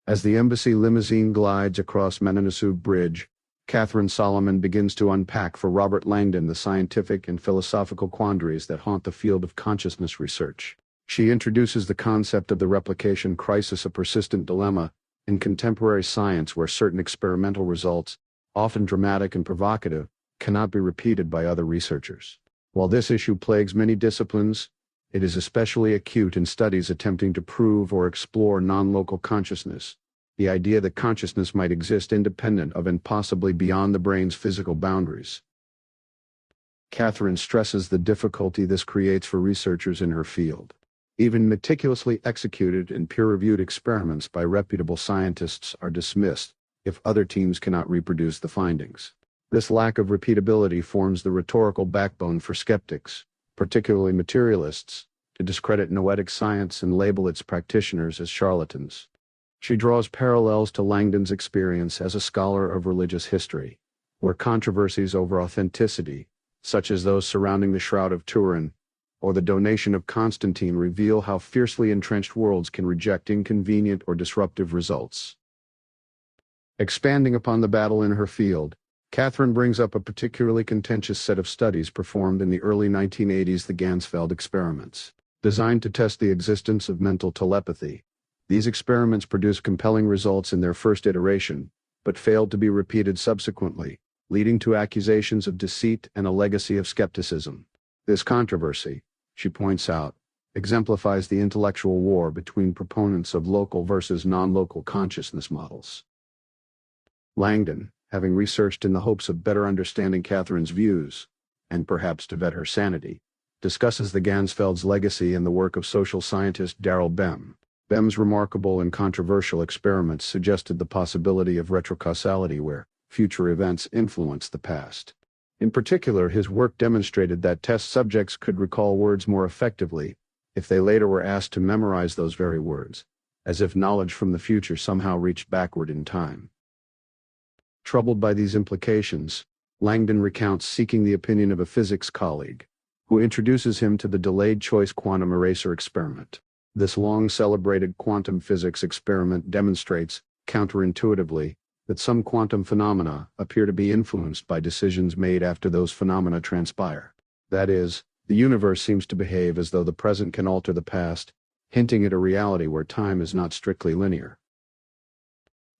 As the embassy limousine glides across Manuscript Bridge, Katherine Solomon begins to unpack for Robert Langdon the scientific and philosophical quandaries that haunt the field of consciousness research. She introduces the concept of the replication crisis, a persistent dilemma in contemporary science where certain experimental results, often dramatic and provocative, cannot be repeated by other researchers. While this issue plagues many disciplines, it is especially acute in studies attempting to prove or explore non-local consciousness, the idea that consciousness might exist independent of and possibly beyond the brain's physical boundaries. Katherine stresses the difficulty this creates for researchers in her field. Even meticulously executed and peer-reviewed experiments by reputable scientists are dismissed if other teams cannot reproduce the findings. This lack of repeatability forms the rhetorical backbone for skeptics, particularly materialists, to discredit noetic science and label its practitioners as charlatans. She draws parallels to Langdon's experience as a scholar of religious history, where controversies over authenticity, such as those surrounding the Shroud of Turin or the donation of Constantine, reveal how fiercely entrenched worlds can reject inconvenient or disruptive results. Expanding upon the battle in her field, Katherine brings up a particularly contentious set of studies performed in the early 1980s, the Ganzfeld experiments. Designed to test the existence of mental telepathy, these experiments produced compelling results in their first iteration, but failed to be repeated subsequently, leading to accusations of deceit and a legacy of skepticism. This controversy, she points out, exemplifies the intellectual war between proponents of local versus non-local consciousness models. Langdon, having researched in the hopes of better understanding Katherine's views, and perhaps to vet her sanity, discusses the Ganzfeld's legacy in the work of social scientist Darrell Bem. Bem's remarkable and controversial experiments suggested the possibility of retrocausality where future events influence the past. In particular, his work demonstrated that test subjects could recall words more effectively if they later were asked to memorize those very words, as if knowledge from the future somehow reached backward in time. Troubled by these implications, Langdon recounts seeking the opinion of a physics colleague, who introduces him to the delayed choice quantum eraser experiment. This long-celebrated quantum physics experiment demonstrates, counterintuitively, that some quantum phenomena appear to be influenced by decisions made after those phenomena transpire. That is, the universe seems to behave as though the present can alter the past, hinting at a reality where time is not strictly linear.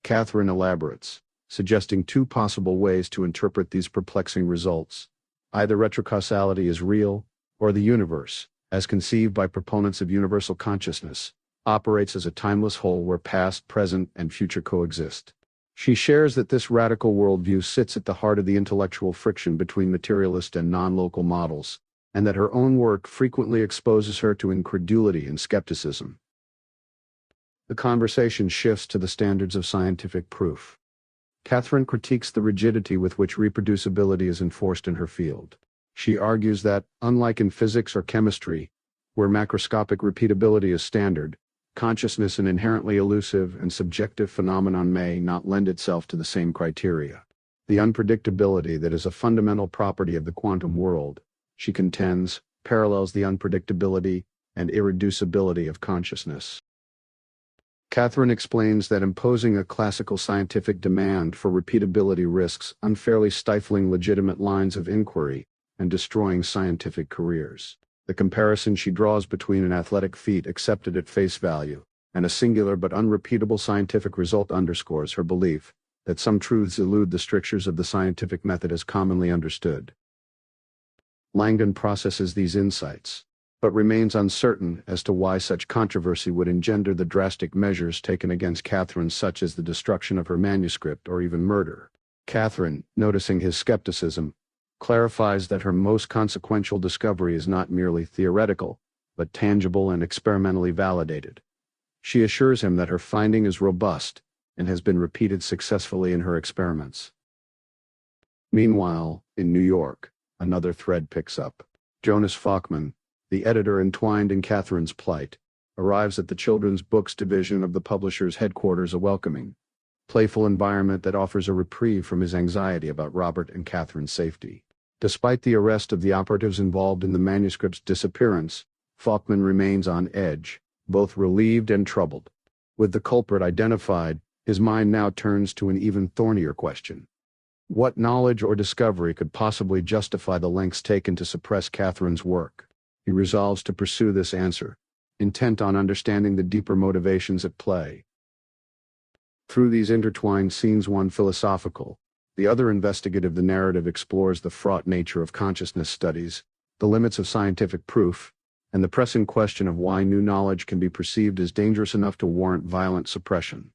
Katherine elaborates, suggesting two possible ways to interpret these perplexing results. Either retrocausality is real, or the universe, as conceived by proponents of universal consciousness, operates as a timeless whole where past, present, and future coexist. She shares that this radical worldview sits at the heart of the intellectual friction between materialist and non-local models, and that her own work frequently exposes her to incredulity and skepticism. The conversation shifts to the standards of scientific proof. Katherine critiques the rigidity with which reproducibility is enforced in her field. She argues that, unlike in physics or chemistry, where macroscopic repeatability is standard, consciousness, an inherently elusive and subjective phenomenon, may not lend itself to the same criteria. The unpredictability that is a fundamental property of the quantum world, she contends, parallels the unpredictability and irreducibility of consciousness. Katherine explains that imposing a classical scientific demand for repeatability risks unfairly stifling legitimate lines of inquiry and destroying scientific careers. The comparison she draws between an athletic feat accepted at face value and a singular but unrepeatable scientific result underscores her belief that some truths elude the strictures of the scientific method as commonly understood. Langdon processes these insights, but remains uncertain as to why such controversy would engender the drastic measures taken against Katherine, such as the destruction of her manuscript or even murder. Katherine, noticing his skepticism, clarifies that her most consequential discovery is not merely theoretical, but tangible and experimentally validated. She assures him that her finding is robust and has been repeated successfully in her experiments. Meanwhile, in New York, another thread picks up. Jonas Falkman, the editor entwined in Katherine's plight, arrives at the children's books division of the publisher's headquarters, a welcoming, playful environment that offers a reprieve from his anxiety about Robert and Katherine's safety. Despite the arrest of the operatives involved in the manuscript's disappearance, Falkman remains on edge, both relieved and troubled. With the culprit identified, his mind now turns to an even thornier question. What knowledge or discovery could possibly justify the lengths taken to suppress Katherine's work? He resolves to pursue this answer, intent on understanding the deeper motivations at play. Through these intertwined scenes, one philosophical, the other investigative, the narrative explores the fraught nature of consciousness studies, the limits of scientific proof, and the pressing question of why new knowledge can be perceived as dangerous enough to warrant violent suppression.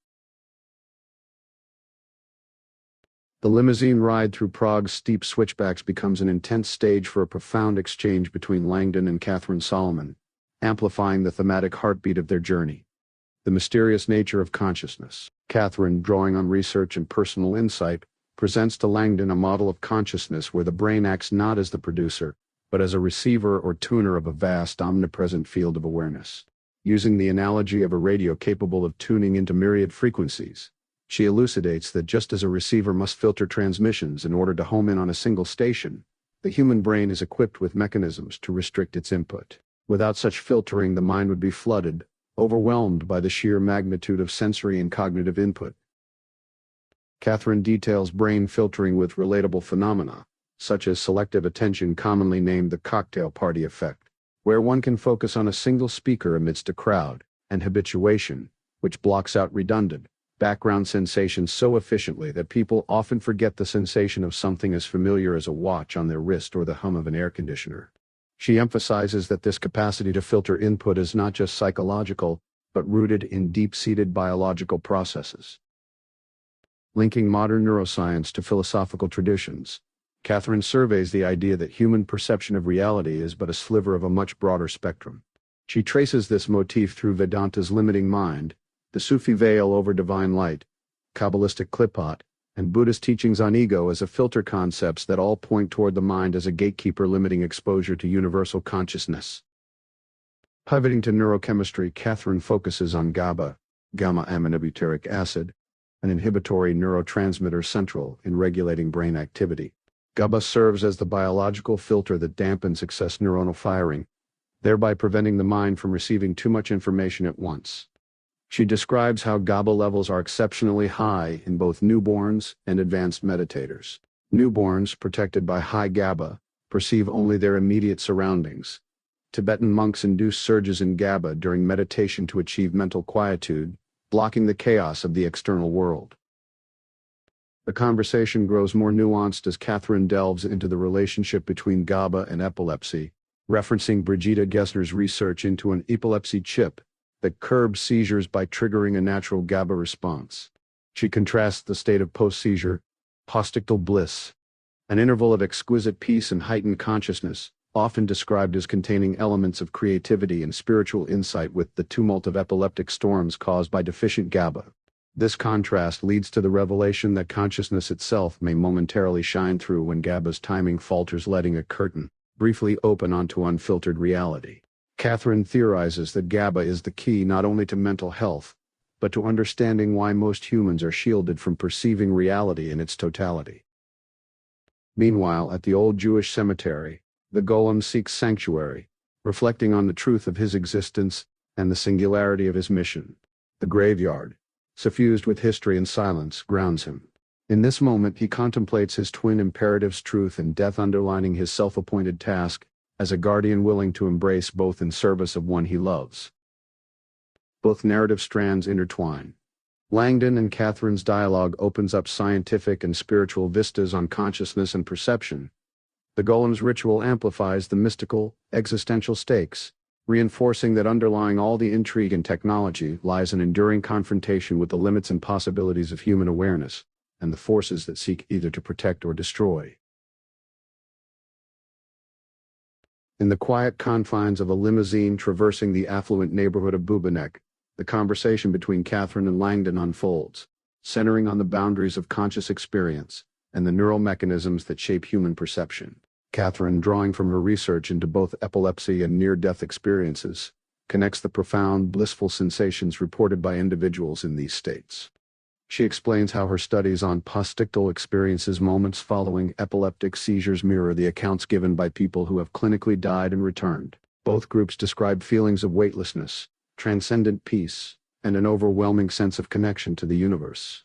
The limousine ride through Prague's steep switchbacks becomes an intense stage for a profound exchange between Langdon and Katherine Solomon, amplifying the thematic heartbeat of their journey. The mysterious nature of consciousness. Katherine, drawing on research and personal insight, presents to Langdon a model of consciousness where the brain acts not as the producer, but as a receiver or tuner of a vast, omnipresent field of awareness. Using the analogy of a radio capable of tuning into myriad frequencies, she elucidates that just as a receiver must filter transmissions in order to home in on a single station, the human brain is equipped with mechanisms to restrict its input. Without such filtering, the mind would be flooded, overwhelmed by the sheer magnitude of sensory and cognitive input. Katherine details brain filtering with relatable phenomena, such as selective attention, commonly named the cocktail party effect, where one can focus on a single speaker amidst a crowd, and habituation, which blocks out redundant, background sensations so efficiently that people often forget the sensation of something as familiar as a watch on their wrist or the hum of an air conditioner. She emphasizes that this capacity to filter input is not just psychological, but rooted in deep-seated biological processes. Linking modern neuroscience to philosophical traditions, Katherine surveys the idea that human perception of reality is but a sliver of a much broader spectrum. She traces this motif through Vedanta's limiting mind, the Sufi veil over divine light, Kabbalistic klipot, and Buddhist teachings on ego as a filter, concepts that all point toward the mind as a gatekeeper limiting exposure to universal consciousness. Pivoting to neurochemistry, Katherine focuses on GABA, gamma-aminobutyric acid, an inhibitory neurotransmitter central in regulating brain activity. GABA serves as the biological filter that dampens excess neuronal firing, thereby preventing the mind from receiving too much information at once. She describes how GABA levels are exceptionally high in both newborns and advanced meditators. Newborns, protected by high GABA, perceive only their immediate surroundings. Tibetan monks induce surges in GABA during meditation to achieve mental quietude, blocking the chaos of the external world. The conversation grows more nuanced as Katherine delves into the relationship between GABA and epilepsy, referencing Brigitte Gessner's research into an epilepsy chip that curbs seizures by triggering a natural GABA response. She contrasts the state of post-seizure, postictal bliss, an interval of exquisite peace and heightened consciousness, often described as containing elements of creativity and spiritual insight, with the tumult of epileptic storms caused by deficient GABA. This contrast leads to the revelation that consciousness itself may momentarily shine through when GABA's timing falters, letting a curtain briefly open onto unfiltered reality. Katherine theorizes that GABA is the key not only to mental health, but to understanding why most humans are shielded from perceiving reality in its totality. Meanwhile, at the old Jewish cemetery, the golem seeks sanctuary, reflecting on the truth of his existence and the singularity of his mission. The graveyard, suffused with history and silence, grounds him. In this moment, he contemplates his twin imperatives, truth and death, underlining his self-appointed task as a guardian willing to embrace both in service of one he loves. Both narrative strands intertwine. Langdon and Katherine's dialogue opens up scientific and spiritual vistas on consciousness and perception. The golem's ritual amplifies the mystical, existential stakes, reinforcing that underlying all the intrigue and technology lies an enduring confrontation with the limits and possibilities of human awareness, and the forces that seek either to protect or destroy. In the quiet confines of a limousine traversing the affluent neighborhood of Bubanek, the conversation between Katherine and Langdon unfolds, centering on the boundaries of conscious experience and the neural mechanisms that shape human perception. Katherine, drawing from her research into both epilepsy and near-death experiences, connects the profound, blissful sensations reported by individuals in these states. She explains how her studies on postictal experiences, moments following epileptic seizures, mirror the accounts given by people who have clinically died and returned. Both groups describe feelings of weightlessness, transcendent peace, and an overwhelming sense of connection to the universe.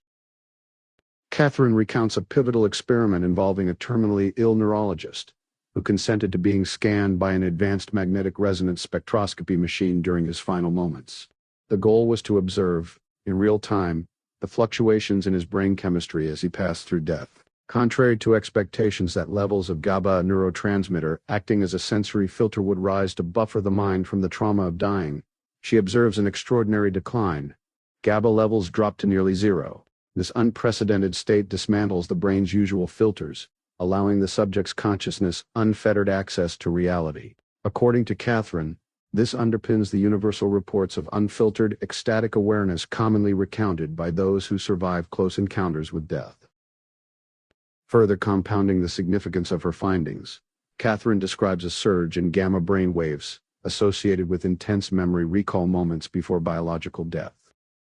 Katherine recounts a pivotal experiment involving a terminally ill neurologist who consented to being scanned by an advanced magnetic resonance spectroscopy machine during his final moments. The goal was to observe, in real time, the fluctuations in his brain chemistry as he passed through death. Contrary to expectations that levels of GABA, a neurotransmitter acting as a sensory filter, would rise to buffer the mind from the trauma of dying, she observes an extraordinary decline. GABA levels drop to nearly zero. This unprecedented state dismantles the brain's usual filters, allowing the subject's consciousness unfettered access to reality. According to Katherine, this underpins the universal reports of unfiltered, ecstatic awareness commonly recounted by those who survive close encounters with death. Further compounding the significance of her findings, Katherine describes a surge in gamma brain waves associated with intense memory recall moments before biological death.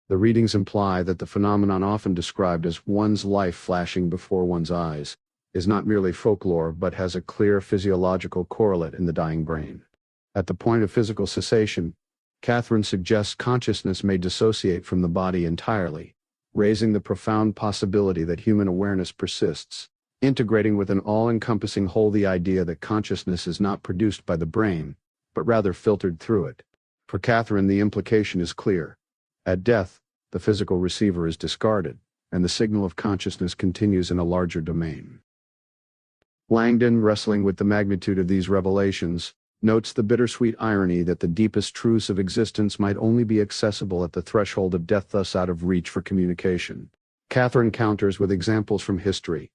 The readings imply that the phenomenon, often described as one's life flashing before one's eyes, is not merely folklore but has a clear physiological correlate in the dying brain. At the point of physical cessation, Katherine suggests consciousness may dissociate from the body entirely, raising the profound possibility that human awareness persists, integrating with an all-encompassing whole the idea that consciousness is not produced by the brain, but rather filtered through it. For Katherine, the implication is clear. At death, the physical receiver is discarded, and the signal of consciousness continues in a larger domain. Langdon, wrestling with the magnitude of these revelations, notes the bittersweet irony that the deepest truths of existence might only be accessible at the threshold of death, thus out of reach for communication. Katherine counters with examples from history,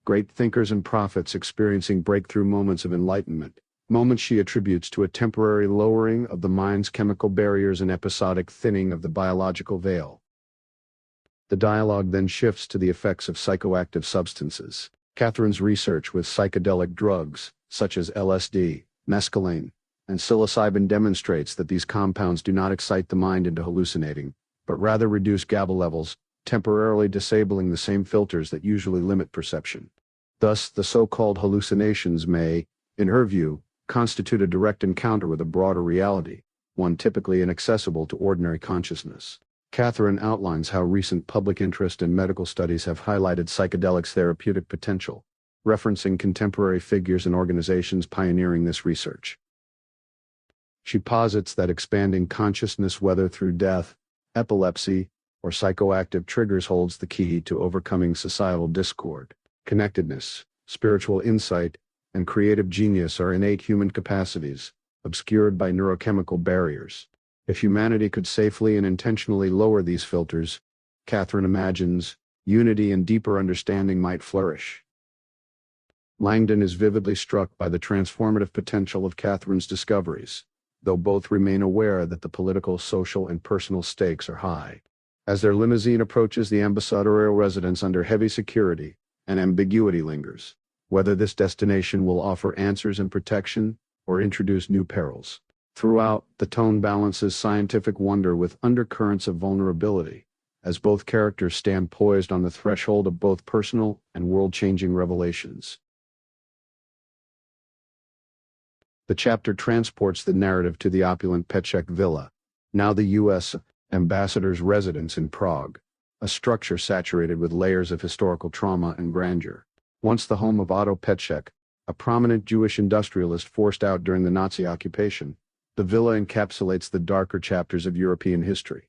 great thinkers and prophets experiencing breakthrough moments of enlightenment, moments she attributes to a temporary lowering of the mind's chemical barriers and episodic thinning of the biological veil. The dialogue then shifts to the effects of psychoactive substances. Katherine's research with psychedelic drugs, such as LSD, mescaline, and psilocybin, demonstrates that these compounds do not excite the mind into hallucinating, but rather reduce GABA levels, temporarily disabling the same filters that usually limit perception. Thus, the so-called hallucinations may, in her view, constitute a direct encounter with a broader reality, one typically inaccessible to ordinary consciousness. Katherine outlines how recent public interest in medical studies have highlighted psychedelics' therapeutic potential, referencing contemporary figures and organizations pioneering this research. She posits that expanding consciousness, whether through death, epilepsy, or psychoactive triggers, holds the key to overcoming societal discord. Connectedness, spiritual insight, and creative genius are innate human capacities, obscured by neurochemical barriers. If humanity could safely and intentionally lower these filters, Katherine imagines, unity and deeper understanding might flourish. Langdon is vividly struck by the transformative potential of Katherine's discoveries, though both remain aware that the political, social, and personal stakes are high. As their limousine approaches the ambassadorial residence under heavy security, an ambiguity lingers, whether this destination will offer answers and protection, or introduce new perils. Throughout, the tone balances scientific wonder with undercurrents of vulnerability, as both characters stand poised on the threshold of both personal and world-changing revelations. The chapter transports the narrative to the opulent Petchek Villa, now the U.S. ambassador's residence in Prague, a structure saturated with layers of historical trauma and grandeur. Once the home of Otto Petchek, a prominent Jewish industrialist forced out during the Nazi occupation, the villa encapsulates the darker chapters of European history.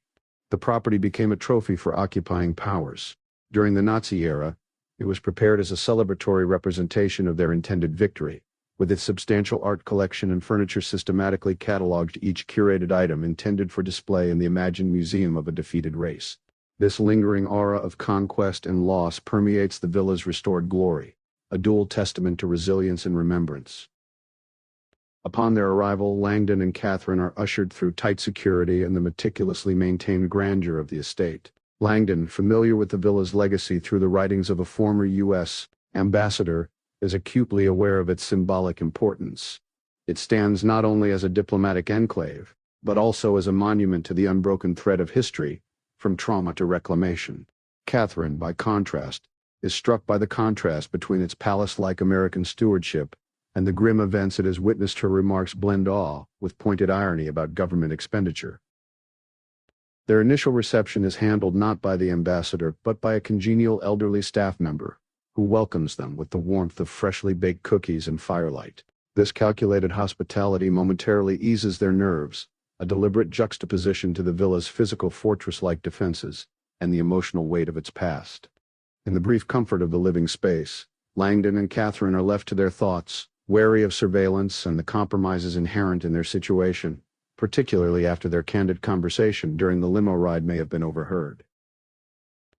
The property became a trophy for occupying powers. During the Nazi era, it was prepared as a celebratory representation of their intended victory, with its substantial art collection and furniture systematically catalogued, each curated item intended for display in the imagined museum of a defeated race. This lingering aura of conquest and loss permeates the villa's restored glory, a dual testament to resilience and remembrance. Upon their arrival, Langdon and Katherine are ushered through tight security and the meticulously maintained grandeur of the estate. Langdon, familiar with the villa's legacy through the writings of a former U.S. ambassador, is acutely aware of its symbolic importance. It stands not only as a diplomatic enclave, but also as a monument to the unbroken thread of history, from trauma to reclamation. Katherine, by contrast, is struck by the contrast between its palace-like American stewardship and the grim events it has witnessed. Her remarks blend awe with pointed irony about government expenditure. Their initial reception is handled not by the ambassador but by a congenial elderly staff member, who welcomes them with the warmth of freshly baked cookies and firelight. This calculated hospitality momentarily eases their nerves, a deliberate juxtaposition to the villa's physical fortress-like defenses and the emotional weight of its past. In the brief comfort of the living space, Langdon and Katherine are left to their thoughts, wary of surveillance and the compromises inherent in their situation, particularly after their candid conversation during the limo ride may have been overheard.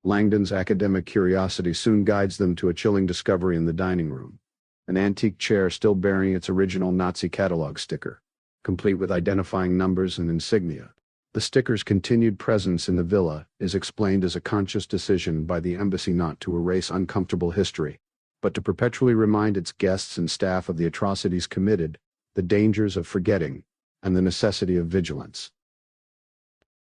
Langdon's academic curiosity soon guides them to a chilling discovery in the dining room, an antique chair still bearing its original Nazi catalog sticker, complete with identifying numbers and insignia. The sticker's continued presence in the villa is explained as a conscious decision by the embassy not to erase uncomfortable history, but to perpetually remind its guests and staff of the atrocities committed, the dangers of forgetting, and the necessity of vigilance.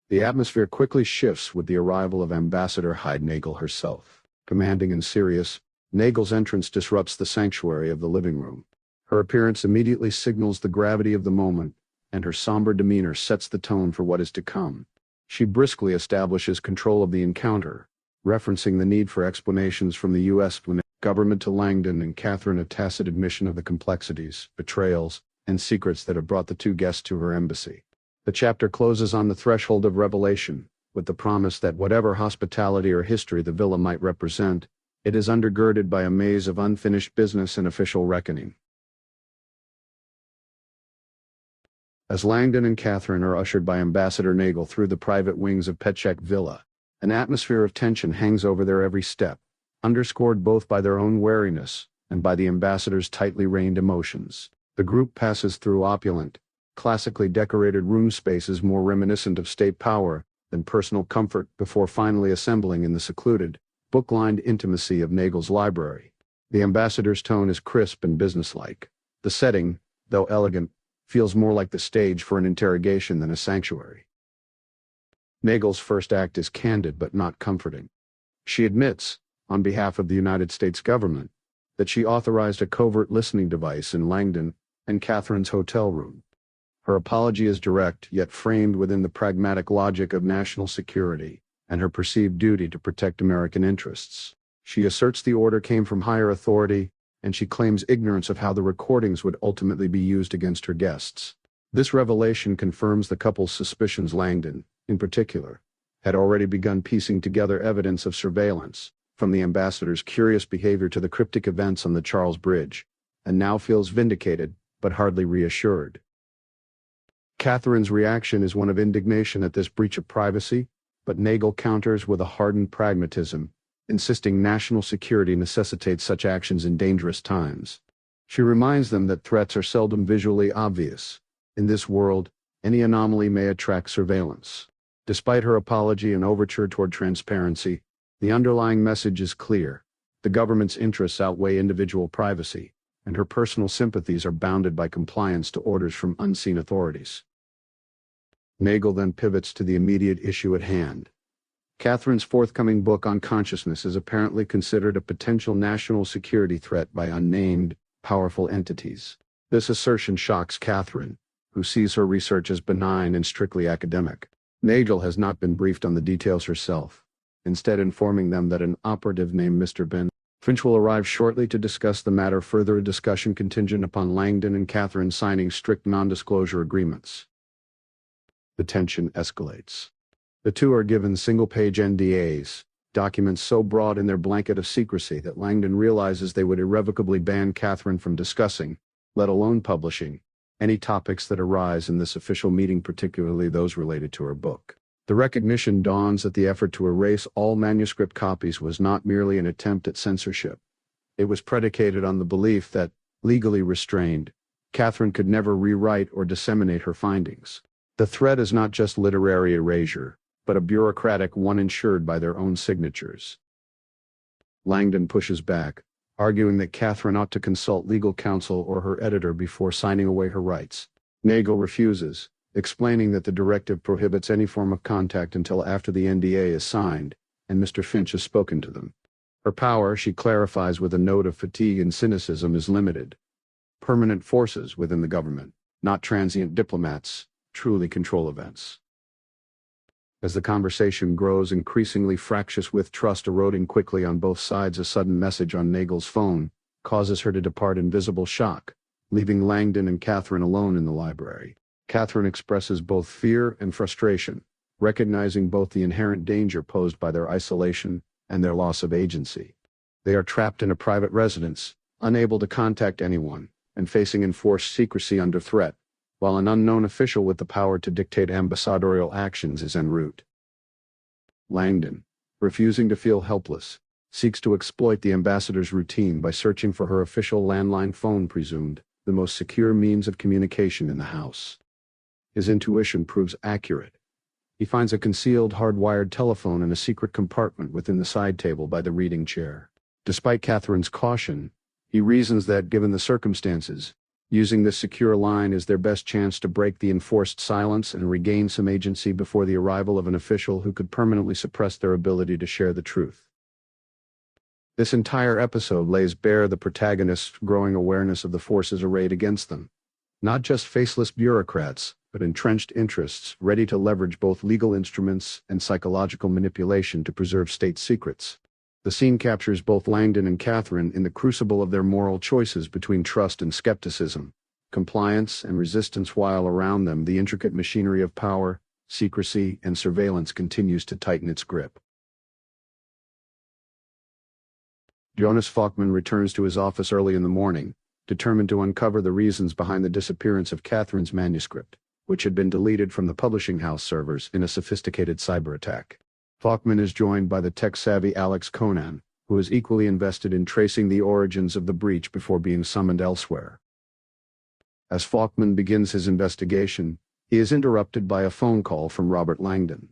The atmosphere quickly shifts with the arrival of Ambassador Nagel herself. Commanding and serious, Nagel's entrance disrupts the sanctuary of the living room. Her appearance immediately signals the gravity of the moment, and her somber demeanor sets the tone for what is to come. She briskly establishes control of the encounter, referencing the need for explanations from the U.S. government to Langdon and Katherine, a tacit admission of the complexities, betrayals, and secrets that have brought the two guests to her embassy. The chapter closes on the threshold of revelation, with the promise that whatever hospitality or history the villa might represent, it is undergirded by a maze of unfinished business and official reckoning. As Langdon and Katherine are ushered by Ambassador Nagel through the private wings of Petchek Villa, an atmosphere of tension hangs over their every step, underscored both by their own wariness and by the ambassador's tightly reined emotions. The group passes through opulent, classically decorated room spaces more reminiscent of state power than personal comfort before finally assembling in the secluded, book-lined intimacy of Nagel's library. The ambassador's tone is crisp and businesslike. The setting, though elegant, feels more like the stage for an interrogation than a sanctuary. Nagel's first act is candid but not comforting. She admits, on behalf of the United States government, that she authorized a covert listening device in Langdon and Katherine's hotel room. Her apology is direct, yet framed within the pragmatic logic of national security and her perceived duty to protect American interests. She asserts the order came from higher authority, and she claims ignorance of how the recordings would ultimately be used against her guests. This revelation confirms the couple's suspicions. Langdon, in particular, had already begun piecing together evidence of surveillance, from the ambassador's curious behavior to the cryptic events on the Charles Bridge, and now feels vindicated, but hardly reassured. Katherine's reaction is one of indignation at this breach of privacy, but Nagel counters with a hardened pragmatism, insisting national security necessitates such actions in dangerous times. She reminds them that threats are seldom visually obvious. In this world, any anomaly may attract surveillance. Despite her apology and overture toward transparency, the underlying message is clear. The government's interests outweigh individual privacy, and her personal sympathies are bounded by compliance to orders from unseen authorities. Nagel then pivots to the immediate issue at hand. Katherine's forthcoming book on consciousness is apparently considered a potential national security threat by unnamed, powerful entities. This assertion shocks Katherine, who sees her research as benign and strictly academic. Nagel has not been briefed on the details herself, instead informing them that an operative named Mr. Ben Finch will arrive shortly to discuss the matter further, a discussion contingent upon Langdon and Katherine signing strict non-disclosure agreements. The tension escalates. The two are given single-page NDAs, documents so broad in their blanket of secrecy that Langdon realizes they would irrevocably ban Katherine from discussing, let alone publishing, any topics that arise in this official meeting, particularly those related to her book. The recognition dawns that the effort to erase all manuscript copies was not merely an attempt at censorship. It was predicated on the belief that, legally restrained, Katherine could never rewrite or disseminate her findings. The threat is not just literary erasure, but a bureaucratic one ensured by their own signatures. Langdon pushes back, arguing that Katherine ought to consult legal counsel or her editor before signing away her rights. Nagel refuses, explaining that the directive prohibits any form of contact until after the NDA is signed, and Mr. Finch has spoken to them. Her power, she clarifies with a note of fatigue and cynicism, is limited. Permanent forces within the government, not transient diplomats, truly control events. As the conversation grows increasingly fractious, with trust eroding quickly on both sides, a sudden message on Nagel's phone causes her to depart in visible shock, leaving Langdon and Katherine alone in the library. Katherine expresses both fear and frustration, recognizing both the inherent danger posed by their isolation and their loss of agency. They are trapped in a private residence, unable to contact anyone, and facing enforced secrecy under threat, while an unknown official with the power to dictate ambassadorial actions is en route. Langdon, refusing to feel helpless, seeks to exploit the ambassador's routine by searching for her official landline phone, presumed the most secure means of communication in the house. His intuition proves accurate. He finds a concealed hardwired telephone in a secret compartment within the side table by the reading chair. Despite Katherine's caution, he reasons that, given the circumstances, using this secure line is their best chance to break the enforced silence and regain some agency before the arrival of an official who could permanently suppress their ability to share the truth. This entire episode lays bare the protagonist's growing awareness of the forces arrayed against them. Not just faceless bureaucrats, but entrenched interests ready to leverage both legal instruments and psychological manipulation to preserve state secrets. The scene captures both Langdon and Katherine in the crucible of their moral choices between trust and skepticism, compliance and resistance, while around them the intricate machinery of power, secrecy, and surveillance continues to tighten its grip. Jonas Falkman returns to his office early in the morning, determined to uncover the reasons behind the disappearance of Katherine's manuscript, which had been deleted from the publishing house servers in a sophisticated cyber attack. Falkman is joined by the tech-savvy Alex Conan, who is equally invested in tracing the origins of the breach before being summoned elsewhere. As Falkman begins his investigation, he is interrupted by a phone call from Robert Langdon.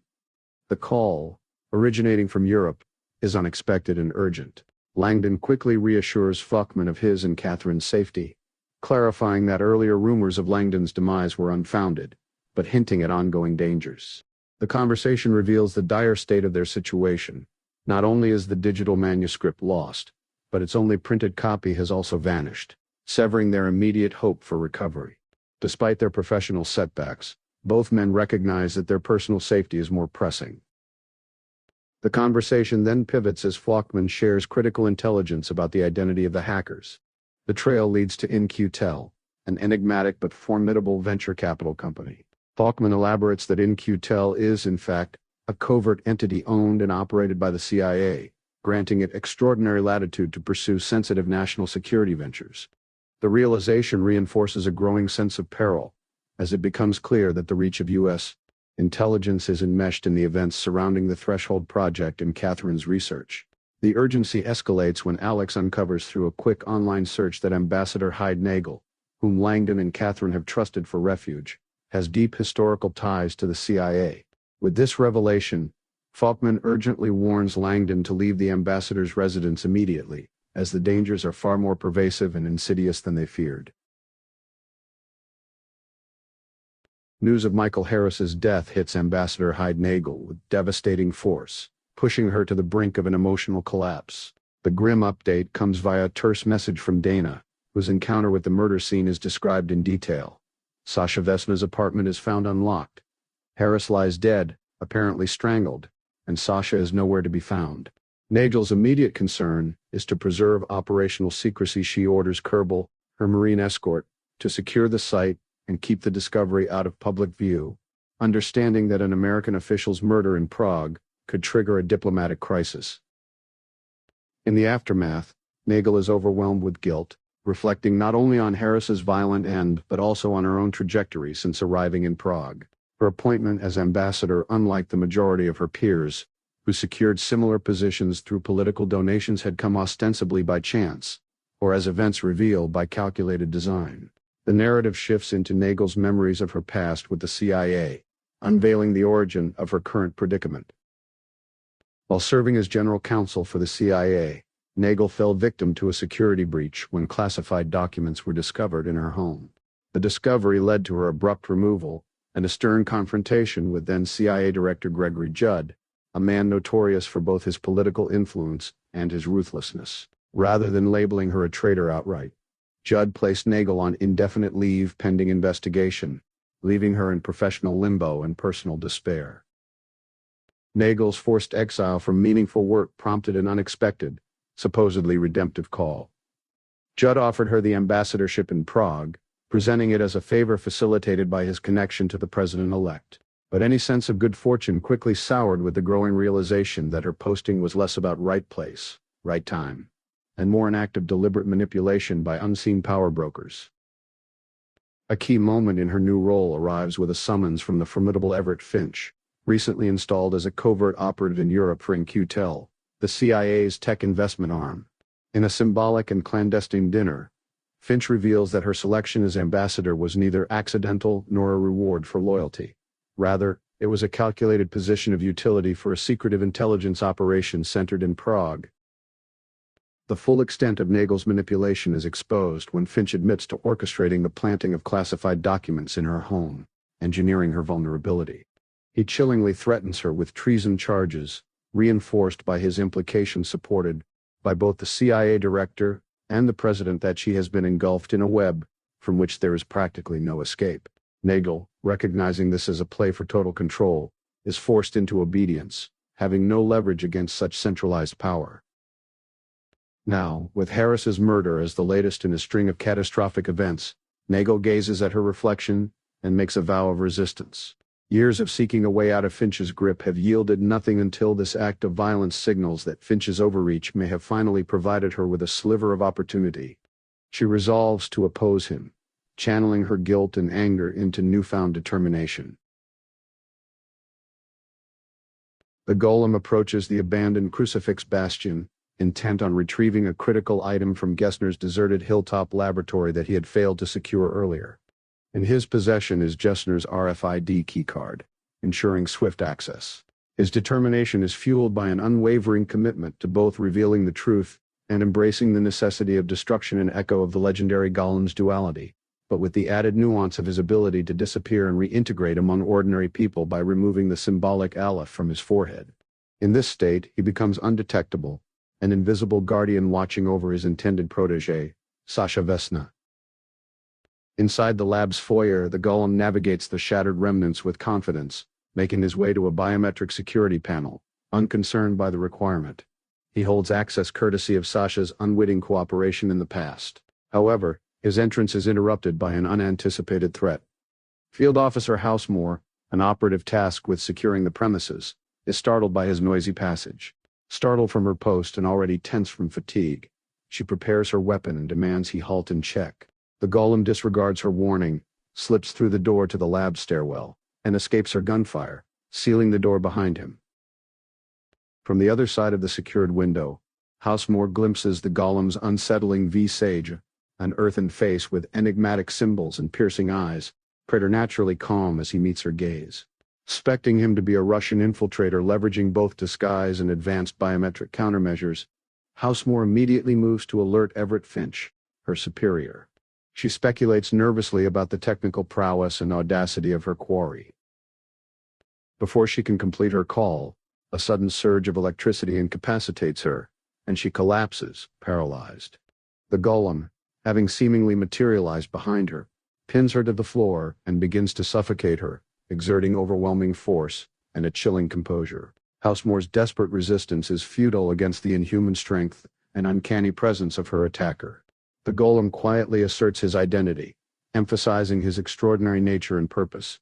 The call, originating from Europe, is unexpected and urgent. Langdon quickly reassures Falkman of his and Katherine's safety, clarifying that earlier rumors of Langdon's demise were unfounded, but hinting at ongoing dangers. The conversation reveals the dire state of their situation. Not only is the digital manuscript lost, but its only printed copy has also vanished, severing their immediate hope for recovery. Despite their professional setbacks, both men recognize that their personal safety is more pressing. The conversation then pivots as Faulkman shares critical intelligence about the identity of the hackers. The trail leads to In-Q-Tel, an enigmatic but formidable venture capital company. Faulkman elaborates that In-Q-Tel is, in fact, a covert entity owned and operated by the CIA, granting it extraordinary latitude to pursue sensitive national security ventures. The realization reinforces a growing sense of peril, as it becomes clear that the reach of U.S. intelligence is enmeshed in the events surrounding the Threshold Project and Katherine's research. The urgency escalates when Alex uncovers through a quick online search that Ambassador Hyde Nagel, whom Langdon and Katherine have trusted for refuge, has deep historical ties to the CIA. With this revelation, Faulkman urgently warns Langdon to leave the ambassador's residence immediately, as the dangers are far more pervasive and insidious than they feared. News of Michael Harris's death hits Ambassador Hyde Nagel with devastating force, pushing her to the brink of an emotional collapse. The grim update comes via a terse message from Dana, whose encounter with the murder scene is described in detail. Sasha Vesna's apartment is found unlocked. Harris lies dead, apparently strangled, and Sasha is nowhere to be found. Nagel's immediate concern is to preserve operational secrecy. She orders Kerbal, her Marine escort, to secure the site and keep the discovery out of public view, understanding that an American official's murder in Prague could trigger a diplomatic crisis. In the aftermath, Nagel is overwhelmed with guilt, reflecting not only on Harris's violent end but also on her own trajectory since arriving in Prague. Her appointment as ambassador, unlike the majority of her peers, who secured similar positions through political donations, had come ostensibly by chance, or as events reveal, by calculated design. The narrative shifts into Nagel's memories of her past with the CIA, unveiling the origin of her current predicament. While serving as general counsel for the CIA, Nagel fell victim to a security breach when classified documents were discovered in her home. The discovery led to her abrupt removal and a stern confrontation with then CIA Director Gregory Judd, a man notorious for both his political influence and his ruthlessness. Rather than labeling her a traitor outright, Judd placed Nagel on indefinite leave pending investigation, leaving her in professional limbo and personal despair. Nagel's forced exile from meaningful work prompted an unexpected, supposedly redemptive call. Judd offered her the ambassadorship in Prague, presenting it as a favor facilitated by his connection to the president-elect. But any sense of good fortune quickly soured with the growing realization that her posting was less about right place, right time, and more an act of deliberate manipulation by unseen power brokers. A key moment in her new role arrives with a summons from the formidable Everett Finch, recently installed as a covert operative in Europe for In-Q-Tel, the CIA's tech investment arm. In a symbolic and clandestine dinner, Finch reveals that her selection as ambassador was neither accidental nor a reward for loyalty. Rather, it was a calculated position of utility for a secretive intelligence operation centered in Prague. The full extent of Nagel's manipulation is exposed when Finch admits to orchestrating the planting of classified documents in her home, engineering her vulnerability. He chillingly threatens her with treason charges, reinforced by his implication supported by both the CIA director and the president that she has been engulfed in a web from which there is practically no escape. Nagel, recognizing this as a play for total control, is forced into obedience, having no leverage against such centralized power. Now, with Harris's murder as the latest in a string of catastrophic events, Nagel gazes at her reflection and makes a vow of resistance. Years of seeking a way out of Finch's grip have yielded nothing until this act of violence signals that Finch's overreach may have finally provided her with a sliver of opportunity. She resolves to oppose him, channeling her guilt and anger into newfound determination. The golem approaches the abandoned crucifix bastion, intent on retrieving a critical item from Gessner's deserted hilltop laboratory that he had failed to secure earlier. In his possession is Gessner's RFID keycard, ensuring swift access. His determination is fueled by an unwavering commitment to both revealing the truth and embracing the necessity of destruction, an echo of the legendary golem's duality, but with the added nuance of his ability to disappear and reintegrate among ordinary people by removing the symbolic aleph from his forehead. In this state, he becomes undetectable, an invisible guardian watching over his intended protégé, Sasha Vesna. Inside the lab's foyer, the golem navigates the shattered remnants with confidence, making his way to a biometric security panel, unconcerned by the requirement. He holds access courtesy of Sasha's unwitting cooperation in the past. However, his entrance is interrupted by an unanticipated threat. Field Officer Housemore, an operative tasked with securing the premises, is startled by his noisy passage. Startled from her post and already tense from fatigue, she prepares her weapon and demands he halt and check. The golem disregards her warning, slips through the door to the lab stairwell, and escapes her gunfire, sealing the door behind him. From the other side of the secured window, Housemore glimpses the golem's unsettling visage, an earthen face with enigmatic symbols and piercing eyes, preternaturally calm as he meets her gaze. Suspecting him to be a Russian infiltrator leveraging both disguise and advanced biometric countermeasures, Housemore immediately moves to alert Everett Finch, her superior. She speculates nervously about the technical prowess and audacity of her quarry. Before she can complete her call, a sudden surge of electricity incapacitates her, and she collapses, paralyzed. The golem, having seemingly materialized behind her, pins her to the floor and begins to suffocate her, exerting overwhelming force and a chilling composure. Housemore's desperate resistance is futile against the inhuman strength and uncanny presence of her attacker. The golem quietly asserts his identity, emphasizing his extraordinary nature and purpose.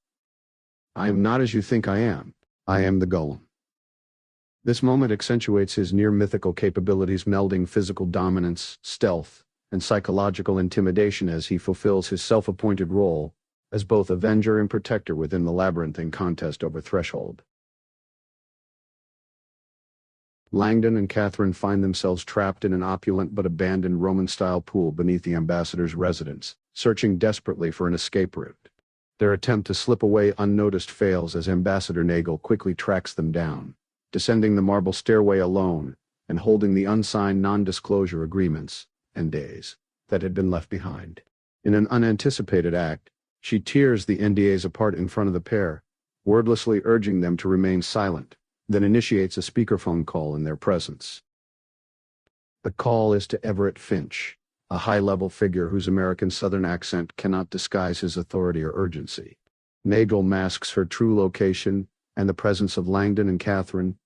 "I am not as you think I am. I am the golem." This moment accentuates his near-mythical capabilities, melding physical dominance, stealth, and psychological intimidation as he fulfills his self-appointed role as both avenger and protector within the labyrinthine contest over Threshold. Langdon and Katherine find themselves trapped in an opulent but abandoned Roman-style pool beneath the ambassador's residence, searching desperately for an escape route. Their attempt to slip away unnoticed fails as Ambassador Nagel quickly tracks them down, descending the marble stairway alone and holding the unsigned non-disclosure agreements, NDAs, that had been left behind. In an unanticipated act, she tears the NDAs apart in front of the pair, wordlessly urging them to remain silent, then initiates a speakerphone call in their presence. The call is to Everett Finch, a high-level figure whose American Southern accent cannot disguise his authority or urgency. Nagel masks her true location and the presence of Langdon and Katherine,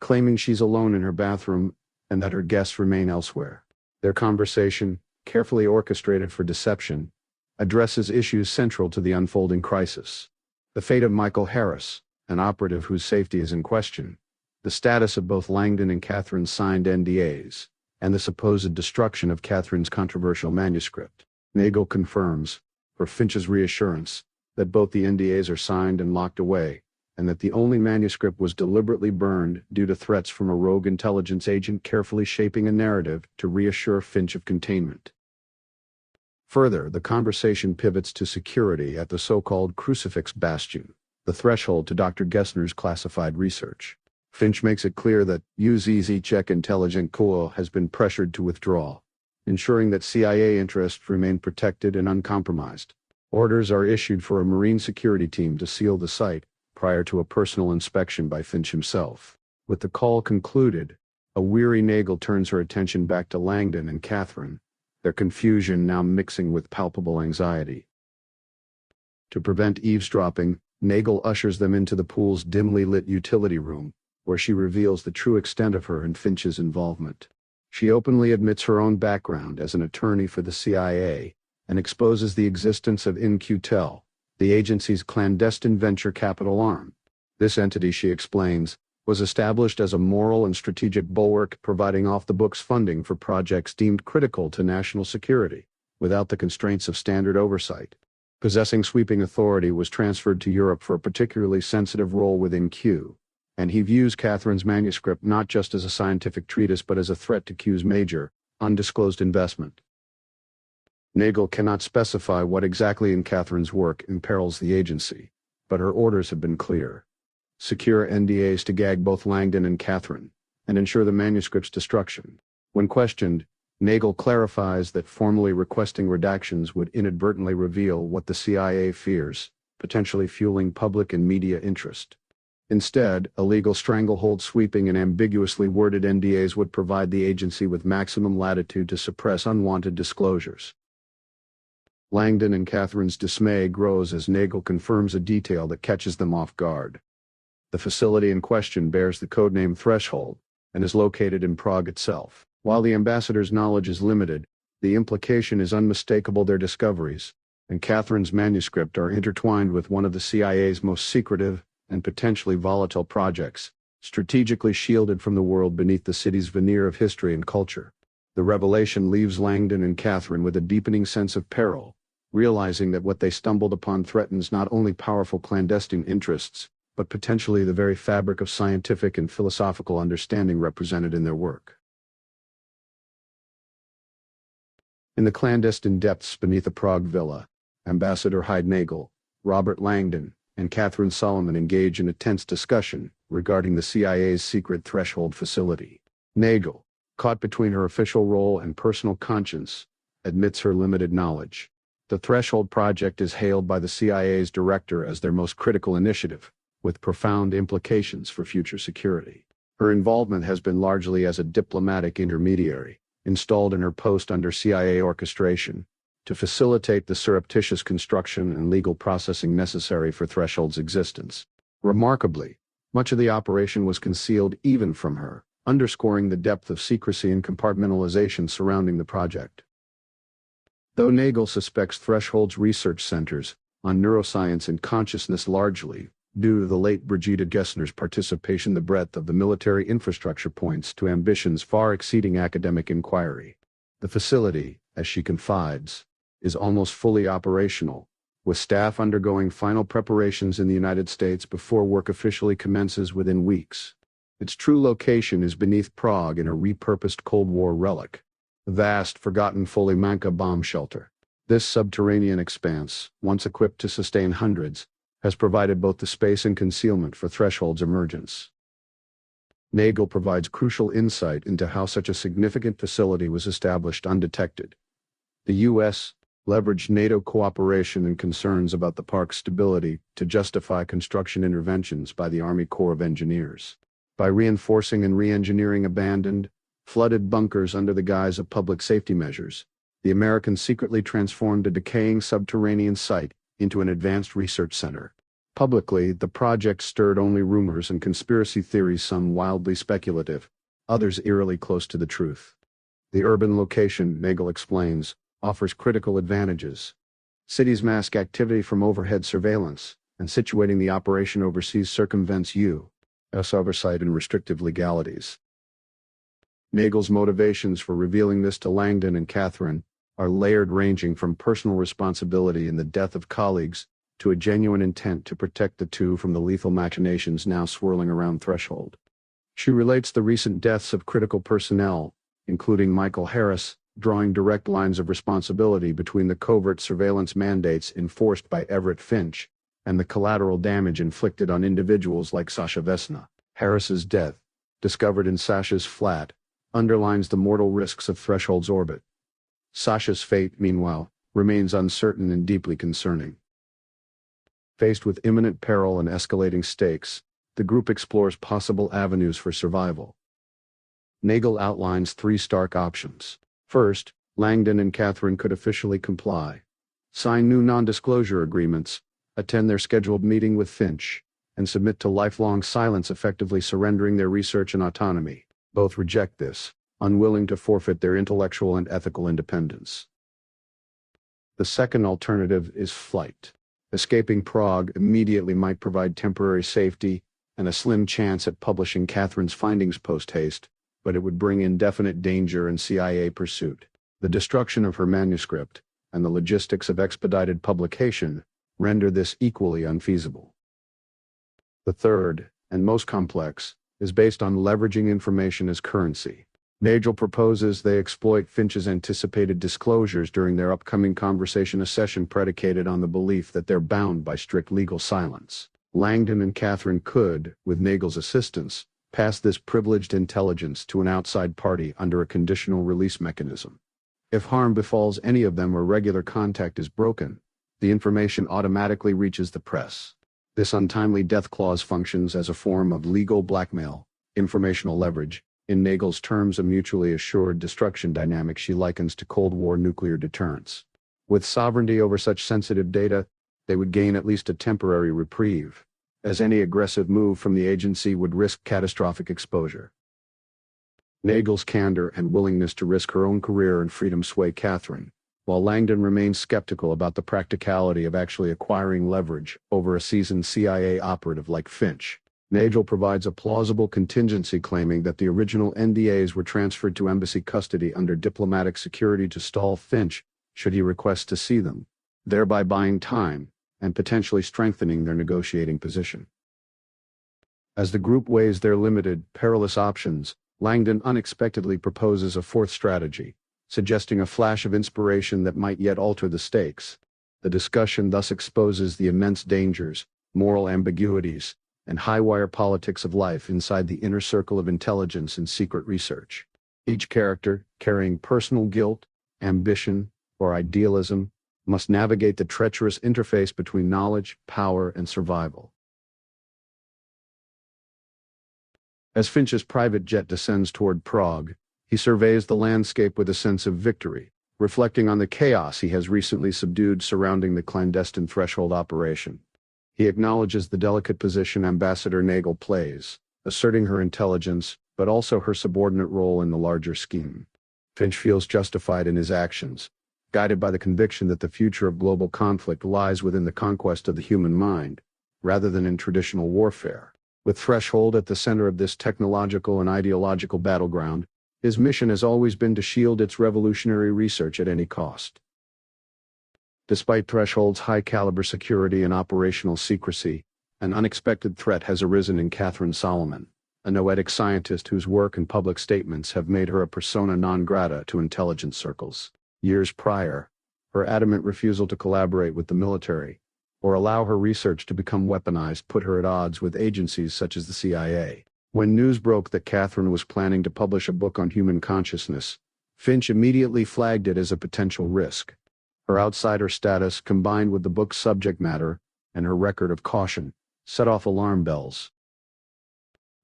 claiming she's alone in her bathroom and that her guests remain elsewhere. Their conversation, carefully orchestrated for deception, addresses issues central to the unfolding crisis: the fate of Michael Harris, an operative whose safety is in question, the status of both Langdon and Katherine's signed NDAs, and the supposed destruction of Katherine's controversial manuscript. Nagel confirms, for Finch's reassurance, that both the NDAs are signed and locked away, and that the only manuscript was deliberately burned due to threats from a rogue intelligence agent carefully shaping a narrative to reassure Finch of containment. Further, the conversation pivots to security at the so-called Crucifix Bastion, the threshold to Dr. Gessner's classified research. Finch makes it clear that UZZ Czech Intelligent Corps has been pressured to withdraw, ensuring that CIA interests remain protected and uncompromised. Orders are issued for a Marine security team to seal the site prior to a personal inspection by Finch himself. With the call concluded, a weary Nagel turns her attention back to Langdon and Katherine, their confusion now mixing with palpable anxiety. To prevent eavesdropping, Nagel ushers them into the pool's dimly lit utility room, where she reveals the true extent of her and Finch's involvement. She openly admits her own background as an attorney for the CIA and exposes the existence of In-Q-Tel, the agency's clandestine venture capital arm. This entity, she explains, was established as a moral and strategic bulwark providing off-the-books funding for projects deemed critical to national security, without the constraints of standard oversight. Possessing sweeping authority, was transferred to Europe for a particularly sensitive role within Q, and he views Katherine's manuscript not just as a scientific treatise but as a threat to Q's major, undisclosed investment. Nagel cannot specify what exactly in Katherine's work imperils the agency, but her orders have been clear. Secure NDAs to gag both Langdon and Katherine, and ensure the manuscript's destruction. When questioned, Nagel clarifies that formally requesting redactions would inadvertently reveal what the CIA fears, potentially fueling public and media interest. Instead, a legal stranglehold sweeping and ambiguously worded NDAs would provide the agency with maximum latitude to suppress unwanted disclosures. Langdon and Katherine's dismay grows as Nagel confirms a detail that catches them off guard. The facility in question bears the codename Threshold and is located in Prague itself. While the ambassador's knowledge is limited, the implication is unmistakable. Their discoveries, and Katherine's manuscript, are intertwined with one of the CIA's most secretive and potentially volatile projects, strategically shielded from the world beneath the city's veneer of history and culture. The revelation leaves Langdon and Katherine with a deepening sense of peril, realizing that what they stumbled upon threatens not only powerful clandestine interests, but potentially the very fabric of scientific and philosophical understanding represented in their work. In the clandestine depths beneath a Prague villa, Ambassador Nagel, Robert Langdon, and Katherine Solomon engage in a tense discussion regarding the CIA's secret Threshold facility. Nagel, caught between her official role and personal conscience, admits her limited knowledge. The Threshold project is hailed by the CIA's director as their most critical initiative, with profound implications for future security. Her involvement has been largely as a diplomatic intermediary, installed in her post under CIA orchestration, to facilitate the surreptitious construction and legal processing necessary for Threshold's existence. Remarkably, much of the operation was concealed even from her, underscoring the depth of secrecy and compartmentalization surrounding the project. Though Nagel suspects Threshold's research centers on neuroscience and consciousness largely due to the late Brigitte Gessner's participation, the breadth of the military infrastructure points to ambitions far exceeding academic inquiry. The facility, as she confides, is almost fully operational, with staff undergoing final preparations in the United States before work officially commences within weeks. Its true location is beneath Prague in a repurposed Cold War relic, the vast, forgotten Folimanka bomb shelter. This subterranean expanse, once equipped to sustain hundreds, has provided both the space and concealment for Threshold's emergence. Nagel provides crucial insight into how such a significant facility was established undetected. The U.S. leveraged NATO cooperation and concerns about the park's stability to justify construction interventions by the Army Corps of Engineers. By reinforcing and re-engineering abandoned, flooded bunkers under the guise of public safety measures, the Americans secretly transformed a decaying subterranean site into an advanced research center. Publicly, the project stirred only rumors and conspiracy theories, some wildly speculative, others eerily close to the truth. The urban location, Nagel explains, offers critical advantages. Cities mask activity from overhead surveillance, and situating the operation overseas circumvents U.S. oversight and restrictive legalities. Nagel's motivations for revealing this to Langdon and Katherine are layered, ranging from personal responsibility in the death of colleagues to a genuine intent to protect the two from the lethal machinations now swirling around Threshold. She relates the recent deaths of critical personnel, including Michael Harris, drawing direct lines of responsibility between the covert surveillance mandates enforced by Everett Finch and the collateral damage inflicted on individuals like Sasha Vesna. Harris's death, discovered in Sasha's flat, underlines the mortal risks of Threshold's orbit. Sasha's fate, meanwhile, remains uncertain and deeply concerning. Faced with imminent peril and escalating stakes, the group explores possible avenues for survival. Nagel outlines three stark options. First, Langdon and Katherine could officially comply, sign new non-disclosure agreements, attend their scheduled meeting with Finch, and submit to lifelong silence, effectively surrendering their research and autonomy. Both reject this, unwilling to forfeit their intellectual and ethical independence. The second alternative is flight. Escaping Prague immediately might provide temporary safety and a slim chance at publishing Katherine's findings post-haste, but it would bring indefinite danger and CIA pursuit. The destruction of her manuscript and the logistics of expedited publication render this equally unfeasible. The third, and most complex, is based on leveraging information as currency. Nagel proposes they exploit Finch's anticipated disclosures during their upcoming conversation, a session predicated on the belief that they're bound by strict legal silence. Langdon and Katherine could, with Nagel's assistance, pass this privileged intelligence to an outside party under a conditional release mechanism. If harm befalls any of them or regular contact is broken, the information automatically reaches the press. This untimely death clause functions as a form of legal blackmail, informational leverage, in Nagel's terms a mutually assured destruction dynamic she likens to Cold War nuclear deterrence. With sovereignty over such sensitive data, they would gain at least a temporary reprieve, as any aggressive move from the agency would risk catastrophic exposure. Nagel's candor and willingness to risk her own career and freedom sway Katherine, while Langdon remains skeptical about the practicality of actually acquiring leverage over a seasoned CIA operative like Finch. Nagel provides a plausible contingency claiming that the original NDAs were transferred to embassy custody under diplomatic security to stall Finch should he request to see them, thereby buying time and potentially strengthening their negotiating position. As the group weighs their limited, perilous options, Langdon unexpectedly proposes a fourth strategy, suggesting a flash of inspiration that might yet alter the stakes. The discussion thus exposes the immense dangers, moral ambiguities, and high-wire politics of life inside the inner circle of intelligence and secret research. Each character, carrying personal guilt, ambition, or idealism, must navigate the treacherous interface between knowledge, power, and survival. As Finch's private jet descends toward Prague, he surveys the landscape with a sense of victory, reflecting on the chaos he has recently subdued surrounding the clandestine threshold operation. He acknowledges the delicate position Ambassador Nagel plays, asserting her intelligence, but also her subordinate role in the larger scheme. Finch feels justified in his actions, guided by the conviction that the future of global conflict lies within the conquest of the human mind, rather than in traditional warfare. With Threshold at the center of this technological and ideological battleground, his mission has always been to shield its revolutionary research at any cost. Despite Threshold's high-caliber security and operational secrecy, an unexpected threat has arisen in Katherine Solomon, a noetic scientist whose work and public statements have made her a persona non grata to intelligence circles. Years prior, her adamant refusal to collaborate with the military or allow her research to become weaponized put her at odds with agencies such as the CIA. When news broke that Katherine was planning to publish a book on human consciousness, Finch immediately flagged it as a potential risk. Her outsider status, combined with the book's subject matter and her record of caution, set off alarm bells.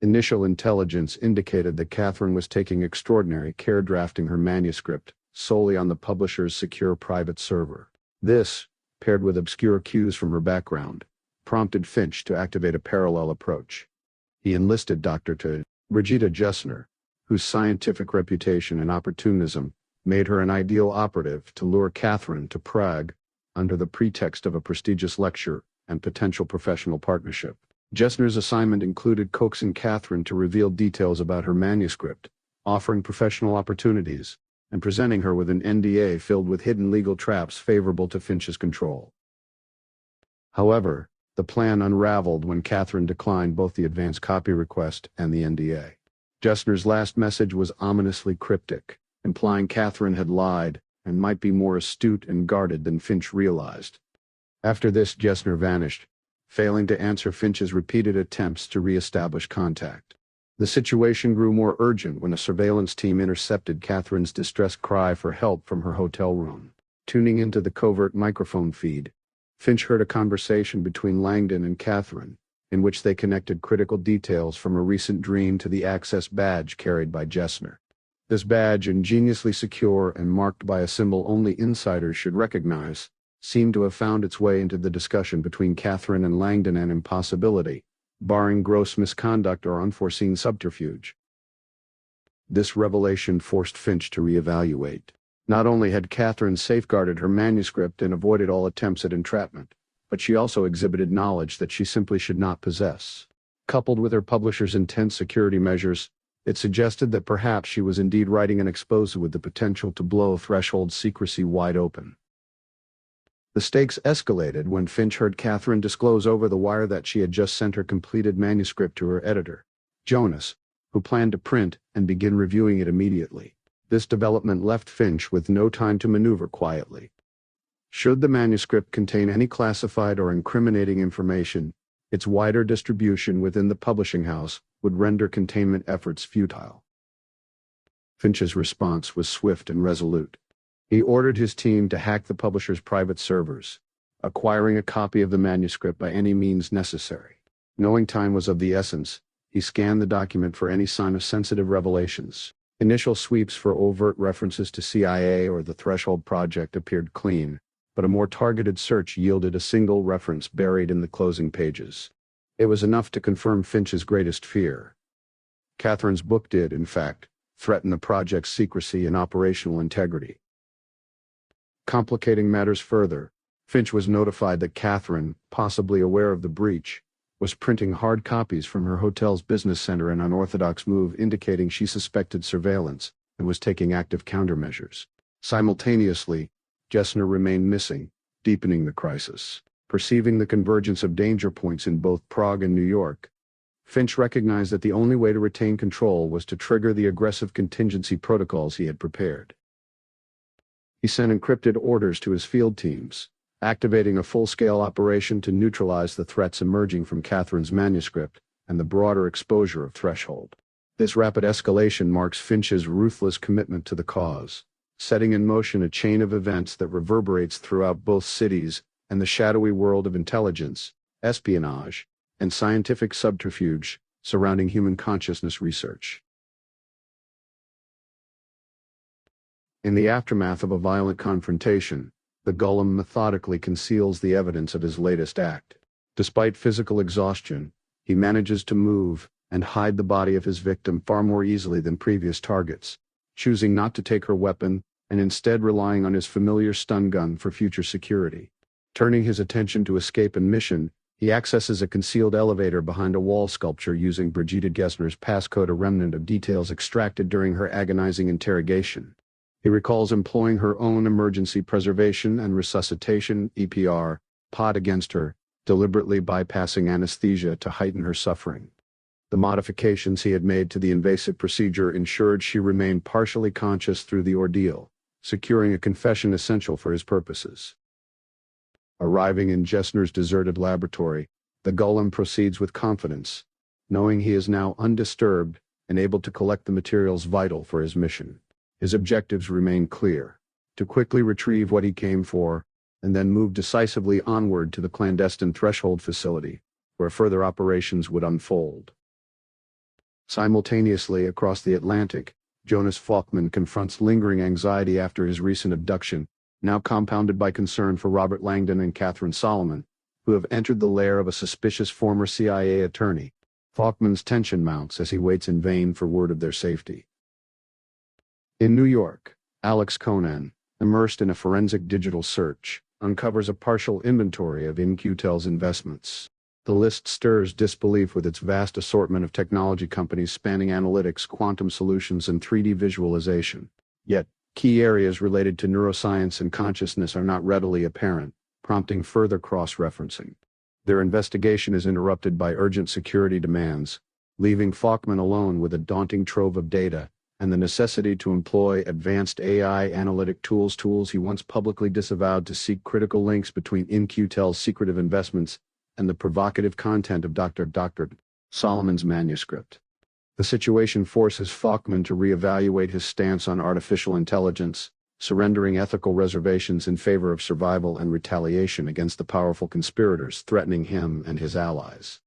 Initial intelligence indicated that Katherine was taking extraordinary care drafting her manuscript solely on the publisher's secure private server. This, paired with obscure cues from her background, prompted Finch to activate a parallel approach. He enlisted Dr. Brigitte Jessner, whose scientific reputation and opportunism made her an ideal operative to lure Katherine to Prague under the pretext of a prestigious lecture and potential professional partnership. Jessner's assignment included coaxing Katherine to reveal details about her manuscript, offering professional opportunities, and presenting her with an NDA filled with hidden legal traps favorable to Finch's control. However, the plan unraveled when Katherine declined both the advance copy request and the NDA. Jessner's last message was ominously cryptic, implying Katherine had lied and might be more astute and guarded than Finch realized. After this, Jessner vanished, failing to answer Finch's repeated attempts to re-establish contact. The situation grew more urgent when a surveillance team intercepted Katherine's distressed cry for help from her hotel room. Tuning into the covert microphone feed, Finch heard a conversation between Langdon and Katherine, in which they connected critical details from a recent dream to the access badge carried by Jessner. This badge, ingeniously secure and marked by a symbol only insiders should recognize, seemed to have found its way into the discussion between Katherine and Langdon an impossibility, barring gross misconduct or unforeseen subterfuge. This revelation forced Finch to reevaluate. Not only had Katherine safeguarded her manuscript and avoided all attempts at entrapment, but she also exhibited knowledge that she simply should not possess. Coupled with her publisher's intense security measures, it suggested that perhaps she was indeed writing an exposé with the potential to blow Threshold's secrecy wide open. The stakes escalated when Finch heard Katherine disclose over the wire that she had just sent her completed manuscript to her editor, Jonas, who planned to print and begin reviewing it immediately. This development left Finch with no time to maneuver quietly. Should the manuscript contain any classified or incriminating information, its wider distribution within the publishing house would render containment efforts futile. Finch's response was swift and resolute. He ordered his team to hack the publisher's private servers, acquiring a copy of the manuscript by any means necessary. Knowing time was of the essence, he scanned the document for any sign of sensitive revelations. Initial sweeps for overt references to CIA or the Threshold Project appeared clean, but a more targeted search yielded a single reference buried in the closing pages. It was enough to confirm Finch's greatest fear. Katherine's book did, in fact, threaten the project's secrecy and operational integrity. Complicating matters further, Finch was notified that Katherine, possibly aware of the breach, was printing hard copies from her hotel's business center, an unorthodox move indicating she suspected surveillance and was taking active countermeasures. Simultaneously, Gessner remained missing, deepening the crisis. Perceiving the convergence of danger points in both Prague and New York, Finch recognized that the only way to retain control was to trigger the aggressive contingency protocols he had prepared. He sent encrypted orders to his field teams, activating a full-scale operation to neutralize the threats emerging from Katherine's manuscript and the broader exposure of Threshold. This rapid escalation marks Finch's ruthless commitment to the cause, setting in motion a chain of events that reverberates throughout both cities and the shadowy world of intelligence, espionage, and scientific subterfuge surrounding human consciousness research. In the aftermath of a violent confrontation, the golem methodically conceals the evidence of his latest act. Despite physical exhaustion, he manages to move and hide the body of his victim far more easily than previous targets, choosing not to take her weapon and instead relying on his familiar stun gun for future security. Turning his attention to escape and mission, he accesses a concealed elevator behind a wall sculpture using Brigitte Gessner's passcode, a remnant of details extracted during her agonizing interrogation. He recalls employing her own emergency preservation and resuscitation (EPR) pod against her, deliberately bypassing anesthesia to heighten her suffering. The modifications he had made to the invasive procedure ensured she remained partially conscious through the ordeal, securing a confession essential for his purposes. Arriving in Gessner's deserted laboratory, the golem proceeds with confidence, knowing he is now undisturbed and able to collect the materials vital for his mission. His objectives remain clear: to quickly retrieve what he came for, and then move decisively onward to the clandestine Threshold facility, where further operations would unfold. Simultaneously across the Atlantic, Jonas Falkman confronts lingering anxiety after his recent abduction, now compounded by concern for Robert Langdon and Katherine Solomon, who have entered the lair of a suspicious former CIA attorney. Falkman's tension mounts as he waits in vain for word of their safety. In New York, Alex Conan, immersed in a forensic digital search, uncovers a partial inventory of In-Q-Tel's investments. The list stirs disbelief with its vast assortment of technology companies spanning analytics, quantum solutions, and 3D visualization. Yet, key areas related to neuroscience and consciousness are not readily apparent, prompting further cross-referencing. Their investigation is interrupted by urgent security demands, leaving Falkman alone with a daunting trove of data and the necessity to employ advanced AI analytic tools he once publicly disavowed to seek critical links between In-Q-Tel's secretive investments and the provocative content of Dr. Solomon's manuscript. The situation forces Falkman to reevaluate his stance on artificial intelligence, surrendering ethical reservations in favor of survival and retaliation against the powerful conspirators threatening him and his allies.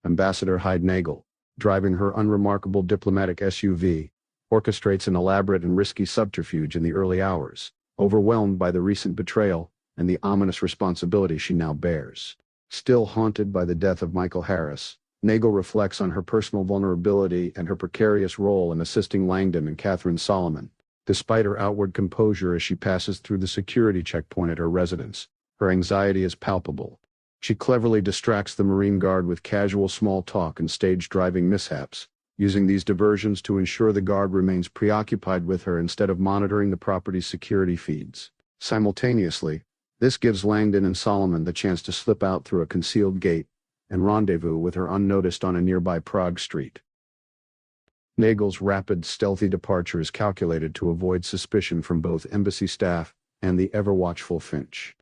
Ambassador Hyde Nagel, driving her unremarkable diplomatic SUV, orchestrates an elaborate and risky subterfuge in the early hours, overwhelmed by the recent betrayal and the ominous responsibility she now bears. Still haunted by the death of Michael Harris, Nagel reflects on her personal vulnerability and her precarious role in assisting Langdon and Katherine Solomon. Despite her outward composure as she passes through the security checkpoint at her residence, her anxiety is palpable. She cleverly distracts the Marine Guard with casual small talk and staged driving mishaps, using these diversions to ensure the guard remains preoccupied with her instead of monitoring the property's security feeds. Simultaneously, this gives Langdon and Solomon the chance to slip out through a concealed gate and rendezvous with her unnoticed on a nearby Prague street. Nagel's rapid, stealthy departure is calculated to avoid suspicion from both embassy staff and the ever-watchful Finch.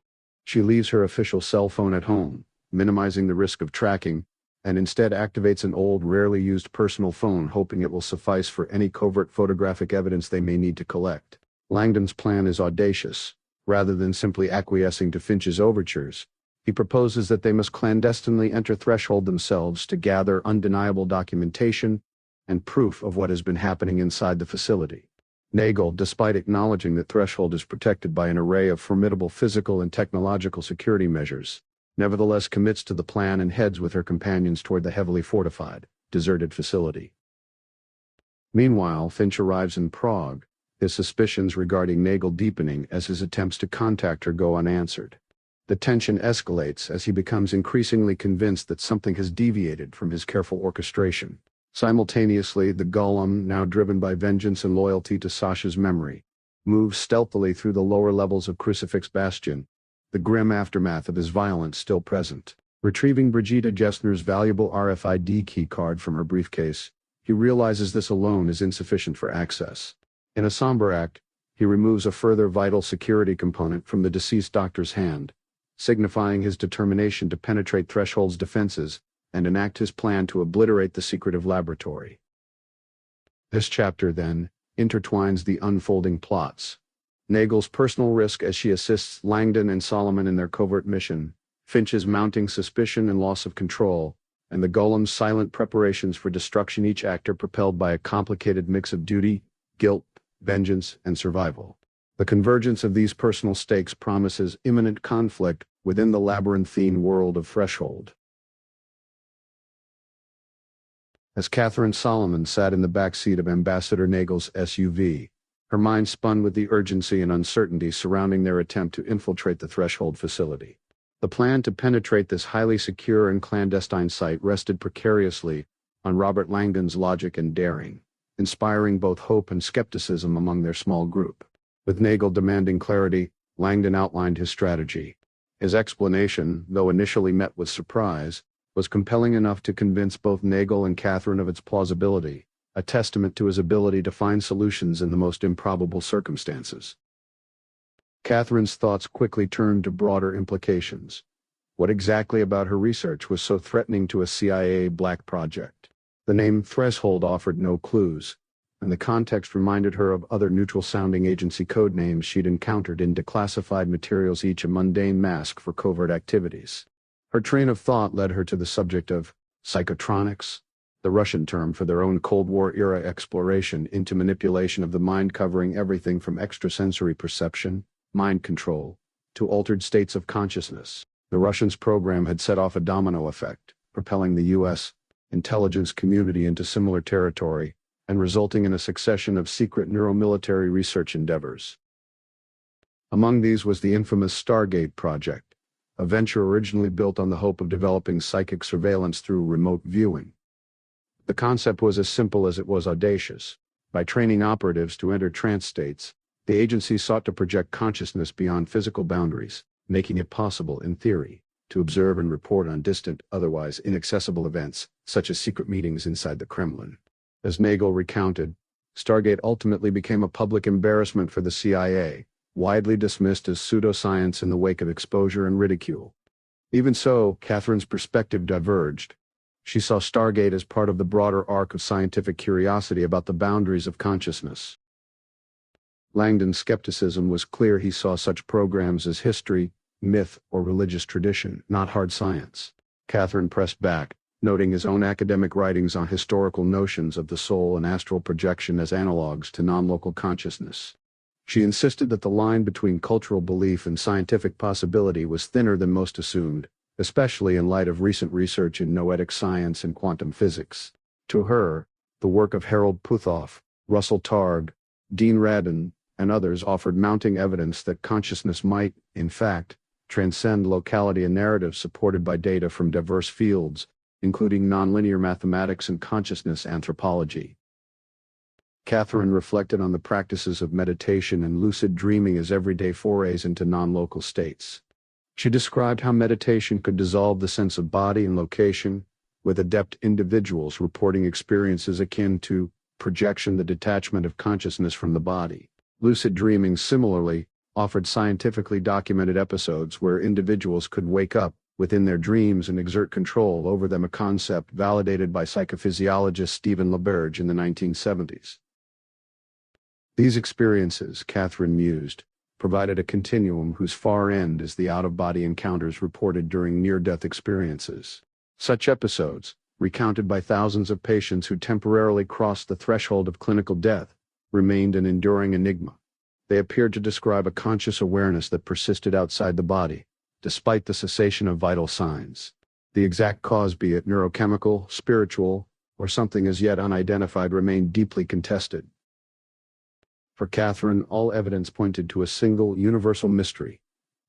She leaves her official cell phone at home, minimizing the risk of tracking, and instead activates an old, rarely used personal phone, hoping it will suffice for any covert photographic evidence they may need to collect. Langdon's plan is audacious: Rather than simply acquiescing to Finch's overtures, he proposes that they must clandestinely enter Threshold themselves to gather undeniable documentation and proof of what has been happening inside the facility. Nagel, despite acknowledging that Threshold is protected by an array of formidable physical and technological security measures, nevertheless commits to the plan and heads with her companions toward the heavily fortified, deserted facility. Meanwhile, Finch arrives in Prague, his suspicions regarding Nagel deepening as his attempts to contact her go unanswered. The tension escalates as he becomes increasingly convinced that something has deviated from his careful orchestration. Simultaneously, the golem, now driven by vengeance and loyalty to Sasha's memory, moves stealthily through the lower levels of Crucifix Bastion, the grim aftermath of his violence still present. Retrieving Brigitte Gessner's valuable RFID key card from her briefcase, he realizes this alone is insufficient for access. In a somber act, he removes a further vital security component from the deceased doctor's hand, signifying his determination to penetrate Threshold's defenses and enact his plan to obliterate the secretive laboratory. This chapter, then, intertwines the unfolding plots. Nagel's personal risk as she assists Langdon and Solomon in their covert mission, Finch's mounting suspicion and loss of control, and the golem's silent preparations for destruction, each actor propelled by a complicated mix of duty, guilt, vengeance, and survival. The convergence of these personal stakes promises imminent conflict within the labyrinthine world of Threshold. As Katherine Solomon sat in the back seat of Ambassador Nagel's SUV, her mind spun with the urgency and uncertainty surrounding their attempt to infiltrate the Threshold facility. The plan to penetrate this highly secure and clandestine site rested precariously on Robert Langdon's logic and daring, inspiring both hope and skepticism among their small group. With Nagel demanding clarity, Langdon outlined his strategy. His explanation, though initially met with surprise, was compelling enough to convince both Nagel and Katherine of its plausibility, a testament to his ability to find solutions in the most improbable circumstances. Katherine's thoughts quickly turned to broader implications. What exactly about her research was so threatening to a CIA black project? The name Threshold offered no clues, and the context reminded her of other neutral-sounding agency code names she'd encountered in declassified materials, each a mundane mask for covert activities. Her train of thought led her to the subject of psychotronics, the Russian term for their own Cold War-era exploration into manipulation of the mind, covering everything from extrasensory perception, mind control, to altered states of consciousness. The Russians' program had set off a domino effect, propelling the U.S. intelligence community into similar territory and resulting in a succession of secret neuromilitary research endeavors. Among these was the infamous Stargate project, a venture originally built on the hope of developing psychic surveillance through remote viewing. The concept was as simple as it was audacious. By training operatives to enter trance states, the agency sought to project consciousness beyond physical boundaries, making it possible, in theory, to observe and report on distant, otherwise inaccessible events, such as secret meetings inside the Kremlin. As Nagel recounted, Stargate ultimately became a public embarrassment for the CIA, widely dismissed as pseudoscience in the wake of exposure and ridicule. Even so, Katherine's perspective diverged. She saw Stargate as part of the broader arc of scientific curiosity about the boundaries of consciousness. Langdon's skepticism was clear. He saw such programs as history, myth, or religious tradition, not hard science. Katherine pressed back, noting his own academic writings on historical notions of the soul and astral projection as analogues to non-local consciousness. She insisted that the line between cultural belief and scientific possibility was thinner than most assumed, especially in light of recent research in noetic science and quantum physics. To her, the work of Harold Puthoff, Russell Targ, Dean Radin, and others offered mounting evidence that consciousness might, in fact, transcend locality and narrative supported by data from diverse fields, including nonlinear mathematics and consciousness anthropology. Katherine reflected on the practices of meditation and lucid dreaming as everyday forays into non-local states. She described how meditation could dissolve the sense of body and location, with adept individuals reporting experiences akin to projection, the detachment of consciousness from the body. Lucid dreaming, similarly, offered scientifically documented episodes where individuals could wake up within their dreams and exert control over them, a concept validated by psychophysiologist Stephen LaBerge in the 1970s. These experiences, Katherine mused, provided a continuum whose far end is the out-of-body encounters reported during near-death experiences. Such episodes, recounted by thousands of patients who temporarily crossed the threshold of clinical death, remained an enduring enigma. They appeared to describe a conscious awareness that persisted outside the body, despite the cessation of vital signs. The exact cause, be it neurochemical, spiritual, or something as yet unidentified, remained deeply contested. For Katherine, all evidence pointed to a single, universal mystery: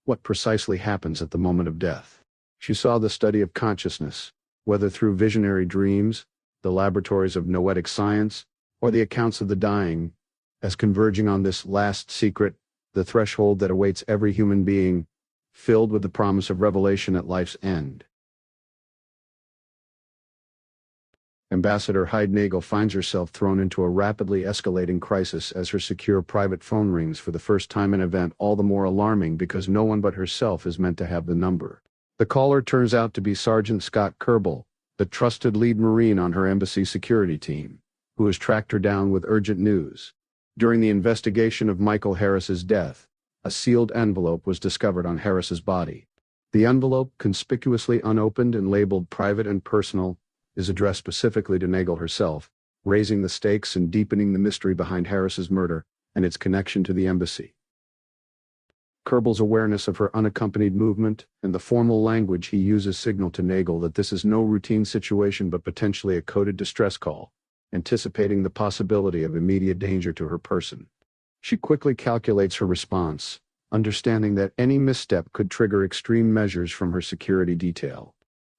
what precisely happens at the moment of death? She saw the study of consciousness, whether through visionary dreams, the laboratories of noetic science, or the accounts of the dying, as converging on this last secret, the threshold that awaits every human being, filled with the promise of revelation at life's end. Ambassador Heide-Nagel finds herself thrown into a rapidly escalating crisis as her secure private phone rings for the first time, an event all the more alarming because no one but herself is meant to have the number. The caller turns out to be Sergeant Scott Kerbel, the trusted lead Marine on her embassy security team, who has tracked her down with urgent news. During the investigation of Michael Harris's death, a sealed envelope was discovered on Harris's body. The envelope, conspicuously unopened and labeled private and personal, is addressed specifically to Nagel herself, raising the stakes and deepening the mystery behind Harris's murder and its connection to the embassy. Kerbel's awareness of her unaccompanied movement and the formal language he uses signal to Nagel that this is no routine situation but potentially a coded distress call, anticipating the possibility of immediate danger to her person. She quickly calculates her response, understanding that any misstep could trigger extreme measures from her security detail.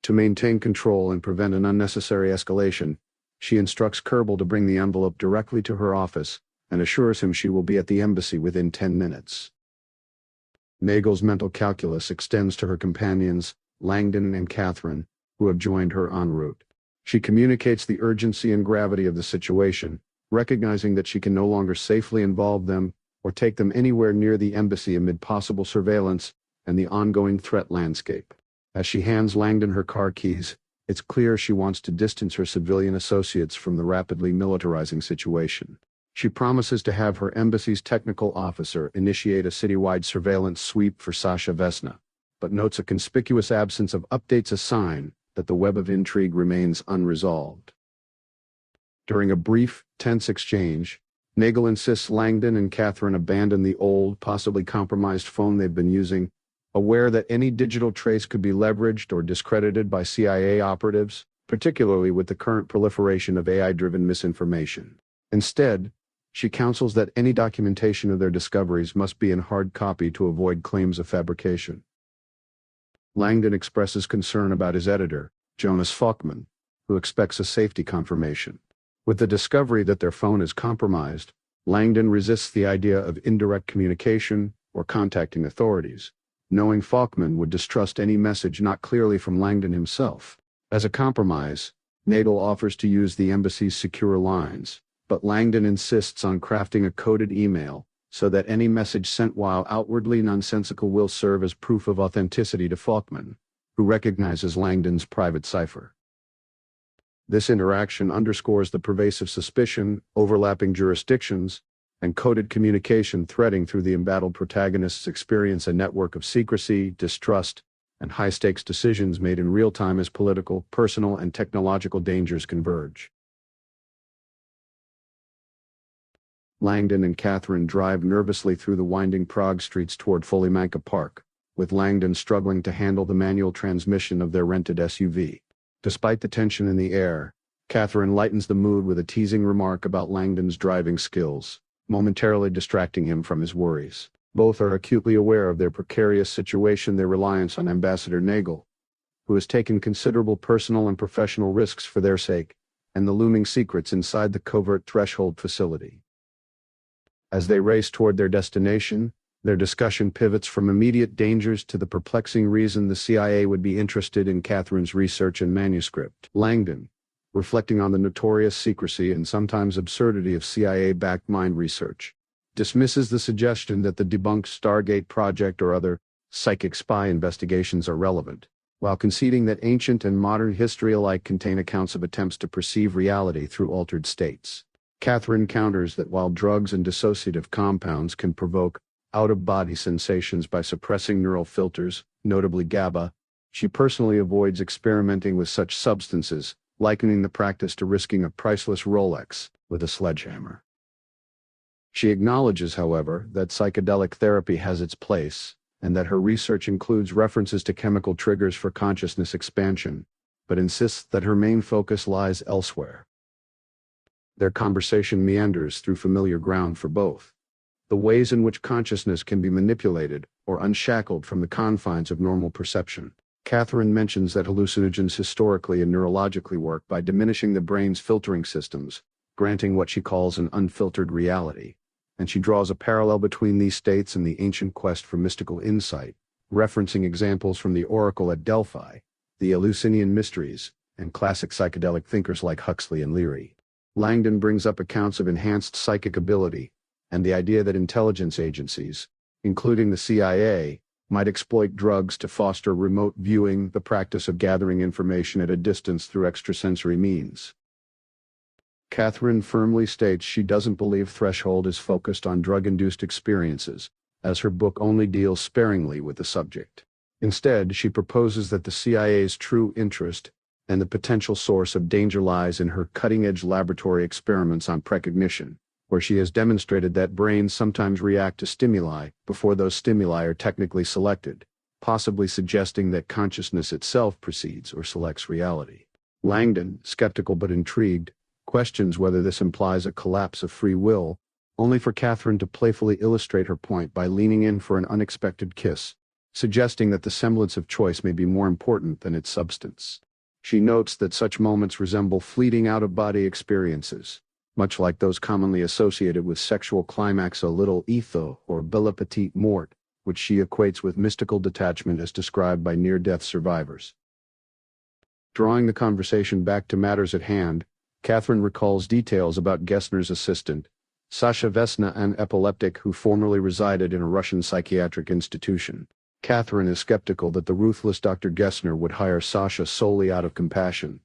To maintain control and prevent an unnecessary escalation, she instructs Kerbel to bring the envelope directly to her office and assures him she will be at the embassy within 10 minutes. Nagel's mental calculus extends to her companions, Langdon and Katherine, who have joined her en route. She communicates the urgency and gravity of the situation, recognizing that she can no longer safely involve them or take them anywhere near the embassy amid possible surveillance and the ongoing threat landscape. As she hands Langdon her car keys, it's clear she wants to distance her civilian associates from the rapidly militarizing situation. She promises to have her embassy's technical officer initiate a citywide surveillance sweep for Sasha Vesna, but notes a conspicuous absence of updates, a sign that the web of intrigue remains unresolved. During a brief, tense exchange, Nagel insists Langdon and Katherine abandon the old, possibly compromised phone they've been using, aware that any digital trace could be leveraged or discredited by CIA operatives, particularly with the current proliferation of AI-driven misinformation. Instead, she counsels that any documentation of their discoveries must be in hard copy to avoid claims of fabrication. Langdon expresses concern about his editor, Jonas Falkman, who expects a safety confirmation. With the discovery that their phone is compromised, Langdon resists the idea of indirect communication or contacting authorities, knowing Falkman would distrust any message not clearly from Langdon himself. As a compromise, Nagel offers to use the embassy's secure lines, but Langdon insists on crafting a coded email so that any message sent while outwardly nonsensical will serve as proof of authenticity to Falkman, who recognizes Langdon's private cipher. This interaction underscores the pervasive suspicion, overlapping jurisdictions, and coded communication threading through the embattled protagonists' experience a network of secrecy, distrust, and high-stakes decisions made in real time as political, personal, and technological dangers converge. Langdon and Katherine drive nervously through the winding Prague streets toward Folimanka Park, with Langdon struggling to handle the manual transmission of their rented SUV. Despite the tension in the air, Katherine lightens the mood with a teasing remark about Langdon's driving skills, momentarily distracting him from his worries. Both are acutely aware of their precarious situation, their reliance on Ambassador Nagel, who has taken considerable personal and professional risks for their sake, and the looming secrets inside the covert threshold facility. As they race toward their destination, their discussion pivots from immediate dangers to the perplexing reason the CIA would be interested in Katherine's research and manuscript. Langdon, reflecting on the notorious secrecy and sometimes absurdity of CIA-backed mind research, dismisses the suggestion that the debunked Stargate project or other psychic spy investigations are relevant, while conceding that ancient and modern history alike contain accounts of attempts to perceive reality through altered states. Katherine counters that while drugs and dissociative compounds can provoke out-of-body sensations by suppressing neural filters, notably GABA. She personally avoids experimenting with such substances, likening the practice to risking a priceless Rolex with a sledgehammer. She acknowledges, however, that psychedelic therapy has its place, and that her research includes references to chemical triggers for consciousness expansion, but insists that her main focus lies elsewhere. Their conversation meanders through familiar ground for both: the ways in which consciousness can be manipulated or unshackled from the confines of normal perception. Katherine mentions that hallucinogens historically and neurologically work by diminishing the brain's filtering systems, granting what she calls an unfiltered reality, and she draws a parallel between these states and the ancient quest for mystical insight, referencing examples from the Oracle at Delphi, the Eleusinian mysteries, and classic psychedelic thinkers like Huxley and Leary. Langdon brings up accounts of enhanced psychic ability, and the idea that intelligence agencies, including the CIA, might exploit drugs to foster remote viewing, the practice of gathering information at a distance through extrasensory means. Katherine firmly states she doesn't believe Threshold is focused on drug-induced experiences, as her book only deals sparingly with the subject. Instead, she proposes that the CIA's true interest and the potential source of danger lies in her cutting-edge laboratory experiments on precognition, where she has demonstrated that brains sometimes react to stimuli before those stimuli are technically selected, possibly suggesting that consciousness itself precedes or selects reality. Langdon, skeptical but intrigued, questions whether this implies a collapse of free will, only for Katherine to playfully illustrate her point by leaning in for an unexpected kiss, suggesting that the semblance of choice may be more important than its substance. She notes that such moments resemble fleeting out-of-body experiences, much like those commonly associated with sexual climax, a little etho or belle petite mort, which she equates with mystical detachment as described by near-death survivors. Drawing the conversation back to matters at hand, Katherine recalls details about Gessner's assistant, Sasha Vesna, an epileptic who formerly resided in a Russian psychiatric institution. Katherine is skeptical that the ruthless Dr. Gessner would hire Sasha solely out of compassion.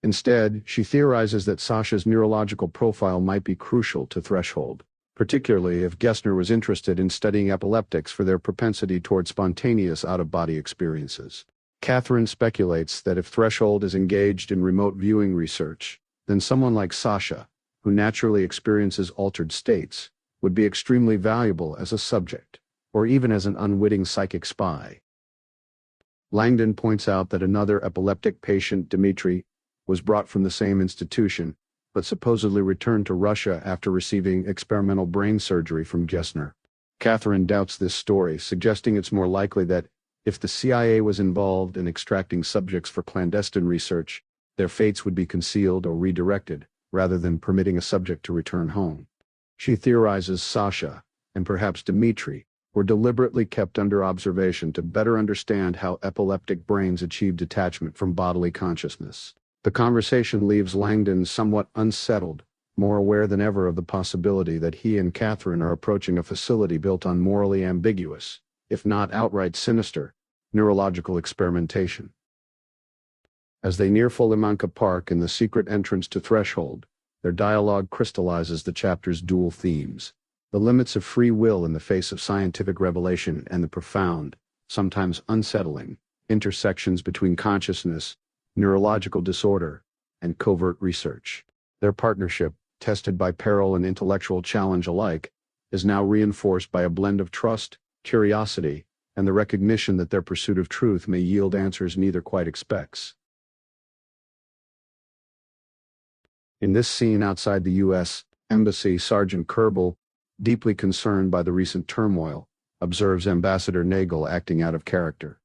Instead, she theorizes that Sasha's neurological profile might be crucial to Threshold, particularly if Gessner was interested in studying epileptics for their propensity toward spontaneous out-of-body experiences. Katherine speculates that if Threshold is engaged in remote viewing research, then someone like Sasha, who naturally experiences altered states, would be extremely valuable as a subject, or even as an unwitting psychic spy. Langdon points out that another epileptic patient, Dmitri, was brought from the same institution, but supposedly returned to Russia after receiving experimental brain surgery from Gessner. Katherine doubts this story, suggesting it's more likely that, if the CIA was involved in extracting subjects for clandestine research, their fates would be concealed or redirected, rather than permitting a subject to return home. She theorizes Sasha, and perhaps Dmitri, were deliberately kept under observation to better understand how epileptic brains achieve detachment from bodily consciousness. The conversation leaves Langdon somewhat unsettled, more aware than ever of the possibility that he and Katherine are approaching a facility built on morally ambiguous, if not outright sinister, neurological experimentation. As they near Folimanka Park and the secret entrance to Threshold, their dialogue crystallizes the chapter's dual themes: the limits of free will in the face of scientific revelation and the profound, sometimes unsettling, intersections between consciousness, neurological disorder, and covert research. Their partnership, tested by peril and intellectual challenge alike, is now reinforced by a blend of trust, curiosity, and the recognition that their pursuit of truth may yield answers neither quite expects. In this scene outside the U.S. Embassy, Sergeant Kerbel, deeply concerned by the recent turmoil, observes Ambassador Nagel acting out of character.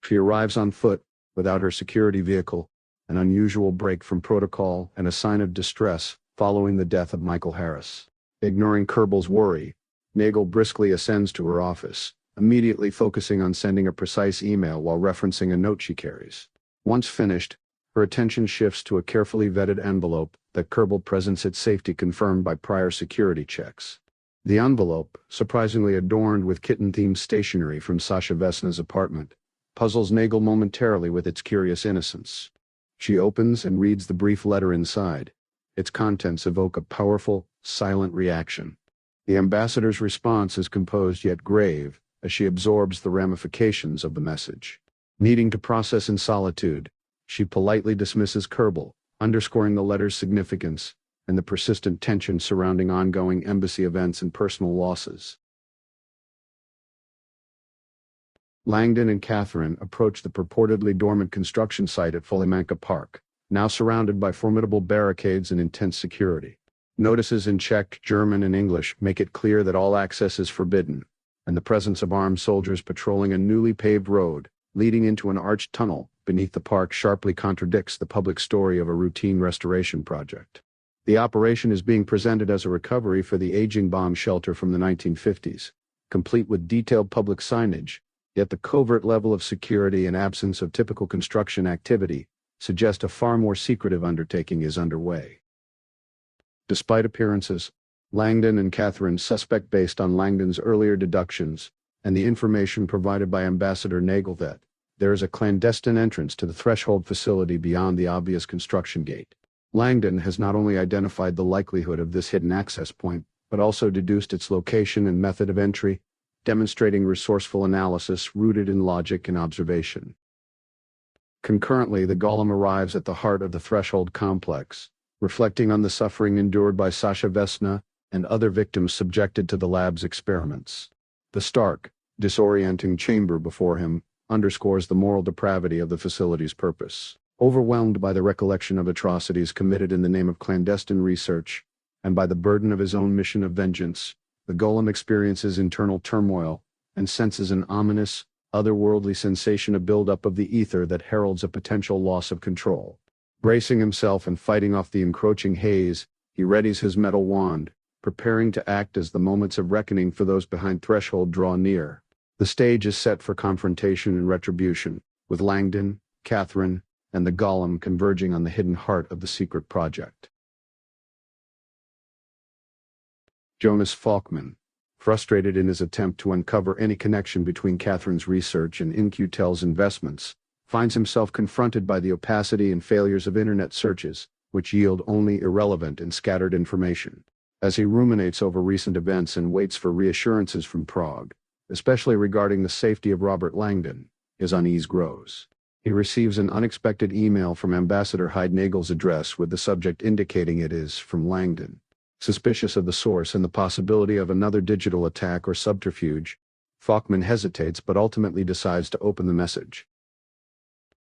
She arrives on foot, without her security vehicle, an unusual break from protocol and a sign of distress following the death of Michael Harris. Ignoring Kerbel's worry, Nagel briskly ascends to her office, immediately focusing on sending a precise email while referencing a note she carries. Once finished, her attention shifts to a carefully vetted envelope that Kerbel presents its safety confirmed by prior security checks. The envelope, surprisingly adorned with kitten-themed stationery from Sasha Vesna's apartment, puzzles Nagel momentarily with its curious innocence. She opens and reads the brief letter inside. Its contents evoke a powerful, silent reaction. The ambassador's response is composed yet grave, as she absorbs the ramifications of the message. Needing to process in solitude, she politely dismisses Kerbal, underscoring the letter's significance and the persistent tension surrounding ongoing embassy events and personal losses. Langdon and Katherine approach the purportedly dormant construction site at Follymanka Park, now surrounded by formidable barricades and intense security. Notices in Czech, German, and English make it clear that all access is forbidden, and the presence of armed soldiers patrolling a newly paved road, leading into an arched tunnel beneath the park, sharply contradicts the public story of a routine restoration project. The operation is being presented as a recovery for the aging bomb shelter from the 1950s, complete with detailed public signage, yet the covert level of security and absence of typical construction activity suggest a far more secretive undertaking is underway. Despite appearances, Langdon and Katherine suspect based on Langdon's earlier deductions and the information provided by Ambassador Nagel that there is a clandestine entrance to the threshold facility beyond the obvious construction gate. Langdon has not only identified the likelihood of this hidden access point, but also deduced its location and method of entry, demonstrating resourceful analysis rooted in logic and observation. Concurrently, the golem arrives at the heart of the threshold complex, reflecting on the suffering endured by Sasha Vesna and other victims subjected to the lab's experiments. The stark, disorienting chamber before him underscores the moral depravity of the facility's purpose. Overwhelmed by the recollection of atrocities committed in the name of clandestine research, and by the burden of his own mission of vengeance, the golem experiences internal turmoil and senses an ominous, otherworldly sensation of buildup of the ether that heralds a potential loss of control. Bracing himself and fighting off the encroaching haze, he readies his metal wand, preparing to act as the moments of reckoning for those behind threshold draw near. The stage is set for confrontation and retribution, with Langdon, Katherine, and the golem converging on the hidden heart of the secret project. Jonas Falkman, frustrated in his attempt to uncover any connection between Katherine's research and In-Q-Tel's investments, finds himself confronted by the opacity and failures of internet searches, which yield only irrelevant and scattered information. As he ruminates over recent events and waits for reassurances from Prague, especially regarding the safety of Robert Langdon, his unease grows. He receives an unexpected email from Ambassador Heidnagel's address with the subject indicating it is from Langdon. Suspicious of the source and the possibility of another digital attack or subterfuge, Falkman hesitates but ultimately decides to open the message.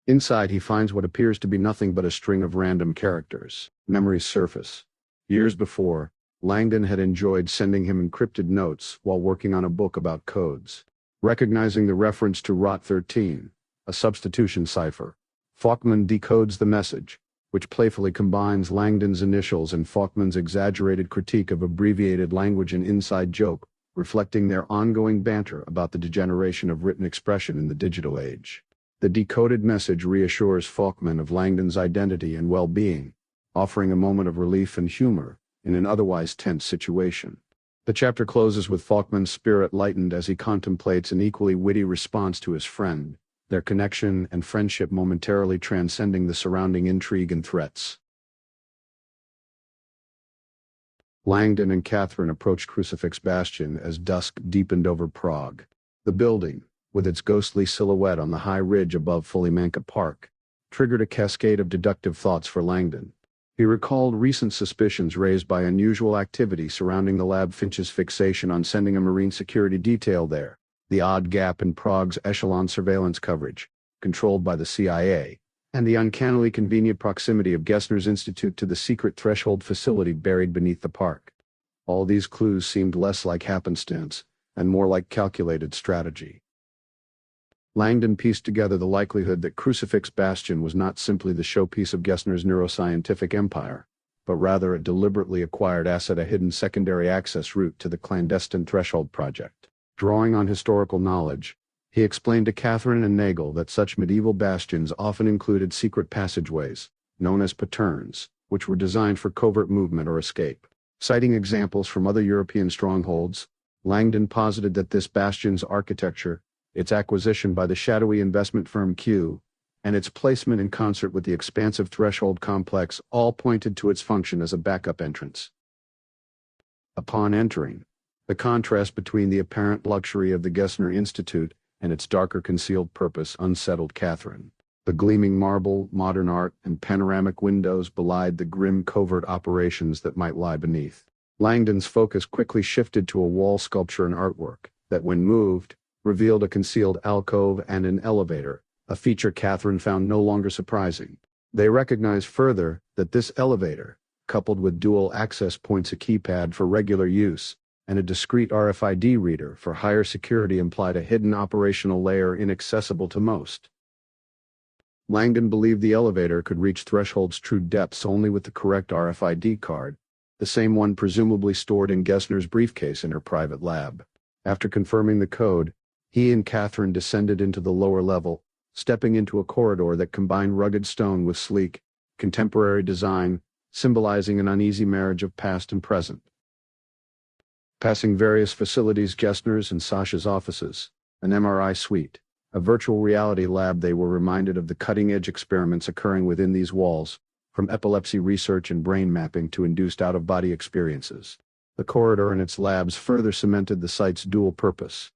Inside he finds what appears to be nothing but a string of random characters. Memories surface. Years before, Langdon had enjoyed sending him encrypted notes while working on a book about codes. Recognizing the reference to Rot 13, a substitution cipher, Falkman decodes the message, which playfully combines Langdon's initials and Falkman's exaggerated critique of abbreviated language and inside joke, reflecting their ongoing banter about the degeneration of written expression in the digital age. The decoded message reassures Falkman of Langdon's identity and well-being, offering a moment of relief and humor in an otherwise tense situation. The chapter closes with Falkman's spirit lightened as he contemplates an equally witty response to his friend, their connection and friendship momentarily transcending the surrounding intrigue and threats. Langdon and Katherine approached Crucifix Bastion as dusk deepened over Prague. The building, with its ghostly silhouette on the high ridge above Follymanka Park, triggered a cascade of deductive thoughts for Langdon. He recalled recent suspicions raised by unusual activity surrounding the lab Finch's fixation on sending a marine security detail there, the odd gap in Prague's echelon surveillance coverage, controlled by the CIA, and the uncannily convenient proximity of Gessner's Institute to the secret threshold facility buried beneath the park. All these clues seemed less like happenstance and more like calculated strategy. Langdon pieced together the likelihood that Crucifix Bastion was not simply the showpiece of Gessner's neuroscientific empire, but rather a deliberately acquired asset, a hidden secondary access route to the clandestine threshold project. Drawing on historical knowledge, he explained to Katherine and Nagel that such medieval bastions often included secret passageways, known as paterns, which were designed for covert movement or escape. Citing examples from other European strongholds, Langdon posited that this bastion's architecture, its acquisition by the shadowy investment firm Q, and its placement in concert with the expansive threshold complex all pointed to its function as a backup entrance. Upon entering, The contrast between the apparent luxury of the Gessner Institute and its darker concealed purpose unsettled Katherine. The gleaming marble, modern art, and panoramic windows belied the grim covert operations that might lie beneath. Langdon's focus quickly shifted to a wall sculpture and artwork that, when moved, revealed a concealed alcove and an elevator, a feature Katherine found no longer surprising. They recognized further that this elevator, coupled with dual access points, a keypad for regular use, and a discrete RFID reader for higher security, implied a hidden operational layer inaccessible to most. Langdon believed the elevator could reach Threshold's true depths only with the correct RFID card, the same one presumably stored in Gessner's briefcase in her private lab. After confirming the code, he and Katherine descended into the lower level, stepping into a corridor that combined rugged stone with sleek, contemporary design, symbolizing an uneasy marriage of past and present. Passing various facilities, Gessner's and Sasha's offices, an MRI suite, a virtual reality lab, they were reminded of the cutting-edge experiments occurring within these walls, from epilepsy research and brain mapping to induced out-of-body experiences. The corridor and its labs further cemented the site's dual purpose: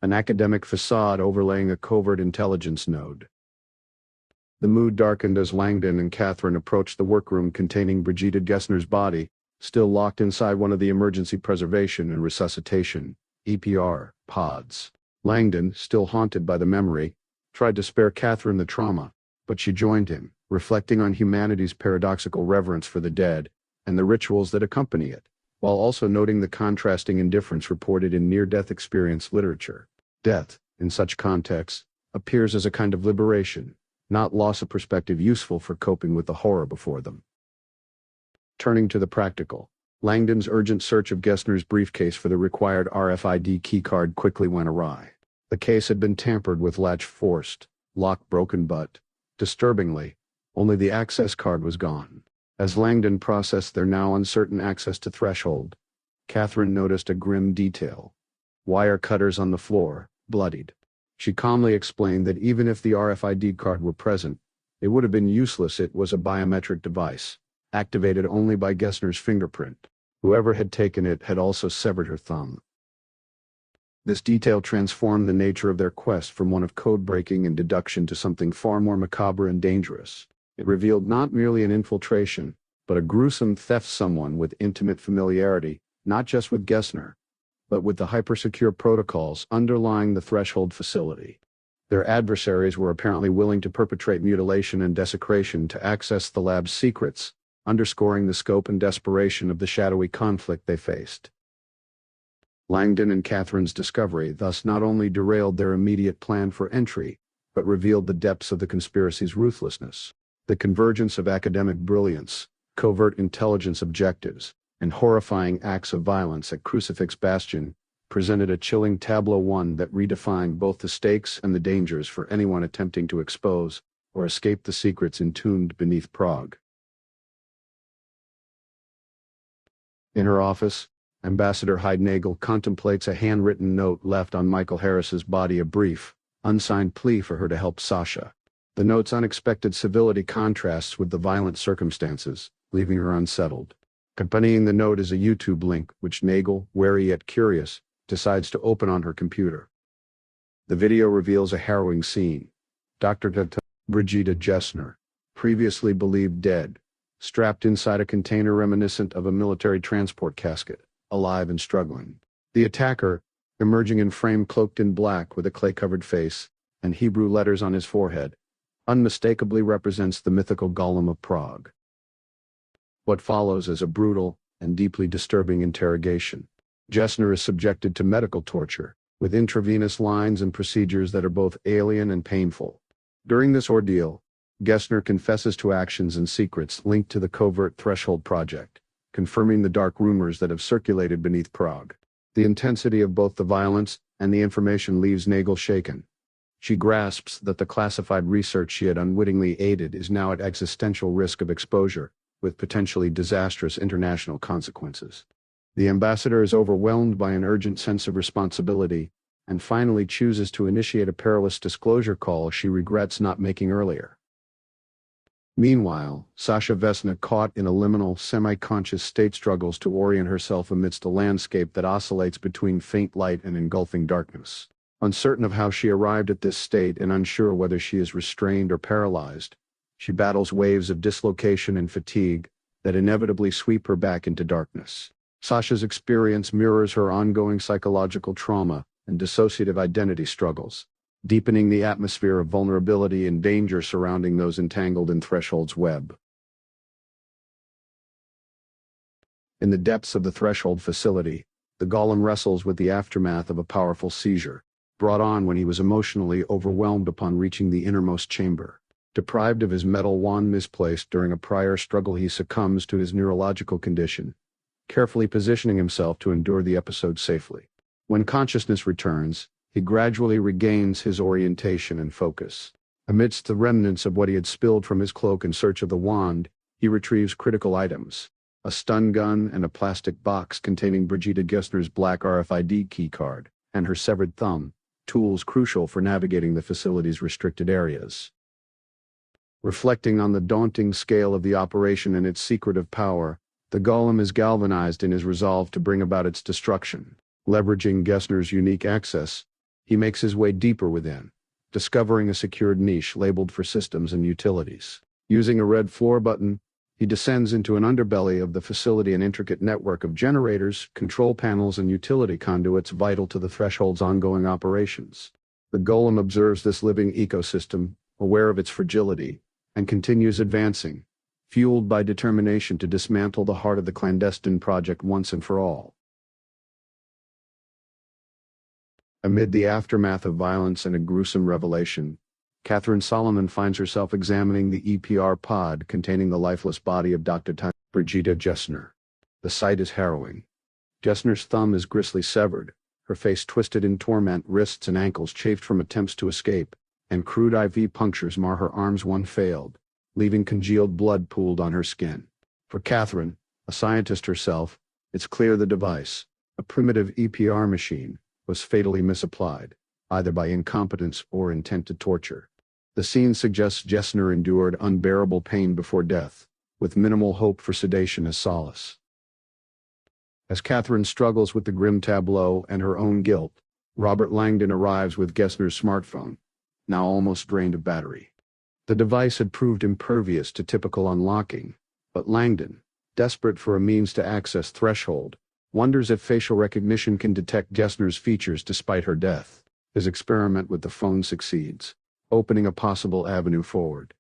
an academic facade overlaying a covert intelligence node. The mood darkened as Langdon and Katherine approached the workroom containing Brigitte Gessner's body, still locked inside one of the emergency preservation and resuscitation (EPR) pods. Langdon, still haunted by the memory, tried to spare Katherine the trauma, but she joined him, reflecting on humanity's paradoxical reverence for the dead and the rituals that accompany it, while also noting the contrasting indifference reported in near-death experience literature. Death, in such contexts, appears as a kind of liberation, not loss of perspective useful for coping with the horror before them. Turning to the practical, Langdon's urgent search of Gessner's briefcase for the required RFID keycard quickly went awry. The case had been tampered with, latch forced, lock broken, but, disturbingly, only the access card was gone. As Langdon processed their now uncertain access to Threshold, Katherine noticed a grim detail: wire cutters on the floor, bloodied. She calmly explained that even if the RFID card were present, it would have been useless. It was a biometric device, activated only by Gessner's fingerprint. Whoever had taken it had also severed her thumb. This detail transformed the nature of their quest from one of code-breaking and deduction to something far more macabre and dangerous. It revealed not merely an infiltration, but a gruesome theft, someone with intimate familiarity, not just with Gessner, but with the hypersecure protocols underlying the Threshold facility. Their adversaries were apparently willing to perpetrate mutilation and desecration to access the lab's secrets, underscoring the scope and desperation of the shadowy conflict they faced. Langdon and Katherine's discovery thus not only derailed their immediate plan for entry, but revealed the depths of the conspiracy's ruthlessness. The convergence of academic brilliance, covert intelligence objectives, and horrifying acts of violence at Crucifix Bastion presented a chilling tableau, one that redefined both the stakes and the dangers for anyone attempting to expose or escape the secrets entombed beneath Prague. In her office, Ambassador Heidenagel contemplates a handwritten note left on Michael Harris's body, a brief, unsigned plea for her to help Sasha. The note's unexpected civility contrasts with the violent circumstances, leaving her unsettled. Accompanying the note is a YouTube link, which Nagel, wary yet curious, decides to open on her computer. The video reveals a harrowing scene. Dr. Brigitte Gessner, previously believed dead, strapped inside a container reminiscent of a military transport casket, alive and struggling. The attacker, emerging in frame cloaked in black with a clay-covered face and Hebrew letters on his forehead, unmistakably represents the mythical Golem of Prague. What follows is a brutal and deeply disturbing interrogation. Gessner is subjected to medical torture, with intravenous lines and procedures that are both alien and painful. During this ordeal, Gessner confesses to actions and secrets linked to the covert Threshold project, confirming the dark rumors that have circulated beneath Prague. The intensity of both the violence and the information leaves Nagel shaken. She grasps that the classified research she had unwittingly aided is now at existential risk of exposure, with potentially disastrous international consequences. The ambassador is overwhelmed by an urgent sense of responsibility, and finally chooses to initiate a perilous disclosure call she regrets not making earlier. Meanwhile, Sasha Vesna, caught in a liminal, semi-conscious state, struggles to orient herself amidst a landscape that oscillates between faint light and engulfing darkness. Uncertain of how she arrived at this state and unsure whether she is restrained or paralyzed, she battles waves of dislocation and fatigue that inevitably sweep her back into darkness. Sasha's experience mirrors her ongoing psychological trauma and dissociative identity struggles, deepening the atmosphere of vulnerability and danger surrounding those entangled in Threshold's web. In the depths of the Threshold facility, the golem wrestles with the aftermath of a powerful seizure, brought on when he was emotionally overwhelmed upon reaching the innermost chamber. Deprived of his metal wand misplaced during a prior struggle, he succumbs to his neurological condition, carefully positioning himself to endure the episode safely. When consciousness returns, he gradually regains his orientation and focus. Amidst the remnants of what he had spilled from his cloak in search of the wand, he retrieves critical items: a stun gun and a plastic box containing Brigitte Gessner's black RFID keycard, and her severed thumb, tools crucial for navigating the facility's restricted areas. Reflecting on the daunting scale of the operation and its secretive power, the golem is galvanized in his resolve to bring about its destruction. Leveraging Gessner's unique access, he makes his way deeper within, discovering a secured niche labeled for systems and utilities. Using a red floor button, he descends into an underbelly of the facility, an intricate network of generators, control panels, and utility conduits vital to the Threshold's ongoing operations. The golem observes this living ecosystem, aware of its fragility, and continues advancing, fueled by determination to dismantle the heart of the clandestine project once and for all. Amid the aftermath of violence and a gruesome revelation, Katherine Solomon finds herself examining the EPR pod containing the lifeless body of Dr. Brigitte Gessner. The sight is harrowing. Gessner's thumb is grisly severed, her face twisted in torment, wrists and ankles chafed from attempts to escape, and crude IV punctures mar her arms. One failed, leaving congealed blood pooled on her skin. For Katherine, a scientist herself, it's clear the device, a primitive EPR machine, was fatally misapplied, either by incompetence or intent to torture. The scene suggests Gessner endured unbearable pain before death, with minimal hope for sedation as solace. As Katherine struggles with the grim tableau and her own guilt, Robert Langdon arrives with Gessner's smartphone, now almost drained of battery. The device had proved impervious to typical unlocking, but Langdon, desperate for a means to access Threshold, wonders if facial recognition can detect Gessner's features despite her death. His experiment with the phone succeeds, opening a possible avenue forward.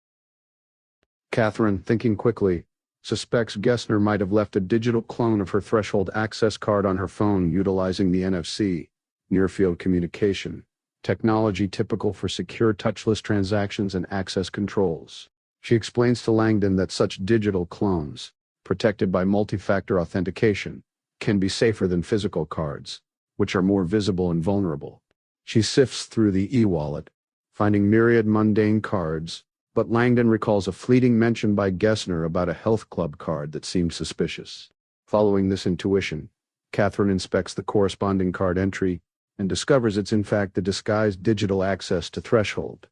Katherine, thinking quickly, suspects Gessner might have left a digital clone of her Threshold access card on her phone utilizing the NFC, near-field communication, technology typical for secure touchless transactions and access controls. She explains to Langdon that such digital clones, protected by multi-factor authentication, can be safer than physical cards, which are more visible and vulnerable. She sifts through the e-wallet, finding myriad mundane cards, but Langdon recalls a fleeting mention by Gessner about a health club card that seemed suspicious. Following this intuition, Katherine inspects the corresponding card entry and discovers it's in fact the disguised digital access to Threshold.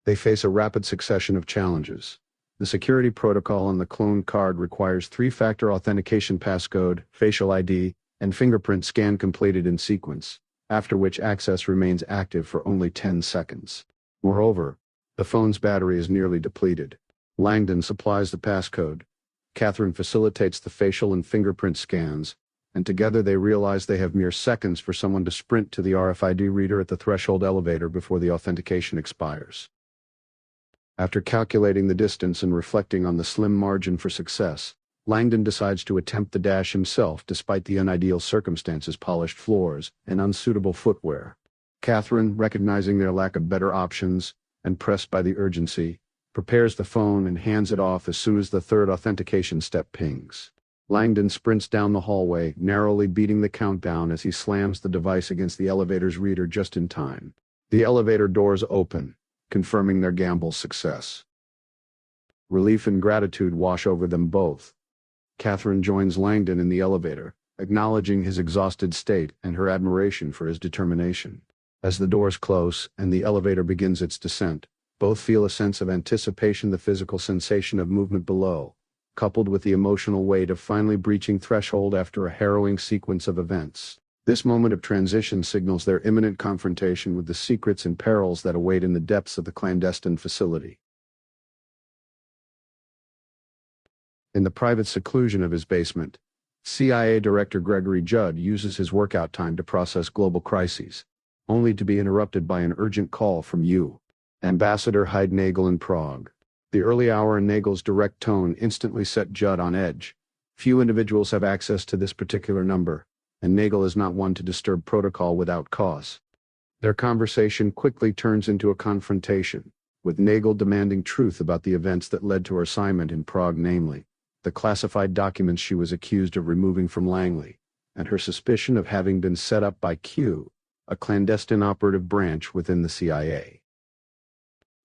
They face a rapid succession of challenges. The security protocol on the cloned card requires 3-factor authentication passcode, facial ID, and fingerprint scan completed in sequence, after which access remains active for only 10 seconds. Moreover, the phone's battery is nearly depleted. Langdon supplies the passcode. Katherine facilitates the facial and fingerprint scans, and together they realize they have mere seconds for someone to sprint to the RFID reader at the Threshold elevator before the authentication expires. After calculating the distance and reflecting on the slim margin for success, Langdon decides to attempt the dash himself despite the unideal circumstances: polished floors and unsuitable footwear. Katherine, recognizing their lack of better options and pressed by the urgency, prepares the phone and hands it off as soon as the third authentication step pings. Langdon sprints down the hallway, narrowly beating the countdown as he slams the device against the elevator's reader just in time. The elevator doors open, confirming their gamble's success. Relief and gratitude wash over them both. Katherine joins Langdon in the elevator, acknowledging his exhausted state and her admiration for his determination. As the doors close and the elevator begins its descent, Both feel a sense of anticipation, the physical sensation of movement below, coupled with the emotional weight of finally breaching threshold after a harrowing sequence of events. This moment of transition signals their imminent confrontation with the secrets and perils that await in the depths of the clandestine facility. In the private seclusion of his basement, CIA Director Gregory Judd uses his workout time to process global crises, only to be interrupted by an urgent call from Ambassador Hyde Nagel in Prague. The early hour and Nagel's direct tone instantly set Judd on edge. Few individuals have access to this particular number, and Nagel is not one to disturb protocol without cause. Their conversation quickly turns into a confrontation, with Nagel demanding truth about the events that led to her assignment in Prague, namely, the classified documents she was accused of removing from Langley, and her suspicion of having been set up by Q, a clandestine operative branch within the CIA.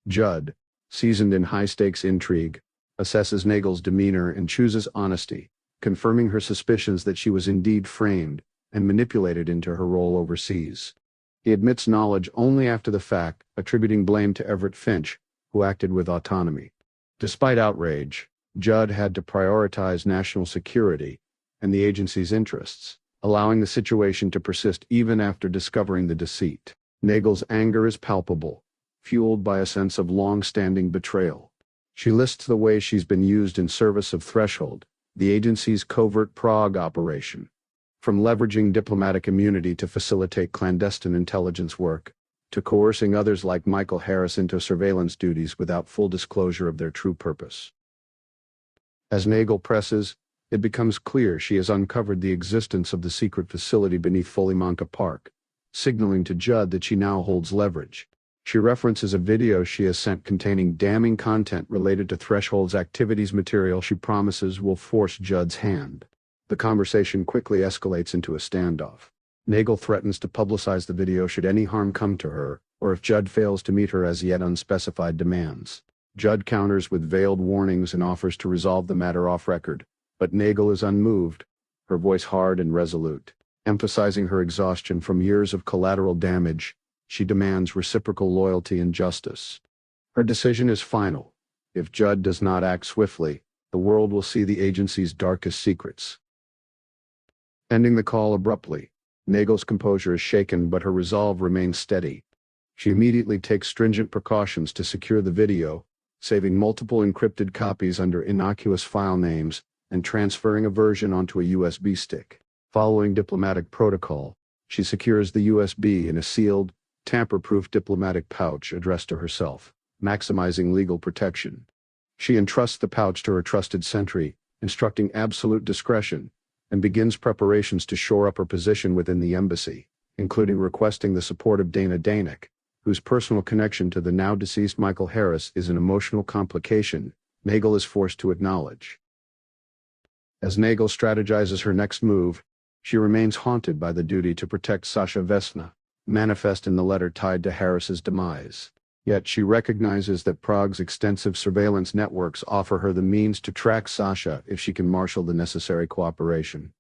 Judd, seasoned in high-stakes intrigue, assesses Nagel's demeanor and chooses honesty, confirming her suspicions that she was indeed framed and manipulated into her role overseas. He admits knowledge only after the fact, attributing blame to Everett Finch, who acted with autonomy. Despite outrage, Judd had to prioritize national security and the agency's interests, allowing the situation to persist even after discovering the deceit. Nagel's anger is palpable, fueled by a sense of long-standing betrayal. She lists the way she's been used in service of Threshold, the agency's covert Prague operation, from leveraging diplomatic immunity to facilitate clandestine intelligence work, to coercing others like Michael Harris into surveillance duties without full disclosure of their true purpose. As Nagel presses, it becomes clear she has uncovered the existence of the secret facility beneath Follymanka Park, signaling to Judd that she now holds leverage. She references a video she has sent containing damning content related to Threshold's activities, material she promises will force Judd's hand. The conversation quickly escalates into a standoff. Nagel threatens to publicize the video should any harm come to her, or if Judd fails to meet her as yet unspecified demands. Judd counters with veiled warnings and offers to resolve the matter off record, but Nagel is unmoved, her voice hard and resolute. Emphasizing her exhaustion from years of collateral damage, she demands reciprocal loyalty and justice. Her decision is final. If Judd does not act swiftly, the world will see the agency's darkest secrets. Ending the call abruptly, Nagel's composure is shaken but her resolve remains steady. She immediately takes stringent precautions to secure the video, saving multiple encrypted copies under innocuous file names and transferring a version onto a USB stick. Following diplomatic protocol, she secures the USB in a sealed, tamper-proof diplomatic pouch addressed to herself, maximizing legal protection. She entrusts the pouch to her trusted sentry, instructing absolute discretion, and begins preparations to shore up her position within the embassy, including requesting the support of Dana Danek, whose personal connection to the now-deceased Michael Harris is an emotional complication Nagel is forced to acknowledge. As Nagel strategizes her next move, she remains haunted by the duty to protect Sasha Vesna, manifest in the letter tied to Harris's demise. Yet she recognizes that Prague's extensive surveillance networks offer her the means to track Sasha if she can marshal the necessary cooperation.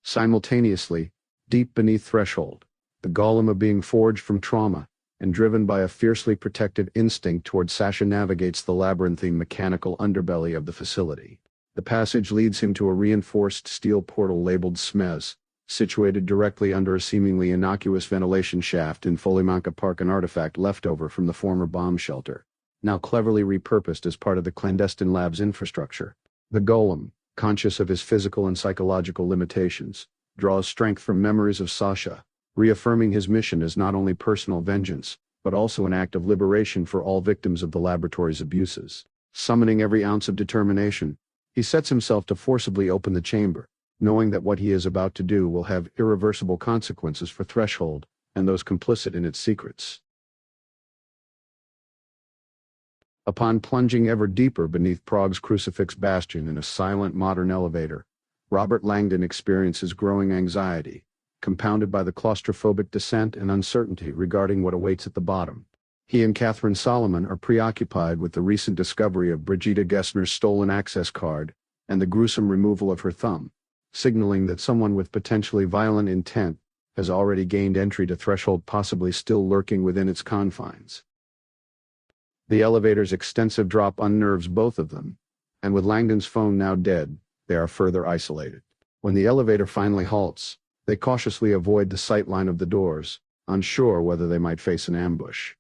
Simultaneously, deep beneath Threshold, the golem of being forged from trauma, and driven by a fiercely protective instinct toward Sasha navigates the labyrinthine mechanical underbelly of the facility. The passage leads him to a reinforced steel portal labeled SMES, situated directly under a seemingly innocuous ventilation shaft in Follymanka Park, an artifact left over from the former bomb shelter, now cleverly repurposed as part of the clandestine lab's infrastructure. The golem, conscious of his physical and psychological limitations, draws strength from memories of Sasha, reaffirming his mission as not only personal vengeance, but also an act of liberation for all victims of the laboratory's abuses. Summoning every ounce of determination, he sets himself to forcibly open the chamber, knowing that what he is about to do will have irreversible consequences for Threshold and those complicit in its secrets. Upon plunging ever deeper beneath Prague's crucifix bastion in a silent modern elevator, Robert Langdon experiences growing anxiety, compounded by the claustrophobic descent and uncertainty regarding what awaits at the bottom. He and Katherine Solomon are preoccupied with the recent discovery of Brigitte Gessner's stolen access card and the gruesome removal of her thumb, signaling that someone with potentially violent intent has already gained entry to Threshold, possibly still lurking within its confines. The elevator's extensive drop unnerves both of them, and with Langdon's phone now dead, they are further isolated. When the elevator finally halts, they cautiously avoid the sight line of the doors, unsure whether they might face an ambush.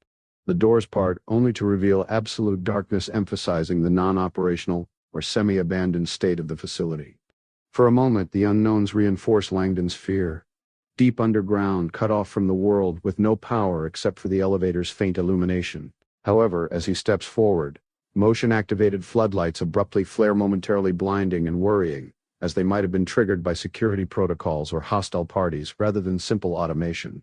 The doors part only to reveal absolute darkness, emphasizing the non-operational or semi-abandoned state of the facility. For a moment, the unknowns reinforce Langdon's fear. Deep underground, cut off from the world, with no power except for the elevator's faint illumination. However, as he steps forward, motion-activated floodlights abruptly flare, momentarily blinding and worrying, as they might have been triggered by security protocols or hostile parties rather than simple automation.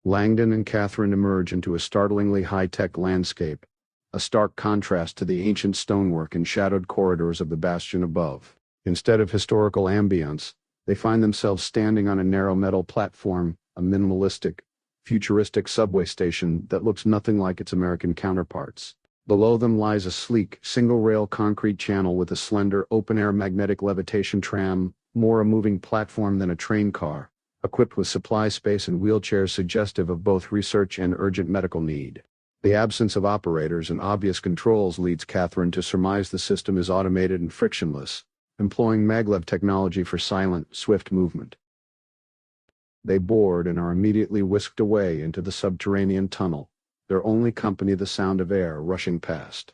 Langdon and Katherine emerge into a startlingly high-tech landscape, a stark contrast to the ancient stonework and shadowed corridors of the bastion above. Instead of historical ambience, they find themselves standing on a narrow metal platform, a minimalistic, futuristic subway station that looks nothing like its American counterparts. Below them lies a sleek, single-rail concrete channel with a slender, open-air magnetic levitation tram, more a moving platform than a train car, equipped with supply space and wheelchairs suggestive of both research and urgent medical need. The absence of operators and obvious controls leads Katherine to surmise the system is automated and frictionless, employing maglev technology for silent, swift movement. They board and are immediately whisked away into the subterranean tunnel, their only company the sound of air rushing past.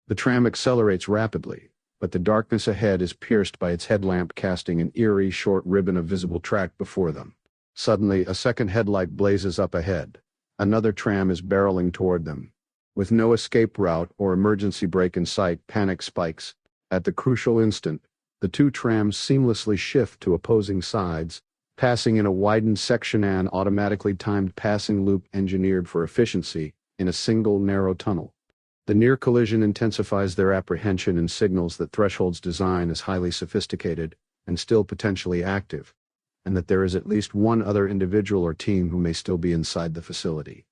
The tram accelerates rapidly, but the darkness ahead is pierced by its headlamp casting an eerie short ribbon of visible track before them. Suddenly, a second headlight blazes up ahead. Another tram is barreling toward them. With no escape route or emergency brake in sight, panic spikes. At the crucial instant, the two trams seamlessly shift to opposing sides, passing in a widened section, an automatically timed passing loop engineered for efficiency in a single narrow tunnel. The near collision intensifies their apprehension and signals that Threshold's design is highly sophisticated and still potentially active, and that there is at least one other individual or team who may still be inside the facility.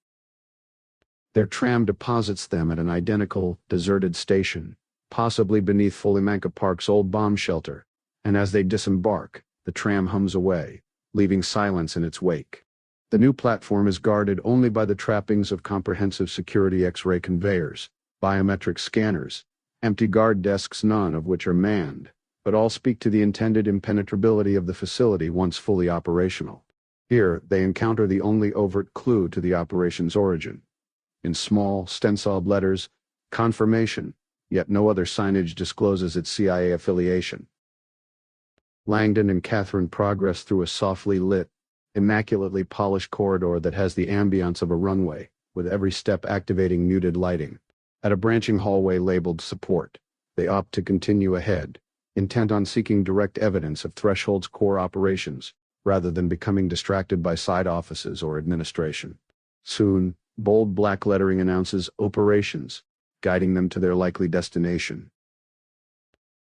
Their tram deposits them at an identical, deserted station, possibly beneath Follimanka Park's old bomb shelter, and as they disembark, the tram hums away, leaving silence in its wake. The new platform is guarded only by the trappings of comprehensive security X-ray conveyors, biometric scanners, empty guard desks, none of which are manned, but all speak to the intended impenetrability of the facility once fully operational. Here, they encounter the only overt clue to the operation's origin. In small, stenciled letters, confirmation, yet no other signage discloses its CIA affiliation. Langdon and Katherine progress through a softly lit, immaculately polished corridor that has the ambience of a runway, with every step activating muted lighting. At a branching hallway labeled Support, they opt to continue ahead, intent on seeking direct evidence of Threshold's core operations, rather than becoming distracted by side offices or administration. Soon, bold black lettering announces Operations, guiding them to their likely destination.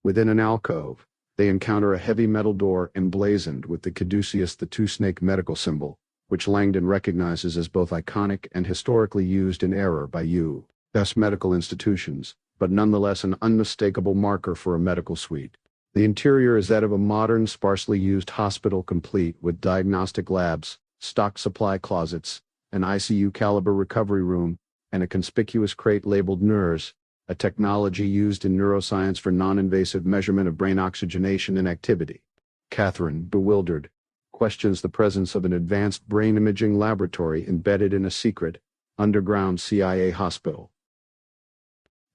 Within an alcove, they encounter a heavy metal door emblazoned with the caduceus, the two-snake medical symbol, which Langdon recognizes as both iconic and historically used in error by U.S. medical institutions, but nonetheless an unmistakable marker for a medical suite. The interior is that of a modern, sparsely used hospital, complete with diagnostic labs, stocked supply closets, an ICU-caliber recovery room, and a conspicuous crate labeled NIRS, a technology used in neuroscience for non-invasive measurement of brain oxygenation and activity. Katherine, bewildered, questions the presence of an advanced brain imaging laboratory embedded in a secret, underground CIA hospital.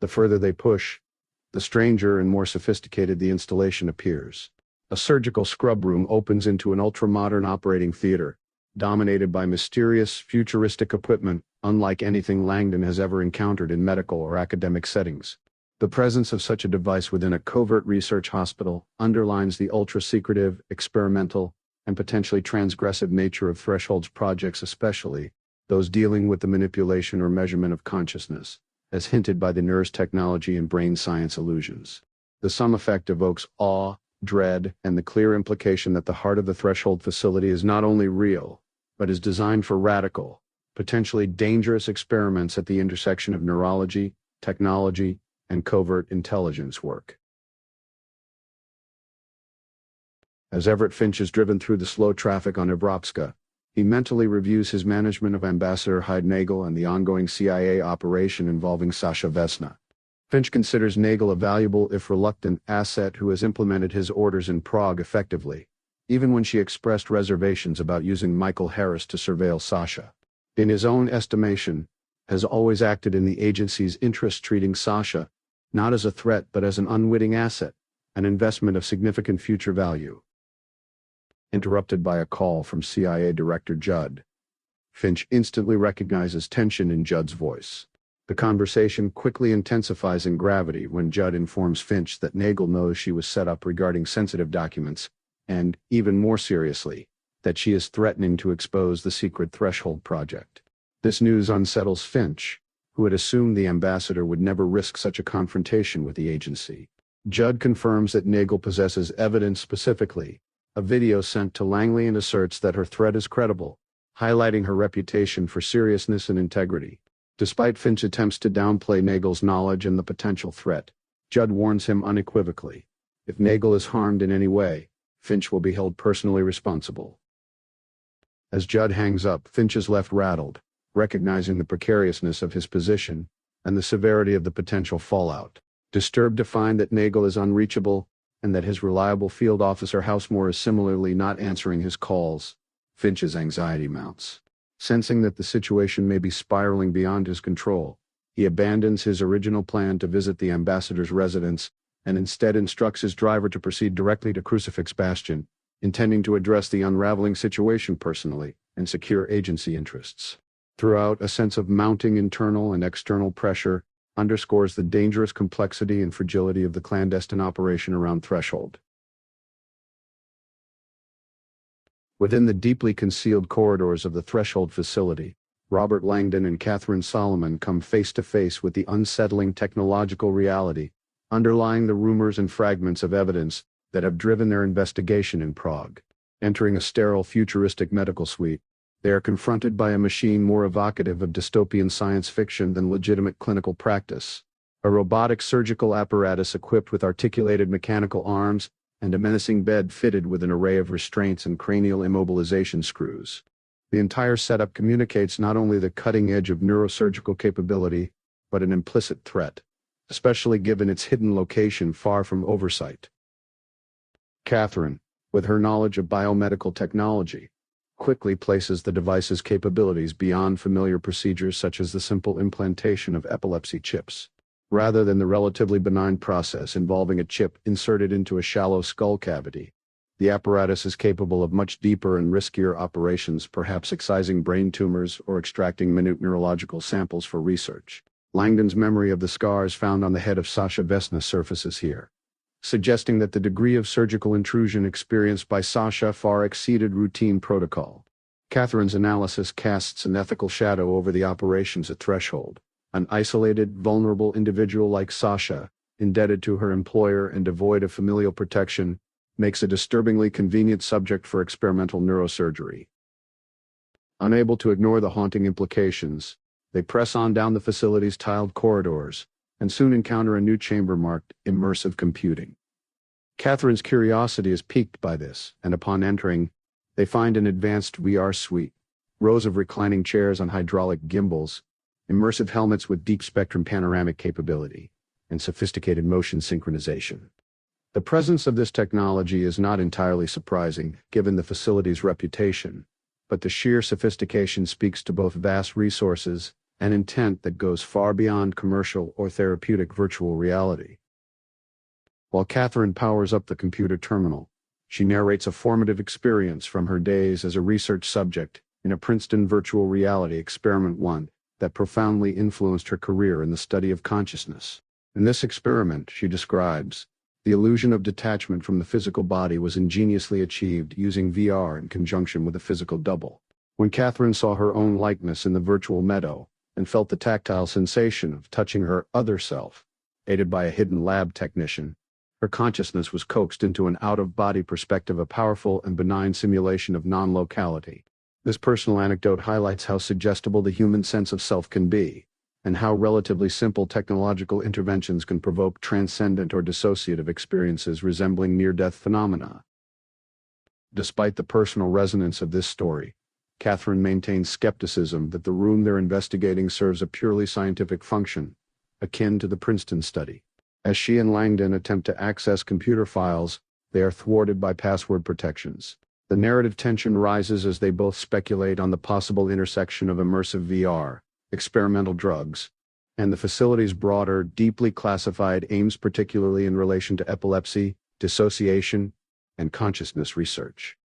The further they push, the stranger and more sophisticated the installation appears. A surgical scrub room opens into an ultra-modern operating theater, dominated by mysterious, futuristic equipment unlike anything Langdon has ever encountered in medical or academic settings. The presence of such a device within a covert research hospital underlines the ultra-secretive, experimental, and potentially transgressive nature of Threshold's projects, especially those dealing with the manipulation or measurement of consciousness, as hinted by the NIRS technology and brain science illusions. The sum effect evokes awe, dread, and the clear implication that the heart of the Threshold facility is not only real, but is designed for radical, potentially dangerous experiments at the intersection of neurology, technology, and covert intelligence work. As Everett Finch is driven through the slow traffic on Ibrovska, He mentally reviews his management of Ambassador Nagel and the ongoing CIA operation involving Sasha Vesna. Finch considers Nagel a valuable, if reluctant, asset who has implemented his orders in Prague effectively, even when she expressed reservations about using Michael Harris to surveil Sasha. In his own estimation, has always acted in the agency's interest, treating Sasha not as a threat but as an unwitting asset, an investment of significant future value. Interrupted by a call from CIA Director Judd, Finch instantly recognizes tension in Judd's voice. The conversation quickly intensifies in gravity when Judd informs Finch that Nagel knows she was set up regarding sensitive documents, and, even more seriously, that she is threatening to expose the secret Threshold project. This news unsettles Finch, who had assumed the ambassador would never risk such a confrontation with the agency. Judd confirms that Nagel possesses evidence, specifically a video sent to Langley, and asserts that her threat is credible, highlighting her reputation for seriousness and integrity. Despite Finch's attempts to downplay Nagel's knowledge and the potential threat, Judd warns him unequivocally: if Nagel is harmed in any way, Finch will be held personally responsible. As Judd hangs up, Finch is left rattled, recognizing the precariousness of his position and the severity of the potential fallout. Disturbed to find that Nagel is unreachable, and that his reliable field officer Housemore is similarly not answering his calls, Finch's anxiety mounts. Sensing that the situation may be spiraling beyond his control, he abandons his original plan to visit the ambassador's residence, and instead instructs his driver to proceed directly to Crucifix Bastion, intending to address the unraveling situation personally and secure agency interests. Throughout, a sense of mounting internal and external pressure underscores the dangerous complexity and fragility of the clandestine operation around Threshold. Within the deeply concealed corridors of the Threshold facility, Robert Langdon and Katherine Solomon come face to face with the unsettling technological reality underlying the rumors and fragments of evidence that have driven their investigation in Prague. Entering a sterile, futuristic medical suite, they are confronted by a machine more evocative of dystopian science fiction than legitimate clinical practice. A robotic surgical apparatus equipped with articulated mechanical arms and a menacing bed fitted with an array of restraints and cranial immobilization screws. The entire setup communicates not only the cutting edge of neurosurgical capability, but an implicit threat, especially given its hidden location far from oversight. Katherine, with her knowledge of biomedical technology, quickly places the device's capabilities beyond familiar procedures such as the simple implantation of epilepsy chips. Rather than the relatively benign process involving a chip inserted into a shallow skull cavity, the apparatus is capable of much deeper and riskier operations, perhaps excising brain tumors or extracting minute neurological samples for research. Langdon's memory of the scars found on the head of Sasha Vesna surfaces here, suggesting that the degree of surgical intrusion experienced by Sasha far exceeded routine protocol. Katherine's analysis casts an ethical shadow over the operations at Threshold. An isolated, vulnerable individual like Sasha, indebted to her employer and devoid of familial protection, makes a disturbingly convenient subject for experimental neurosurgery. Unable to ignore the haunting implications, they press on down the facility's tiled corridors, and soon encounter a new chamber marked immersive computing. Katherine's curiosity is piqued by this, and upon entering, they find an advanced VR suite, rows of reclining chairs on hydraulic gimbals, immersive helmets with deep-spectrum panoramic capability, and sophisticated motion synchronization. The presence of this technology is not entirely surprising, given the facility's reputation, but the sheer sophistication speaks to both vast resources and intent that goes far beyond commercial or therapeutic virtual reality. While Katherine powers up the computer terminal, she narrates a formative experience from her days as a research subject in a Princeton virtual reality experiment, one that profoundly influenced her career in the study of consciousness. In this experiment, she describes, the illusion of detachment from the physical body was ingeniously achieved using VR in conjunction with a physical double. When Katherine saw her own likeness in the virtual meadow and felt the tactile sensation of touching her other self, aided by a hidden lab technician, her consciousness was coaxed into an out-of-body perspective, a powerful and benign simulation of non-locality. This personal anecdote highlights how suggestible the human sense of self can be, and how relatively simple technological interventions can provoke transcendent or dissociative experiences resembling near-death phenomena. Despite the personal resonance of this story, Katherine maintains skepticism that the room they're investigating serves a purely scientific function, akin to the Princeton study. As she and Langdon attempt to access computer files, they are thwarted by password protections. The narrative tension rises as they both speculate on the possible intersection of immersive VR, experimental drugs, and the facility's broader, deeply classified aims, particularly in relation to epilepsy, dissociation, and consciousness research.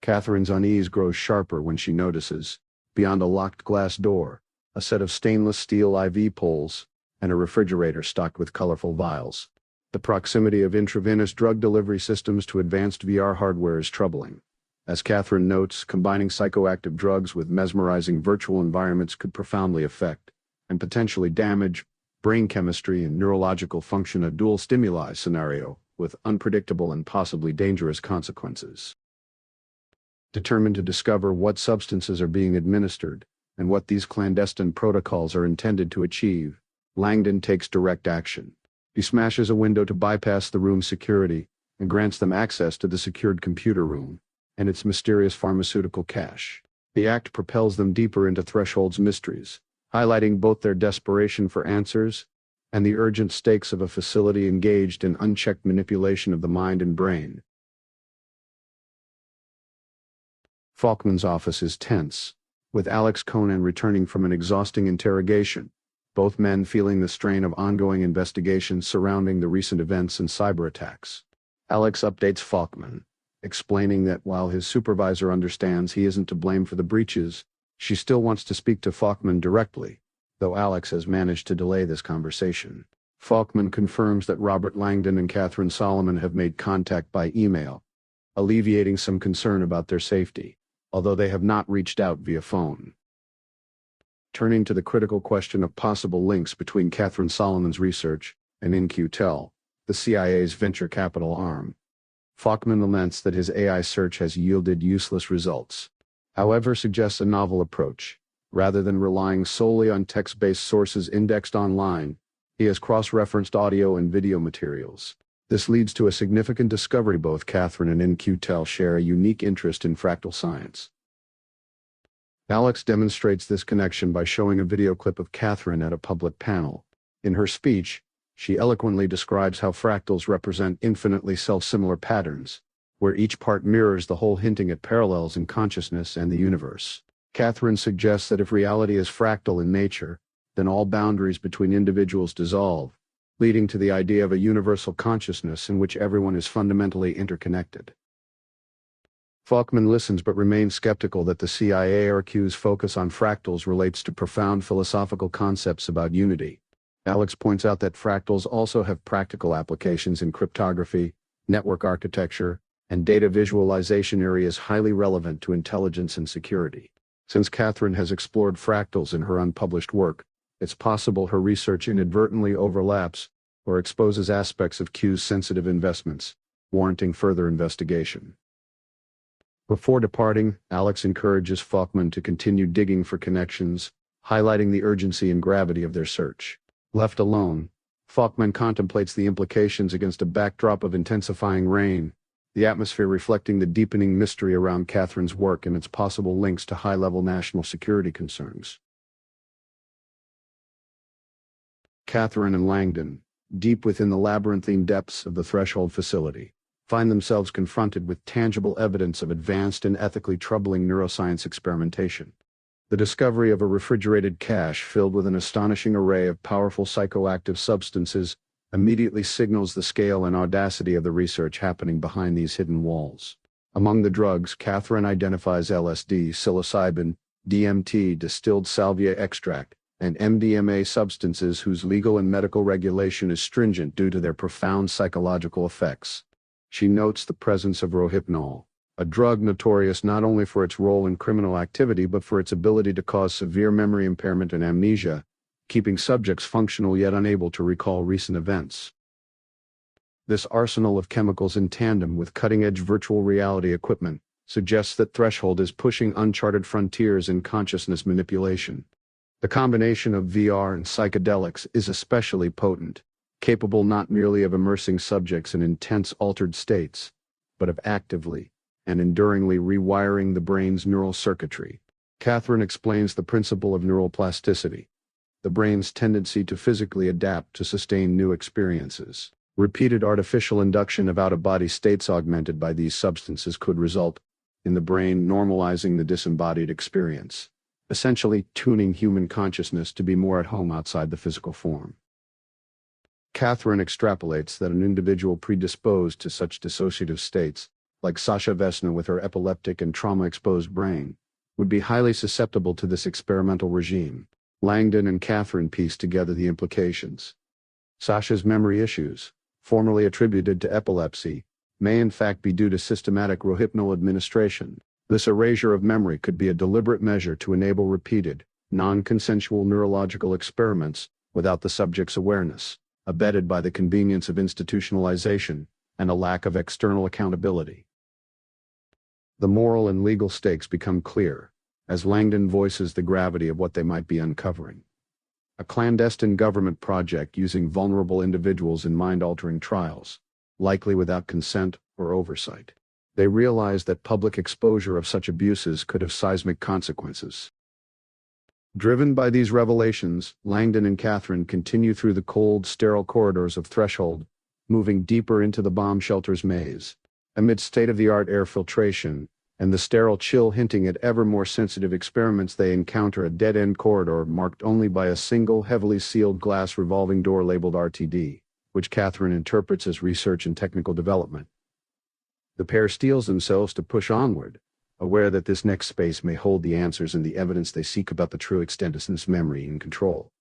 Katherine's unease grows sharper when she notices, beyond a locked glass door, a set of stainless steel IV poles and a refrigerator stocked with colorful vials. The proximity of intravenous drug delivery systems to advanced VR hardware is troubling. As Katherine notes, combining psychoactive drugs with mesmerizing virtual environments could profoundly affect, and potentially damage, brain chemistry and neurological function, a dual stimuli scenario with unpredictable and possibly dangerous consequences. Determined to discover what substances are being administered and what these clandestine protocols are intended to achieve, Langdon takes direct action. He smashes a window to bypass the room's security and grants them access to the secured computer room and its mysterious pharmaceutical cache. The act propels them deeper into Threshold's mysteries, highlighting both their desperation for answers and the urgent stakes of a facility engaged in unchecked manipulation of the mind and brain. Faulkman's office is tense, with Alex Conan returning from an exhausting interrogation, both men feeling the strain of ongoing investigations surrounding the recent events and cyber attacks. Alex updates Faulkman, explaining that while his supervisor understands he isn't to blame for the breaches, she still wants to speak to Faulkman directly, though Alex has managed to delay this conversation. Faulkman confirms that Robert Langdon and Katherine Solomon have made contact by email, alleviating some concern about their safety, although they have not reached out via phone. Turning to the critical question of possible links between Katherine Solomon's research and In-Q-Tel, the CIA's venture capital arm, Faulkman laments that his AI search has yielded useless results, however suggests a novel approach. Rather than relying solely on text-based sources indexed online, he has cross-referenced audio and video materials. This leads to a significant discovery. Both Katherine and In-Q-Tel share a unique interest in fractal science. Alex demonstrates this connection by showing a video clip of Katherine at a public panel. In her speech, she eloquently describes how fractals represent infinitely self-similar patterns, where each part mirrors the whole, hinting at parallels in consciousness and the universe. Katherine suggests that if reality is fractal in nature, then all boundaries between individuals dissolve, leading to the idea of a universal consciousness in which everyone is fundamentally interconnected. Faulkman listens but remains skeptical that the CIA-RQ's focus on fractals relates to profound philosophical concepts about unity. Alex points out that fractals also have practical applications in cryptography, network architecture, and data visualization, areas highly relevant to intelligence and security. Since Katherine has explored fractals in her unpublished work, it's possible her research inadvertently overlaps or exposes aspects of Q's sensitive investments, warranting further investigation. Before departing, Alex encourages Faulkman to continue digging for connections, highlighting the urgency and gravity of their search. Left alone, Faulkman contemplates the implications against a backdrop of intensifying rain, the atmosphere reflecting the deepening mystery around Katherine's work and its possible links to high-level national security concerns. Katherine and Langdon, deep within the labyrinthine depths of the Threshold facility, find themselves confronted with tangible evidence of advanced and ethically troubling neuroscience experimentation. The discovery of a refrigerated cache filled with an astonishing array of powerful psychoactive substances immediately signals the scale and audacity of the research happening behind these hidden walls. Among the drugs, Katherine identifies LSD, psilocybin, DMT, distilled salvia extract, and MDMA, substances whose legal and medical regulation is stringent due to their profound psychological effects. She notes the presence of rohypnol, a drug notorious not only for its role in criminal activity but for its ability to cause severe memory impairment and amnesia, keeping subjects functional yet unable to recall recent events. This arsenal of chemicals, in tandem with cutting-edge virtual reality equipment, suggests that Threshold is pushing uncharted frontiers in consciousness manipulation. The combination of VR and psychedelics is especially potent, capable not merely of immersing subjects in intense altered states, but of actively and enduringly rewiring the brain's neural circuitry. Katherine explains the principle of neural plasticity, the brain's tendency to physically adapt to sustain new experiences. Repeated artificial induction of out-of-body states augmented by these substances could result in the brain normalizing the disembodied experience, essentially tuning human consciousness to be more at home outside the physical form. Katherine extrapolates that an individual predisposed to such dissociative states, like Sasha Vesna with her epileptic and trauma-exposed brain, would be highly susceptible to this experimental regime. Langdon and Katherine pieced together the implications. Sasha's memory issues, formerly attributed to epilepsy, may in fact be due to systematic rohypnol administration. This erasure of memory could be a deliberate measure to enable repeated, non-consensual neurological experiments without the subject's awareness, abetted by the convenience of institutionalization and a lack of external accountability. The moral and legal stakes become clear as Langdon voices the gravity of what they might be uncovering. A clandestine government project using vulnerable individuals in mind-altering trials, likely without consent or oversight. They realize that public exposure of such abuses could have seismic consequences. Driven by these revelations, Langdon and Katherine continue through the cold, sterile corridors of Threshold, moving deeper into the bomb shelter's maze. Amid state-of-the-art air filtration, and the sterile chill hinting at ever more sensitive experiments, they encounter a dead-end corridor marked only by a single heavily sealed glass revolving door labeled RTD, which Katherine interprets as research and technical development. The pair steels themselves to push onward, aware that this next space may hold the answers and the evidence they seek about the true extent of sense memory and control.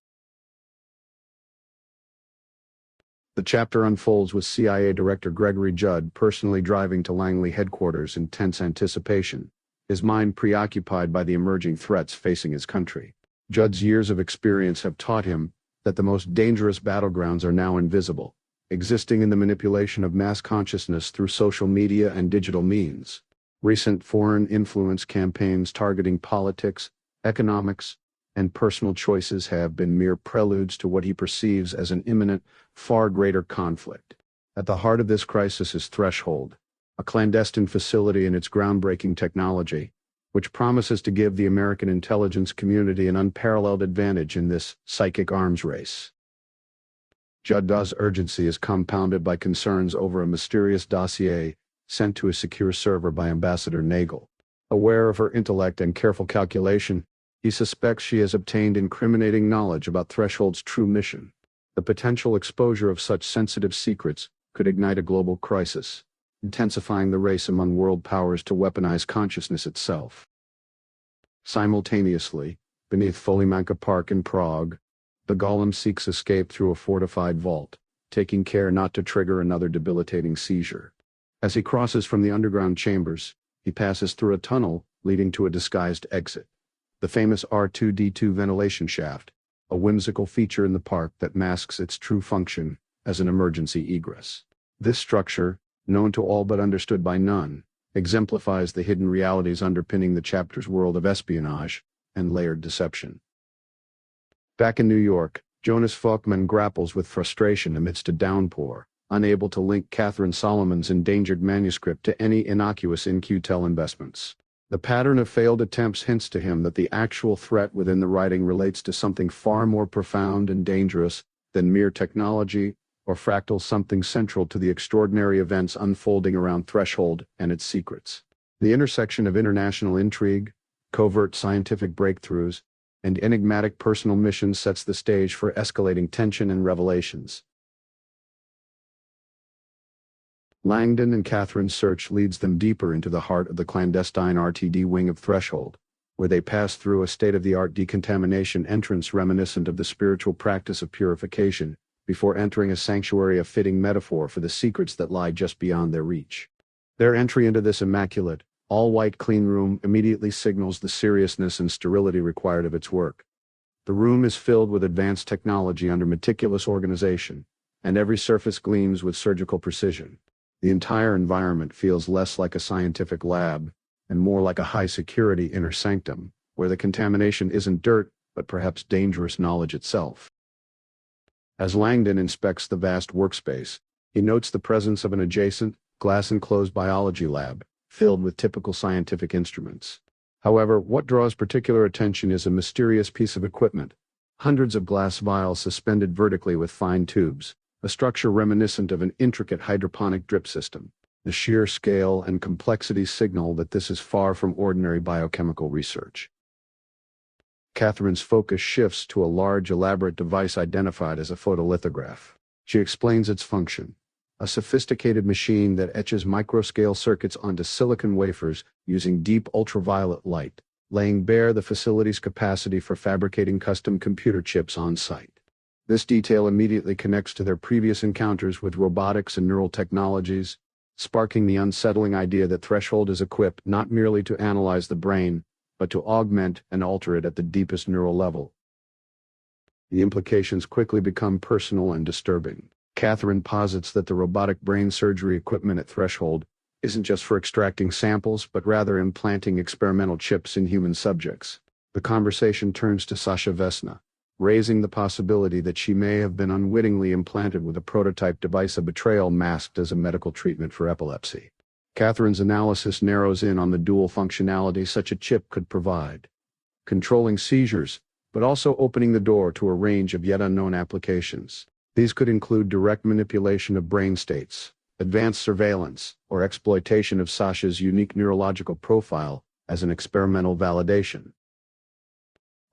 The chapter unfolds with CIA Director Gregory Judd personally driving to Langley headquarters in tense anticipation, his mind preoccupied by the emerging threats facing his country. Judd's years of experience have taught him that the most dangerous battlegrounds are now invisible, existing in the manipulation of mass consciousness through social media and digital means. Recent foreign influence campaigns targeting politics, economics, and personal choices have been mere preludes to what he perceives as an imminent, far greater conflict. At the heart of this crisis is Threshold, a clandestine facility in its groundbreaking technology, which promises to give the American intelligence community an unparalleled advantage in this psychic arms race. Judd's urgency is compounded by concerns over a mysterious dossier sent to a secure server by Ambassador Nagel. Aware of her intellect and careful calculation, he suspects she has obtained incriminating knowledge about Threshold's true mission. The potential exposure of such sensitive secrets could ignite a global crisis, intensifying the race among world powers to weaponize consciousness itself. Simultaneously, beneath Folimanka Park in Prague, the golem seeks escape through a fortified vault, taking care not to trigger another debilitating seizure. As he crosses from the underground chambers, he passes through a tunnel leading to a disguised exit. The famous R2-D2 ventilation shaft, a whimsical feature in the park that masks its true function as an emergency egress. This structure, known to all but understood by none, exemplifies the hidden realities underpinning the chapter's world of espionage and layered deception. Back in New York, Jonas Folkman grapples with frustration amidst a downpour, unable to link Katherine Solomon's endangered manuscript to any innocuous In-Q-Tel investments. The pattern of failed attempts hints to him that the actual threat within the writing relates to something far more profound and dangerous than mere technology or fractal something central to the extraordinary events unfolding around Threshold and its secrets. The intersection of international intrigue, covert scientific breakthroughs, and enigmatic personal missions sets the stage for escalating tension and revelations. Langdon and Katherine's search leads them deeper into the heart of the clandestine RTD wing of Threshold, where they pass through a state-of-the-art decontamination entrance reminiscent of the spiritual practice of purification, before entering a sanctuary, a fitting metaphor for the secrets that lie just beyond their reach. Their entry into this immaculate, all-white clean room immediately signals the seriousness and sterility required of its work. The room is filled with advanced technology under meticulous organization, and every surface gleams with surgical precision. The entire environment feels less like a scientific lab, and more like a high-security inner sanctum, where the contamination isn't dirt, but perhaps dangerous knowledge itself. As Langdon inspects the vast workspace, he notes the presence of an adjacent, glass-enclosed biology lab, filled with typical scientific instruments. However, what draws particular attention is a mysterious piece of equipment. Hundreds of glass vials suspended vertically with fine tubes, a structure reminiscent of an intricate hydroponic drip system. The sheer scale and complexity signal that this is far from ordinary biochemical research. Katherine's focus shifts to a large, elaborate device identified as a photolithograph. She explains its function: a sophisticated machine that etches microscale circuits onto silicon wafers using deep ultraviolet light, laying bare the facility's capacity for fabricating custom computer chips on site. This detail immediately connects to their previous encounters with robotics and neural technologies, sparking the unsettling idea that Threshold is equipped not merely to analyze the brain, but to augment and alter it at the deepest neural level. The implications quickly become personal and disturbing. Katherine posits that the robotic brain surgery equipment at Threshold isn't just for extracting samples, but rather implanting experimental chips in human subjects. The conversation turns to Sasha Vesna, raising the possibility that she may have been unwittingly implanted with a prototype device, a betrayal masked as a medical treatment for epilepsy. Katherine's analysis narrows in on the dual functionality such a chip could provide: controlling seizures, but also opening the door to a range of yet unknown applications. These could include direct manipulation of brain states, advanced surveillance, or exploitation of Sasha's unique neurological profile as an experimental validation.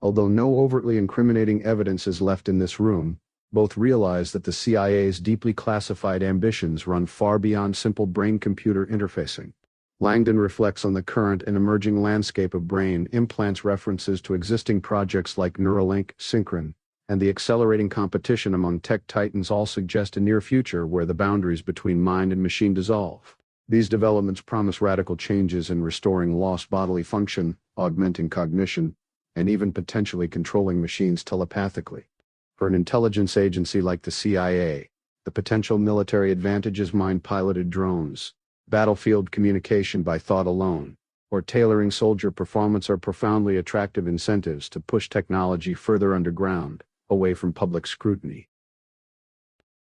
Although no overtly incriminating evidence is left in this room, both realize that the CIA's deeply classified ambitions run far beyond simple brain-computer interfacing. Langdon reflects on the current and emerging landscape of brain implants, references to existing projects like Neuralink, Synchron, and the accelerating competition among tech titans all suggest a near future where the boundaries between mind and machine dissolve. These developments promise radical changes in restoring lost bodily function, augmenting cognition, and even potentially controlling machines telepathically. For an intelligence agency like the CIA, the potential military advantage is mind-piloted drones, battlefield communication by thought alone, or tailoring soldier performance are profoundly attractive incentives to push technology further underground, away from public scrutiny.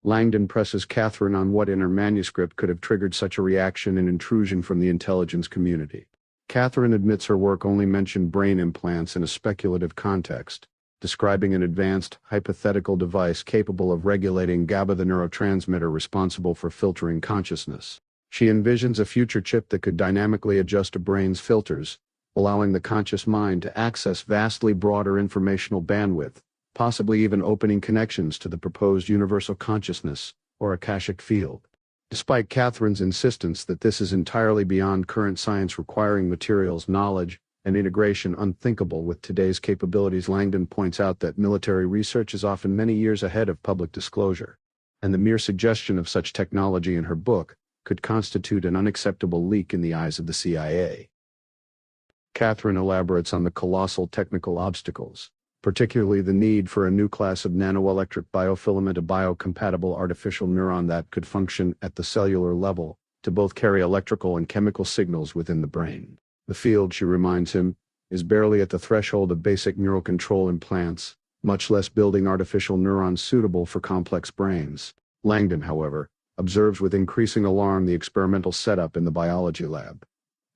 Langdon presses Katherine on what in her manuscript could have triggered such a reaction and intrusion from the intelligence community. Katherine admits her work only mentioned brain implants in a speculative context, describing an advanced, hypothetical device capable of regulating GABA, the neurotransmitter responsible for filtering consciousness. She envisions a future chip that could dynamically adjust a brain's filters, allowing the conscious mind to access vastly broader informational bandwidth, possibly even opening connections to the proposed universal consciousness, or akashic field. Despite Katherine's insistence that this is entirely beyond current science, requiring materials, knowledge, and integration unthinkable with today's capabilities, Langdon points out that military research is often many years ahead of public disclosure, and the mere suggestion of such technology in her book could constitute an unacceptable leak in the eyes of the CIA. Katherine elaborates on the colossal technical obstacles, particularly the need for a new class of nanoelectric biofilament, a biocompatible artificial neuron that could function at the cellular level to both carry electrical and chemical signals within the brain. The field, she reminds him, is barely at the threshold of basic neural control implants, much less building artificial neurons suitable for complex brains. Langdon, however, observes with increasing alarm the experimental setup in the biology lab.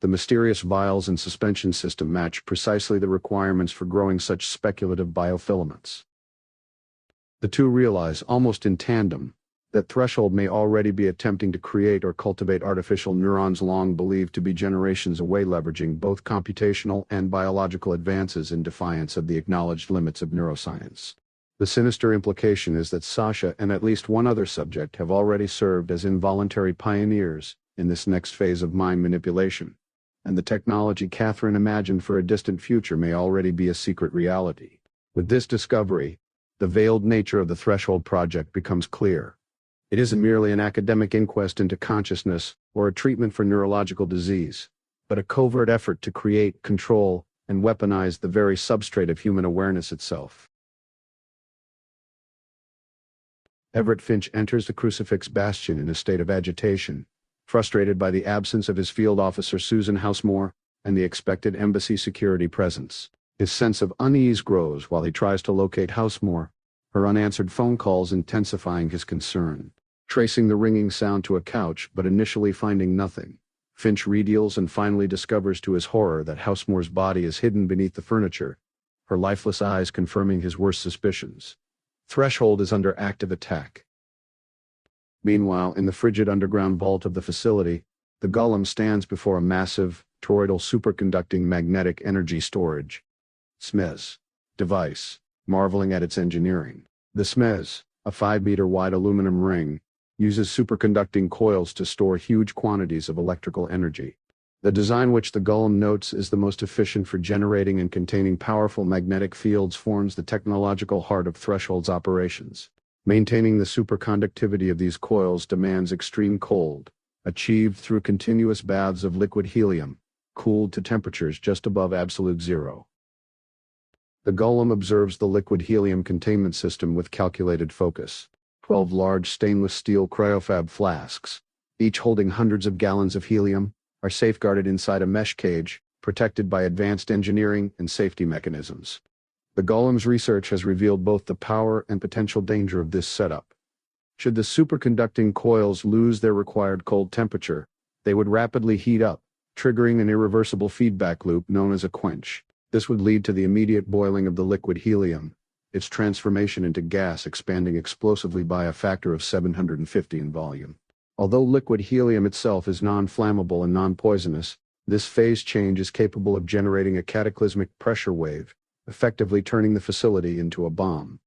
The mysterious vials and suspension system match precisely the requirements for growing such speculative biofilaments. The two realize, almost in tandem, that Threshold may already be attempting to create or cultivate artificial neurons long believed to be generations away, leveraging both computational and biological advances in defiance of the acknowledged limits of neuroscience. The sinister implication is that Sasha and at least one other subject have already served as involuntary pioneers in this next phase of mind manipulation, and the technology Katherine imagined for a distant future may already be a secret reality. With this discovery, the veiled nature of the Threshold project becomes clear. It isn't merely an academic inquest into consciousness or a treatment for neurological disease, but a covert effort to create, control, and weaponize the very substrate of human awareness itself. Everett Finch enters the Crucifix Bastion in a state of agitation, frustrated by the absence of his field officer Susan Housemore and the expected embassy security presence. His sense of unease grows while he tries to locate Housemore, her unanswered phone calls intensifying his concern. Tracing the ringing sound to a couch but initially finding nothing, Finch redeals and finally discovers to his horror that Housemore's body is hidden beneath the furniture, her lifeless eyes confirming his worst suspicions. Threshold is under active attack. Meanwhile, in the frigid underground vault of the facility, the golem stands before a massive, toroidal superconducting magnetic energy storage (SMES) device, marveling at its engineering. The SMES, a 5-meter-wide aluminum ring, uses superconducting coils to store huge quantities of electrical energy. The design, which the golem notes is the most efficient for generating and containing powerful magnetic fields, forms the technological heart of Threshold's operations. Maintaining the superconductivity of these coils demands extreme cold, achieved through continuous baths of liquid helium, cooled to temperatures just above absolute zero. The golem observes the liquid helium containment system with calculated focus. 12 large stainless steel cryofab flasks, each holding hundreds of gallons of helium, are safeguarded inside a mesh cage, protected by advanced engineering and safety mechanisms. The golem's research has revealed both the power and potential danger of this setup. Should the superconducting coils lose their required cold temperature, they would rapidly heat up, triggering an irreversible feedback loop known as a quench. This would lead to the immediate boiling of the liquid helium, its transformation into gas expanding explosively by a factor of 750 in volume. Although liquid helium itself is non-flammable and non-poisonous, this phase change is capable of generating a cataclysmic pressure wave, effectively turning the facility into a bomb.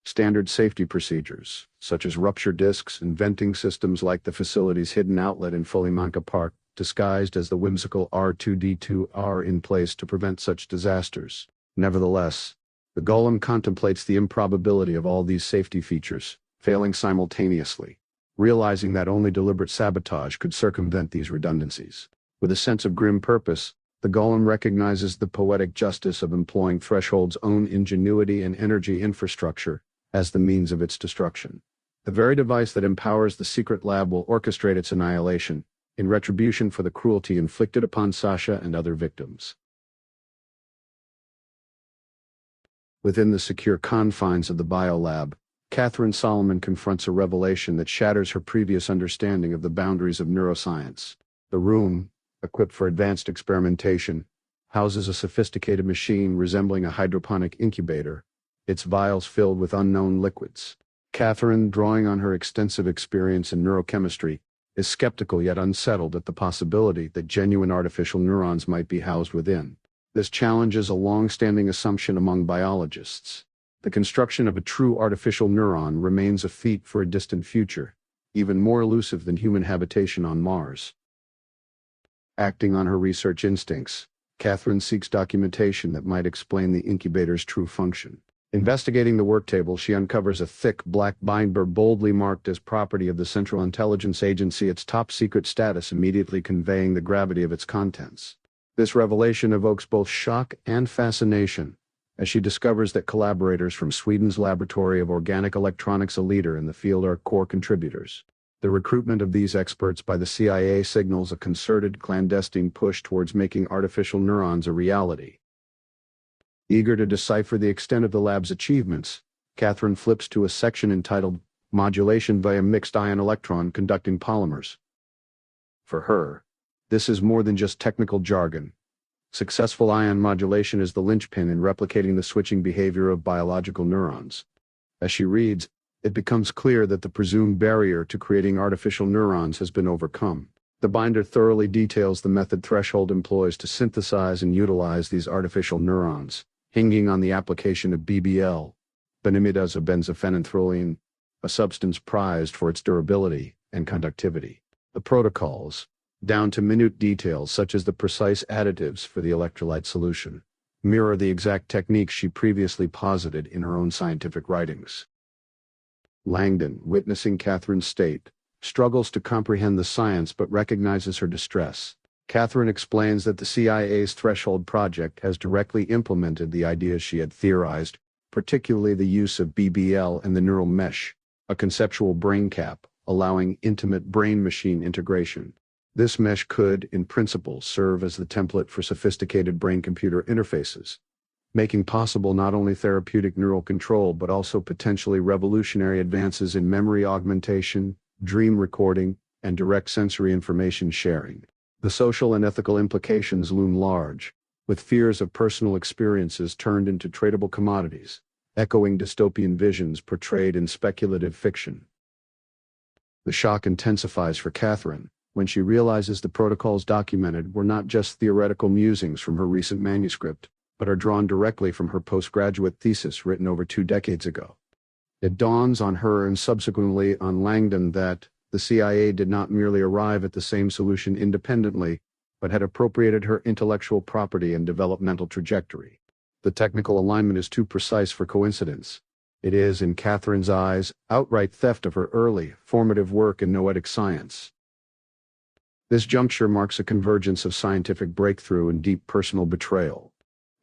Standard safety procedures, such as rupture discs and venting systems like the facility's hidden outlet in Follimanka Park, disguised as the whimsical R2D2, are in place to prevent such disasters. Nevertheless, the golem contemplates the improbability of all these safety features, failing simultaneously, realizing that only deliberate sabotage could circumvent these redundancies. With a sense of grim purpose, the golem recognizes the poetic justice of employing Threshold's own ingenuity and energy infrastructure as the means of its destruction. The very device that empowers the secret lab will orchestrate its annihilation, in retribution for the cruelty inflicted upon Sasha and other victims. Within the secure confines of the biolab, Katherine Solomon confronts a revelation that shatters her previous understanding of the boundaries of neuroscience. The room, equipped for advanced experimentation, houses a sophisticated machine resembling a hydroponic incubator, its vials filled with unknown liquids. Katherine, drawing on her extensive experience in neurochemistry, is skeptical yet unsettled at the possibility that genuine artificial neurons might be housed within. This challenges a long-standing assumption among biologists. The construction of a true artificial neuron remains a feat for a distant future, even more elusive than human habitation on Mars. Acting on her research instincts, Katherine seeks documentation that might explain the incubator's true function. Investigating the work table, she uncovers a thick black binder boldly marked as property of the Central Intelligence Agency, its top secret status immediately conveying the gravity of its contents. This revelation evokes both shock and fascination, as she discovers that collaborators from Sweden's Laboratory of Organic Electronics, a leader in the field, are core contributors. The recruitment of these experts by the CIA signals a concerted, clandestine push towards making artificial neurons a reality. Eager to decipher the extent of the lab's achievements, Katherine flips to a section entitled Modulation via Mixed Ion Electron Conducting Polymers. For her, this is more than just technical jargon. Successful ion modulation is the linchpin in replicating the switching behavior of biological neurons. As she reads, it becomes clear that the presumed barrier to creating artificial neurons has been overcome. The binder thoroughly details the method Threshold employs to synthesize and utilize these artificial neurons, hinging on the application of BBL, benzophenanthroline, a substance prized for its durability and conductivity. The protocols, down to minute details such as the precise additives for the electrolyte solution, mirror the exact techniques she previously posited in her own scientific writings. Langdon, witnessing Katherine's state, struggles to comprehend the science but recognizes her distress. Katherine explains that the CIA's Threshold project has directly implemented the ideas she had theorized, particularly the use of BBL and the neural mesh, a conceptual brain cap, allowing intimate brain-machine integration. This mesh could, in principle, serve as the template for sophisticated brain-computer interfaces, making possible not only therapeutic neural control but also potentially revolutionary advances in memory augmentation, dream recording, and direct sensory information sharing. The social and ethical implications loom large, with fears of personal experiences turned into tradable commodities, echoing dystopian visions portrayed in speculative fiction. The shock intensifies for Katherine when she realizes the protocols documented were not just theoretical musings from her recent manuscript, but are drawn directly from her postgraduate thesis written over 2 decades ago. It dawns on her and subsequently on Langdon that the CIA did not merely arrive at the same solution independently, but had appropriated her intellectual property and developmental trajectory. The technical alignment is too precise for coincidence. It is, in Katherine's eyes, outright theft of her early, formative work in noetic science. This juncture marks a convergence of scientific breakthrough and deep personal betrayal.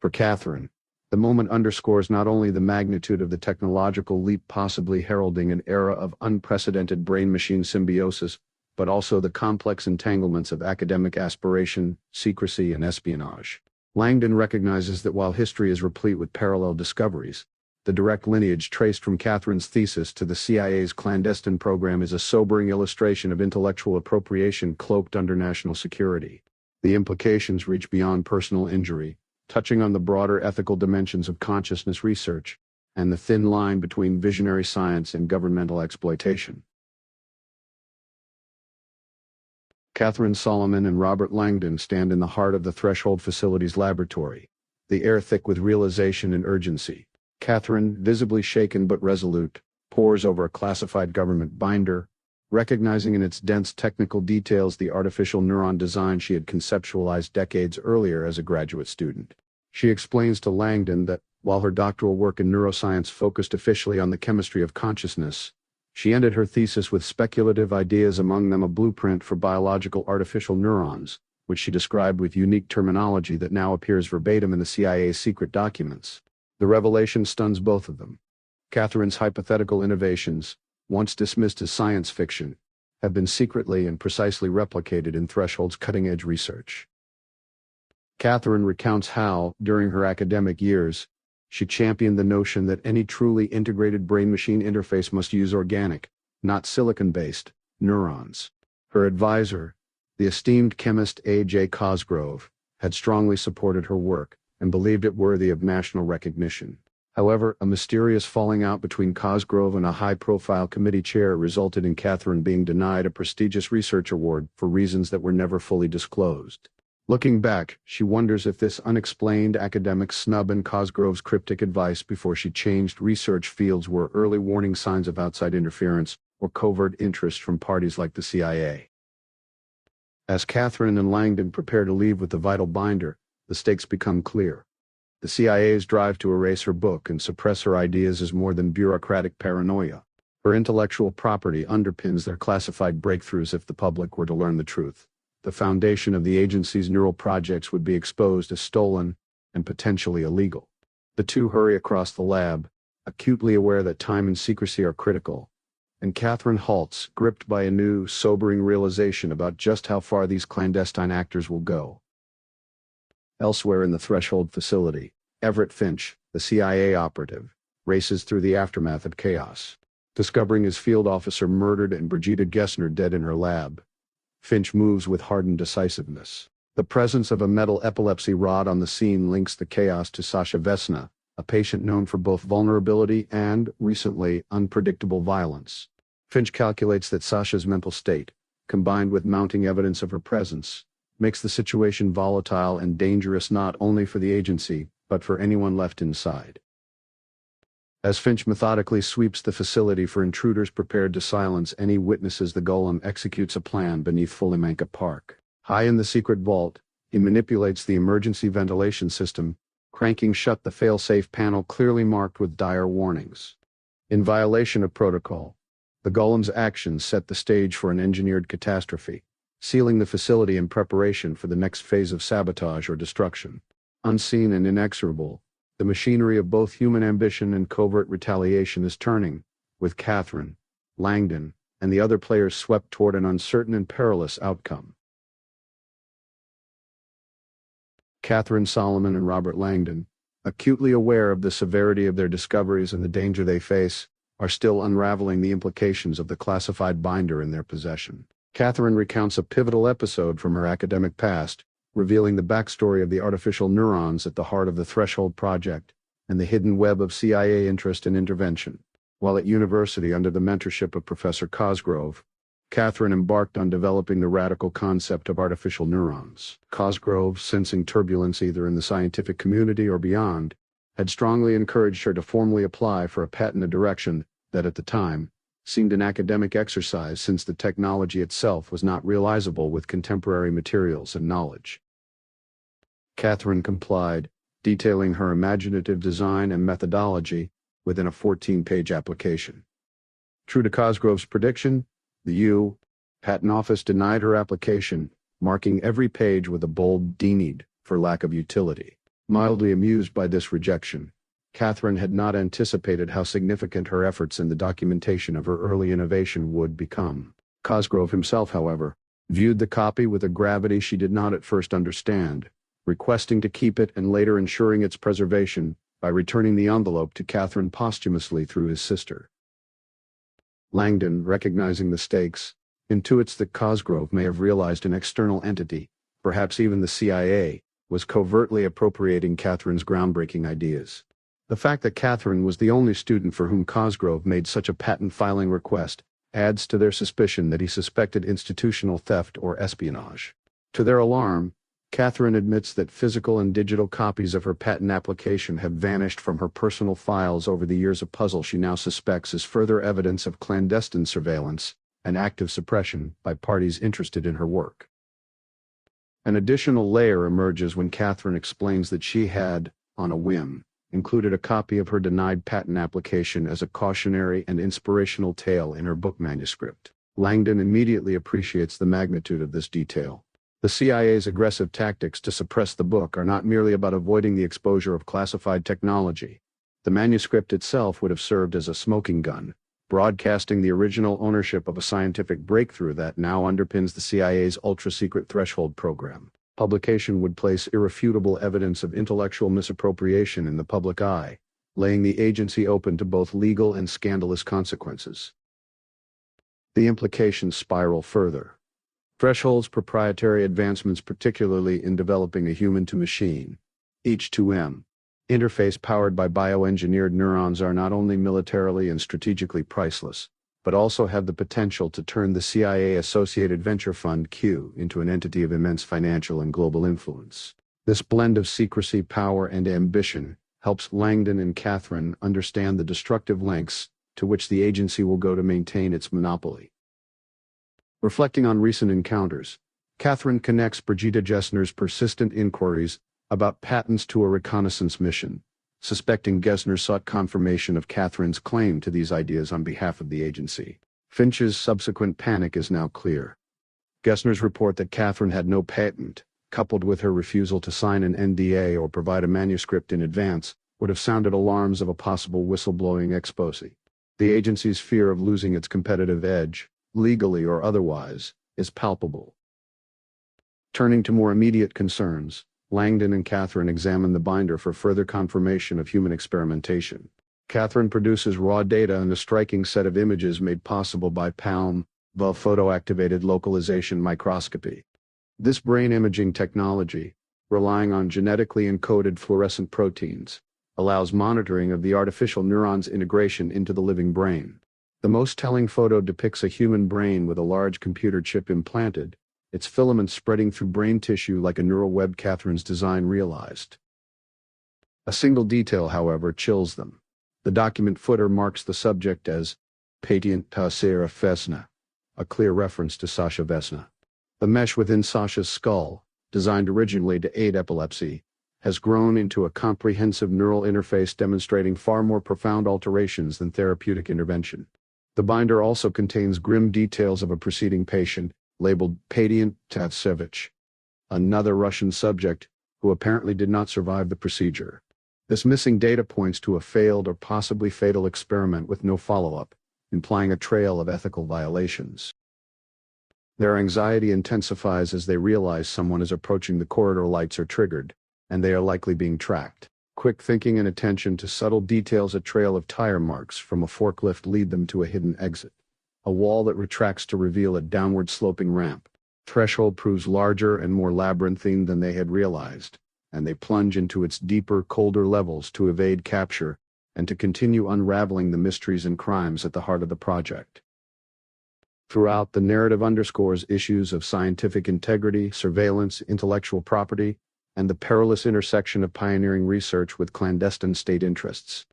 For Katherine, the moment underscores not only the magnitude of the technological leap possibly heralding an era of unprecedented brain-machine symbiosis, but also the complex entanglements of academic aspiration, secrecy, and espionage. Langdon recognizes that while history is replete with parallel discoveries, the direct lineage traced from Katherine's thesis to the CIA's clandestine program is a sobering illustration of intellectual appropriation cloaked under national security. The implications reach beyond personal injury, touching on the broader ethical dimensions of consciousness research and the thin line between visionary science and governmental exploitation. Katherine Solomon and Robert Langdon stand in the heart of the Threshold Facility's laboratory, the air thick with realization and urgency. Katherine, visibly shaken but resolute, pores over a classified government binder, recognizing in its dense technical details the artificial neuron design she had conceptualized decades earlier as a graduate student. She explains to Langdon that, while her doctoral work in neuroscience focused officially on the chemistry of consciousness, she ended her thesis with speculative ideas, among them a blueprint for biological artificial neurons, which she described with unique terminology that now appears verbatim in the CIA's secret documents. The revelation stuns both of them. Katherine's hypothetical innovations, once dismissed as science fiction, have been secretly and precisely replicated in Threshold's cutting-edge research. Katherine recounts how, during her academic years, she championed the notion that any truly integrated brain-machine interface must use organic, not silicon-based, neurons. Her advisor, the esteemed chemist A.J. Cosgrove, had strongly supported her work and believed it worthy of national recognition. However, a mysterious falling out between Cosgrove and a high-profile committee chair resulted in Katherine being denied a prestigious research award for reasons that were never fully disclosed. Looking back, she wonders if this unexplained academic snub and Cosgrove's cryptic advice before she changed research fields were early warning signs of outside interference or covert interest from parties like the CIA. As Katherine and Langdon prepare to leave with the vital binder, the stakes become clear. The CIA's drive to erase her book and suppress her ideas is more than bureaucratic paranoia. Her intellectual property underpins their classified breakthroughs. If the public were to learn the truth, the foundation of the agency's neural projects would be exposed as stolen and potentially illegal. The two hurry across the lab, acutely aware that time and secrecy are critical, and Katherine halts, gripped by a new, sobering realization about just how far these clandestine actors will go. Elsewhere in the Threshold facility, Everett Finch, the CIA operative, races through the aftermath of chaos. Discovering his field officer murdered and Brigitte Gessner dead in her lab, Finch moves with hardened decisiveness. The presence of a metal epilepsy rod on the scene links the chaos to Sasha Vesna, a patient known for both vulnerability and, recently, unpredictable violence. Finch calculates that Sasha's mental state, combined with mounting evidence of her presence, makes the situation volatile and dangerous not only for the agency, but for anyone left inside. As Finch methodically sweeps the facility for intruders prepared to silence any witnesses, the Golem executes a plan beneath Fulimanka Park. High in the secret vault, he manipulates the emergency ventilation system, cranking shut the fail-safe panel clearly marked with dire warnings. In violation of protocol, the Golem's actions set the stage for an engineered catastrophe, sealing the facility in preparation for the next phase of sabotage or destruction. Unseen and inexorable, the machinery of both human ambition and covert retaliation is turning, with Katherine, Langdon, and the other players swept toward an uncertain and perilous outcome. Katherine Solomon and Robert Langdon, acutely aware of the severity of their discoveries and the danger they face, are still unraveling the implications of the classified binder in their possession. Katherine recounts a pivotal episode from her academic past, revealing the backstory of the artificial neurons at the heart of the Threshold Project and the hidden web of CIA interest and intervention. While at university under the mentorship of Professor Cosgrove, Katherine embarked on developing the radical concept of artificial neurons. Cosgrove, sensing turbulence either in the scientific community or beyond, had strongly encouraged her to formally apply for a patent, a direction that at the time seemed an academic exercise since the technology itself was not realizable with contemporary materials and knowledge. Katherine complied, detailing her imaginative design and methodology within a 14-page application. True to Cosgrove's prediction, the U. Patent Office denied her application, marking every page with a bold "denied" for lack of utility. Mildly amused by this rejection, Katherine had not anticipated how significant her efforts in the documentation of her early innovation would become. Cosgrove himself, however, viewed the copy with a gravity she did not at first understand, requesting to keep it and later ensuring its preservation by returning the envelope to Katherine posthumously through his sister. Langdon, recognizing the stakes, intuits that Cosgrove may have realized an external entity, perhaps even the CIA, was covertly appropriating Katherine's groundbreaking ideas. The fact that Katherine was the only student for whom Cosgrove made such a patent filing request adds to their suspicion that he suspected institutional theft or espionage. To their alarm, Katherine admits that physical and digital copies of her patent application have vanished from her personal files over the years, a puzzle she now suspects is further evidence of clandestine surveillance and active suppression by parties interested in her work. An additional layer emerges when Katherine explains that she had, on a whim, included a copy of her denied patent application as a cautionary and inspirational tale in her book manuscript. Langdon immediately appreciates the magnitude of this detail. The CIA's aggressive tactics to suppress the book are not merely about avoiding the exposure of classified technology. The manuscript itself would have served as a smoking gun, broadcasting the original ownership of a scientific breakthrough that now underpins the CIA's ultra-secret Threshold program. Publication would place irrefutable evidence of intellectual misappropriation in the public eye, laying the agency open to both legal and scandalous consequences. The implications spiral further. Threshold's proprietary advancements, particularly in developing a human-to-machine H2M interface powered by bioengineered neurons, are not only militarily and strategically priceless, but also have the potential to turn the CIA-associated venture fund Q into an entity of immense financial and global influence. This blend of secrecy, power, and ambition helps Langdon and Katherine understand the destructive lengths to which the agency will go to maintain its monopoly. Reflecting on recent encounters, Katherine connects Brigitte Gessner's persistent inquiries about patents to a reconnaissance mission, suspecting Gessner sought confirmation of Katherine's claim to these ideas on behalf of the agency. Finch's subsequent panic is now clear. Gessner's report that Katherine had no patent, coupled with her refusal to sign an NDA or provide a manuscript in advance, would have sounded alarms of a possible whistleblowing expose. The agency's fear of losing its competitive edge, legally or otherwise, is palpable. Turning to more immediate concerns, Langdon and Katherine examine the binder for further confirmation of human experimentation. Katherine produces raw data and a striking set of images made possible by PALM, photo-activated localization microscopy. This brain imaging technology, relying on genetically encoded fluorescent proteins, allows monitoring of the artificial neuron's integration into the living brain. The most telling photo depicts a human brain with a large computer chip implanted, its filaments spreading through brain tissue like a neural web Katherine's design realized. A single detail, however, chills them. The document footer marks the subject as Patient Tasera Vesna, a clear reference to Sasha Vesna. The mesh within Sasha's skull, designed originally to aid epilepsy, has grown into a comprehensive neural interface demonstrating far more profound alterations than therapeutic intervention. The binder also contains grim details of a preceding patient, labeled Patient Tatsevich, another Russian subject who apparently did not survive the procedure. This missing data points to a failed or possibly fatal experiment with no follow-up, implying a trail of ethical violations. Their anxiety intensifies as they realize someone is approaching. The corridor lights are triggered, and they are likely being tracked. Quick thinking and attention to subtle details, a trail of tire marks from a forklift, lead them to a hidden exit. a wall that retracts to reveal a downward-sloping ramp. Threshold proves larger and more labyrinthine than they had realized, and they plunge into its deeper, colder levels to evade capture and to continue unraveling the mysteries and crimes at the heart of the project. Throughout, the narrative underscores issues of scientific integrity, surveillance, intellectual property, and the perilous intersection of pioneering research with clandestine state interests.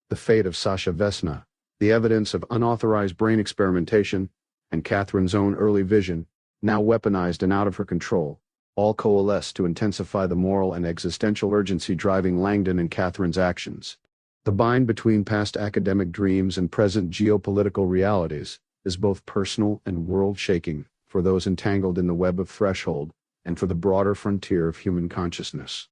The fate of Sasha Vesna, the evidence of unauthorized brain experimentation, and Katherine's own early vision, now weaponized and out of her control, all coalesce to intensify the moral and existential urgency driving Langdon and Katherine's actions. The bind between past academic dreams and present geopolitical realities is both personal and world-shaking for those entangled in the web of Threshold and for the broader frontier of human consciousness.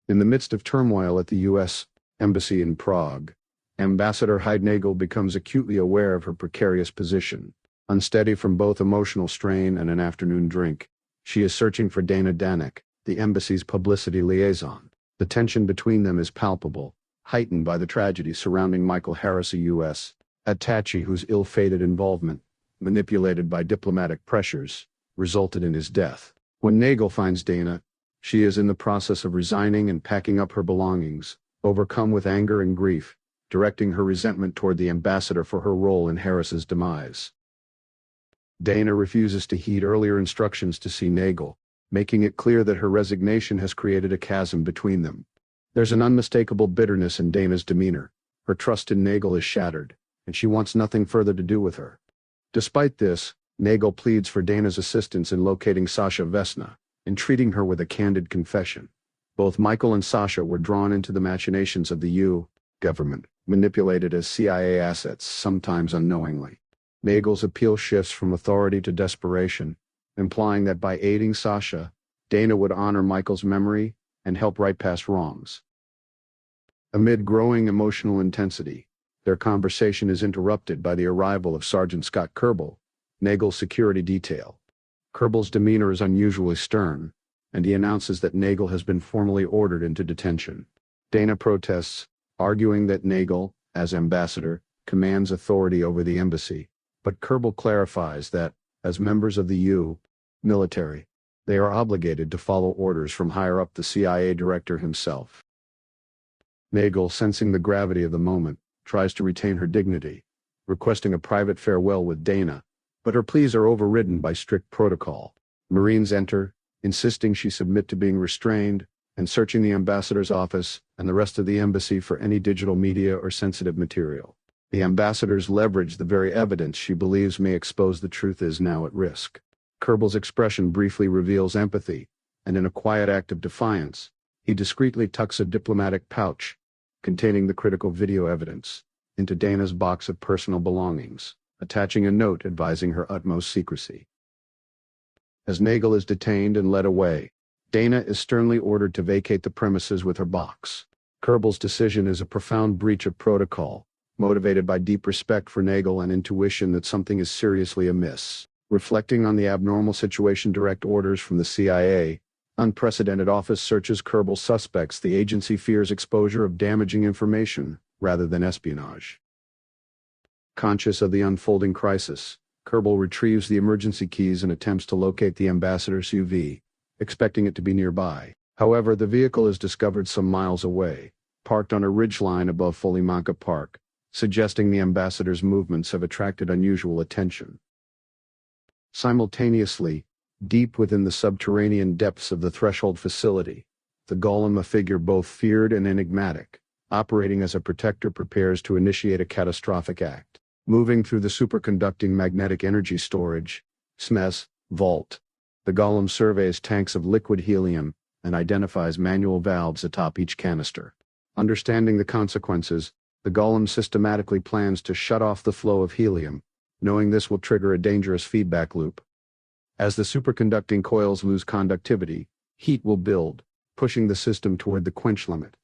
In the midst of turmoil at the U.S. Embassy in Prague, Ambassador Heidnagel becomes acutely aware of her precarious position. Unsteady from both emotional strain and an afternoon drink, she is searching for Dana Danek, the embassy's publicity liaison. The tension between them is palpable, heightened by the tragedy surrounding Michael Harris, a U.S. attaché whose ill-fated involvement, manipulated by diplomatic pressures, resulted in his death. When Nagel finds Dana, she is in the process of resigning and packing up her belongings, overcome with anger and grief, directing her resentment toward the ambassador for her role in Harris's demise. Dana refuses to heed earlier instructions to see Nagel, making it clear that her resignation has created a chasm between them. There's an unmistakable bitterness in Dana's demeanor. Her trust in Nagel is shattered, and she wants nothing further to do with her. Despite this, Nagel pleads for Dana's assistance in locating Sasha Vesna, entreating her with a candid confession. Both Michael and Sasha were drawn into the machinations of the U.S. government, manipulated as CIA assets, sometimes unknowingly. Nagel's appeal shifts from authority to desperation, implying that by aiding Sasha, Dana would honor Michael's memory and help right past wrongs. Amid growing emotional intensity, their conversation is interrupted by the arrival of Sergeant Scott Kerbel, Nagel's security detail. Kerbel's demeanor is unusually stern, and he announces that Nagel has been formally ordered into detention. Dana protests, arguing that Nagel, as ambassador, commands authority over the embassy, but Kerbel clarifies that, as members of the U.S. military, they are obligated to follow orders from higher up, the CIA director himself. Nagel, sensing the gravity of the moment, tries to retain her dignity, requesting a private farewell with Dana, but her pleas are overridden by strict protocol. Marines enter, insisting she submit to being restrained, and searching the ambassador's office and the rest of the embassy for any digital media or sensitive material. The ambassadors leverage the very evidence she believes may expose the truth is now at risk. Kerbel's expression briefly reveals empathy, and in a quiet act of defiance, he discreetly tucks a diplomatic pouch, containing the critical video evidence, into Dana's box of personal belongings, attaching a note advising her utmost secrecy. As Nagel is detained and led away, Dana is sternly ordered to vacate the premises with her box. Kerbel's decision is a profound breach of protocol, motivated by deep respect for Nagel and intuition that something is seriously amiss. Reflecting on the abnormal situation, direct orders from the CIA, unprecedented office searches Kerbel suspects the agency fears exposure of damaging information rather than espionage. Conscious of the unfolding crisis, Kerbel retrieves the emergency keys and attempts to locate the ambassador's SUV, expecting it to be nearby. However, the vehicle is discovered some miles away, parked on a ridgeline above Folimanka Park, suggesting the ambassador's movements have attracted unusual attention. Simultaneously, deep within the subterranean depths of the Threshold facility, the golem, a figure both feared and enigmatic, operating as a protector, prepares to initiate a catastrophic act. Moving through the superconducting magnetic energy storage (SMES) vault, the golem surveys tanks of liquid helium and identifies manual valves atop each canister. Understanding the consequences, the golem systematically plans to shut off the flow of helium, knowing this will trigger a dangerous feedback loop. As the superconducting coils lose conductivity, heat will build, pushing the system toward the quench limit.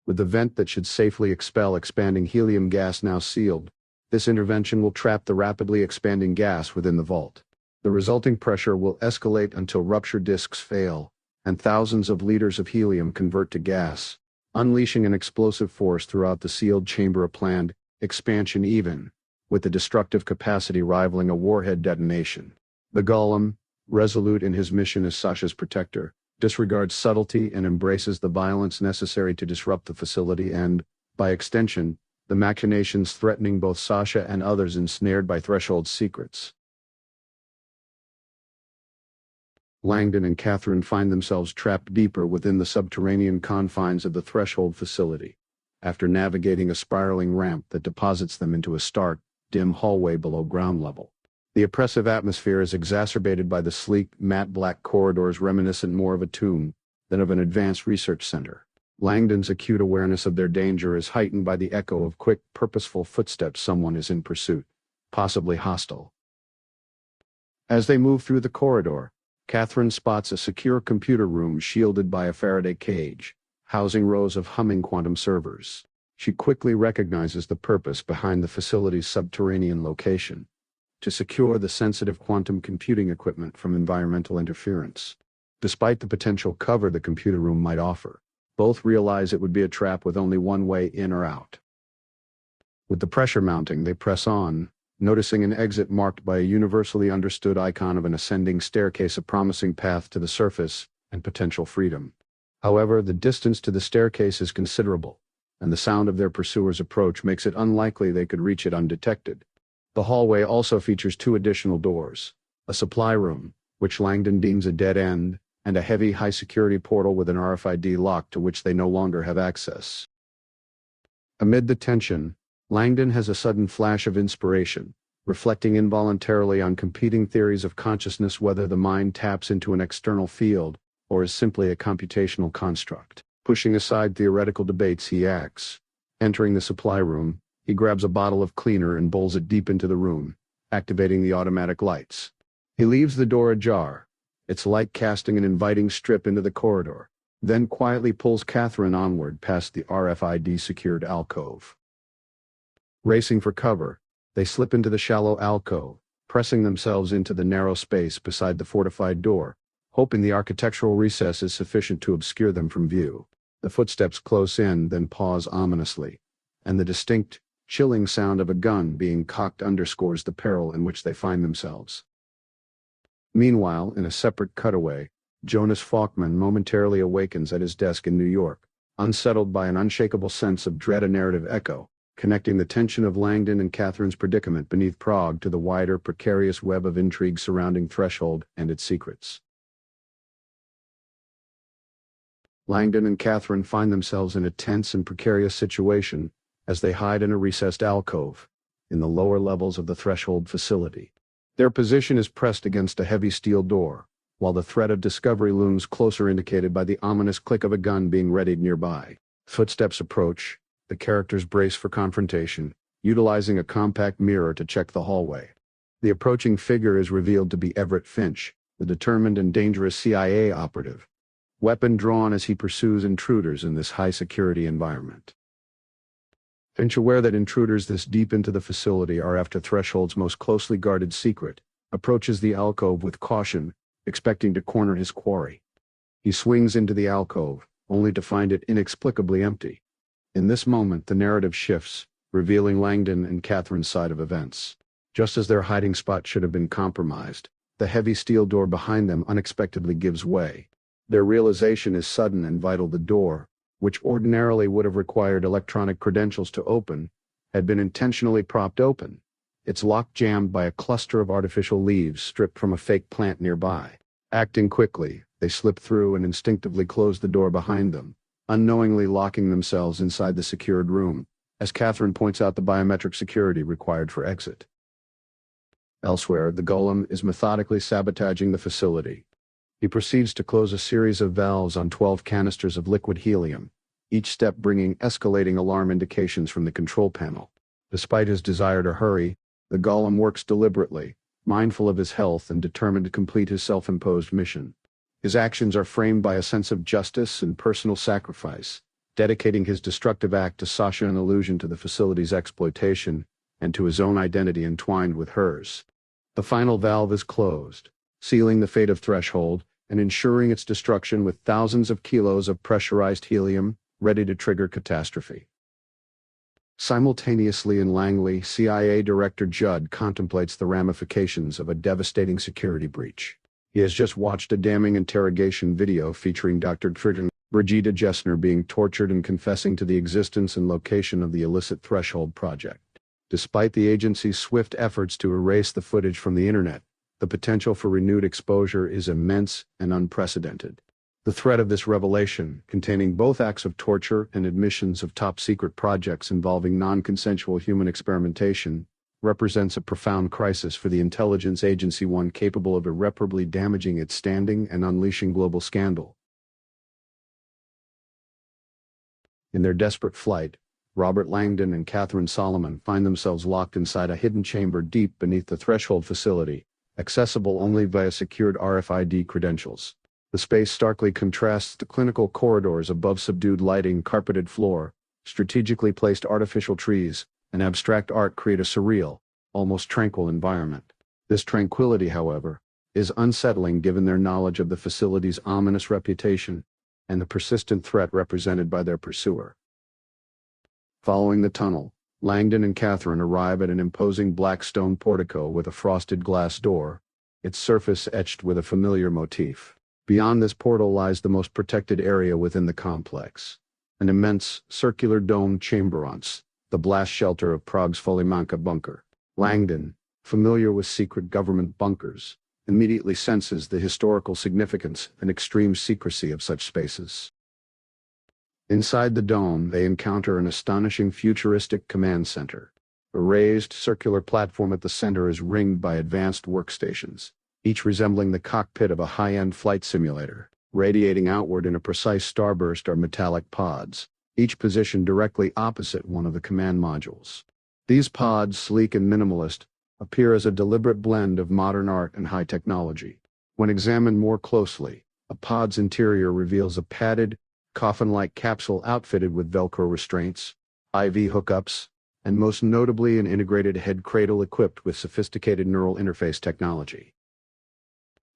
With the vent that should safely expel expanding helium gas now sealed, this intervention will trap the rapidly expanding gas within the vault. The resulting pressure will escalate until rupture disks fail, and thousands of liters of helium convert to gas, unleashing an explosive force throughout the sealed chamber, a planned expansion even, with the destructive capacity rivaling a warhead detonation. The golem, resolute in his mission as Sasha's protector, disregards subtlety and embraces the violence necessary to disrupt the facility and, by extension, the machinations threatening both Sasha and others ensnared by Threshold's secrets. Langdon and Katherine find themselves trapped deeper within the subterranean confines of the Threshold facility, after navigating a spiraling ramp that deposits them into a stark, dim hallway below ground level. The oppressive atmosphere is exacerbated by the sleek, matte black corridors reminiscent more of a tomb than of an advanced research center. Langdon's acute awareness of their danger is heightened by the echo of quick, purposeful footsteps. Someone is in pursuit, possibly hostile. As they move through the corridor, Katherine spots a secure computer room shielded by a Faraday cage, housing rows of humming quantum servers. She quickly recognizes the purpose behind the facility's subterranean location: to secure the sensitive quantum computing equipment from environmental interference. Despite the potential cover the computer room might offer, both realize it would be a trap with only one way in or out. With the pressure mounting, they press on, noticing an exit marked by a universally understood icon of an ascending staircase, a promising path to the surface and potential freedom. However, the distance to the staircase is considerable, and the sound of their pursuers' approach makes it unlikely they could reach it undetected. The hallway also features two additional doors: a supply room, which Langdon deems a dead end, and a heavy, high-security portal with an RFID lock to which they no longer have access. Amid the tension, Langdon has a sudden flash of inspiration, reflecting involuntarily on competing theories of consciousness, whether the mind taps into an external field or is simply a computational construct. Pushing aside theoretical debates, he acts. Entering the supply room, he grabs a bottle of cleaner and bowls it deep into the room, activating the automatic lights. He leaves the door ajar, its light casting an inviting strip into the corridor, then quietly pulls Katherine onward past the RFID-secured alcove. Racing for cover, they slip into the shallow alcove, pressing themselves into the narrow space beside the fortified door, hoping the architectural recess is sufficient to obscure them from view. The footsteps close in, then pause ominously, and the distinct, chilling sound of a gun being cocked underscores the peril in which they find themselves. Meanwhile, in a separate cutaway, Jonas Falkman momentarily awakens at his desk in New York, unsettled by an unshakable sense of dread, a narrative echo, connecting the tension of Langdon and Katherine's predicament beneath Prague to the wider, precarious web of intrigue surrounding Threshold and its secrets. Langdon and Katherine find themselves in a tense and precarious situation as they hide in a recessed alcove in the lower levels of the Threshold facility. Their position is pressed against a heavy steel door, while the threat of discovery looms closer, indicated by the ominous click of a gun being readied nearby. Footsteps approach. The characters brace for confrontation, utilizing a compact mirror to check the hallway. The approaching figure is revealed to be Everett Finch, the determined and dangerous CIA operative, weapon drawn as he pursues intruders in this high-security environment. Finch, aware that intruders this deep into the facility are after Threshold's most closely guarded secret, approaches the alcove with caution, expecting to corner his quarry. He swings into the alcove, only to find it inexplicably empty. In this moment, the narrative shifts, revealing Langdon and Katherine's side of events. Just as their hiding spot should have been compromised, the heavy steel door behind them unexpectedly gives way. Their realization is sudden and vital. The door, which ordinarily would have required electronic credentials to open, had been intentionally propped open, its lock jammed by a cluster of artificial leaves stripped from a fake plant nearby. Acting quickly, they slip through and instinctively close the door behind them, unknowingly locking themselves inside the secured room, as Katherine points out the biometric security required for exit. Elsewhere, the golem is methodically sabotaging the facility. He proceeds to close a series of valves on 12 canisters of liquid helium, each step bringing escalating alarm indications from the control panel. Despite his desire to hurry, the golem works deliberately, mindful of his health and determined to complete his self-imposed mission. His actions are framed by a sense of justice and personal sacrifice, dedicating his destructive act to Sasha, an allusion to the facility's exploitation and to his own identity entwined with hers. The final valve is closed, sealing the fate of Threshold and ensuring its destruction with thousands of kilos of pressurized helium ready to trigger catastrophe. Simultaneously in Langley, CIA Director Judd contemplates the ramifications of a devastating security breach. He has just watched a damning interrogation video featuring Dr. Brigida Jessner being tortured and confessing to the existence and location of the illicit Threshold project. Despite the agency's swift efforts to erase the footage from the internet, the potential for renewed exposure is immense and unprecedented. The threat of this revelation, containing both acts of torture and admissions of top-secret projects involving non-consensual human experimentation, represents a profound crisis for the intelligence agency, one capable of irreparably damaging its standing and unleashing global scandal. In their desperate flight, Robert Langdon and Katherine Solomon find themselves locked inside a hidden chamber deep beneath the Threshold facility, accessible only via secured RFID credentials. The space starkly contrasts the clinical corridors above subdued lighting, carpeted floor, strategically placed artificial trees, and abstract art create a surreal, almost tranquil environment. This tranquility, however, is unsettling given their knowledge of the facility's ominous reputation and the persistent threat represented by their pursuer. Following the tunnel, Langdon and Katherine arrive at an imposing black stone portico with a frosted glass door, its surface etched with a familiar motif. Beyond this portal lies the most protected area within the complex, an immense, circular domed chamberance, the blast shelter of Prague's Folimanka bunker. Langdon, familiar with secret government bunkers, immediately senses the historical significance and extreme secrecy of such spaces. Inside the dome, they encounter an astonishing futuristic command center. A raised, circular platform at the center is ringed by advanced workstations, each resembling the cockpit of a high-end flight simulator. Radiating outward in a precise starburst are metallic pods, each positioned directly opposite one of the command modules. These pods, sleek and minimalist, appear as a deliberate blend of modern art and high technology. When examined more closely, a pod's interior reveals a padded, coffin-like capsule outfitted with Velcro restraints, IV hookups, and most notably an integrated head cradle equipped with sophisticated neural interface technology.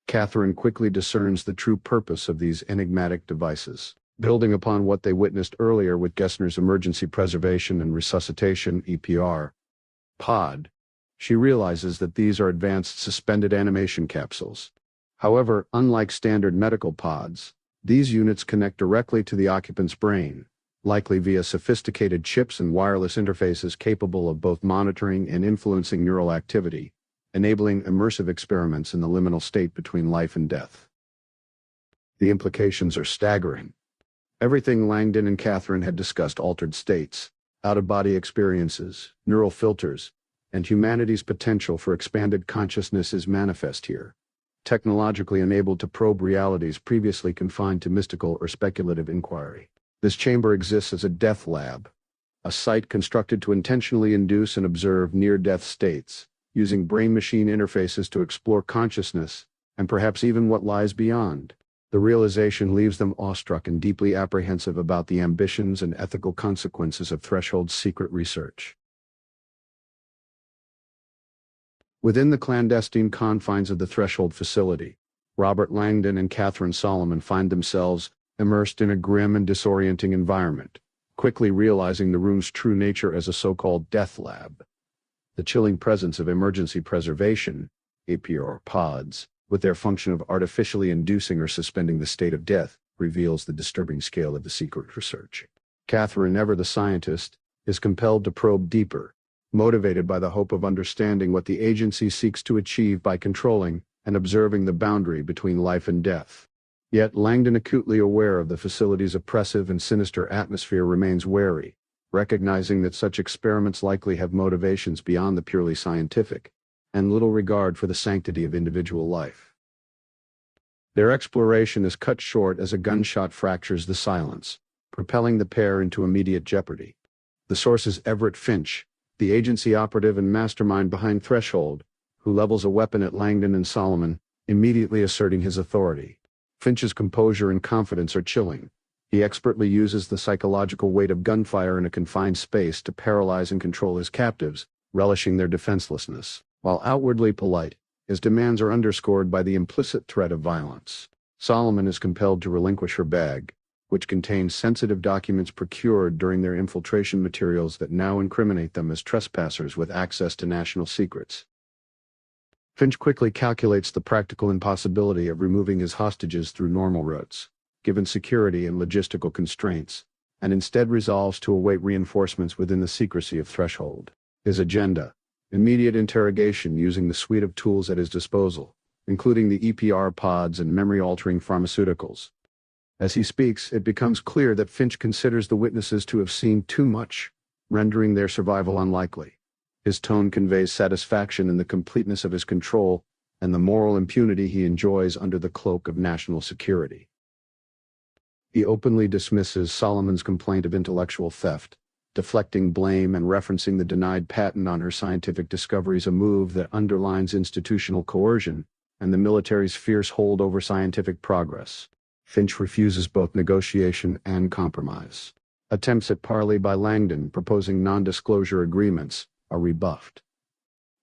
Katherine quickly discerns the true purpose of these enigmatic devices. Building upon what they witnessed earlier with Gessner's emergency preservation and resuscitation (EPR) pod, she realizes that these are advanced suspended animation capsules. However, unlike standard medical pods, these units connect directly to the occupant's brain, likely via sophisticated chips and wireless interfaces capable of both monitoring and influencing neural activity, enabling immersive experiments in the liminal state between life and death. The implications are staggering. Everything Langdon and Katherine had discussed, altered states, out-of-body experiences, neural filters, and humanity's potential for expanded consciousness is manifest here, technologically enabled to probe realities previously confined to mystical or speculative inquiry. This chamber exists as a death lab, a site constructed to intentionally induce and observe near-death states, using brain-machine interfaces to explore consciousness, and perhaps even what lies beyond. The realization leaves them awestruck and deeply apprehensive about the ambitions and ethical consequences of Threshold's secret research. Within the clandestine confines of the Threshold facility, Robert Langdon and Katherine Solomon find themselves immersed in a grim and disorienting environment, quickly realizing the room's true nature as a so-called death lab. The chilling presence of emergency preservation, EPR pods, with their function of artificially inducing or suspending the state of death, reveals the disturbing scale of the secret research. Katherine, ever the scientist, is compelled to probe deeper, motivated by the hope of understanding what the agency seeks to achieve by controlling and observing the boundary between life and death. Yet Langdon, acutely aware of the facility's oppressive and sinister atmosphere, remains wary, recognizing that such experiments likely have motivations beyond the purely scientific, and little regard for the sanctity of individual life. Their exploration is cut short as a gunshot fractures the silence, propelling the pair into immediate jeopardy. The source is Everett Finch, the agency operative and mastermind behind Threshold, who levels a weapon at Langdon and Solomon, immediately asserting his authority. Finch's composure and confidence are chilling. He expertly uses the psychological weight of gunfire in a confined space to paralyze and control his captives, relishing their defenselessness. While outwardly polite, his demands are underscored by the implicit threat of violence. Solomon is compelled to relinquish her bag, which contains sensitive documents procured during their infiltration materials that now incriminate them as trespassers with access to national secrets. Finch quickly calculates the practical impossibility of removing his hostages through normal routes, given security and logistical constraints, and instead resolves to await reinforcements within the secrecy of Threshold. His agenda: immediate interrogation using the suite of tools at his disposal, including the EPR pods and memory-altering pharmaceuticals. As he speaks, it becomes clear that Finch considers the witnesses to have seen too much, rendering their survival unlikely. His tone conveys satisfaction in the completeness of his control and the moral impunity he enjoys under the cloak of national security. He openly dismisses Solomon's complaint of intellectual theft, deflecting blame and referencing the denied patent on her scientific discoveries, a move that underlines institutional coercion and the military's fierce hold over scientific progress. Finch refuses both negotiation and compromise. Attempts at parley by Langdon proposing non-disclosure agreements are rebuffed.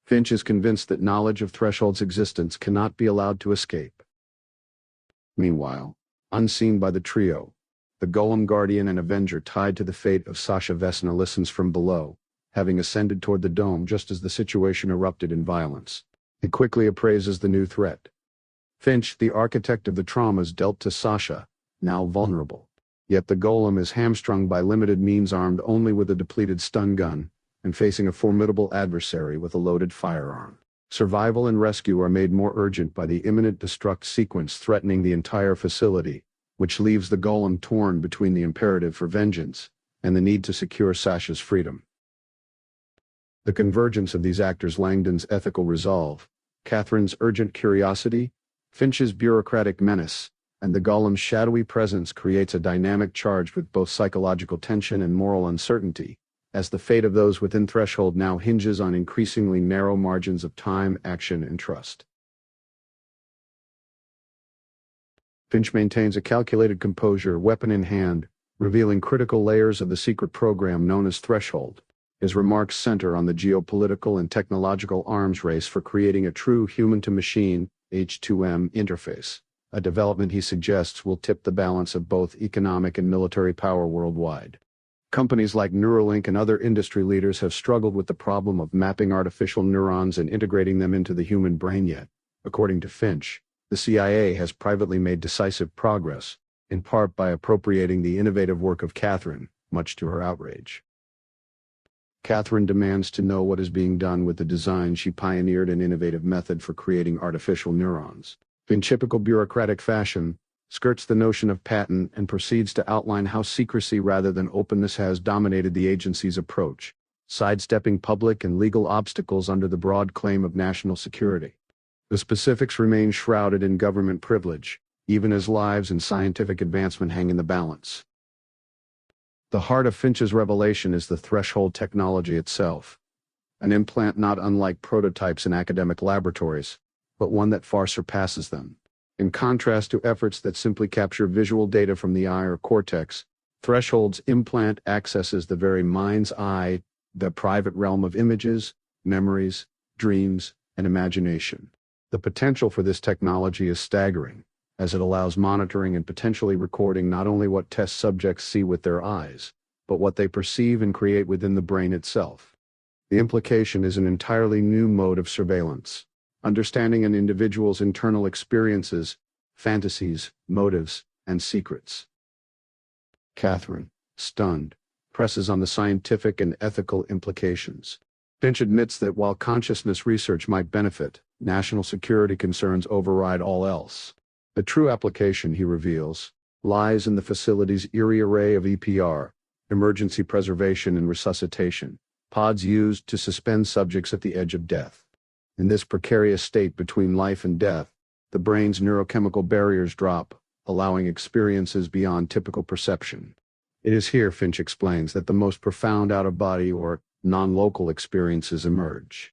Finch is convinced that knowledge of Threshold's existence cannot be allowed to escape. Meanwhile, unseen by the trio, the Golem Guardian and Avenger tied to the fate of Sasha Vesna listens from below, having ascended toward the dome just as the situation erupted in violence. He quickly appraises the new threat. Finch, the architect of the traumas dealt to Sasha, now vulnerable. Yet the Golem is hamstrung by limited means, armed only with a depleted stun gun, and facing a formidable adversary with a loaded firearm. Survival and rescue are made more urgent by the imminent destruct sequence threatening the entire facility, which leaves the Golem torn between the imperative for vengeance and the need to secure Sasha's freedom. The convergence of these actors, Langdon's ethical resolve, Katherine's urgent curiosity, Finch's bureaucratic menace, and the Golem's shadowy presence, creates a dynamic charged with both psychological tension and moral uncertainty, as the fate of those within Threshold now hinges on increasingly narrow margins of time, action, and trust. Finch maintains a calculated composure, weapon in hand, revealing critical layers of the secret program known as Threshold. His remarks center on the geopolitical and technological arms race for creating a true human-to-machine H2M interface, a development he suggests will tip the balance of both economic and military power worldwide. Companies like Neuralink and other industry leaders have struggled with the problem of mapping artificial neurons and integrating them into the human brain, yet, according to Finch, the CIA has privately made decisive progress, in part by appropriating the innovative work of Katherine, much to her outrage. Katherine demands to know what is being done with the design she pioneered, an innovative method for creating artificial neurons. In typical bureaucratic fashion, skirts the notion of patent and proceeds to outline how secrecy rather than openness has dominated the agency's approach, sidestepping public and legal obstacles under the broad claim of national security. The specifics remain shrouded in government privilege, even as lives and scientific advancement hang in the balance. The heart of Finch's revelation is the Threshold technology itself, an implant not unlike prototypes in academic laboratories, but one that far surpasses them. In contrast to efforts that simply capture visual data from the eye or cortex, Threshold's implant accesses the very mind's eye, the private realm of images, memories, dreams, and imagination. The potential for this technology is staggering, as it allows monitoring and potentially recording not only what test subjects see with their eyes, but what they perceive and create within the brain itself. The implication is an entirely new mode of surveillance, understanding an individual's internal experiences, fantasies, motives, and secrets. Katherine, stunned, presses on the scientific and ethical implications. Finch admits that while consciousness research might benefit, national security concerns override all else. The true application, he reveals, lies in the facility's eerie array of EPR, emergency preservation and resuscitation, pods used to suspend subjects at the edge of death. In this precarious state between life and death, the brain's neurochemical barriers drop, allowing experiences beyond typical perception. It is here, Finch explains, that the most profound out-of-body or non-local experiences emerge.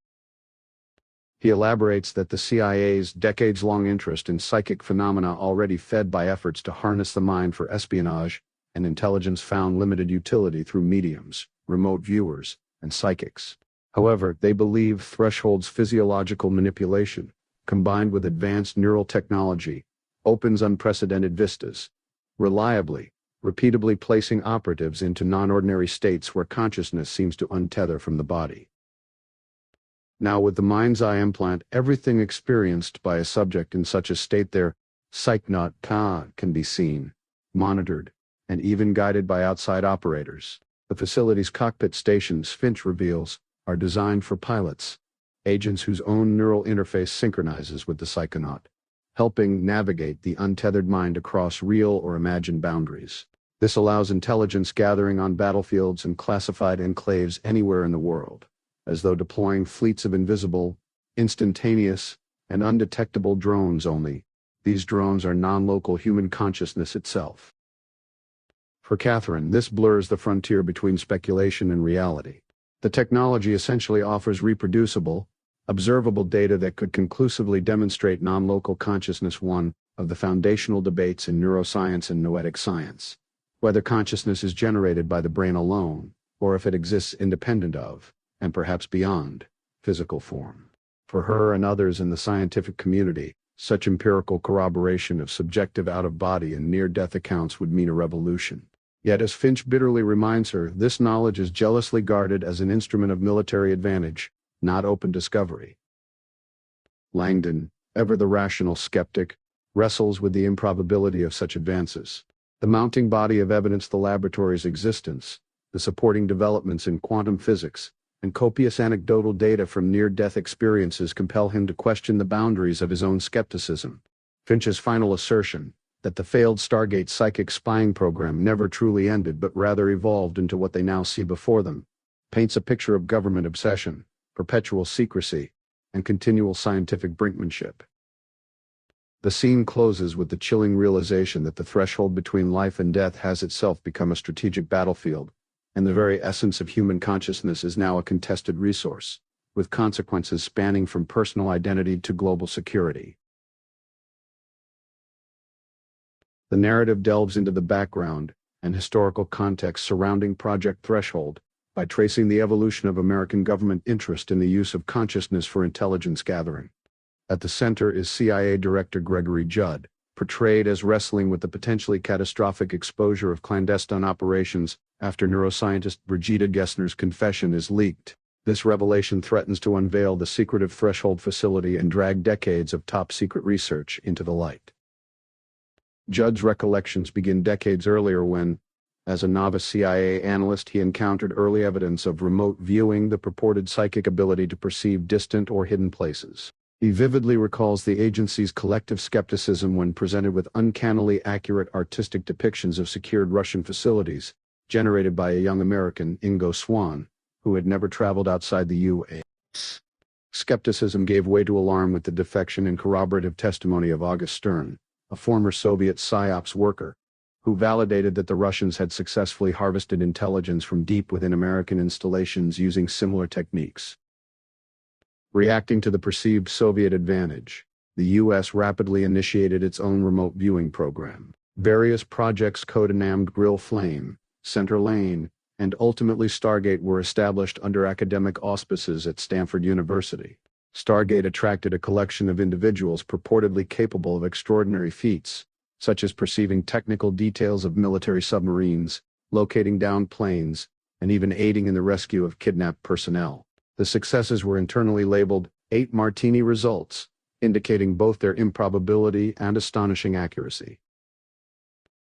He elaborates that the CIA's decades-long interest in psychic phenomena, already fed by efforts to harness the mind for espionage and intelligence, found limited utility through mediums, remote viewers, and psychics. However, they believe Threshold's physiological manipulation, combined with advanced neural technology, opens unprecedented vistas, reliably, repeatedly placing operatives into non-ordinary states where consciousness seems to untether from the body. Now, with the mind's eye implant, everything experienced by a subject in such a state, their psychnaut can be seen, monitored, and even guided by outside operators. The facility's cockpit stations, Finch reveals, are designed for pilots, agents whose own neural interface synchronizes with the psychonaut, helping navigate the untethered mind across real or imagined boundaries. This allows intelligence gathering on battlefields and classified enclaves anywhere in the world, as though deploying fleets of invisible, instantaneous, and undetectable drones only. These drones are non-local human consciousness itself. For Katherine, this blurs the frontier between speculation and reality. The technology essentially offers reproducible, observable data that could conclusively demonstrate non-local consciousness, one of the foundational debates in neuroscience and noetic science. Whether consciousness is generated by the brain alone, or if it exists independent of, and perhaps beyond, physical form. For her and others in the scientific community, such empirical corroboration of subjective out-of-body and near-death accounts would mean a revolution. Yet, as Finch bitterly reminds her, this knowledge is jealously guarded as an instrument of military advantage, not open discovery. Langdon, ever the rational skeptic, wrestles with the improbability of such advances. The mounting body of evidence, the laboratory's existence, the supporting developments in quantum physics, and copious anecdotal data from near-death experiences compel him to question the boundaries of his own skepticism. Finch's final assertion, that the failed Stargate psychic spying program never truly ended but rather evolved into what they now see before them, paints a picture of government obsession, perpetual secrecy, and continual scientific brinkmanship. The scene closes with the chilling realization that the threshold between life and death has itself become a strategic battlefield, and the very essence of human consciousness is now a contested resource, with consequences spanning from personal identity to global security. The narrative delves into the background and historical context surrounding Project Threshold by tracing the evolution of American government interest in the use of consciousness for intelligence gathering. At the center is CIA Director Gregory Judd, portrayed as wrestling with the potentially catastrophic exposure of clandestine operations after neuroscientist Brigitte Gessner's confession is leaked. This revelation threatens to unveil the secretive Threshold facility and drag decades of top-secret research into the light. Judd's recollections begin decades earlier when, as a novice CIA analyst, he encountered early evidence of remote viewing, the purported psychic ability to perceive distant or hidden places. He vividly recalls the agency's collective skepticism when presented with uncannily accurate artistic depictions of secured Russian facilities, generated by a young American, Ingo Swann, who had never traveled outside the U.S. Skepticism gave way to alarm with the defection and corroborative testimony of August Stern, a former Soviet PSYOPs worker, who validated that the Russians had successfully harvested intelligence from deep within American installations using similar techniques. Reacting to the perceived Soviet advantage, the U.S. rapidly initiated its own remote viewing program. Various projects codenamed Grill Flame, Center Lane, and ultimately Stargate were established under academic auspices at Stanford University. Stargate attracted a collection of individuals purportedly capable of extraordinary feats, such as perceiving technical details of military submarines, locating downed planes, and even aiding in the rescue of kidnapped personnel. The successes were internally labeled 8 Martini results, indicating both their improbability and astonishing accuracy.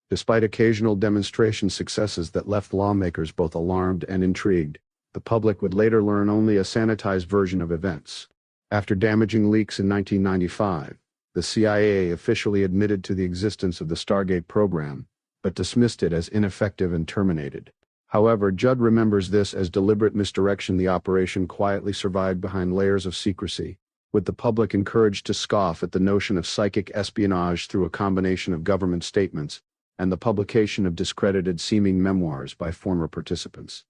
Despite occasional demonstration successes that left lawmakers both alarmed and intrigued, the public would later learn only a sanitized version of events. After damaging leaks in 1995, the CIA officially admitted to the existence of the Stargate program, but dismissed it as ineffective and terminated. However, Judd remembers this as deliberate misdirection. The operation quietly survived behind layers of secrecy, with the public encouraged to scoff at the notion of psychic espionage through a combination of government statements and the publication of discredited seeming memoirs by former participants.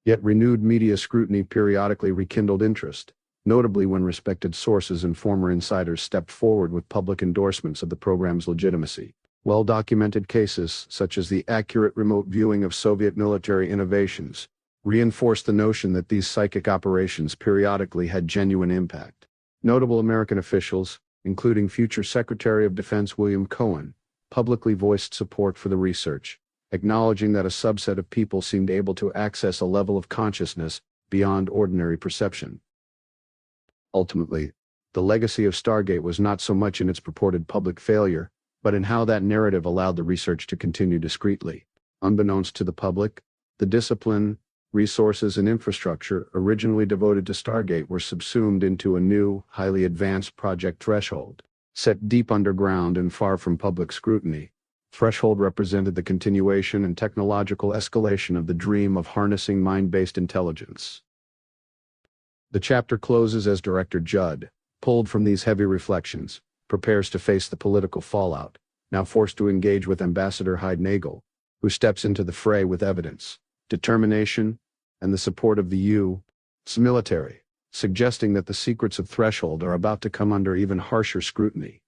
Yet renewed media scrutiny periodically rekindled interest, notably when respected sources and former insiders stepped forward with public endorsements of the program's legitimacy. Well-documented cases, such as the accurate remote viewing of Soviet military innovations, reinforced the notion that these psychic operations periodically had genuine impact. Notable American officials, including future Secretary of Defense William Cohen, publicly voiced support for the research, acknowledging that a subset of people seemed able to access a level of consciousness beyond ordinary perception. Ultimately, the legacy of Stargate was not so much in its purported public failure, but in how that narrative allowed the research to continue discreetly. Unbeknownst to the public, the discipline, resources, and infrastructure originally devoted to Stargate were subsumed into a new, highly advanced Project Threshold. Set deep underground and far from public scrutiny, Threshold represented the continuation and technological escalation of the dream of harnessing mind-based intelligence. The chapter closes as Director Judd, pulled from these heavy reflections, prepares to face the political fallout, now forced to engage with Ambassador Hyde Nagel, who steps into the fray with evidence, determination, and the support of the U.S. military, suggesting that the secrets of Threshold are about to come under even harsher scrutiny.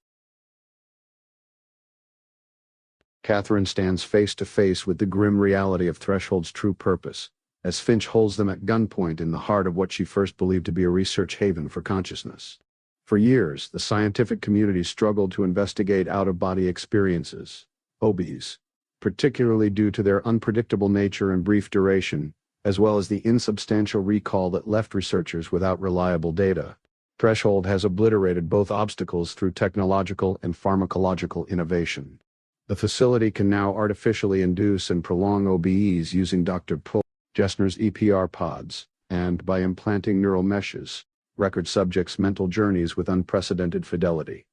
Katherine stands face to face with the grim reality of Threshold's true purpose, as Finch holds them at gunpoint in the heart of what she first believed to be a research haven for consciousness. For years, the scientific community struggled to investigate out-of-body experiences, OBs, particularly due to their unpredictable nature and brief duration, as well as the insubstantial recall that left researchers without reliable data. Threshold has obliterated both obstacles through technological and pharmacological innovation. The facility can now artificially induce and prolong OBEs using Dr. Paul Gessner's EPR pods, and by implanting neural meshes, record subjects' mental journeys with unprecedented fidelity.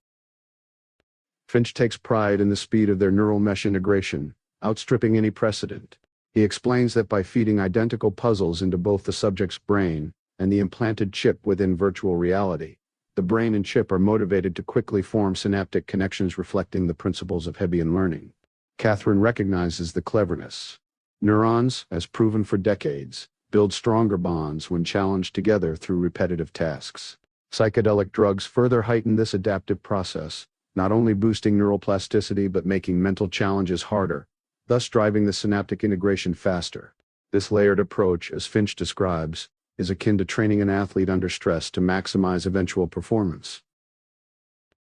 Finch takes pride in the speed of their neural mesh integration, outstripping any precedent. He explains that by feeding identical puzzles into both the subject's brain and the implanted chip within virtual reality, the brain and chip are motivated to quickly form synaptic connections reflecting the principles of Hebbian learning. Katherine recognizes the cleverness. Neurons, as proven for decades, build stronger bonds when challenged together through repetitive tasks. Psychedelic drugs further heighten this adaptive process, not only boosting neural plasticity but making mental challenges harder, thus driving the synaptic integration faster. This layered approach, as Finch describes, is akin to training an athlete under stress to maximize eventual performance.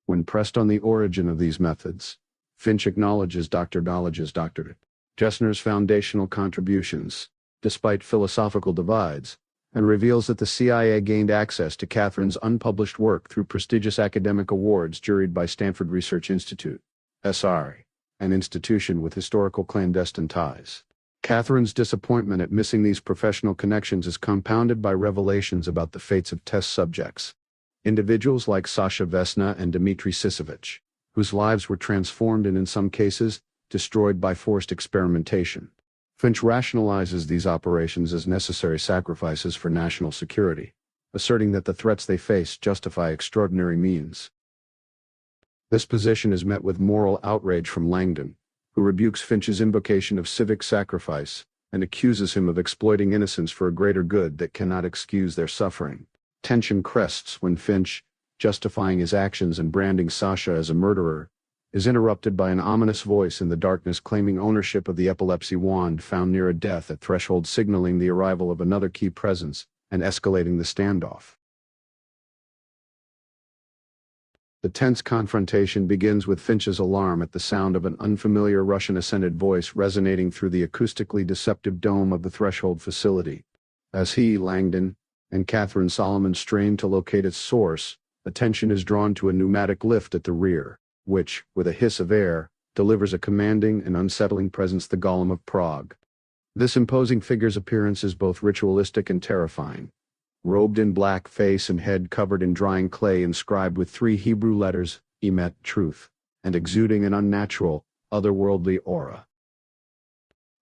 When pressed on the origin of these methods, Finch acknowledges Dr. Gessner's foundational contributions, despite philosophical divides, and reveals that the CIA gained access to Katherine's unpublished work through prestigious academic awards juried by Stanford Research Institute, SR, an institution with historical clandestine ties. Katherine's disappointment at missing these professional connections is compounded by revelations about the fates of test subjects, individuals like Sasha Vesna and Dmitry Sisevich, whose lives were transformed and in some cases, destroyed by forced experimentation. Finch rationalizes these operations as necessary sacrifices for national security, asserting that the threats they face justify extraordinary means. This position is met with moral outrage from Langdon, who rebukes Finch's invocation of civic sacrifice and accuses him of exploiting innocence for a greater good that cannot excuse their suffering. Tension crests when Finch, justifying his actions and branding Sasha as a murderer, is interrupted by an ominous voice in the darkness claiming ownership of the epilepsy wand found near a death at Threshold, signaling the arrival of another key presence and escalating the standoff. The tense confrontation begins with Finch's alarm at the sound of an unfamiliar Russian-accented voice resonating through the acoustically deceptive dome of the Threshold facility. As he, Langdon, and Katherine Solomon strain to locate its source, attention is drawn to a pneumatic lift at the rear, which, with a hiss of air, delivers a commanding and unsettling presence, the Golem of Prague. This imposing figure's appearance is both ritualistic and terrifying. Robed in black, face and head covered in drying clay inscribed with 3 Hebrew letters, Emet, truth, and exuding an unnatural, otherworldly aura.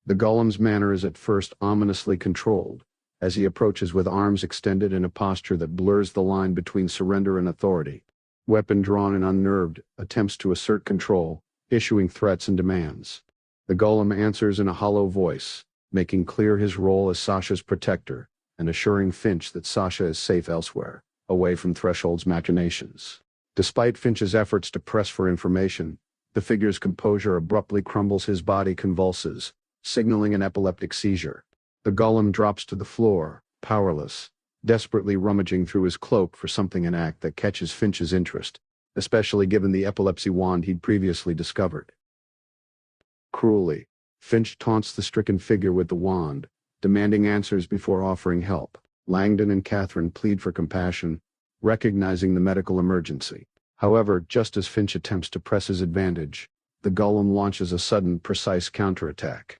The golem's manner is at first ominously controlled, as he approaches with arms extended in a posture that blurs the line between surrender and authority. Weapon drawn and unnerved, attempts to assert control, issuing threats and demands. The golem answers in a hollow voice, making clear his role as Sasha's protector, and assuring Finch that Sasha is safe elsewhere, away from Threshold's machinations. Despite Finch's efforts to press for information, the figure's composure abruptly crumbles, his body convulses, signaling an epileptic seizure. The golem drops to the floor, powerless, desperately rummaging through his cloak for something in act that catches Finch's interest, especially given the epilepsy wand he'd previously discovered. Cruelly, Finch taunts the stricken figure with the wand, demanding answers before offering help. Langdon and Katherine plead for compassion, recognizing the medical emergency. However, just as Finch attempts to press his advantage, the golem launches a sudden, precise counterattack.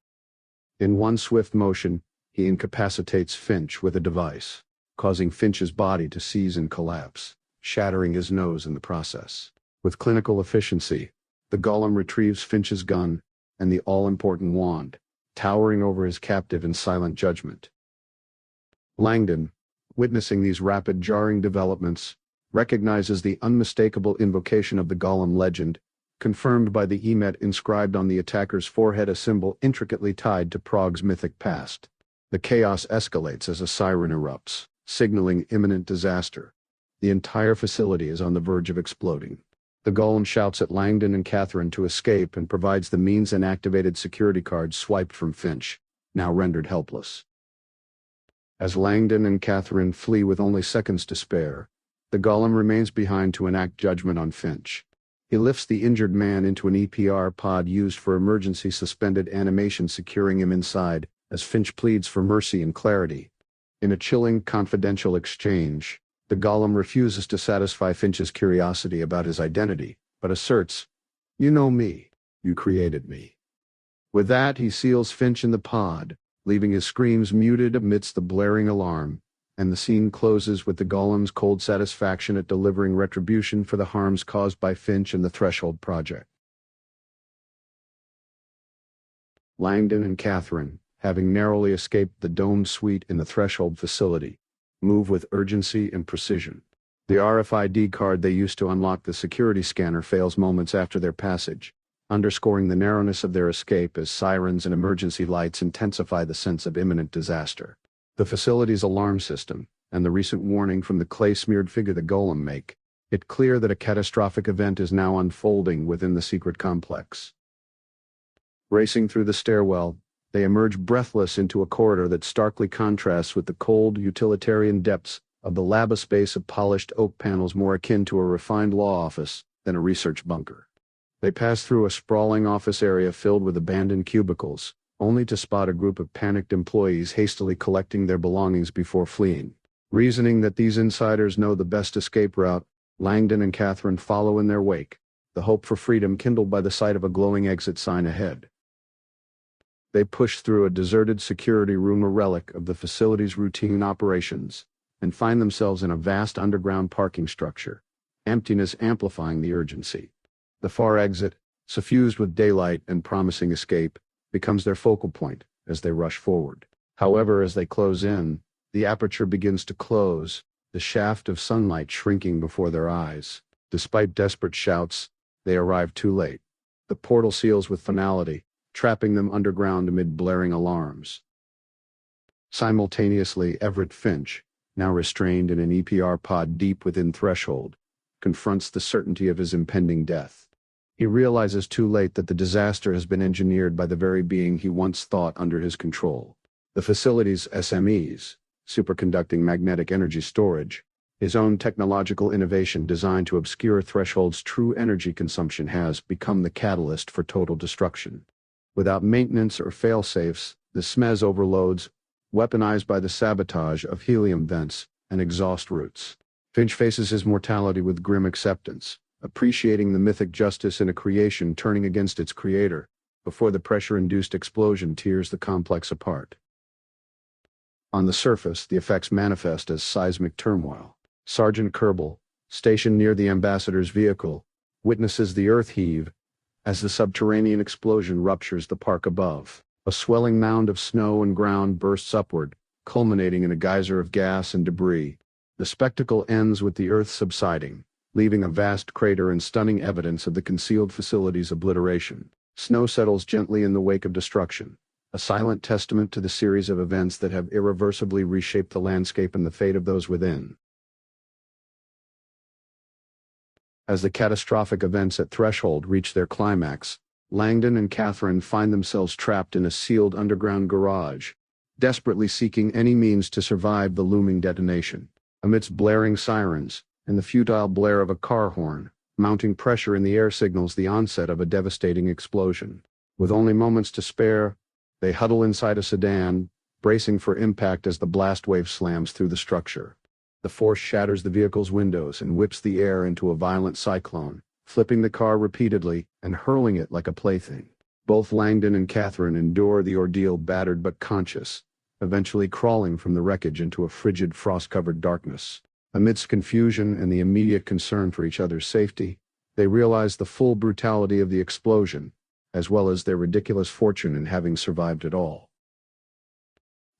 In one swift motion, he incapacitates Finch with a device, causing Finch's body to seize and collapse, shattering his nose in the process. With clinical efficiency, the golem retrieves Finch's gun and the all-important wand, towering over his captive in silent judgment. Langdon, witnessing these rapid, jarring developments, recognizes the unmistakable invocation of the golem legend, confirmed by the emet inscribed on the attacker's forehead, a symbol intricately tied to Prague's mythic past. The chaos escalates as a siren erupts, signaling imminent disaster. The entire facility is on the verge of exploding. The golem shouts at Langdon and Katherine to escape and provides the means and activated security cards swiped from Finch, now rendered helpless. As Langdon and Katherine flee with only seconds to spare, the golem remains behind to enact judgment on Finch. He lifts the injured man into an EPR pod used for emergency suspended animation, securing him inside, as Finch pleads for mercy and clarity. In a chilling, confidential exchange, the golem refuses to satisfy Finch's curiosity about his identity, but asserts, "You know me. You created me." With that, he seals Finch in the pod, leaving his screams muted amidst the blaring alarm, and the scene closes with the golem's cold satisfaction at delivering retribution for the harms caused by Finch and the Threshold Project. Langdon and Katherine, having narrowly escaped the domed suite in the Threshold facility, move with urgency and precision. The RFID card they used to unlock the security scanner fails moments after their passage, underscoring the narrowness of their escape as sirens and emergency lights intensify the sense of imminent disaster. The facility's alarm system, and the recent warning from the clay-smeared figure the golem make it clear that a catastrophic event is now unfolding within the secret complex. Racing through the stairwell, they emerge breathless into a corridor that starkly contrasts with the cold, utilitarian depths of the lab, a space of polished oak panels more akin to a refined law office than a research bunker. They pass through a sprawling office area filled with abandoned cubicles, only to spot a group of panicked employees hastily collecting their belongings before fleeing. Reasoning that these insiders know the best escape route, Langdon and Katherine follow in their wake, the hope for freedom kindled by the sight of a glowing exit sign ahead. They push through a deserted security room, a relic of the facility's routine operations, and find themselves in a vast underground parking structure, emptiness amplifying the urgency. The far exit, suffused with daylight and promising escape, becomes their focal point as they rush forward. However, as they close in, the aperture begins to close, the shaft of sunlight shrinking before their eyes. Despite desperate shouts, they arrive too late. The portal seals with finality, trapping them underground amid blaring alarms. Simultaneously, Everett Finch, now restrained in an EPR pod deep within Threshold, confronts the certainty of his impending death. He realizes too late that the disaster has been engineered by the very being he once thought under his control. The facility's SMEs, superconducting magnetic energy storage, his own technological innovation designed to obscure Threshold's true energy consumption, has become the catalyst for total destruction. Without maintenance or fail-safes, the SMEs overloads, weaponized by the sabotage of helium vents and exhaust routes. Finch faces his mortality with grim acceptance, appreciating the mythic justice in a creation turning against its creator, before the pressure-induced explosion tears the complex apart. On the surface, the effects manifest as seismic turmoil. Sergeant Kerbel, stationed near the ambassador's vehicle, witnesses the earth heave as the subterranean explosion ruptures the park above. A swelling mound of snow and ground bursts upward, culminating in a geyser of gas and debris. The spectacle ends with the earth subsiding, leaving a vast crater and stunning evidence of the concealed facility's obliteration. Snow settles gently in the wake of destruction, a silent testament to the series of events that have irreversibly reshaped the landscape and the fate of those within. As the catastrophic events at Threshold reach their climax, Langdon and Katherine find themselves trapped in a sealed underground garage, desperately seeking any means to survive the looming detonation. Amidst blaring sirens and the futile blare of a car horn, mounting pressure in the air signals the onset of a devastating explosion. With only moments to spare, they huddle inside a sedan, bracing for impact as the blast wave slams through the structure. The force shatters the vehicle's windows and whips the air into a violent cyclone, flipping the car repeatedly and hurling it like a plaything. Both Langdon and Katherine endure the ordeal battered but conscious, eventually crawling from the wreckage into a frigid frost-covered darkness. Amidst confusion and the immediate concern for each other's safety, they realize the full brutality of the explosion, as well as their ridiculous fortune in having survived it all.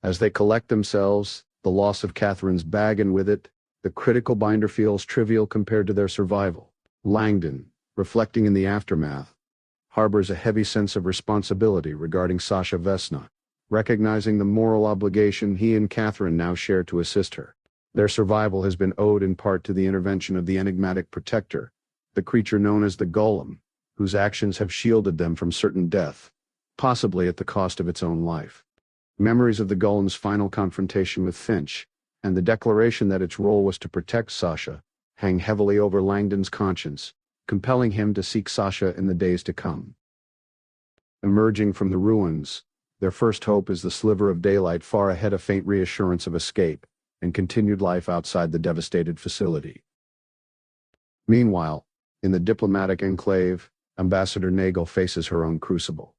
As they collect themselves, the loss of Katherine's bag and with it, the critical binder feels trivial compared to their survival. Langdon, reflecting in the aftermath, harbors a heavy sense of responsibility regarding Sasha Vesna, recognizing the moral obligation he and Katherine now share to assist her. Their survival has been owed in part to the intervention of the enigmatic protector, the creature known as the Golem, whose actions have shielded them from certain death, possibly at the cost of its own life. Memories of the Golem's final confrontation with Finch, and the declaration that its role was to protect Sasha, hang heavily over Langdon's conscience, compelling him to seek Sasha in the days to come. Emerging from the ruins, their first hope is the sliver of daylight far ahead of faint reassurance of escape and continued life outside the devastated facility. Meanwhile, in the diplomatic enclave, Ambassador Nagel faces her own crucible.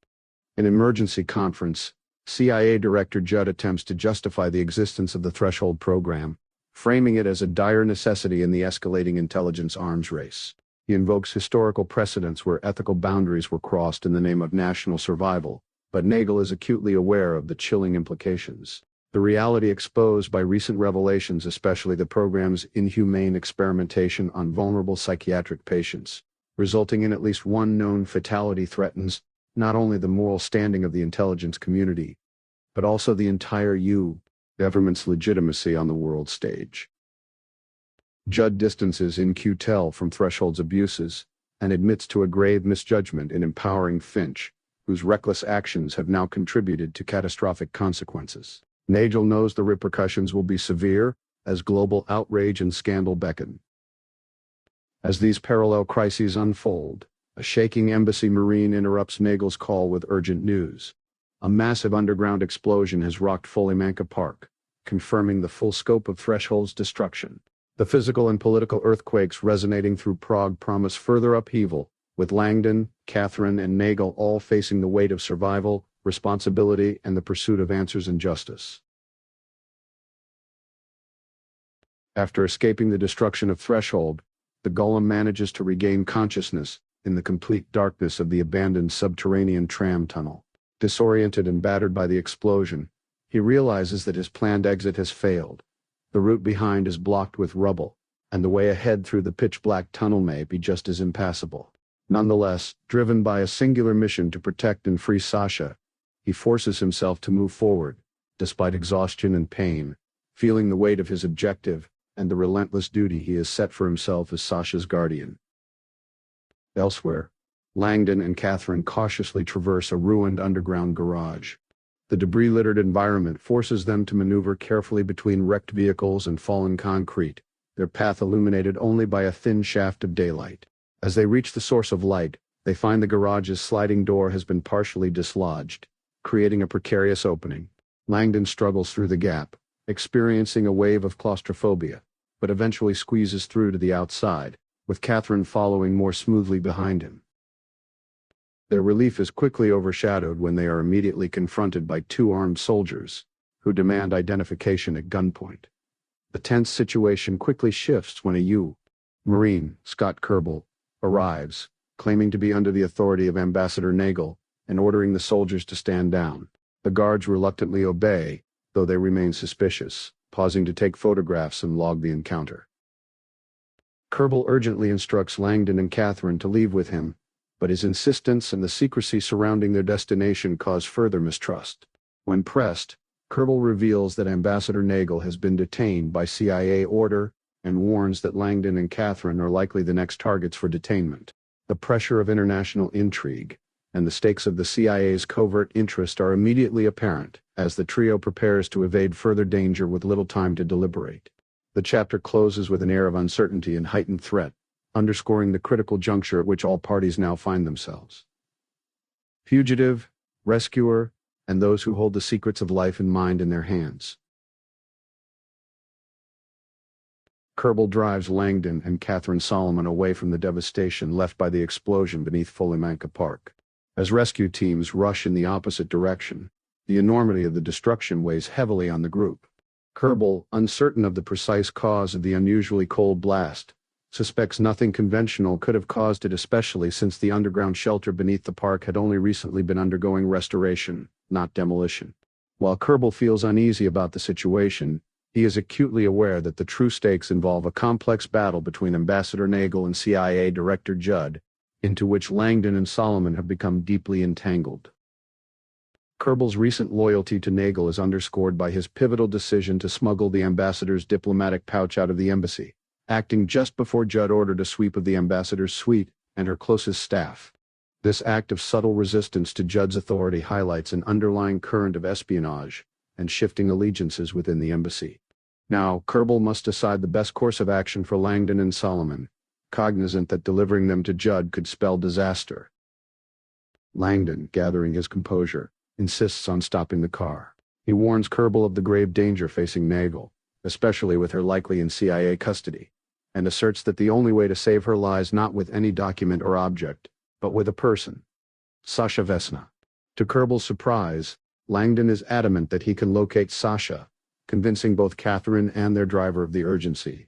In an emergency conference, CIA Director Judd attempts to justify the existence of the Threshold program, framing it as a dire necessity in the escalating intelligence arms race. He invokes historical precedents where ethical boundaries were crossed in the name of national survival, but Nagel is acutely aware of the chilling implications. The reality exposed by recent revelations, especially the program's inhumane experimentation on vulnerable psychiatric patients, resulting in at least one known fatality, threatens not only the moral standing of the intelligence community, but also the entire government's legitimacy on the world stage. Judd distances In-Q-Tel from Threshold's abuses and admits to a grave misjudgment in empowering Finch, whose reckless actions have now contributed to catastrophic consequences. Nagel knows the repercussions will be severe as global outrage and scandal beckon. As these parallel crises unfold, a shaking embassy marine interrupts Nagel's call with urgent news. A massive underground explosion has rocked Follimanka Park, confirming the full scope of Threshold's destruction. The physical and political earthquakes resonating through Prague promise further upheaval, with Langdon, Katherine, and Nagel all facing the weight of survival, responsibility, and the pursuit of answers and justice. After escaping the destruction of Threshold, the Golem manages to regain consciousness in the complete darkness of the abandoned subterranean tram tunnel. Disoriented and battered by the explosion, he realizes that his planned exit has failed. The route behind is blocked with rubble, and the way ahead through the pitch-black tunnel may be just as impassable. Nonetheless, driven by a singular mission to protect and free Sasha, he forces himself to move forward, despite exhaustion and pain, feeling the weight of his objective and the relentless duty he has set for himself as Sasha's guardian. Elsewhere, Langdon and Katherine cautiously traverse a ruined underground garage. The debris-littered environment forces them to maneuver carefully between wrecked vehicles and fallen concrete, their path illuminated only by a thin shaft of daylight. As they reach the source of light, they find the garage's sliding door has been partially dislodged, creating a precarious opening. Langdon struggles through the gap, experiencing a wave of claustrophobia, but eventually squeezes through to the outside, with Katherine following more smoothly behind him. Their relief is quickly overshadowed when they are immediately confronted by two armed soldiers, who demand identification at gunpoint. The tense situation quickly shifts when a Marine, Scott Kerbel, arrives, claiming to be under the authority of Ambassador Nagel, and ordering the soldiers to stand down. The guards reluctantly obey, though they remain suspicious, pausing to take photographs and log the encounter. Kerbel urgently instructs Langdon and Katherine to leave with him, but his insistence and the secrecy surrounding their destination cause further mistrust. When pressed, Kerbel reveals that Ambassador Nagel has been detained by CIA order and warns that Langdon and Katherine are likely the next targets for detainment. The pressure of international intrigue and the stakes of the CIA's covert interest are immediately apparent as the trio prepares to evade further danger with little time to deliberate. The chapter closes with an air of uncertainty and heightened threat, underscoring the critical juncture at which all parties now find themselves. fugitive, rescuer, and those who hold the secrets of life and mind in their hands. Kerbal drives Langdon and Katherine Solomon away from the devastation left by the explosion beneath Follimanka Park. As rescue teams rush in the opposite direction, the enormity of the destruction weighs heavily on the group. Kerbal, uncertain of the precise cause of the unusually cold blast, suspects nothing conventional could have caused it, especially since the underground shelter beneath the park had only recently been undergoing restoration, not demolition. While Kerbal feels uneasy about the situation, he is acutely aware that the true stakes involve a complex battle between Ambassador Nagel and CIA Director Judd, into which Langdon and Solomon have become deeply entangled. Kerbal's recent loyalty to Nagel is underscored by his pivotal decision to smuggle the ambassador's diplomatic pouch out of the embassy, acting just before Judd ordered a sweep of the ambassador's suite and her closest staff. This act of subtle resistance to Judd's authority highlights an underlying current of espionage and shifting allegiances within the embassy. Now, Kerbal must decide the best course of action for Langdon and Solomon, cognizant that delivering them to Judd could spell disaster. Langdon, gathering his composure, insists on stopping the car. He warns Kerbal of the grave danger facing Nagel, especially with her likely in CIA custody, and asserts that the only way to save her lies not with any document or object, but with a person. Sasha Vesna. To Kerbal's surprise, Langdon is adamant that he can locate Sasha, convincing both Katherine and their driver of the urgency.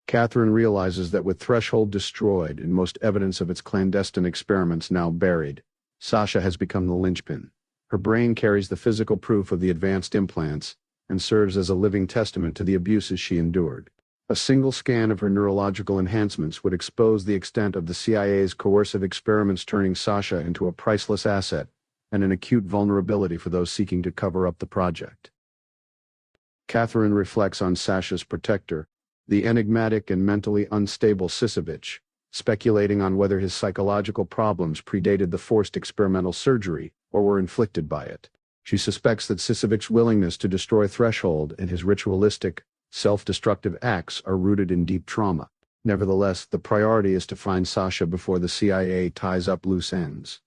Katherine realizes that with Threshold destroyed and most evidence of its clandestine experiments now buried, Sasha has become the linchpin. Her brain carries the physical proof of the advanced implants and serves as a living testament to the abuses she endured. A single scan of her neurological enhancements would expose the extent of the CIA's coercive experiments, turning Sasha into a priceless asset and an acute vulnerability for those seeking to cover up the project. Katherine reflects on Sasha's protector, the enigmatic and mentally unstable Sisevich, speculating on whether his psychological problems predated the forced experimental surgery or were inflicted by it. She suspects that Sisevich's willingness to destroy Threshold and his ritualistic, self-destructive acts are rooted in deep trauma. Nevertheless, the priority is to find Sasha before the CIA ties up loose ends.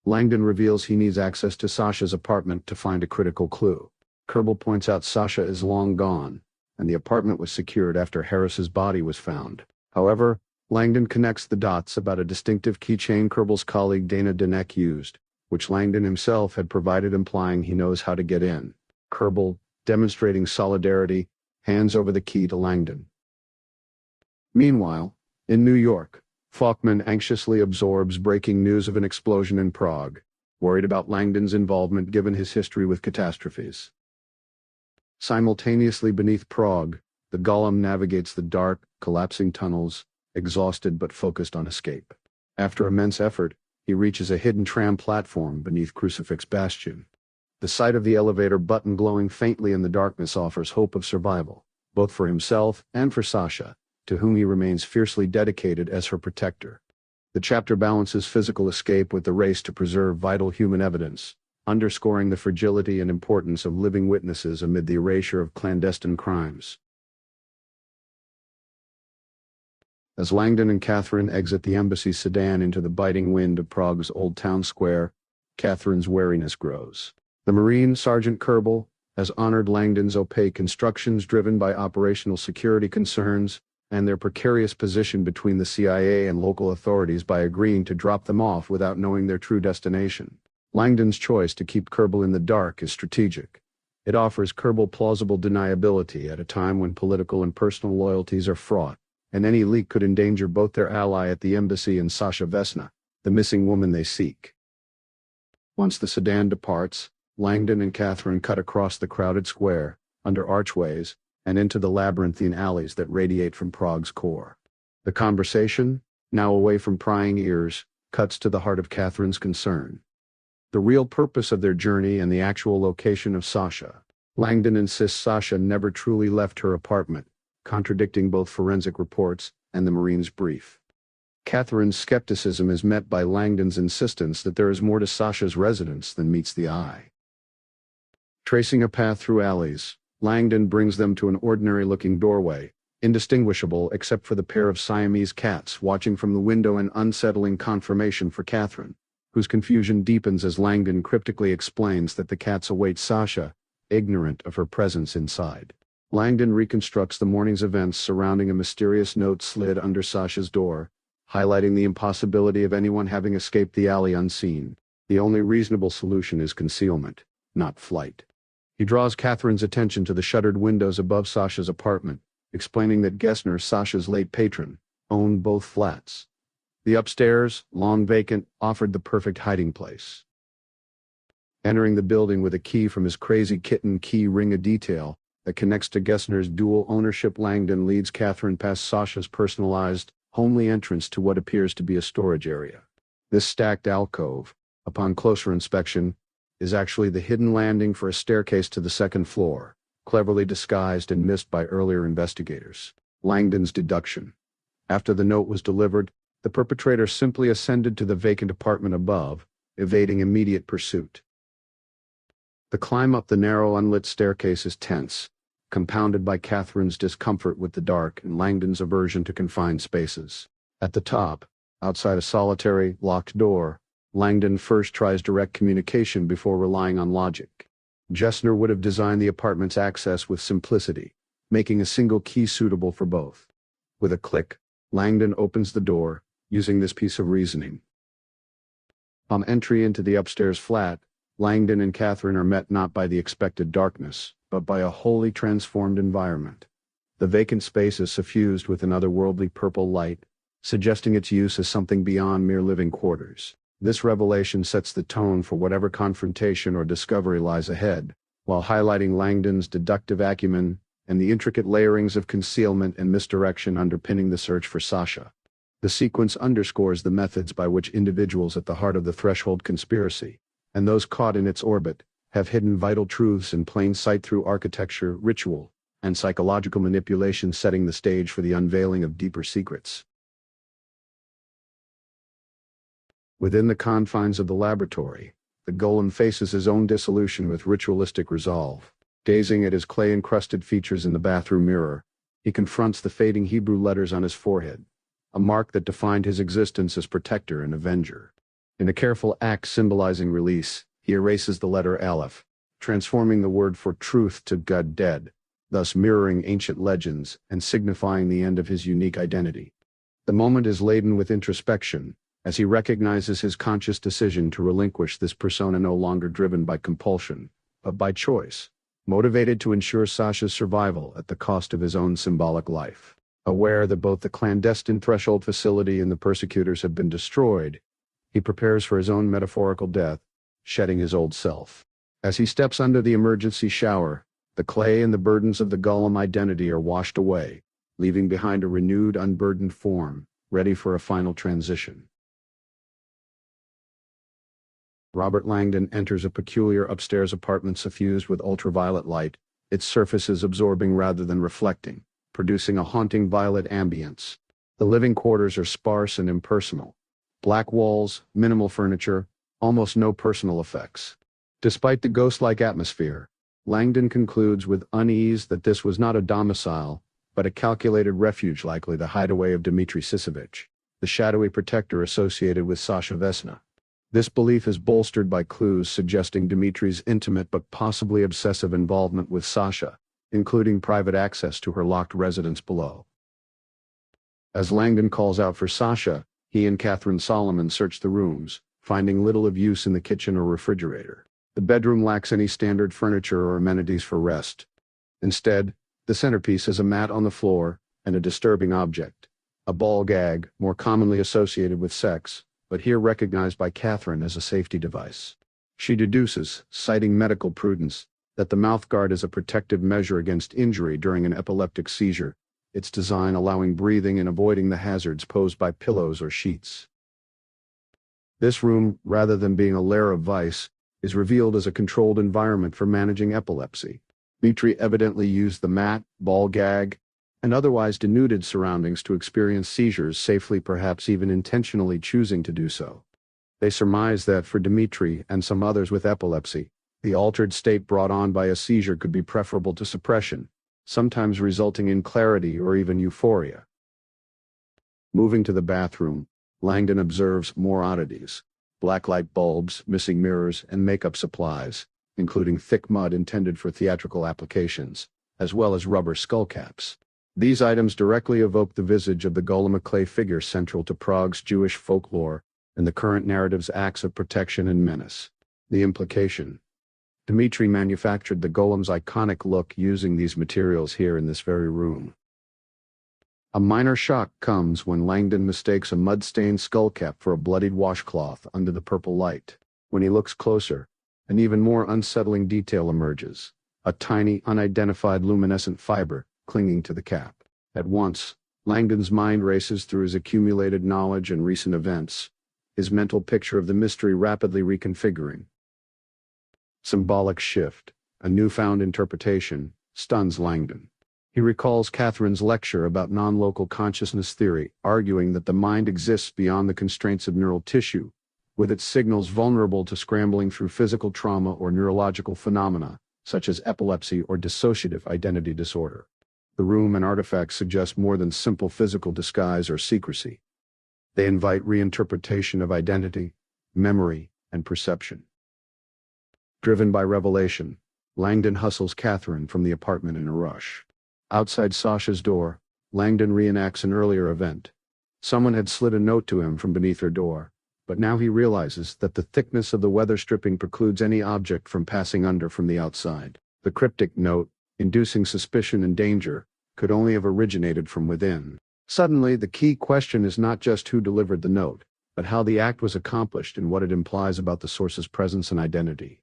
Langdon reveals he needs access to Sasha's apartment to find a critical clue. Kerbal points out Sasha is long gone, and the apartment was secured after Harris's body was found. However, Langdon connects the dots about a distinctive keychain Kerbal's colleague Dana Denek used, which Langdon himself had provided, implying he knows how to get in. Kerbal, demonstrating solidarity, hands over the key to Langdon. Meanwhile, in New York, Faulkman anxiously absorbs breaking news of an explosion in Prague, worried about Langdon's involvement given his history with catastrophes. Simultaneously beneath Prague, the golem navigates the dark, collapsing tunnels, exhausted but focused on escape. After immense effort, he reaches a hidden tram platform beneath Crucifix Bastion. The sight of the elevator button glowing faintly in the darkness offers hope of survival, both for himself and for Sasha, to whom he remains fiercely dedicated as her protector. The chapter balances physical escape with the race to preserve vital human evidence, underscoring the fragility and importance of living witnesses amid the erasure of clandestine crimes. As Langdon and Katherine exit the embassy sedan into the biting wind of Prague's Old Town Square, Katherine's wariness grows. The Marine, Sergeant Kerbal, has honored Langdon's opaque instructions driven by operational security concerns and their precarious position between the CIA and local authorities by agreeing to drop them off without knowing their true destination. Langdon's choice to keep Kerbal in the dark is strategic. It offers Kerbal plausible deniability at a time when political and personal loyalties are fraught, and any leak could endanger both their ally at the embassy and Sasha Vesna, the missing woman they seek. Once the sedan departs, Langdon and Katherine cut across the crowded square, under archways, and into the labyrinthine alleys that radiate from Prague's core. The conversation, now away from prying ears, cuts to the heart of Katherine's concern. The real purpose of their journey and the actual location of Sasha. Langdon insists Sasha never truly left her apartment, contradicting both forensic reports and the Marine's brief. Katherine's skepticism is met by Langdon's insistence that there is more to Sasha's residence than meets the eye. Tracing a path through alleys, Langdon brings them to an ordinary-looking doorway, indistinguishable except for the pair of Siamese cats watching from the window, an unsettling confirmation for Katherine. whose confusion deepens as Langdon cryptically explains that the cats await Sasha, ignorant of her presence inside. Langdon reconstructs the morning's events surrounding a mysterious note slid under Sasha's door, highlighting the impossibility of anyone having escaped the alley unseen. The only reasonable solution is concealment, not flight. He draws Katherine's attention to the shuttered windows above Sasha's apartment, explaining that Gessner, Sasha's late patron, owned both flats. The upstairs, long vacant, offered the perfect hiding place. Entering the building with a key from his crazy kitten key ring, a detail that connects to Gessner's dual ownership, Langdon leads Katherine past Sasha's personalized, homely entrance to what appears to be a storage area. This stacked alcove, upon closer inspection, is actually the hidden landing for a staircase to the second floor, cleverly disguised and missed by earlier investigators. Langdon's deduction. After the note was delivered, the perpetrator simply ascended to the vacant apartment above, evading immediate pursuit. The climb up the narrow, unlit staircase is tense, compounded by Katherine's discomfort with the dark and Langdon's aversion to confined spaces. At the top, outside a solitary, locked door, Langdon first tries direct communication before relying on logic. Gessner would have designed the apartment's access with simplicity, making a single key suitable for both. With a click, Langdon opens the door, using this piece of reasoning. On entry into the upstairs flat, Langdon and Katherine are met not by the expected darkness, but by a wholly transformed environment. The vacant space is suffused with an otherworldly purple light, suggesting its use as something beyond mere living quarters. This revelation sets the tone for whatever confrontation or discovery lies ahead, while highlighting Langdon's deductive acumen and the intricate layerings of concealment and misdirection underpinning the search for Sasha. The sequence underscores the methods by which individuals at the heart of the threshold conspiracy, and those caught in its orbit, have hidden vital truths in plain sight through architecture, ritual, and psychological manipulation, setting the stage for the unveiling of deeper secrets. Within the confines of the laboratory, the golem faces his own dissolution with ritualistic resolve. Gazing at his clay-encrusted features in the bathroom mirror, he confronts the fading Hebrew letters on his forehead, a mark that defined his existence as protector and avenger. In a careful act symbolizing release, he erases the letter Aleph, transforming the word for truth to God dead, thus mirroring ancient legends and signifying the end of his unique identity. The moment is laden with introspection, as he recognizes his conscious decision to relinquish this persona, no longer driven by compulsion, but by choice, motivated to ensure Sasha's survival at the cost of his own symbolic life. Aware that both the clandestine threshold facility and the persecutors have been destroyed, he prepares for his own metaphorical death, shedding his old self. As he steps under the emergency shower, the clay and the burdens of the golem identity are washed away, leaving behind a renewed, unburdened form, ready for a final transition. Robert Langdon enters a peculiar upstairs apartment suffused with ultraviolet light, its surfaces absorbing rather than reflecting, producing a haunting violet ambience. The living quarters are sparse and impersonal. Black walls, minimal furniture, almost no personal effects. Despite the ghost-like atmosphere, Langdon concludes with unease that this was not a domicile, but a calculated refuge, likely the hideaway of Dmitry Sisevich, the shadowy protector associated with Sasha Vesna. This belief is bolstered by clues suggesting Dmitry's intimate but possibly obsessive involvement with Sasha, including private access to her locked residence below. As Langdon calls out for Sasha, he and Katherine Solomon search the rooms, finding little of use in the kitchen or refrigerator. The bedroom lacks any standard furniture or amenities for rest. Instead, the centerpiece is a mat on the floor and a disturbing object, a ball gag more commonly associated with sex, but here recognized by Katherine as a safety device. She deduces, citing medical prudence, that the mouthguard is a protective measure against injury during an epileptic seizure, its design allowing breathing and avoiding the hazards posed by pillows or sheets. This room, rather than being a lair of vice, is revealed as a controlled environment for managing epilepsy. Dmitry evidently used the mat, ball gag, and otherwise denuded surroundings to experience seizures safely, perhaps even intentionally choosing to do so. They surmise that for Dmitry and some others with epilepsy, the altered state brought on by a seizure could be preferable to suppression, sometimes resulting in clarity or even euphoria. Moving to the bathroom, Langdon observes more oddities. blacklight bulbs, missing mirrors, and makeup supplies, including thick mud intended for theatrical applications, as well as rubber skullcaps. These items directly evoke the visage of the golem, a clay figure central to Prague's Jewish folklore and the current narrative's acts of protection and menace. The implication: Dmitri manufactured the golem's iconic look using these materials here in this very room. A minor shock comes when Langdon mistakes a mud-stained skullcap for a bloodied washcloth under the purple light. When he looks closer, an even more unsettling detail emerges: a tiny, unidentified luminescent fiber clinging to the cap. At once, Langdon's mind races through his accumulated knowledge and recent events, his mental picture of the mystery rapidly reconfiguring. Symbolic shift, a newfound interpretation, stuns Langdon. He recalls Katherine's lecture about non-local consciousness theory, arguing that the mind exists beyond the constraints of neural tissue, with its signals vulnerable to scrambling through physical trauma or neurological phenomena, such as epilepsy or dissociative identity disorder. The room and artifacts suggest more than simple physical disguise or secrecy. They invite reinterpretation of identity, memory, and perception. Driven by revelation, Langdon hustles Katherine from the apartment in a rush. Outside Sasha's door, Langdon reenacts an earlier event. Someone had slid a note to him from beneath her door, but now he realizes that the thickness of the weather stripping precludes any object from passing under from the outside. The cryptic note, inducing suspicion and danger, could only have originated from within. Suddenly, the key question is not just who delivered the note, but how the act was accomplished and what it implies about the source's presence and identity.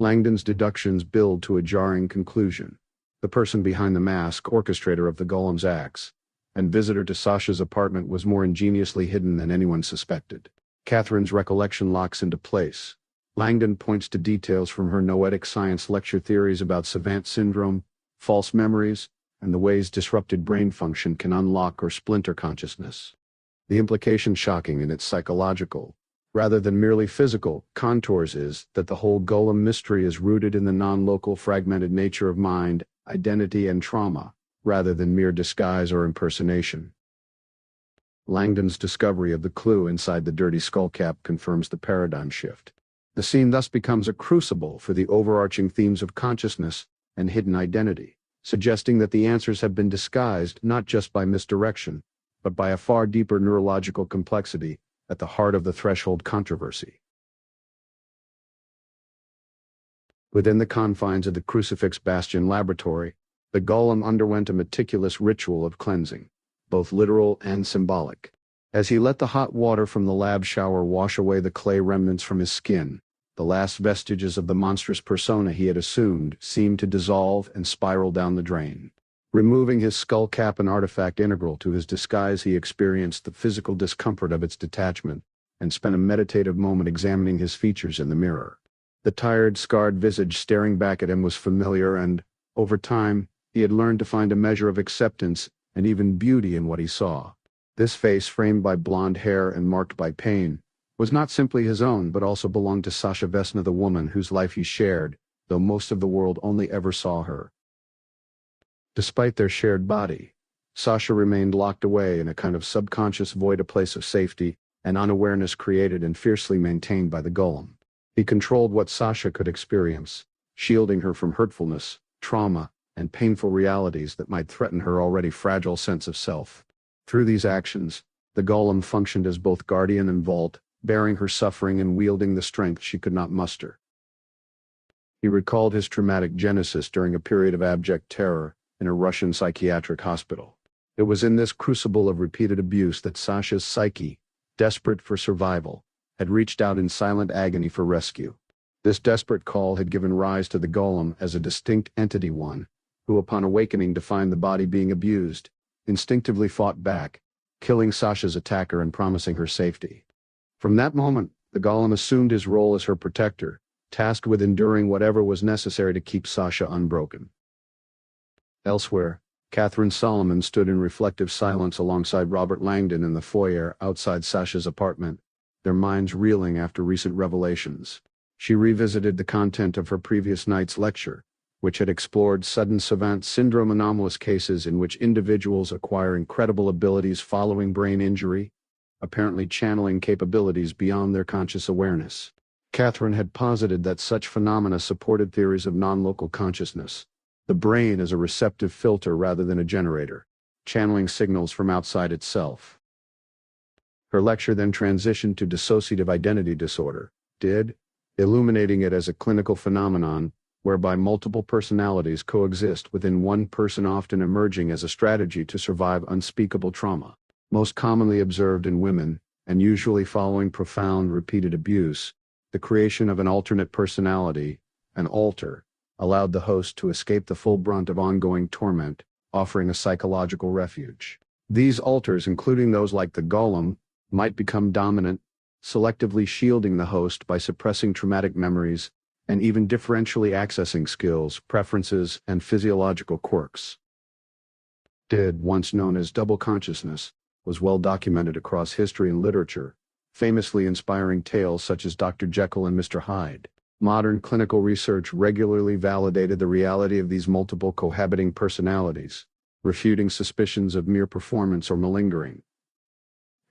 Langdon's deductions build to a jarring conclusion. The person behind the mask, orchestrator of the golem's acts, and visitor to Sasha's apartment, was more ingeniously hidden than anyone suspected. Katherine's recollection locks into place. Langdon points to details from her noetic science lecture theories about savant syndrome, false memories, and the ways disrupted brain function can unlock or splinter consciousness. The implication, shocking in its psychological, rather than merely physical, contours, is that the whole golem mystery is rooted in the non-local, fragmented nature of mind, identity, and trauma, rather than mere disguise or impersonation. Langdon's discovery of the clue inside the dirty skullcap confirms the paradigm shift. The scene thus becomes a crucible for the overarching themes of consciousness and hidden identity, suggesting that the answers have been disguised not just by misdirection, but by a far deeper neurological complexity at the heart of the threshold controversy. Within the confines of the Crucifix Bastion laboratory, the golem underwent a meticulous ritual of cleansing, both literal and symbolic. As he let the hot water from the lab shower wash away the clay remnants from his skin, the last vestiges of the monstrous persona he had assumed seemed to dissolve and spiral down the drain. Removing his skull cap, an artifact integral to his disguise, he experienced the physical discomfort of its detachment and spent a meditative moment examining his features in the mirror. The tired, scarred visage staring back at him was familiar, and, over time, he had learned to find a measure of acceptance and even beauty in what he saw. This face, framed by blonde hair and marked by pain, was not simply his own but also belonged to Sasha Vesna, the woman whose life he shared, though most of the world only ever saw her. Despite their shared body, Sasha remained locked away in a kind of subconscious void, a place of safety and unawareness created and fiercely maintained by the golem. He controlled what Sasha could experience, shielding her from hurtfulness, trauma, and painful realities that might threaten her already fragile sense of self. Through these actions, the golem functioned as both guardian and vault, bearing her suffering and wielding the strength she could not muster. He recalled his traumatic genesis during a period of abject terror in a Russian psychiatric hospital. It was in this crucible of repeated abuse that Sasha's psyche, desperate for survival, had reached out in silent agony for rescue. This desperate call had given rise to the golem as a distinct entity, one who, upon awakening to find the body being abused, instinctively fought back, killing Sasha's attacker and promising her safety. From that moment, the golem assumed his role as her protector, tasked with enduring whatever was necessary to keep Sasha unbroken. Elsewhere, Katherine Solomon stood in reflective silence alongside Robert Langdon in the foyer outside Sasha's apartment, their minds reeling after recent revelations. She revisited the content of her previous night's lecture, which had explored sudden savant syndrome, anomalous cases in which individuals acquire incredible abilities following brain injury, apparently channeling capabilities beyond their conscious awareness. Katherine had posited that such phenomena supported theories of non-local consciousness, the brain as a receptive filter rather than a generator, channeling signals from outside itself. Her lecture then transitioned to dissociative identity disorder, DID, illuminating it as a clinical phenomenon whereby multiple personalities coexist within one person, often emerging as a strategy to survive unspeakable trauma. Most commonly observed in women, and usually following profound repeated abuse, the creation of an alternate personality, an alter, allowed the host to escape the full brunt of ongoing torment, offering a psychological refuge. These alters, including those like the golem, might become dominant, selectively shielding the host by suppressing traumatic memories, and even differentially accessing skills, preferences, and physiological quirks. DID, once known as double consciousness, was well documented across history and literature, famously inspiring tales such as Dr. Jekyll and Mr. Hyde. Modern clinical research regularly validated the reality of these multiple cohabiting personalities, refuting suspicions of mere performance or malingering.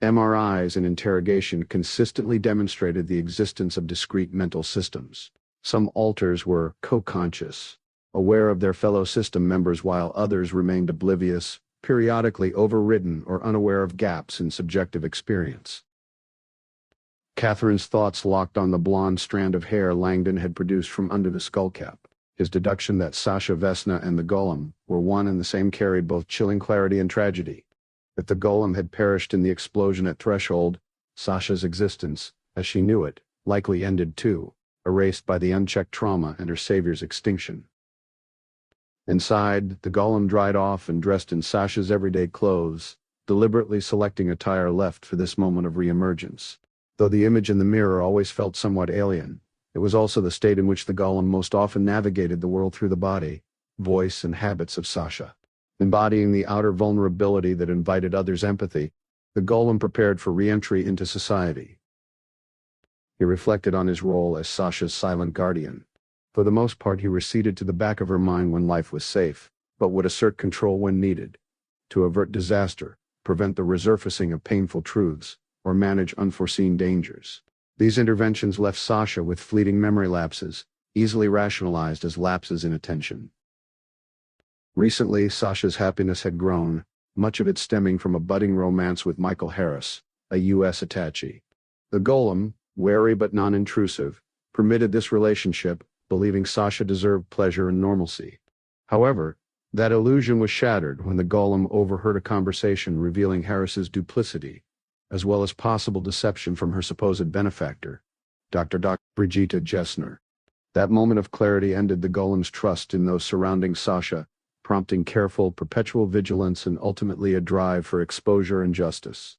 MRIs and interrogation consistently demonstrated the existence of discrete mental systems. Some alters were co-conscious, aware of their fellow system members, while others remained oblivious, periodically overridden or unaware of gaps in subjective experience. Katherine's thoughts locked on the blonde strand of hair Langdon had produced from under the skullcap. His deduction that Sasha Vesna and the golem were one and the same carried both chilling clarity and tragedy. If the golem had perished in the explosion at Threshold, Sasha's existence, as she knew it, likely ended too, erased by the unchecked trauma and her savior's extinction. Inside, the golem dried off and dressed in Sasha's everyday clothes, deliberately selecting attire left for this moment of reemergence. Though the image in the mirror always felt somewhat alien, it was also the state in which the golem most often navigated the world through the body, voice, and habits of Sasha. Embodying the outer vulnerability that invited others' empathy, the golem prepared for re-entry into society. He reflected on his role as Sasha's silent guardian. For the most part, he receded to the back of her mind when life was safe, but would assert control when needed, to avert disaster, prevent the resurfacing of painful truths, or manage unforeseen dangers. These interventions left Sasha with fleeting memory lapses, easily rationalized as lapses in attention. Recently, Sasha's happiness had grown, much of it stemming from a budding romance with Michael Harris, a U.S. attaché. The golem, wary but non-intrusive, permitted this relationship, believing Sasha deserved pleasure and normalcy. However, that illusion was shattered when the golem overheard a conversation revealing Harris's duplicity, as well as possible deception from her supposed benefactor, Dr. Brigitte Gessner. That moment of clarity ended the golem's trust in those surrounding Sasha, prompting careful, perpetual vigilance and ultimately a drive for exposure and justice.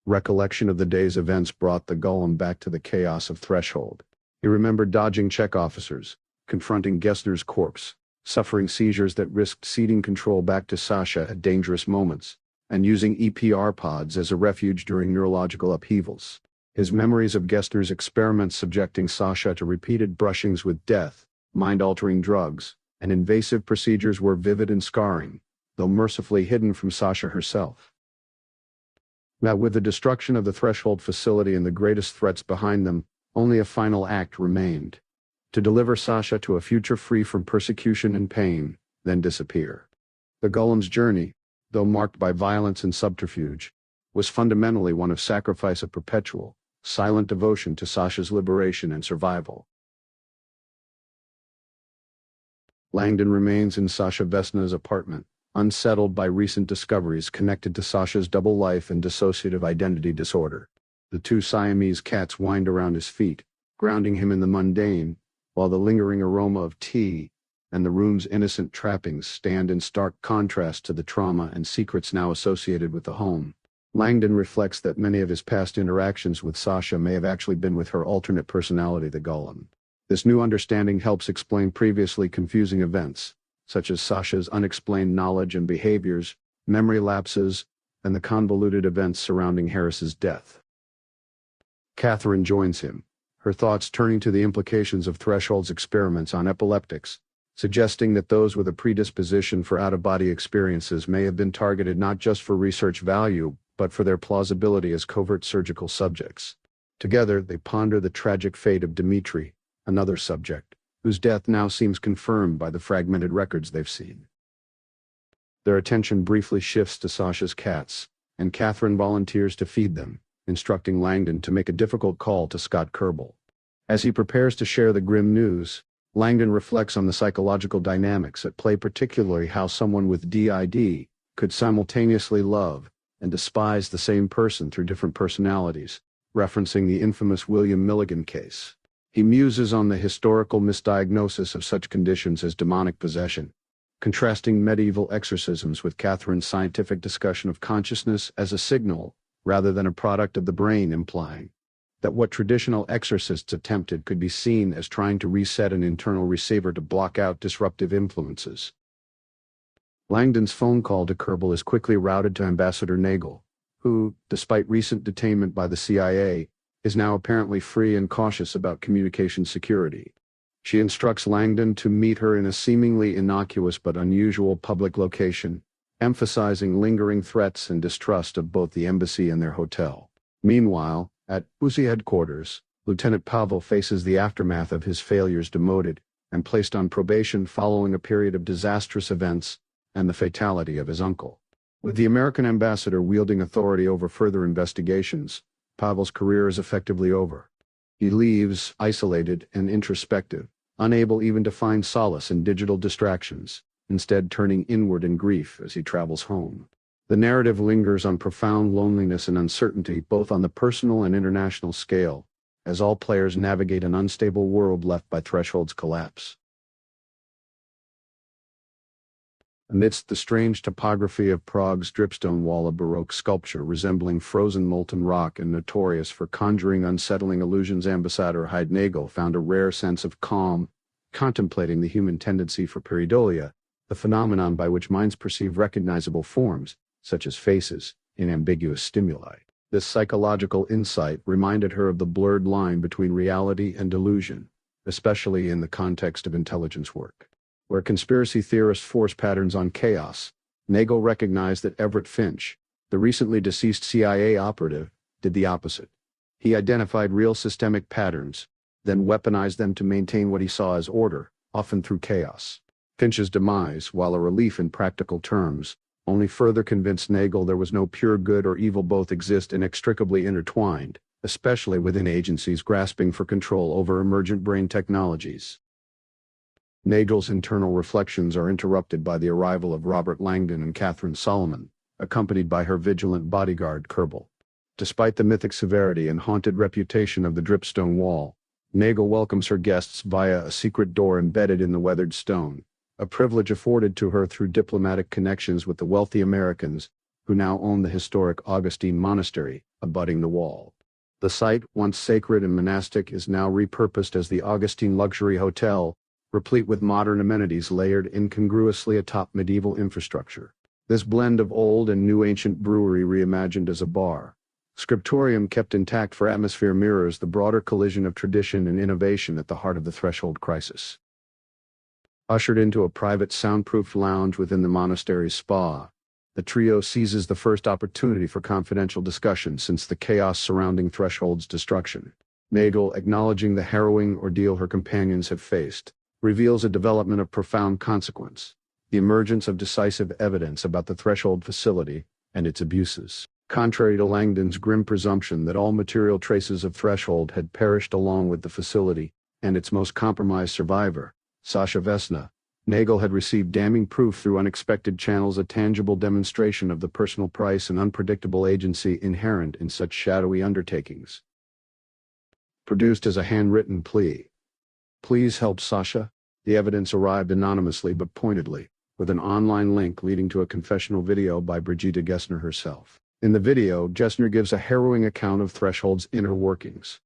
Recollection of the day's events brought the golem back to the chaos of Threshold. He remembered dodging check officers, confronting Gessner's corpse, suffering seizures that risked ceding control back to Sasha at dangerous moments, and using EPR pods as a refuge during neurological upheavals. His memories of Gessner's experiments subjecting Sasha to repeated brushings with death, mind-altering drugs, and invasive procedures were vivid and scarring, though mercifully hidden from Sasha herself. Now, with the destruction of the Threshold facility and the greatest threats behind them, only a final act remained: to deliver Sasha to a future free from persecution and pain, then disappear. The golem's journey, though marked by violence and subterfuge, was fundamentally one of sacrifice, of perpetual, silent devotion to Sasha's liberation and survival. Langdon remains in Sasha Vesna's apartment, unsettled by recent discoveries connected to Sasha's double life and dissociative identity disorder. The two Siamese cats wind around his feet, grounding him in the mundane, while the lingering aroma of tea and the room's innocent trappings stand in stark contrast to the trauma and secrets now associated with the home. Langdon reflects that many of his past interactions with Sasha may have actually been with her alternate personality, the golem. This new understanding helps explain previously confusing events, such as Sasha's unexplained knowledge and behaviors, memory lapses, and the convoluted events surrounding Harris's death. Katherine joins him, her thoughts turning to the implications of Threshold's experiments on epileptics, suggesting that those with a predisposition for out-of-body experiences may have been targeted not just for research value, but for their plausibility as covert surgical subjects. Together, they ponder the tragic fate of Dmitri, another subject, whose death now seems confirmed by the fragmented records they've seen. Their attention briefly shifts to Sasha's cats, and Katherine volunteers to feed them, instructing Langdon to make a difficult call to Scott Kerbel. As he prepares to share the grim news, Langdon reflects on the psychological dynamics at play, particularly how someone with DID could simultaneously love and despise the same person through different personalities, referencing the infamous William Milligan case. He muses on the historical misdiagnosis of such conditions as demonic possession, contrasting medieval exorcisms with Katherine's scientific discussion of consciousness as a signal rather than a product of the brain, implying that what traditional exorcists attempted could be seen as trying to reset an internal receiver to block out disruptive influences. Langdon's phone call to Kerbel is quickly routed to Ambassador Nagel, who, despite recent detainment by the CIA, is now apparently free and cautious about communication security. She instructs Langdon to meet her in a seemingly innocuous but unusual public location, emphasizing lingering threats and distrust of both the embassy and their hotel. Meanwhile, at Uzi headquarters, Lieutenant Pavel faces the aftermath of his failures, demoted and placed on probation following a period of disastrous events and the fatality of his uncle. With the American ambassador wielding authority over further investigations, Pavel's career is effectively over. He leaves isolated and introspective, unable even to find solace in digital distractions, instead turning inward in grief as he travels home. The narrative lingers on profound loneliness and uncertainty both on the personal and international scale, as all players navigate an unstable world left by Threshold's collapse. Amidst the strange topography of Prague's dripstone wall, a Baroque sculpture resembling frozen molten rock and notorious for conjuring unsettling illusions, Ambassador Nagel found a rare sense of calm, contemplating the human tendency for pareidolia, the phenomenon by which minds perceive recognizable forms, such as faces, in ambiguous stimuli. This psychological insight reminded her of the blurred line between reality and delusion, especially in the context of intelligence work. Where conspiracy theorists force patterns on chaos, Nagel recognized that Everett Finch, the recently deceased CIA operative, did the opposite. He identified real systemic patterns, then weaponized them to maintain what he saw as order, often through chaos. Finch's demise, while a relief in practical terms, only further convinced Nagel there was no pure good or evil. Both exist inextricably intertwined, especially within agencies grasping for control over emergent brain technologies. Nagel's internal reflections are interrupted by the arrival of Robert Langdon and Katherine Solomon, accompanied by her vigilant bodyguard Kerbel. Despite the mythic severity and haunted reputation of the dripstone wall, Nagel welcomes her guests via a secret door embedded in the weathered stone, a privilege afforded to her through diplomatic connections with the wealthy Americans who now own the historic Augustine monastery abutting the wall. The site, once sacred and monastic, is now repurposed as the Augustine Luxury Hotel, replete with modern amenities layered incongruously atop medieval infrastructure. This blend of old and new, ancient brewery reimagined as a bar, scriptorium kept intact for atmosphere, mirrors the broader collision of tradition and innovation at the heart of the Threshold crisis. Ushered into a private soundproof lounge within the monastery's spa, the trio seizes the first opportunity for confidential discussion since the chaos surrounding Threshold's destruction. Nagel, acknowledging the harrowing ordeal her companions have faced, reveals a development of profound consequence: the emergence of decisive evidence about the Threshold facility and its abuses. Contrary to Langdon's grim presumption that all material traces of Threshold had perished along with the facility and its most compromised survivor, Sasha Vesna, Nagel had received damning proof through unexpected channels, a tangible demonstration of the personal price and unpredictable agency inherent in such shadowy undertakings. Produced as a handwritten plea. "Please help Sasha." The evidence arrived anonymously but pointedly, with an online link leading to a confessional video by Brigitte Gessner herself. In the video, Gessner gives a harrowing account of Threshold's inner workings.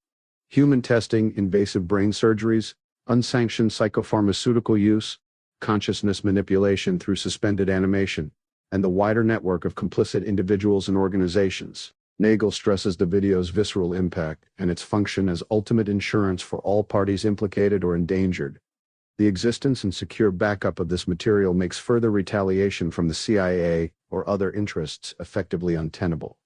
Human testing, invasive brain surgeries, unsanctioned psychopharmaceutical use, consciousness manipulation through suspended animation, and the wider network of complicit individuals and organizations. Nagel stresses the video's visceral impact and its function as ultimate insurance for all parties implicated or endangered. The existence and secure backup of this material makes further retaliation from the CIA or other interests effectively untenable.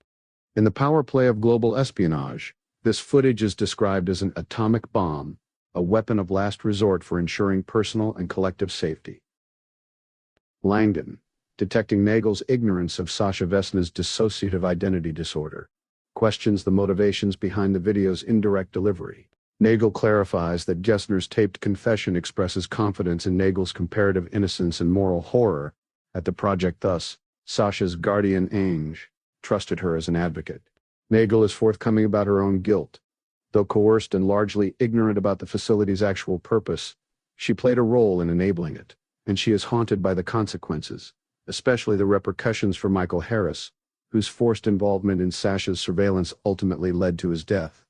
In the power play of global espionage, this footage is described as an atomic bomb, a weapon of last resort for ensuring personal and collective safety. Langdon, detecting Nagel's ignorance of Sasha Vesna's dissociative identity disorder, questions the motivations behind the video's indirect delivery. Nagel clarifies that Gessner's taped confession expresses confidence in Nagel's comparative innocence and moral horror at the project. Thus, Sasha's guardian angel trusted her as an advocate. Nagel is forthcoming about her own guilt. Though coerced and largely ignorant about the facility's actual purpose, she played a role in enabling it, and she is haunted by the consequences, especially the repercussions for Michael Harris, whose forced involvement in Sasha's surveillance ultimately led to his death.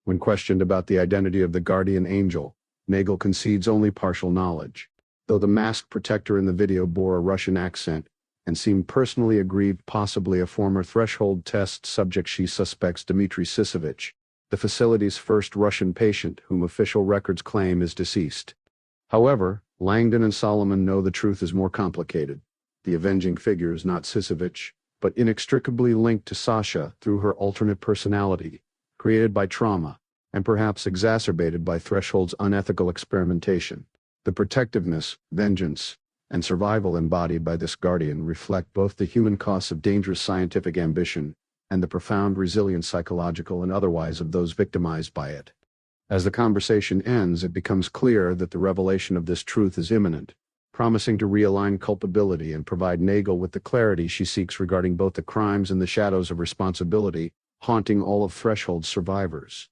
When questioned about the identity of the guardian angel, Nagel concedes only partial knowledge. Though the masked protector in the video bore a Russian accent and seemed personally aggrieved, possibly a former threshold test subject, she suspects Dmitry Sisevich, the facility's first Russian patient whom official records claim is deceased. However, Langdon and Solomon know the truth is more complicated. The avenging figure is not Sisevich, but inextricably linked to Sasha through her alternate personality, created by trauma, and perhaps exacerbated by Threshold's unethical experimentation. The protectiveness, vengeance, and survival embodied by this guardian reflect both the human costs of dangerous scientific ambition and the profound resilience, psychological and otherwise, of those victimized by it. As the conversation ends, it becomes clear that the revelation of this truth is imminent, promising to realign culpability and provide Nagel with the clarity she seeks regarding both the crimes and the shadows of responsibility haunting all of Threshold's survivors.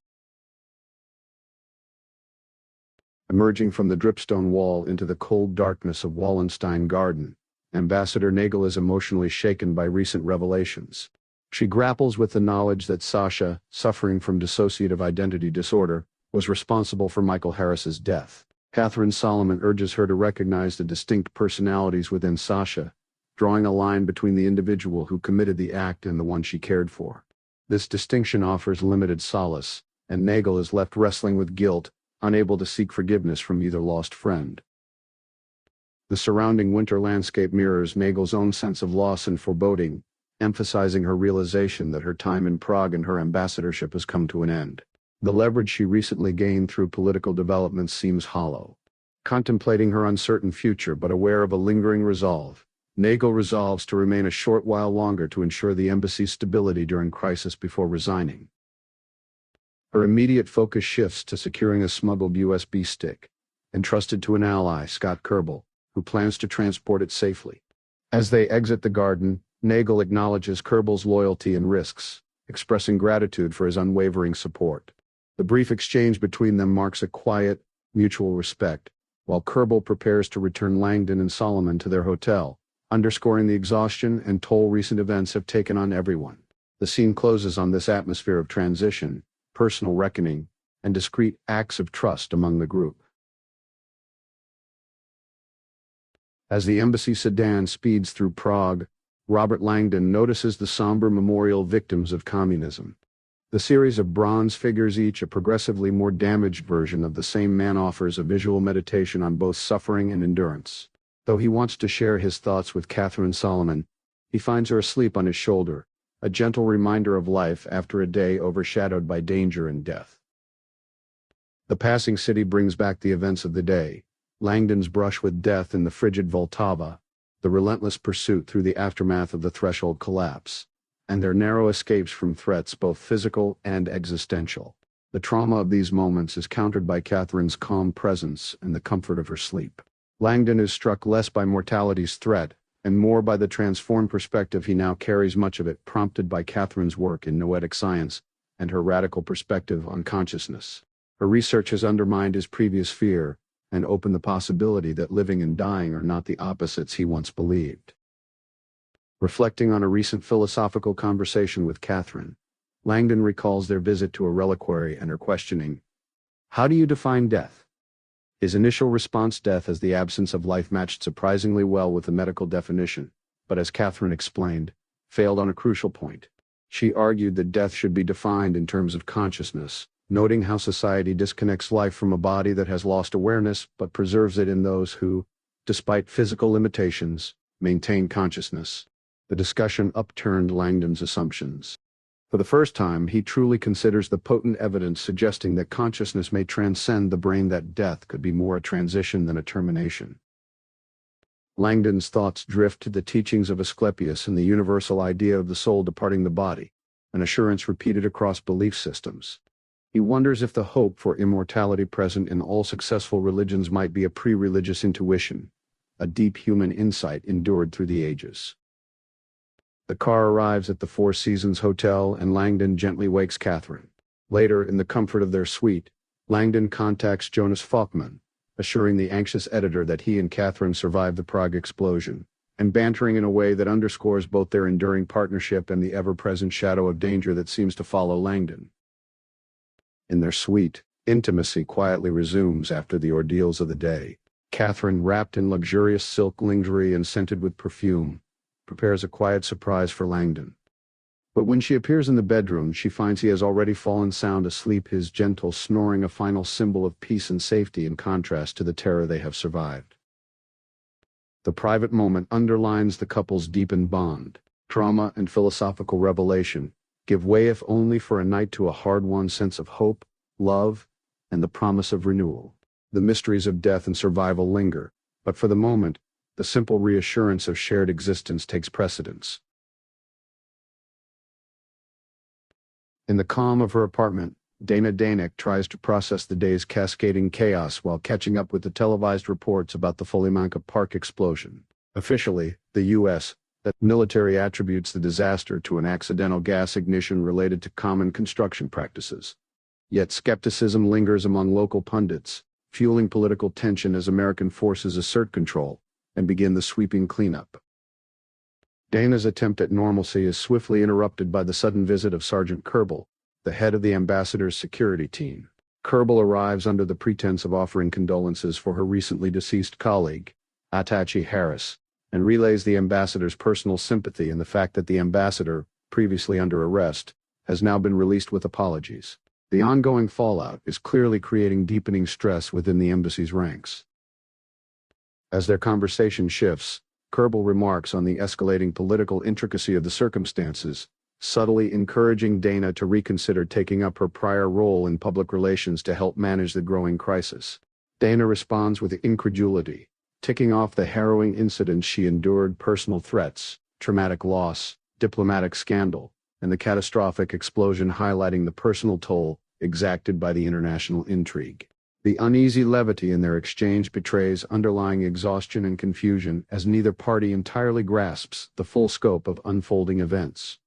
Emerging from the dripstone wall into the cold darkness of Wallenstein Garden, Ambassador Nagel is emotionally shaken by recent revelations. She grapples with the knowledge that Sasha, suffering from dissociative identity disorder, was responsible for Michael Harris's death. Katherine Solomon urges her to recognize the distinct personalities within Sasha, drawing a line between the individual who committed the act and the one she cared for. This distinction offers limited solace, and Nagel is left wrestling with guilt, unable to seek forgiveness from either lost friend. The surrounding winter landscape mirrors Nagel's own sense of loss and foreboding, emphasizing her realization that her time in Prague and her ambassadorship has come to an end. The leverage she recently gained through political developments seems hollow. Contemplating her uncertain future but aware of a lingering resolve, Nagel resolves to remain a short while longer to ensure the embassy's stability during crisis before resigning. Her immediate focus shifts to securing a smuggled USB stick, entrusted to an ally, Scott Kerbel, who plans to transport it safely. As they exit the garden, Nagel acknowledges Kerbel's loyalty and risks, expressing gratitude for his unwavering support. The brief exchange between them marks a quiet, mutual respect, while Kerbel prepares to return Langdon and Solomon to their hotel, underscoring the exhaustion and toll recent events have taken on everyone. The scene closes on this atmosphere of transition, personal reckoning, and discreet acts of trust among the group. As the embassy sedan speeds through Prague, Robert Langdon notices the somber memorial victims of communism. The series of bronze figures, each a progressively more damaged version of the same man, offers a visual meditation on both suffering and endurance. Though he wants to share his thoughts with Katherine Solomon, he finds her asleep on his shoulder, a gentle reminder of life after a day overshadowed by danger and death. The passing city brings back the events of the day: Langdon's brush with death in the frigid Vltava, the relentless pursuit through the aftermath of the Threshold collapse, and their narrow escapes from threats both physical and existential. The trauma of these moments is countered by Katherine's calm presence and the comfort of her sleep. Langdon is struck less by mortality's threat, and more by the transformed perspective he now carries, much of it prompted by Katherine's work in noetic science and her radical perspective on consciousness. Her research has undermined his previous fear and opened the possibility that living and dying are not the opposites he once believed. Reflecting on a recent philosophical conversation with Katherine, Langdon recalls their visit to a reliquary and her questioning, "How do you define death?" His initial response, death as the absence of life, matched surprisingly well with the medical definition, but as Katherine explained, failed on a crucial point. She argued that death should be defined in terms of consciousness, noting how society disconnects life from a body that has lost awareness but preserves it in those who, despite physical limitations, maintain consciousness. The discussion upturned Langdon's assumptions. For the first time, he truly considers the potent evidence suggesting that consciousness may transcend the brain, that death could be more a transition than a termination. Langdon's thoughts drift to the teachings of Asclepius and the universal idea of the soul departing the body, an assurance repeated across belief systems. He wonders if the hope for immortality present in all successful religions might be a pre-religious intuition, a deep human insight endured through the ages. The car arrives at the Four Seasons Hotel and Langdon gently wakes Katherine. Later, in the comfort of their suite, Langdon contacts Jonas Falkman, assuring the anxious editor that he and Katherine survived the Prague explosion, and bantering in a way that underscores both their enduring partnership and the ever-present shadow of danger that seems to follow Langdon. In their suite, intimacy quietly resumes after the ordeals of the day. Katherine, wrapped in luxurious silk lingerie and scented with perfume, prepares a quiet surprise for Langdon. But when she appears in the bedroom, she finds he has already fallen sound asleep, his gentle snoring a final symbol of peace and safety in contrast to the terror they have survived. The private moment underlines the couple's deepened bond. Trauma and philosophical revelation give way, if only for a night, to a hard-won sense of hope, love, and the promise of renewal. The mysteries of death and survival linger, but for the moment, the simple reassurance of shared existence takes precedence. In the calm of her apartment, Dana Danek tries to process the day's cascading chaos while catching up with the televised reports about the Follimanka Park explosion. Officially, the U.S. military attributes the disaster to an accidental gas ignition related to common construction practices. Yet skepticism lingers among local pundits, fueling political tension as American forces assert control and begin the sweeping cleanup. Dana's attempt at normalcy is swiftly interrupted by the sudden visit of Sergeant Kerbel, the head of the ambassador's security team. Kerbel arrives under the pretense of offering condolences for her recently deceased colleague, Attaché Harris, and relays the ambassador's personal sympathy in the fact that the ambassador, previously under arrest, has now been released with apologies. The ongoing fallout is clearly creating deepening stress within the embassy's ranks. As their conversation shifts, Kerbel remarks on the escalating political intricacy of the circumstances, subtly encouraging Dana to reconsider taking up her prior role in public relations to help manage the growing crisis. Dana responds with incredulity, ticking off the harrowing incidents she endured: personal threats, traumatic loss, diplomatic scandal, and the catastrophic explosion, highlighting the personal toll exacted by the international intrigue. The uneasy levity in their exchange betrays underlying exhaustion and confusion, as neither party entirely grasps the full scope of unfolding events.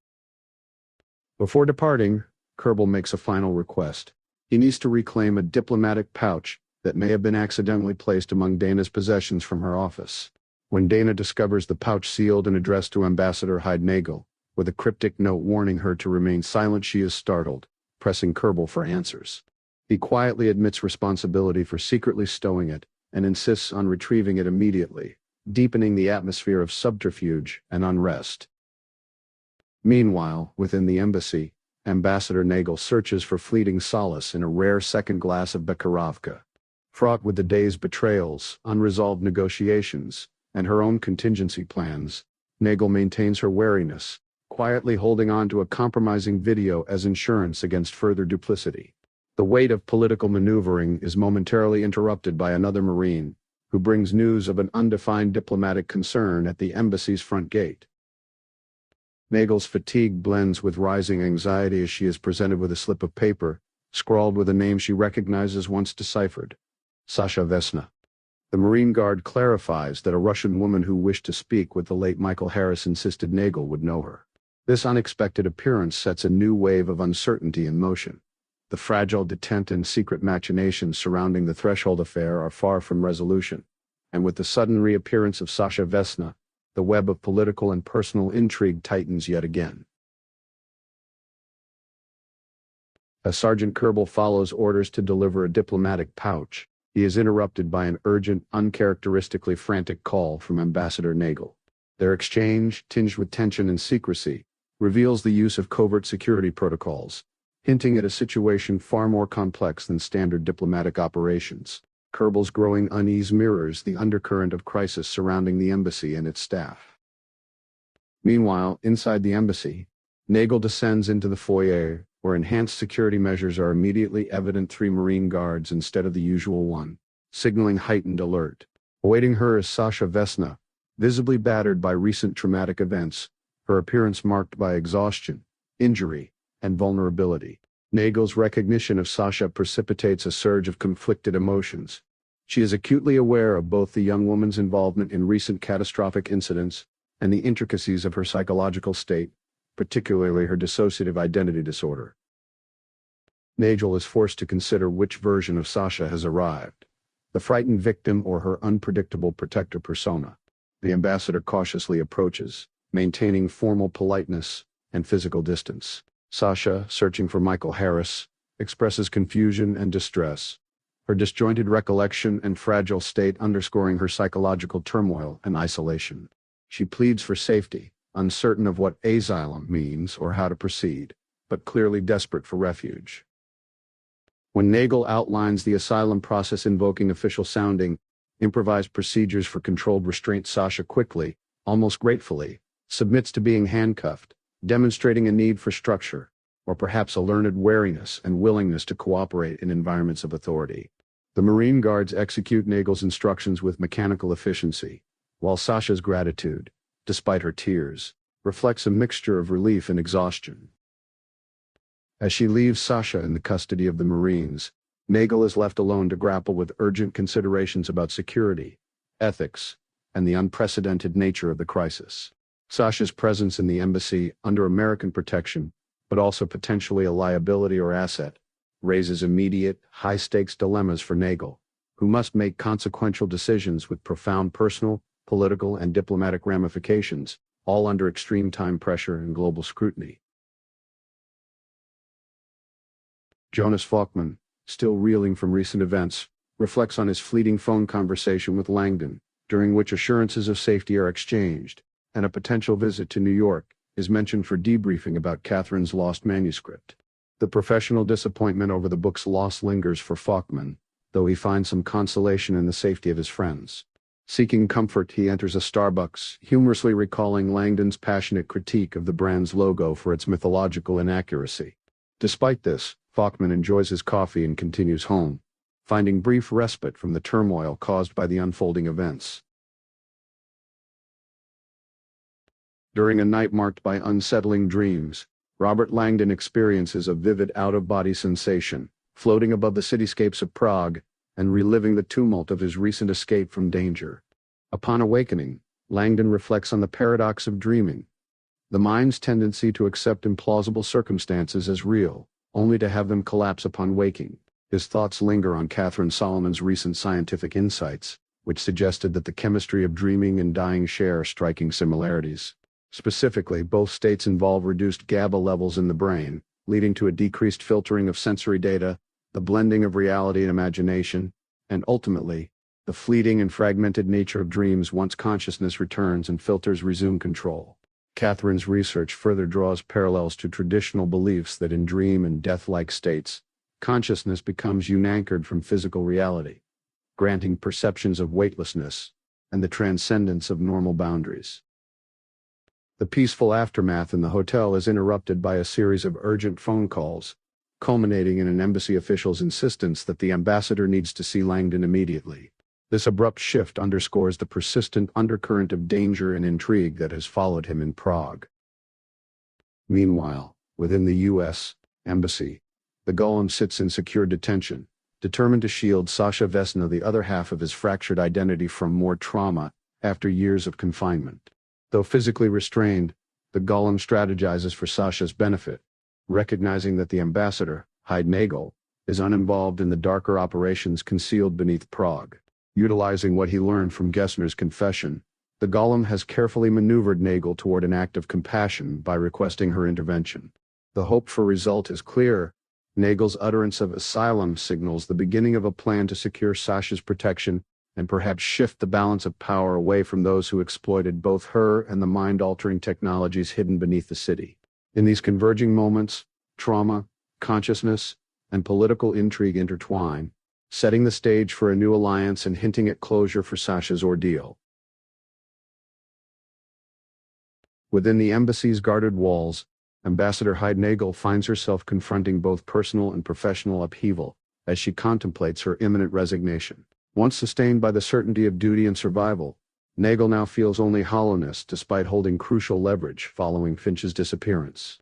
Before departing, Kerbel makes a final request. He needs to reclaim a diplomatic pouch that may have been accidentally placed among Dana's possessions from her office. When Dana discovers the pouch sealed and addressed to Ambassador Heide-Nagel, with a cryptic note warning her to remain silent, she is startled, pressing Kerbel for answers. He quietly admits responsibility for secretly stowing it and insists on retrieving it immediately, deepening the atmosphere of subterfuge and unrest. Meanwhile, within the embassy, Ambassador Nagel searches for fleeting solace in a rare second glass of Bekarovka. Fraught with the day's betrayals, unresolved negotiations, and her own contingency plans, Nagel maintains her wariness, quietly holding on to a compromising video as insurance against further duplicity. The weight of political maneuvering is momentarily interrupted by another Marine, who brings news of an undefined diplomatic concern at the embassy's front gate. Nagel's fatigue blends with rising anxiety as she is presented with a slip of paper, scrawled with a name she recognizes once deciphered: Sasha Vesna. The Marine Guard clarifies that a Russian woman who wished to speak with the late Michael Harris insisted Nagel would know her. This unexpected appearance sets a new wave of uncertainty in motion. The fragile detente and secret machinations surrounding the Threshold affair are far from resolution, and with the sudden reappearance of Sasha Vesna, the web of political and personal intrigue tightens yet again. As Sergeant Kerbel follows orders to deliver a diplomatic pouch, he is interrupted by an urgent, uncharacteristically frantic call from Ambassador Nagel. Their exchange, tinged with tension and secrecy, reveals the use of covert security protocols, hinting at a situation far more complex than standard diplomatic operations. Kerbel's growing unease mirrors the undercurrent of crisis surrounding the embassy and its staff. Meanwhile, inside the embassy, Nagel descends into the foyer, where enhanced security measures are immediately evident: 3 Marine guards instead of the usual one, signaling heightened alert. Awaiting her is Sasha Vesna, visibly battered by recent traumatic events, her appearance marked by exhaustion, injury, and vulnerability. Nagel's recognition of Sasha precipitates a surge of conflicted emotions. She is acutely aware of both the young woman's involvement in recent catastrophic incidents and the intricacies of her psychological state, particularly her dissociative identity disorder. Nagel is forced to consider which version of Sasha has arrived: the frightened victim or her unpredictable protector persona. The ambassador cautiously approaches, maintaining formal politeness and physical distance. Sasha, searching for Michael Harris, expresses confusion and distress, her disjointed recollection and fragile state underscoring her psychological turmoil and isolation. She pleads for safety, uncertain of what asylum means or how to proceed, but clearly desperate for refuge. When Nagel outlines the asylum process invoking official-sounding, improvised procedures for controlled restraint, Sasha quickly, almost gratefully, submits to being handcuffed, demonstrating a need for structure, or perhaps a learned wariness and willingness to cooperate in environments of authority. The Marine guards execute Nagel's instructions with mechanical efficiency, while Sasha's gratitude, despite her tears, reflects a mixture of relief and exhaustion. As she leaves Sasha in the custody of the Marines, Nagel is left alone to grapple with urgent considerations about security, ethics, and the unprecedented nature of the crisis. Sasha's presence in the embassy, under American protection, but also potentially a liability or asset, raises immediate, high-stakes dilemmas for Nagel, who must make consequential decisions with profound personal, political, and diplomatic ramifications, all under extreme time pressure and global scrutiny. Jonas Falkman, still reeling from recent events, reflects on his fleeting phone conversation with Langdon, during which assurances of safety are exchanged, and a potential visit to New York is mentioned for debriefing about Katherine's lost manuscript. The professional disappointment over the book's loss lingers for Falkman, though he finds some consolation in the safety of his friends. Seeking comfort, he enters a Starbucks, humorously recalling Langdon's passionate critique of the brand's logo for its mythological inaccuracy. Despite this, Falkman enjoys his coffee and continues home, finding brief respite from the turmoil caused by the unfolding events. During a night marked by unsettling dreams, Robert Langdon experiences a vivid out-of-body sensation, floating above the cityscapes of Prague and reliving the tumult of his recent escape from danger. Upon awakening, Langdon reflects on the paradox of dreaming, the mind's tendency to accept implausible circumstances as real, only to have them collapse upon waking. His thoughts linger on Katherine Solomon's recent scientific insights, which suggested that the chemistry of dreaming and dying share striking similarities. Specifically, both states involve reduced GABA levels in the brain, leading to a decreased filtering of sensory data, the blending of reality and imagination, and ultimately, the fleeting and fragmented nature of dreams once consciousness returns and filters resume control. Katherine's research further draws parallels to traditional beliefs that in dream and death-like states, consciousness becomes unanchored from physical reality, granting perceptions of weightlessness and the transcendence of normal boundaries. The peaceful aftermath in the hotel is interrupted by a series of urgent phone calls, culminating in an embassy official's insistence that the ambassador needs to see Langdon immediately. This abrupt shift underscores the persistent undercurrent of danger and intrigue that has followed him in Prague. Meanwhile, within the U.S. Embassy, the golem sits in secure detention, determined to shield Sasha Vesna, the other half of his fractured identity, from more trauma after years of confinement. Though physically restrained, the golem strategizes for Sasha's benefit, recognizing that the ambassador, Hyde Nagel, is uninvolved in the darker operations concealed beneath Prague. Utilizing what he learned from Gessner's confession, the golem has carefully maneuvered Nagel toward an act of compassion by requesting her intervention. The hope for result is clear. Nagel's utterance of asylum signals the beginning of a plan to secure Sasha's protection and perhaps shift the balance of power away from those who exploited both her and the mind-altering technologies hidden beneath the city. In these converging moments, trauma, consciousness, and political intrigue intertwine, setting the stage for a new alliance and hinting at closure for Sasha's ordeal. Within the embassy's guarded walls, Ambassador Heide-Nagel finds herself confronting both personal and professional upheaval as she contemplates her imminent resignation. Once sustained by the certainty of duty and survival, Nagel now feels only hollowness despite holding crucial leverage following Finch's disappearance.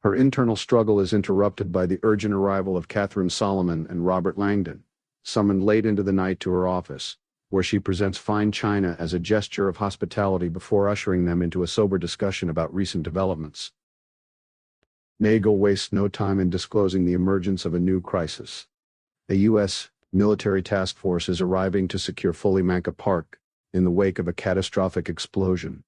Her internal struggle is interrupted by the urgent arrival of Katherine Solomon and Robert Langdon, summoned late into the night to her office, where she presents fine china as a gesture of hospitality before ushering them into a sober discussion about recent developments. Nagel wastes no time in disclosing the emergence of a new crisis. A U.S. military task force is arriving to secure Follymanka Park in the wake of a catastrophic explosion,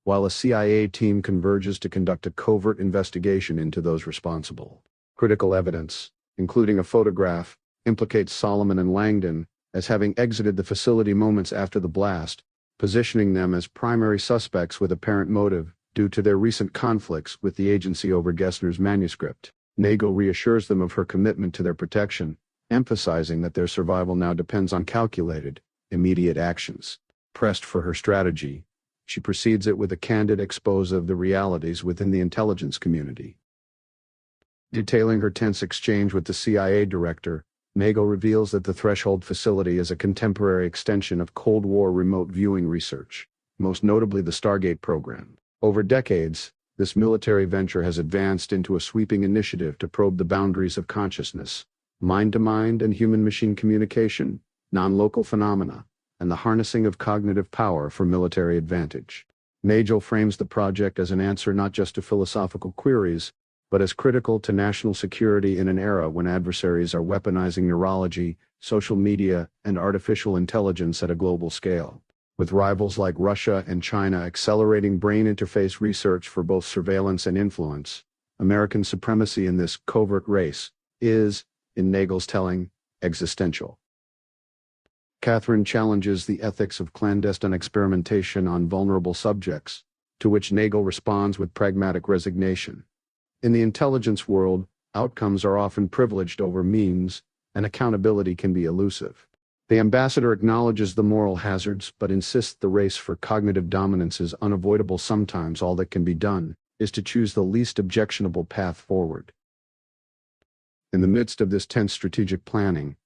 while a CIA team converges to conduct a covert investigation into those responsible. Critical evidence, including a photograph, implicates Solomon and Langdon as having exited the facility moments after the blast, positioning them as primary suspects with apparent motive due to their recent conflicts with the agency over Gessner's manuscript. Nagel reassures them of her commitment to their protection, emphasizing that their survival now depends on calculated, immediate actions. Pressed for her strategy, she precedes it with a candid expose of the realities within the intelligence community. Detailing her tense exchange with the CIA director, Nagel reveals that the Threshold facility is a contemporary extension of Cold War remote viewing research, most notably the Stargate program. Over decades, this military venture has advanced into a sweeping initiative to probe the boundaries of consciousness, mind-to-mind and human-machine communication, non-local phenomena, and the harnessing of cognitive power for military advantage. Nagel frames the project as an answer not just to philosophical queries, but as critical to national security in an era when adversaries are weaponizing neurology, social media, and artificial intelligence at a global scale. With rivals like Russia and China accelerating brain interface research for both surveillance and influence, American supremacy in this covert race is, in Nagel's telling, existential. Katherine challenges the ethics of clandestine experimentation on vulnerable subjects, to which Nagel responds with pragmatic resignation. In the intelligence world, outcomes are often privileged over means, and accountability can be elusive. The ambassador acknowledges the moral hazards but insists the race for cognitive dominance is unavoidable. Sometimes all that can be done is to choose the least objectionable path forward. In the midst of this tense strategic planning,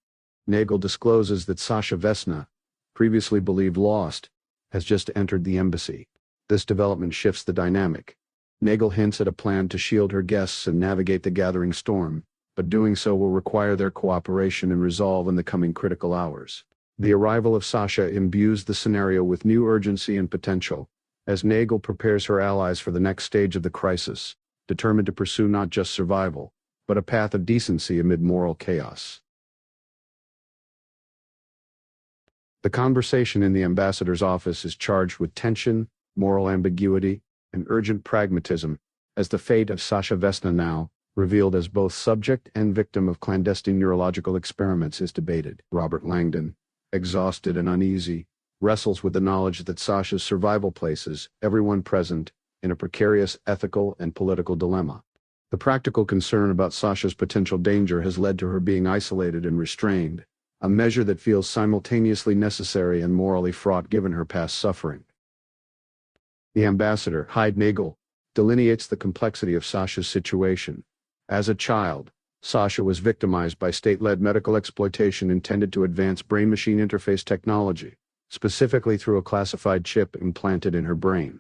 Nagel discloses that Sasha Vesna, previously believed lost, has just entered the embassy. This development shifts the dynamic. Nagel hints at a plan to shield her guests and navigate the gathering storm, but doing so will require their cooperation and resolve in the coming critical hours. The arrival of Sasha imbues the scenario with new urgency and potential, as Nagel prepares her allies for the next stage of the crisis, determined to pursue not just survival, but a path of decency amid moral chaos. The conversation in the ambassador's office is charged with tension, moral ambiguity, and urgent pragmatism, as the fate of Sasha Vesna, now revealed as both subject and victim of clandestine neurological experiments, is debated. Robert Langdon, exhausted and uneasy, wrestles with the knowledge that Sasha's survival places everyone present in a precarious ethical and political dilemma. The practical concern about Sasha's potential danger has led to her being isolated and restrained, a measure that feels simultaneously necessary and morally fraught given her past suffering. The ambassador, Heide-Nagel, delineates the complexity of Sasha's situation. As a child, Sasha was victimized by state-led medical exploitation intended to advance brain-machine interface technology, specifically through a classified chip implanted in her brain.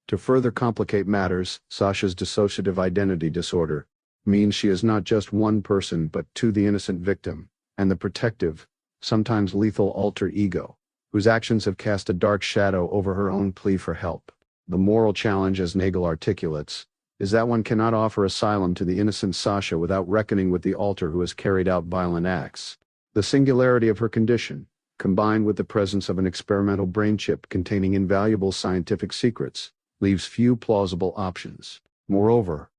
To further complicate matters, Sasha's dissociative identity disorder means she is not just one person but two: the innocent victim, and the protective, sometimes lethal alter ego, whose actions have cast a dark shadow over her own plea for help. The moral challenge, as Nagel articulates, is that one cannot offer asylum to the innocent Sasha without reckoning with the alter who has carried out violent acts. The singularity of her condition, combined with the presence of an experimental brain chip containing invaluable scientific secrets, leaves few plausible options. Moreover,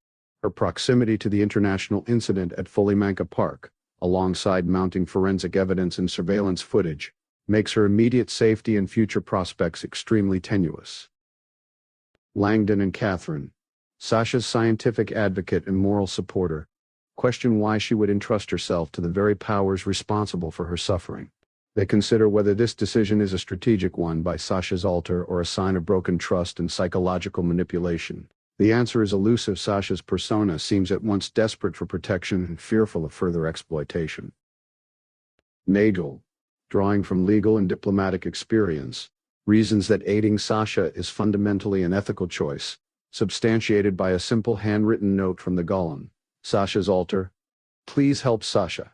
her proximity to the international incident at Follymanka Park, alongside mounting forensic evidence and surveillance footage, makes her immediate safety and future prospects extremely tenuous. Langdon and Katherine, Sasha's scientific advocate and moral supporter, question why she would entrust herself to the very powers responsible for her suffering. They consider whether this decision is a strategic one by Sasha's alter or a sign of broken trust and psychological manipulation. The answer is elusive. Sasha's persona seems at once desperate for protection and fearful of further exploitation. Nagel, drawing from legal and diplomatic experience, reasons that aiding Sasha is fundamentally an ethical choice, substantiated by a simple handwritten note from the golem, Sasha's altar. Please help Sasha.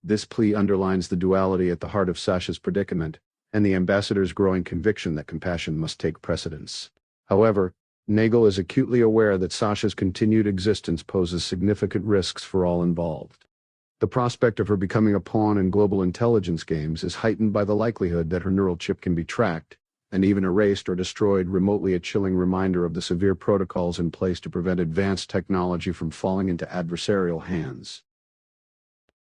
This plea underlines the duality at the heart of Sasha's predicament, and the ambassador's growing conviction that compassion must take precedence. However, Nagel is acutely aware that Sasha's continued existence poses significant risks for all involved. The prospect of her becoming a pawn in global intelligence games is heightened by the likelihood that her neural chip can be tracked, and even erased or destroyed remotely, a chilling reminder of the severe protocols in place to prevent advanced technology from falling into adversarial hands.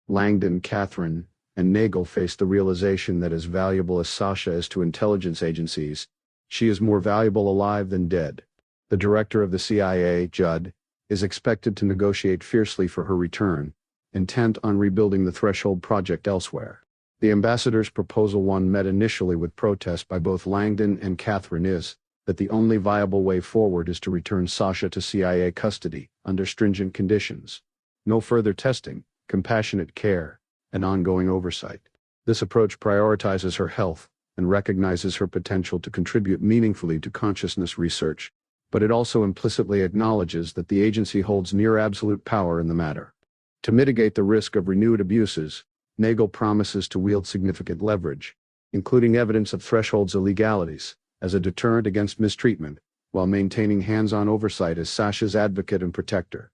Langdon, Katherine, and Nagel face the realization that as valuable as Sasha is to intelligence agencies, she is more valuable alive than dead. The director of the CIA, Judd, is expected to negotiate fiercely for her return, intent on rebuilding the Threshold project elsewhere. The ambassador's proposal, one met initially with protest by both Langdon and Katherine, is that the only viable way forward is to return Sasha to CIA custody under stringent conditions. No further testing, compassionate care, and ongoing oversight. This approach prioritizes her health and recognizes her potential to contribute meaningfully to consciousness research, but it also implicitly acknowledges that the agency holds near absolute power in the matter. To mitigate the risk of renewed abuses, Nagel promises to wield significant leverage, including evidence of Threshold's illegalities, as a deterrent against mistreatment, while maintaining hands-on oversight as Sasha's advocate and protector.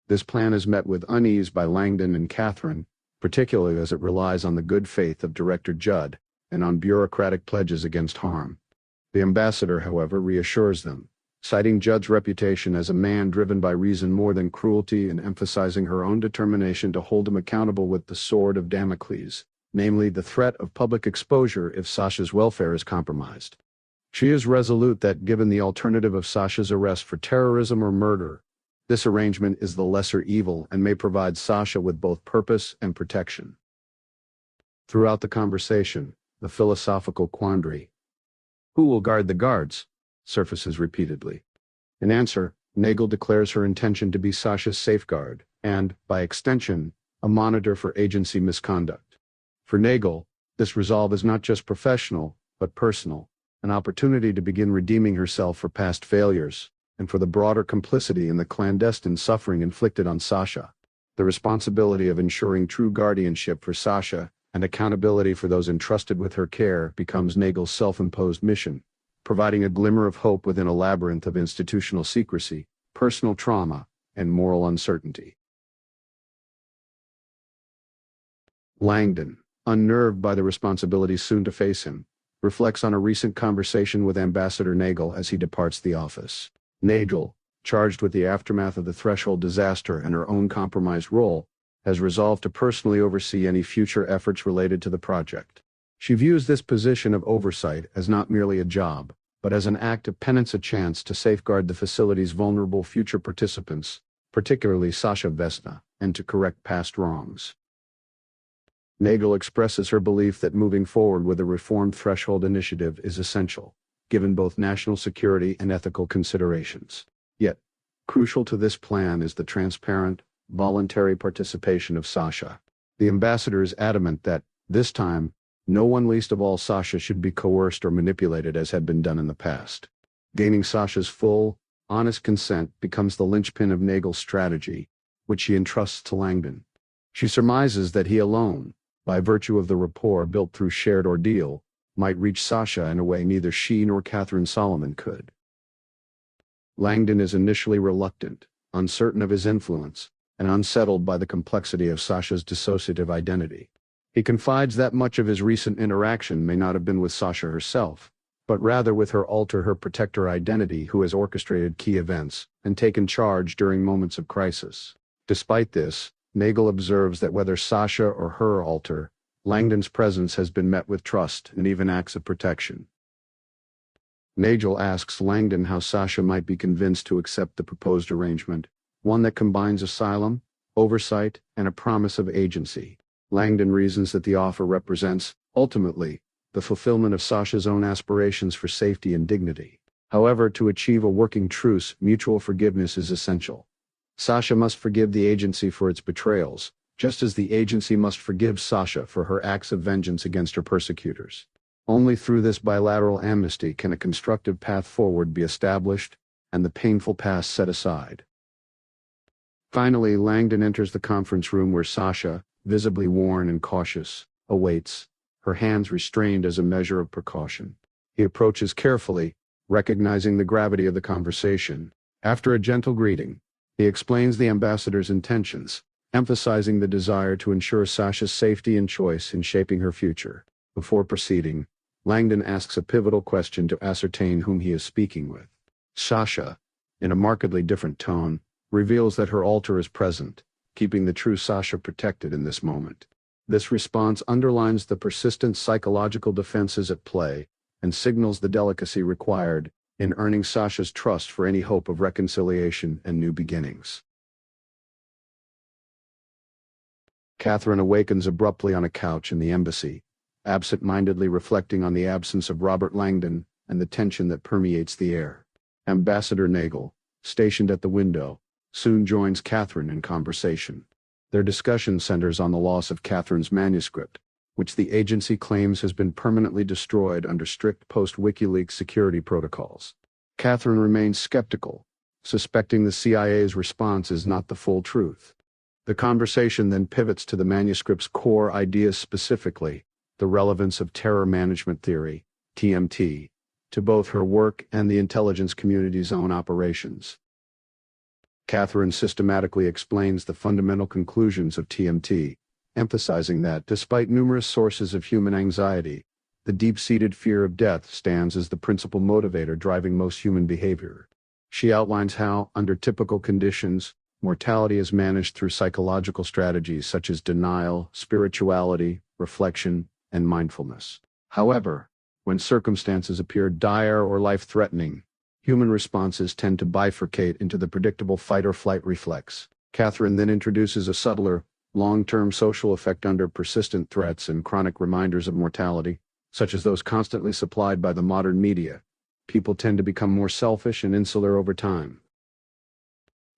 This plan is met with unease by Langdon and Katherine, particularly as it relies on the good faith of Director Judd and on bureaucratic pledges against harm. The ambassador, however, reassures them, citing Judd's reputation as a man driven by reason more than cruelty and emphasizing her own determination to hold him accountable with the sword of Damocles, namely the threat of public exposure if Sasha's welfare is compromised. She is resolute that, given the alternative of Sasha's arrest for terrorism or murder, this arrangement is the lesser evil and may provide Sasha with both purpose and protection. Throughout the conversation, the philosophical quandary, "Who will guard the guards?" surfaces repeatedly. In answer, Nagel declares her intention to be Sasha's safeguard, and, by extension, a monitor for agency misconduct. For Nagel, this resolve is not just professional, but personal, an opportunity to begin redeeming herself for past failures, and for the broader complicity in the clandestine suffering inflicted on Sasha. The responsibility of ensuring true guardianship for Sasha and accountability for those entrusted with her care becomes Nagel's self-imposed mission, providing a glimmer of hope within a labyrinth of institutional secrecy, personal trauma, and moral uncertainty. Langdon, unnerved by the responsibilities soon to face him, reflects on a recent conversation with Ambassador Nagel as he departs the office. Nagel, charged with the aftermath of the Threshold disaster and her own compromised role, has resolved to personally oversee any future efforts related to the project. She views this position of oversight as not merely a job, but as an act of penance, a chance to safeguard the facility's vulnerable future participants, particularly Sasha Vesna, and to correct past wrongs. Nagel expresses her belief that moving forward with a reformed Threshold initiative is essential, given both national security and ethical considerations. Yet, crucial to this plan is the transparent, voluntary participation of Sasha. The ambassador is adamant that, this time, no one, least of all Sasha, should be coerced or manipulated as had been done in the past. Gaining Sasha's full, honest consent becomes the linchpin of Nagel's strategy, which she entrusts to Langdon. She surmises that he alone, by virtue of the rapport built through shared ordeal, might reach Sasha in a way neither she nor Katherine Solomon could. Langdon is initially reluctant, uncertain of his influence, and unsettled by the complexity of Sasha's dissociative identity. He confides that much of his recent interaction may not have been with Sasha herself, but rather with her alter, her protector identity, who has orchestrated key events and taken charge during moments of crisis. Despite this, Nagel observes that whether Sasha or her alter, Langdon's presence has been met with trust and even acts of protection. Nagel asks Langdon how Sasha might be convinced to accept the proposed arrangement, one that combines asylum, oversight, and a promise of agency. Langdon reasons that the offer represents, ultimately, the fulfillment of Sasha's own aspirations for safety and dignity. However, to achieve a working truce, mutual forgiveness is essential. Sasha must forgive the agency for its betrayals, just as the agency must forgive Sasha for her acts of vengeance against her persecutors. Only through this bilateral amnesty can a constructive path forward be established, and the painful past set aside. Finally, Langdon enters the conference room where Sasha, visibly worn and cautious, awaits, her hands restrained as a measure of precaution. He approaches carefully, recognizing the gravity of the conversation. After a gentle greeting, he explains the ambassador's intentions, emphasizing the desire to ensure Sasha's safety and choice in shaping her future. Before proceeding, Langdon asks a pivotal question to ascertain whom he is speaking with. Sasha, in a markedly different tone, reveals that her alter is present, keeping the true Sasha protected in this moment. This response underlines the persistent psychological defenses at play and signals the delicacy required in earning Sasha's trust for any hope of reconciliation and new beginnings. Katherine awakens abruptly on a couch in the embassy, absent-mindedly reflecting on the absence of Robert Langdon and the tension that permeates the air. Ambassador Nagel, stationed at the window, soon joins Katherine in conversation. Their discussion centers on the loss of Katherine's manuscript, which the agency claims has been permanently destroyed under strict post-WikiLeaks security protocols. Katherine remains skeptical, suspecting the CIA's response is not the full truth. The conversation then pivots to the manuscript's core ideas, specifically the relevance of terror management theory, TMT, to both her work and the intelligence community's own operations. Katherine systematically explains the fundamental conclusions of TMT, emphasizing that, despite numerous sources of human anxiety, the deep-seated fear of death stands as the principal motivator driving most human behavior. She outlines how, under typical conditions, mortality is managed through psychological strategies such as denial, spirituality, reflection, and mindfulness. However, when circumstances appear dire or life-threatening, human responses tend to bifurcate into the predictable fight-or-flight reflex. Katherine then introduces a subtler, long-term social effect under persistent threats and chronic reminders of mortality, such as those constantly supplied by the modern media. People tend to become more selfish and insular over time.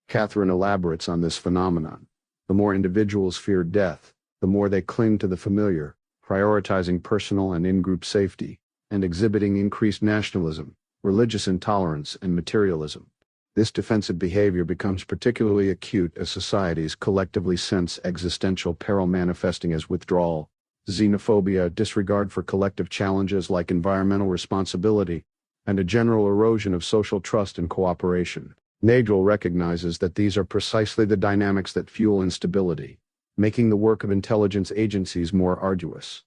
Katherine elaborates on this phenomenon. The more individuals fear death, the more they cling to the familiar, prioritizing personal and in-group safety, and exhibiting increased nationalism, religious intolerance, and materialism. This defensive behavior becomes particularly acute as societies collectively sense existential peril, manifesting as withdrawal, xenophobia, disregard for collective challenges like environmental responsibility, and a general erosion of social trust and cooperation. Nagel recognizes that these are precisely the dynamics that fuel instability, making the work of intelligence agencies more arduous.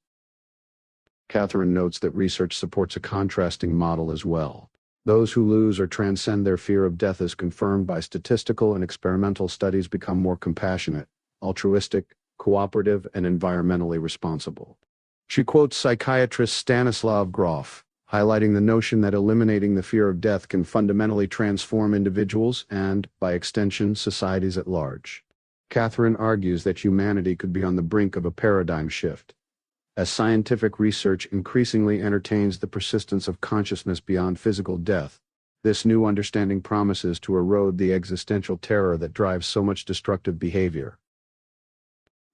Katherine notes that research supports a contrasting model as well. Those who lose or transcend their fear of death, as confirmed by statistical and experimental studies, become more compassionate, altruistic, cooperative, and environmentally responsible. She quotes psychiatrist Stanislav Grof, highlighting the notion that eliminating the fear of death can fundamentally transform individuals and, by extension, societies at large. Katherine argues that humanity could be on the brink of a paradigm shift. As scientific research increasingly entertains the persistence of consciousness beyond physical death, this new understanding promises to erode the existential terror that drives so much destructive behavior.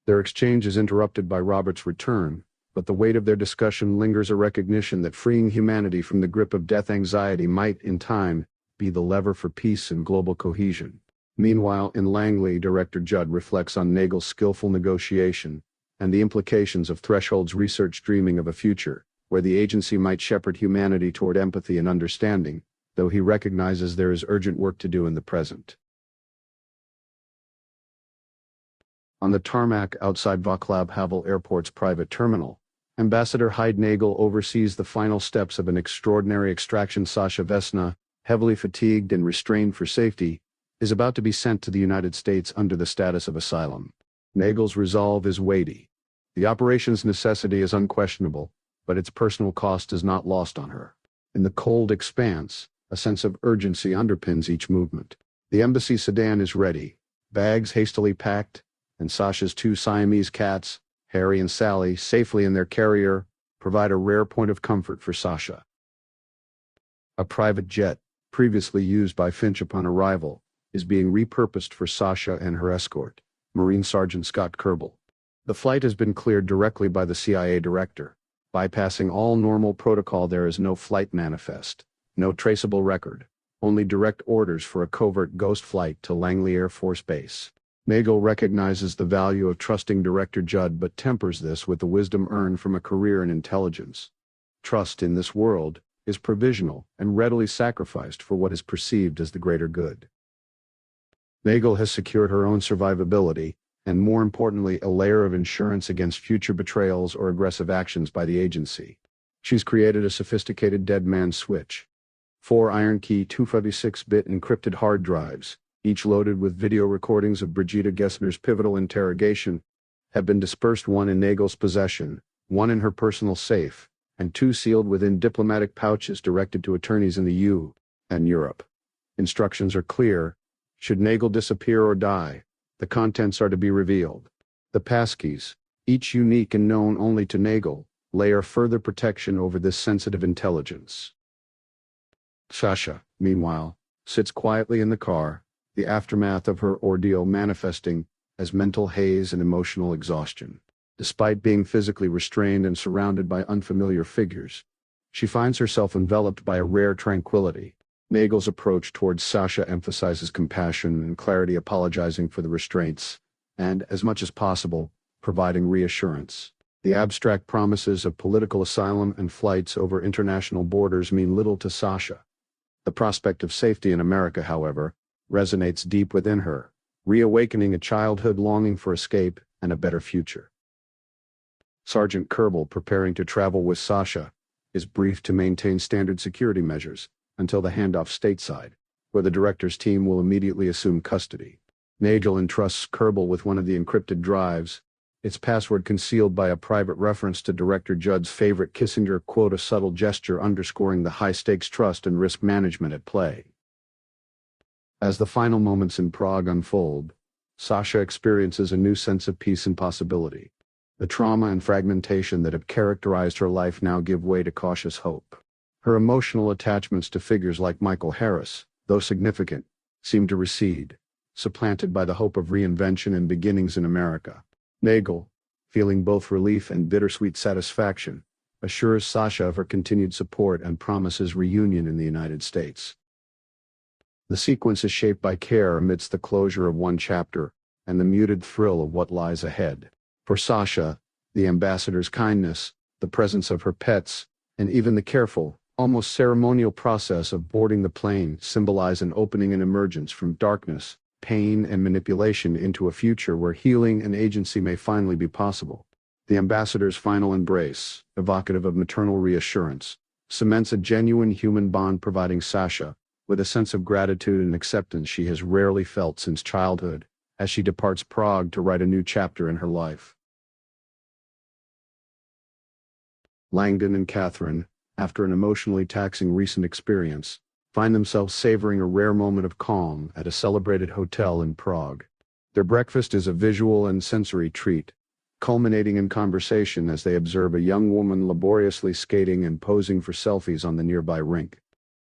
Their exchange is interrupted by Robert's return, but the weight of their discussion lingers, a recognition that freeing humanity from the grip of death anxiety might, in time, be the lever for peace and global cohesion. Meanwhile, in Langley, director Judd reflects on Nagel's skillful negotiation and the implications of Threshold's research, dreaming of a future where the agency might shepherd humanity toward empathy and understanding, though he recognizes there is urgent work to do in the present. On the tarmac outside Václav Havel Airport's private terminal, Ambassador Hyde Nagel oversees the final steps of an extraordinary extraction. Sasha Vesna, heavily fatigued and restrained for safety, is about to be sent to the United States under the status of asylum. Nagel's resolve is weighty. The operation's necessity is unquestionable, but its personal cost is not lost on her. In the cold expanse, a sense of urgency underpins each movement. The embassy sedan is ready, bags hastily packed, and Sasha's two Siamese cats, Harry and Sally, safely in their carrier, provide a rare point of comfort for Sasha. A private jet, previously used by Finch upon arrival, is being repurposed for Sasha and her escort, Marine Sergeant Scott Kerbal. The flight has been cleared directly by the CIA director. Bypassing all normal protocol, there is no flight manifest, no traceable record, only direct orders for a covert ghost flight to Langley Air Force Base. Nagel recognizes the value of trusting Director Judd but tempers this with the wisdom earned from a career in intelligence. Trust in this world is provisional and readily sacrificed for what is perceived as the greater good. Nagel has secured her own survivability, and more importantly, a layer of insurance against future betrayals or aggressive actions by the agency. She's created a sophisticated dead man switch. 4 iron key 256-bit encrypted hard drives, each loaded with video recordings of Brigitte Gessner's pivotal interrogation, have been dispersed, 1 in Nagel's possession, 1 in her personal safe, and 2 sealed within diplomatic pouches directed to attorneys in the U.S. and Europe. Instructions are clear. Should Nagel disappear or die, the contents are to be revealed. The passkeys, each unique and known only to Nagel, layer further protection over this sensitive intelligence. Sasha, meanwhile, sits quietly in the car, the aftermath of her ordeal manifesting as mental haze and emotional exhaustion. Despite being physically restrained and surrounded by unfamiliar figures, she finds herself enveloped by a rare tranquility. Nagel's approach towards Sasha emphasizes compassion and clarity, apologizing for the restraints, and, as much as possible, providing reassurance. The abstract promises of political asylum and flights over international borders mean little to Sasha. The prospect of safety in America, however, resonates deep within her, reawakening a childhood longing for escape and a better future. Sergeant Kerbal, preparing to travel with Sasha, is briefed to maintain standard security measures until the handoff stateside, where the director's team will immediately assume custody. Nagel entrusts Kerbal with one of the encrypted drives, its password concealed by a private reference to Director Judd's favorite Kissinger quote, a subtle gesture underscoring the high-stakes trust and risk management at play. As the final moments in Prague unfold, Sasha experiences a new sense of peace and possibility. The trauma and fragmentation that have characterized her life now give way to cautious hope. Her emotional attachments to figures like Michael Harris, though significant, seem to recede, supplanted by the hope of reinvention and beginnings in America. Nagel, feeling both relief and bittersweet satisfaction, assures Sasha of her continued support and promises reunion in the United States. The sequence is shaped by care amidst the closure of one chapter and the muted thrill of what lies ahead. For Sasha, the ambassador's kindness, the presence of her pets, and even the careful, almost ceremonial process of boarding the plane symbolize an opening and emergence from darkness, pain, and manipulation into a future where healing and agency may finally be possible. The ambassador's final embrace, evocative of maternal reassurance, cements a genuine human bond, providing Sasha with a sense of gratitude and acceptance she has rarely felt since childhood, as she departs Prague to write a new chapter in her life. Langdon and Katherine, after an emotionally taxing recent experience, find themselves savoring a rare moment of calm at a celebrated hotel in Prague. Their breakfast is a visual and sensory treat, culminating in conversation as they observe a young woman laboriously skating and posing for selfies on the nearby rink.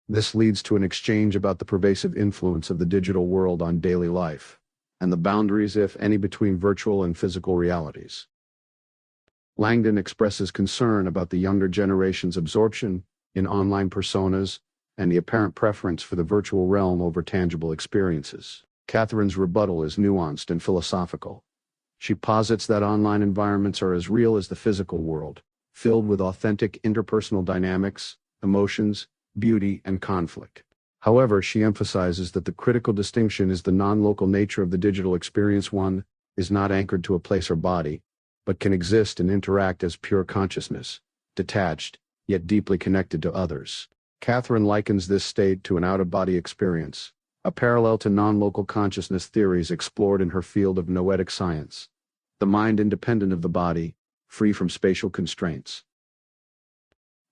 This leads to an exchange about the pervasive influence of the digital world on daily life, and the boundaries, if any, between virtual and physical realities. Langdon expresses concern about the younger generation's absorption in online personas and the apparent preference for the virtual realm over tangible experiences. Katherine's rebuttal is nuanced and philosophical. She posits that online environments are as real as the physical world, filled with authentic interpersonal dynamics, emotions, beauty, and conflict. However, she emphasizes that the critical distinction is the non-local nature of the digital experience. One is not anchored to a place or body, but can exist and interact as pure consciousness, detached, yet deeply connected to others. Katherine likens this state to an out-of-body experience, a parallel to non-local consciousness theories explored in her field of noetic science, the mind independent of the body, free from spatial constraints.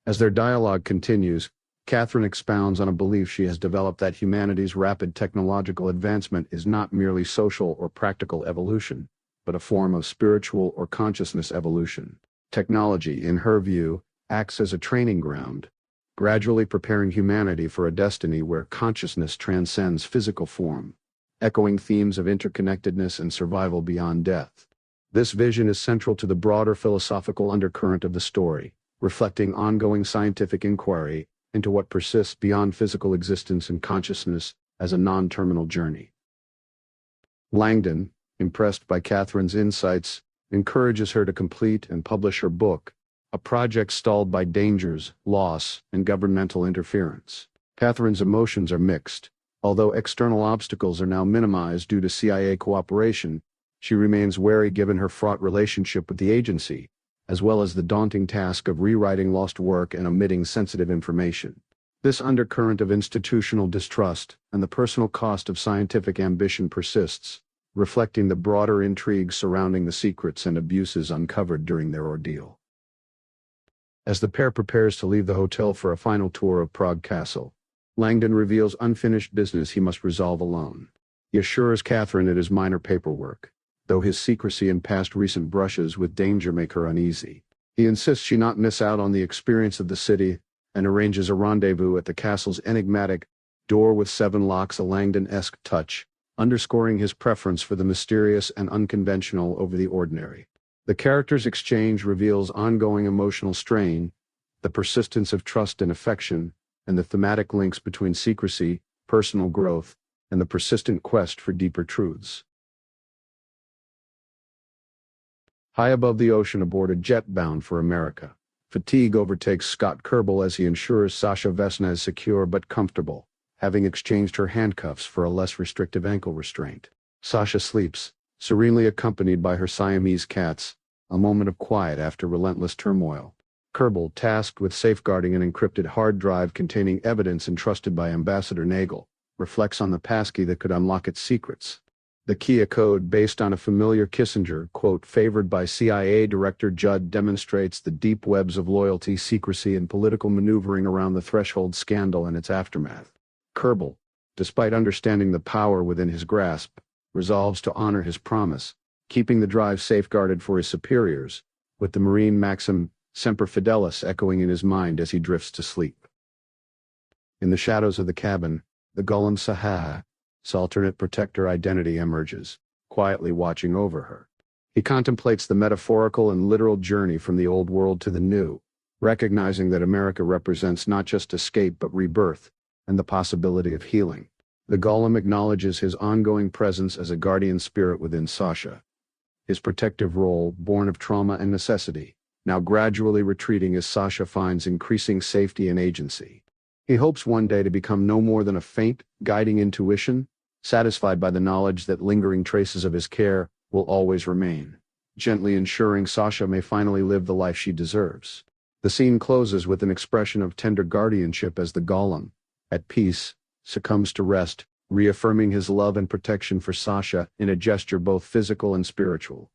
As their dialogue continues, Katherine expounds on a belief she has developed that humanity's rapid technological advancement is not merely social or practical evolution, but a form of spiritual or consciousness evolution. Technology, in her view, acts as a training ground, gradually preparing humanity for a destiny where consciousness transcends physical form, echoing themes of interconnectedness and survival beyond death. This vision is central to the broader philosophical undercurrent of the story, reflecting ongoing scientific inquiry into what persists beyond physical existence and consciousness as a non-terminal journey. Langdon, impressed by Katherine's insights, encourages her to complete and publish her book, a project stalled by dangers, loss, and governmental interference. Katherine's emotions are mixed. Although external obstacles are now minimized due to CIA cooperation, she remains wary given her fraught relationship with the agency, as well as the daunting task of rewriting lost work and omitting sensitive information. This undercurrent of institutional distrust and the personal cost of scientific ambition persists, reflecting the broader intrigue surrounding the secrets and abuses uncovered during their ordeal. As the pair prepares to leave the hotel for a final tour of Prague Castle, Langdon reveals unfinished business he must resolve alone. He assures Katherine it is minor paperwork, though his secrecy and past recent brushes with danger make her uneasy. He insists she not miss out on the experience of the city and arranges a rendezvous at the castle's enigmatic door with 7 locks, a Langdon-esque touch, underscoring his preference for the mysterious and unconventional over the ordinary. The characters' exchange reveals ongoing emotional strain, the persistence of trust and affection, and the thematic links between secrecy, personal growth, and the persistent quest for deeper truths. High above the ocean aboard a jet bound for America, fatigue overtakes Scott Kerbal as he ensures Sasha Vesna is secure but comfortable, having exchanged her handcuffs for a less restrictive ankle restraint. Sasha sleeps, serenely accompanied by her Siamese cats, a moment of quiet after relentless turmoil. Kerbal, tasked with safeguarding an encrypted hard drive containing evidence entrusted by Ambassador Nagel, reflects on the passkey that could unlock its secrets. The key, a code based on a familiar Kissinger quote favored by CIA Director Judd, demonstrates the deep webs of loyalty, secrecy, and political maneuvering around the Threshold scandal and its aftermath. Kerbal, despite understanding the power within his grasp, resolves to honor his promise, keeping the drive safeguarded for his superiors, with the Marine maxim Semper Fidelis echoing in his mind as he drifts to sleep. In the shadows of the cabin, the golem Saha's alternate protector identity emerges, quietly watching over her. He contemplates the metaphorical and literal journey from the old world to the new, recognizing that America represents not just escape but rebirth, and the possibility of healing. The golem acknowledges his ongoing presence as a guardian spirit within Sasha, his protective role, born of trauma and necessity, now gradually retreating as Sasha finds increasing safety and agency. He hopes one day to become no more than a faint, guiding intuition, satisfied by the knowledge that lingering traces of his care will always remain, gently ensuring Sasha may finally live the life she deserves. The scene closes with an expression of tender guardianship as the golem, at peace, succumbs to rest, reaffirming his love and protection for Sasha in a gesture both physical and spiritual.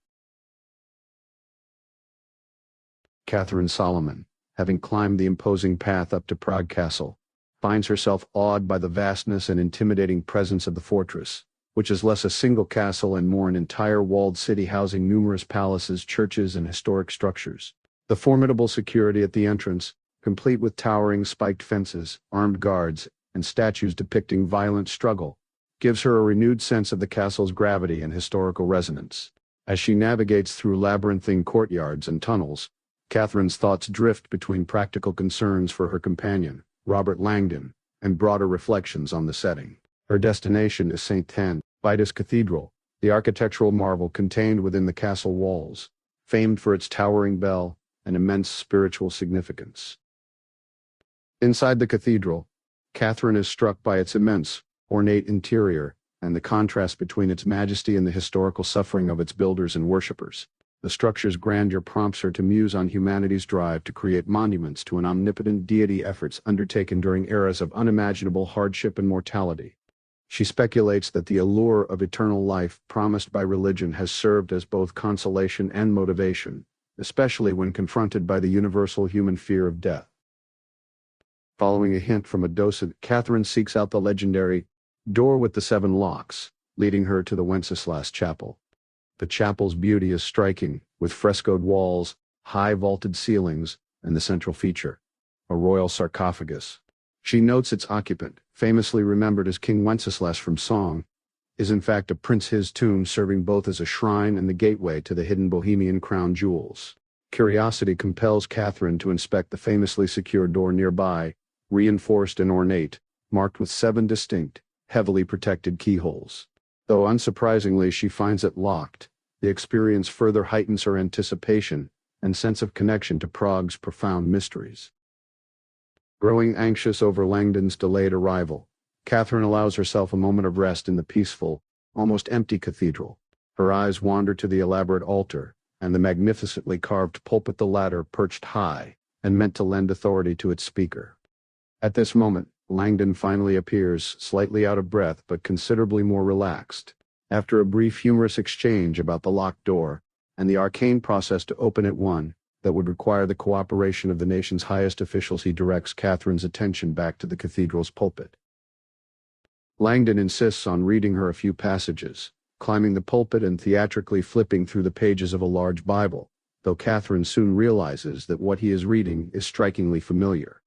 Katherine Solomon, having climbed the imposing path up to Prague Castle, finds herself awed by the vastness and intimidating presence of the fortress, which is less a single castle and more an entire walled city housing numerous palaces, churches, and historic structures. The formidable security at the entrance, complete with towering spiked fences, armed guards, and statues depicting violent struggle, gives her a renewed sense of the castle's gravity and historical resonance. As she navigates through labyrinthine courtyards and tunnels, Katherine's thoughts drift between practical concerns for her companion, Robert Langdon, and broader reflections on the setting. Her destination is St. Vitus Cathedral, the architectural marvel contained within the castle walls, famed for its towering bell and immense spiritual significance. Inside the cathedral, Katherine is struck by its immense, ornate interior and the contrast between its majesty and the historical suffering of its builders and worshippers. The structure's grandeur prompts her to muse on humanity's drive to create monuments to an omnipotent deity, efforts undertaken during eras of unimaginable hardship and mortality. She speculates that the allure of eternal life promised by religion has served as both consolation and motivation, especially when confronted by the universal human fear of death. Following a hint from a docent, Katherine seeks out the legendary door with the 7 locks, leading her to the Wenceslas Chapel. The chapel's beauty is striking, with frescoed walls, high vaulted ceilings, and the central feature, a royal sarcophagus. She notes its occupant, famously remembered as King Wenceslas from song, is in fact a prince, his tomb serving both as a shrine and the gateway to the hidden Bohemian crown jewels. Curiosity compels Catherine to inspect the famously secure door nearby, reinforced and ornate, marked with 7 distinct, heavily protected keyholes. Though unsurprisingly she finds it locked, the experience further heightens her anticipation and sense of connection to Prague's profound mysteries. Growing anxious over Langdon's delayed arrival, Catherine allows herself a moment of rest in the peaceful, almost empty cathedral. Her eyes wander to the elaborate altar and the magnificently carved pulpit, the latter perched high and meant to lend authority to its speaker. At this moment, Langdon finally appears, slightly out of breath but considerably more relaxed. After a brief humorous exchange about the locked door and the arcane process to open it, one that would require the cooperation of the nation's highest officials, he directs Catherine's attention back to the cathedral's pulpit. Langdon insists on reading her a few passages, climbing the pulpit and theatrically flipping through the pages of a large Bible, though Catherine soon realizes that what he is reading is strikingly familiar.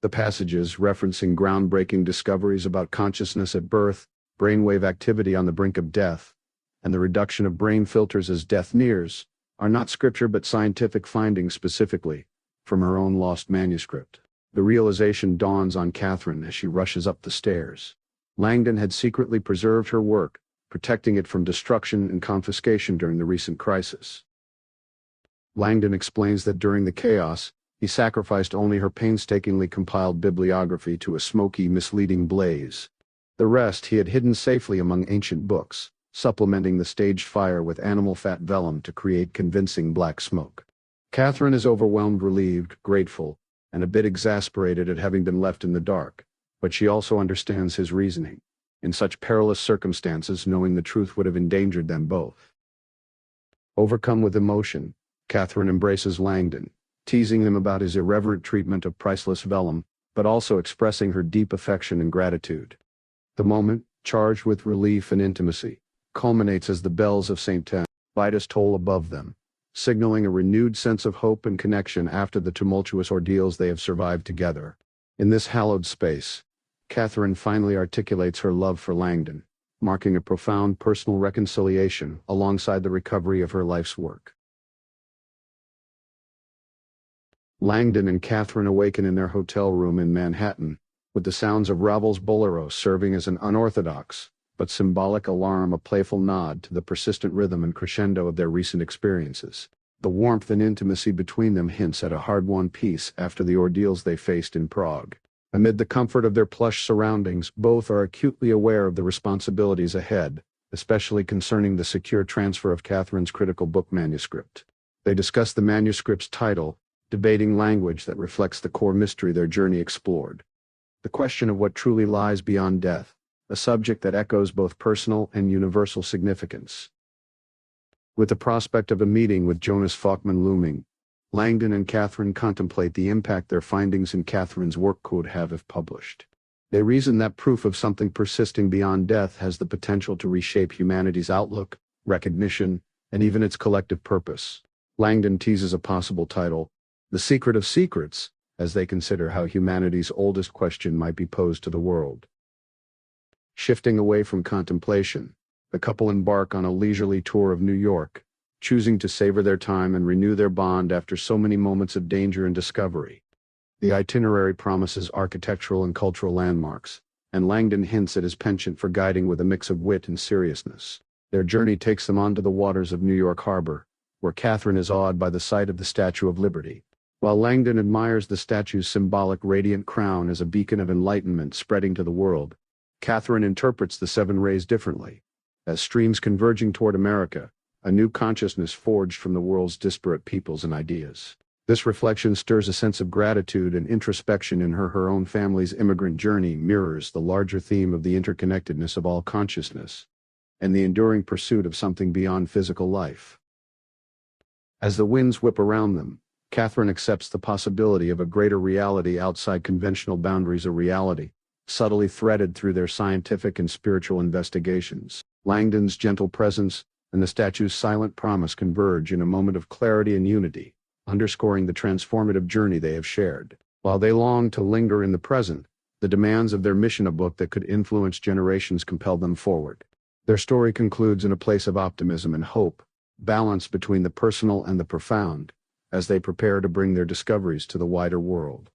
The passages, referencing groundbreaking discoveries about consciousness at birth, brainwave activity on the brink of death, and the reduction of brain filters as death nears, are not scripture but scientific findings specifically from her own lost manuscript. The realization dawns on Catherine as she rushes up the stairs. Langdon had secretly preserved her work, protecting it from destruction and confiscation during the recent crisis. Langdon explains that during the chaos, he sacrificed only her painstakingly compiled bibliography to a smoky, misleading blaze. The rest he had hidden safely among ancient books, supplementing the staged fire with animal fat vellum to create convincing black smoke. Catherine is overwhelmed, relieved, grateful, and a bit exasperated at having been left in the dark, but she also understands his reasoning. In such perilous circumstances, knowing the truth would have endangered them both. Overcome with emotion, Catherine embraces Langdon, teasing him about his irreverent treatment of priceless vellum, but also expressing her deep affection and gratitude. The moment, charged with relief and intimacy, culminates as the bells of St. Vitus toll above them, signaling a renewed sense of hope and connection after the tumultuous ordeals they have survived together. In this hallowed space, Catherine finally articulates her love for Langdon, marking a profound personal reconciliation alongside the recovery of her life's work. Langdon and Catherine awaken in their hotel room in Manhattan, with the sounds of Ravel's Bolero serving as an unorthodox but symbolic alarm, a playful nod to the persistent rhythm and crescendo of their recent experiences. The warmth and intimacy between them hints at a hard-won peace after the ordeals they faced in Prague. Amid the comfort of their plush surroundings, both are acutely aware of the responsibilities ahead, especially concerning the secure transfer of Catherine's critical book manuscript. They discuss the manuscript's title, debating language that reflects the core mystery their journey explored. The question of what truly lies beyond death, a subject that echoes both personal and universal significance. With the prospect of a meeting with Jonas Falkman looming, Langdon and Catherine contemplate the impact their findings in Catherine's work could have if published. They reason that proof of something persisting beyond death has the potential to reshape humanity's outlook, recognition, and even its collective purpose. Langdon teases a possible title, The Secret of Secrets, as they consider how humanity's oldest question might be posed to the world. Shifting away from contemplation, the couple embark on a leisurely tour of New York, choosing to savor their time and renew their bond after so many moments of danger and discovery. The itinerary promises architectural and cultural landmarks, and Langdon hints at his penchant for guiding with a mix of wit and seriousness. Their journey takes them onto the waters of New York Harbor, where Catherine is awed by the sight of the Statue of Liberty, while Langdon admires the statue's symbolic radiant crown as a beacon of enlightenment spreading to the world. Catherine interprets the 7 rays differently, as streams converging toward America, a new consciousness forged from the world's disparate peoples and ideas. This reflection stirs a sense of gratitude and introspection in her. Her own family's immigrant journey mirrors the larger theme of the interconnectedness of all consciousness, and the enduring pursuit of something beyond physical life. As the winds whip around them, Catherine accepts the possibility of a greater reality outside conventional boundaries, a reality subtly threaded through their scientific and spiritual investigations. Langdon's gentle presence and the statue's silent promise converge in a moment of clarity and unity, underscoring the transformative journey they have shared. While they long to linger in the present, the demands of their mission, a book that could influence generations, compel them forward. Their story concludes in a place of optimism and hope, balance between the personal and the profound, as they prepare to bring their discoveries to the wider world.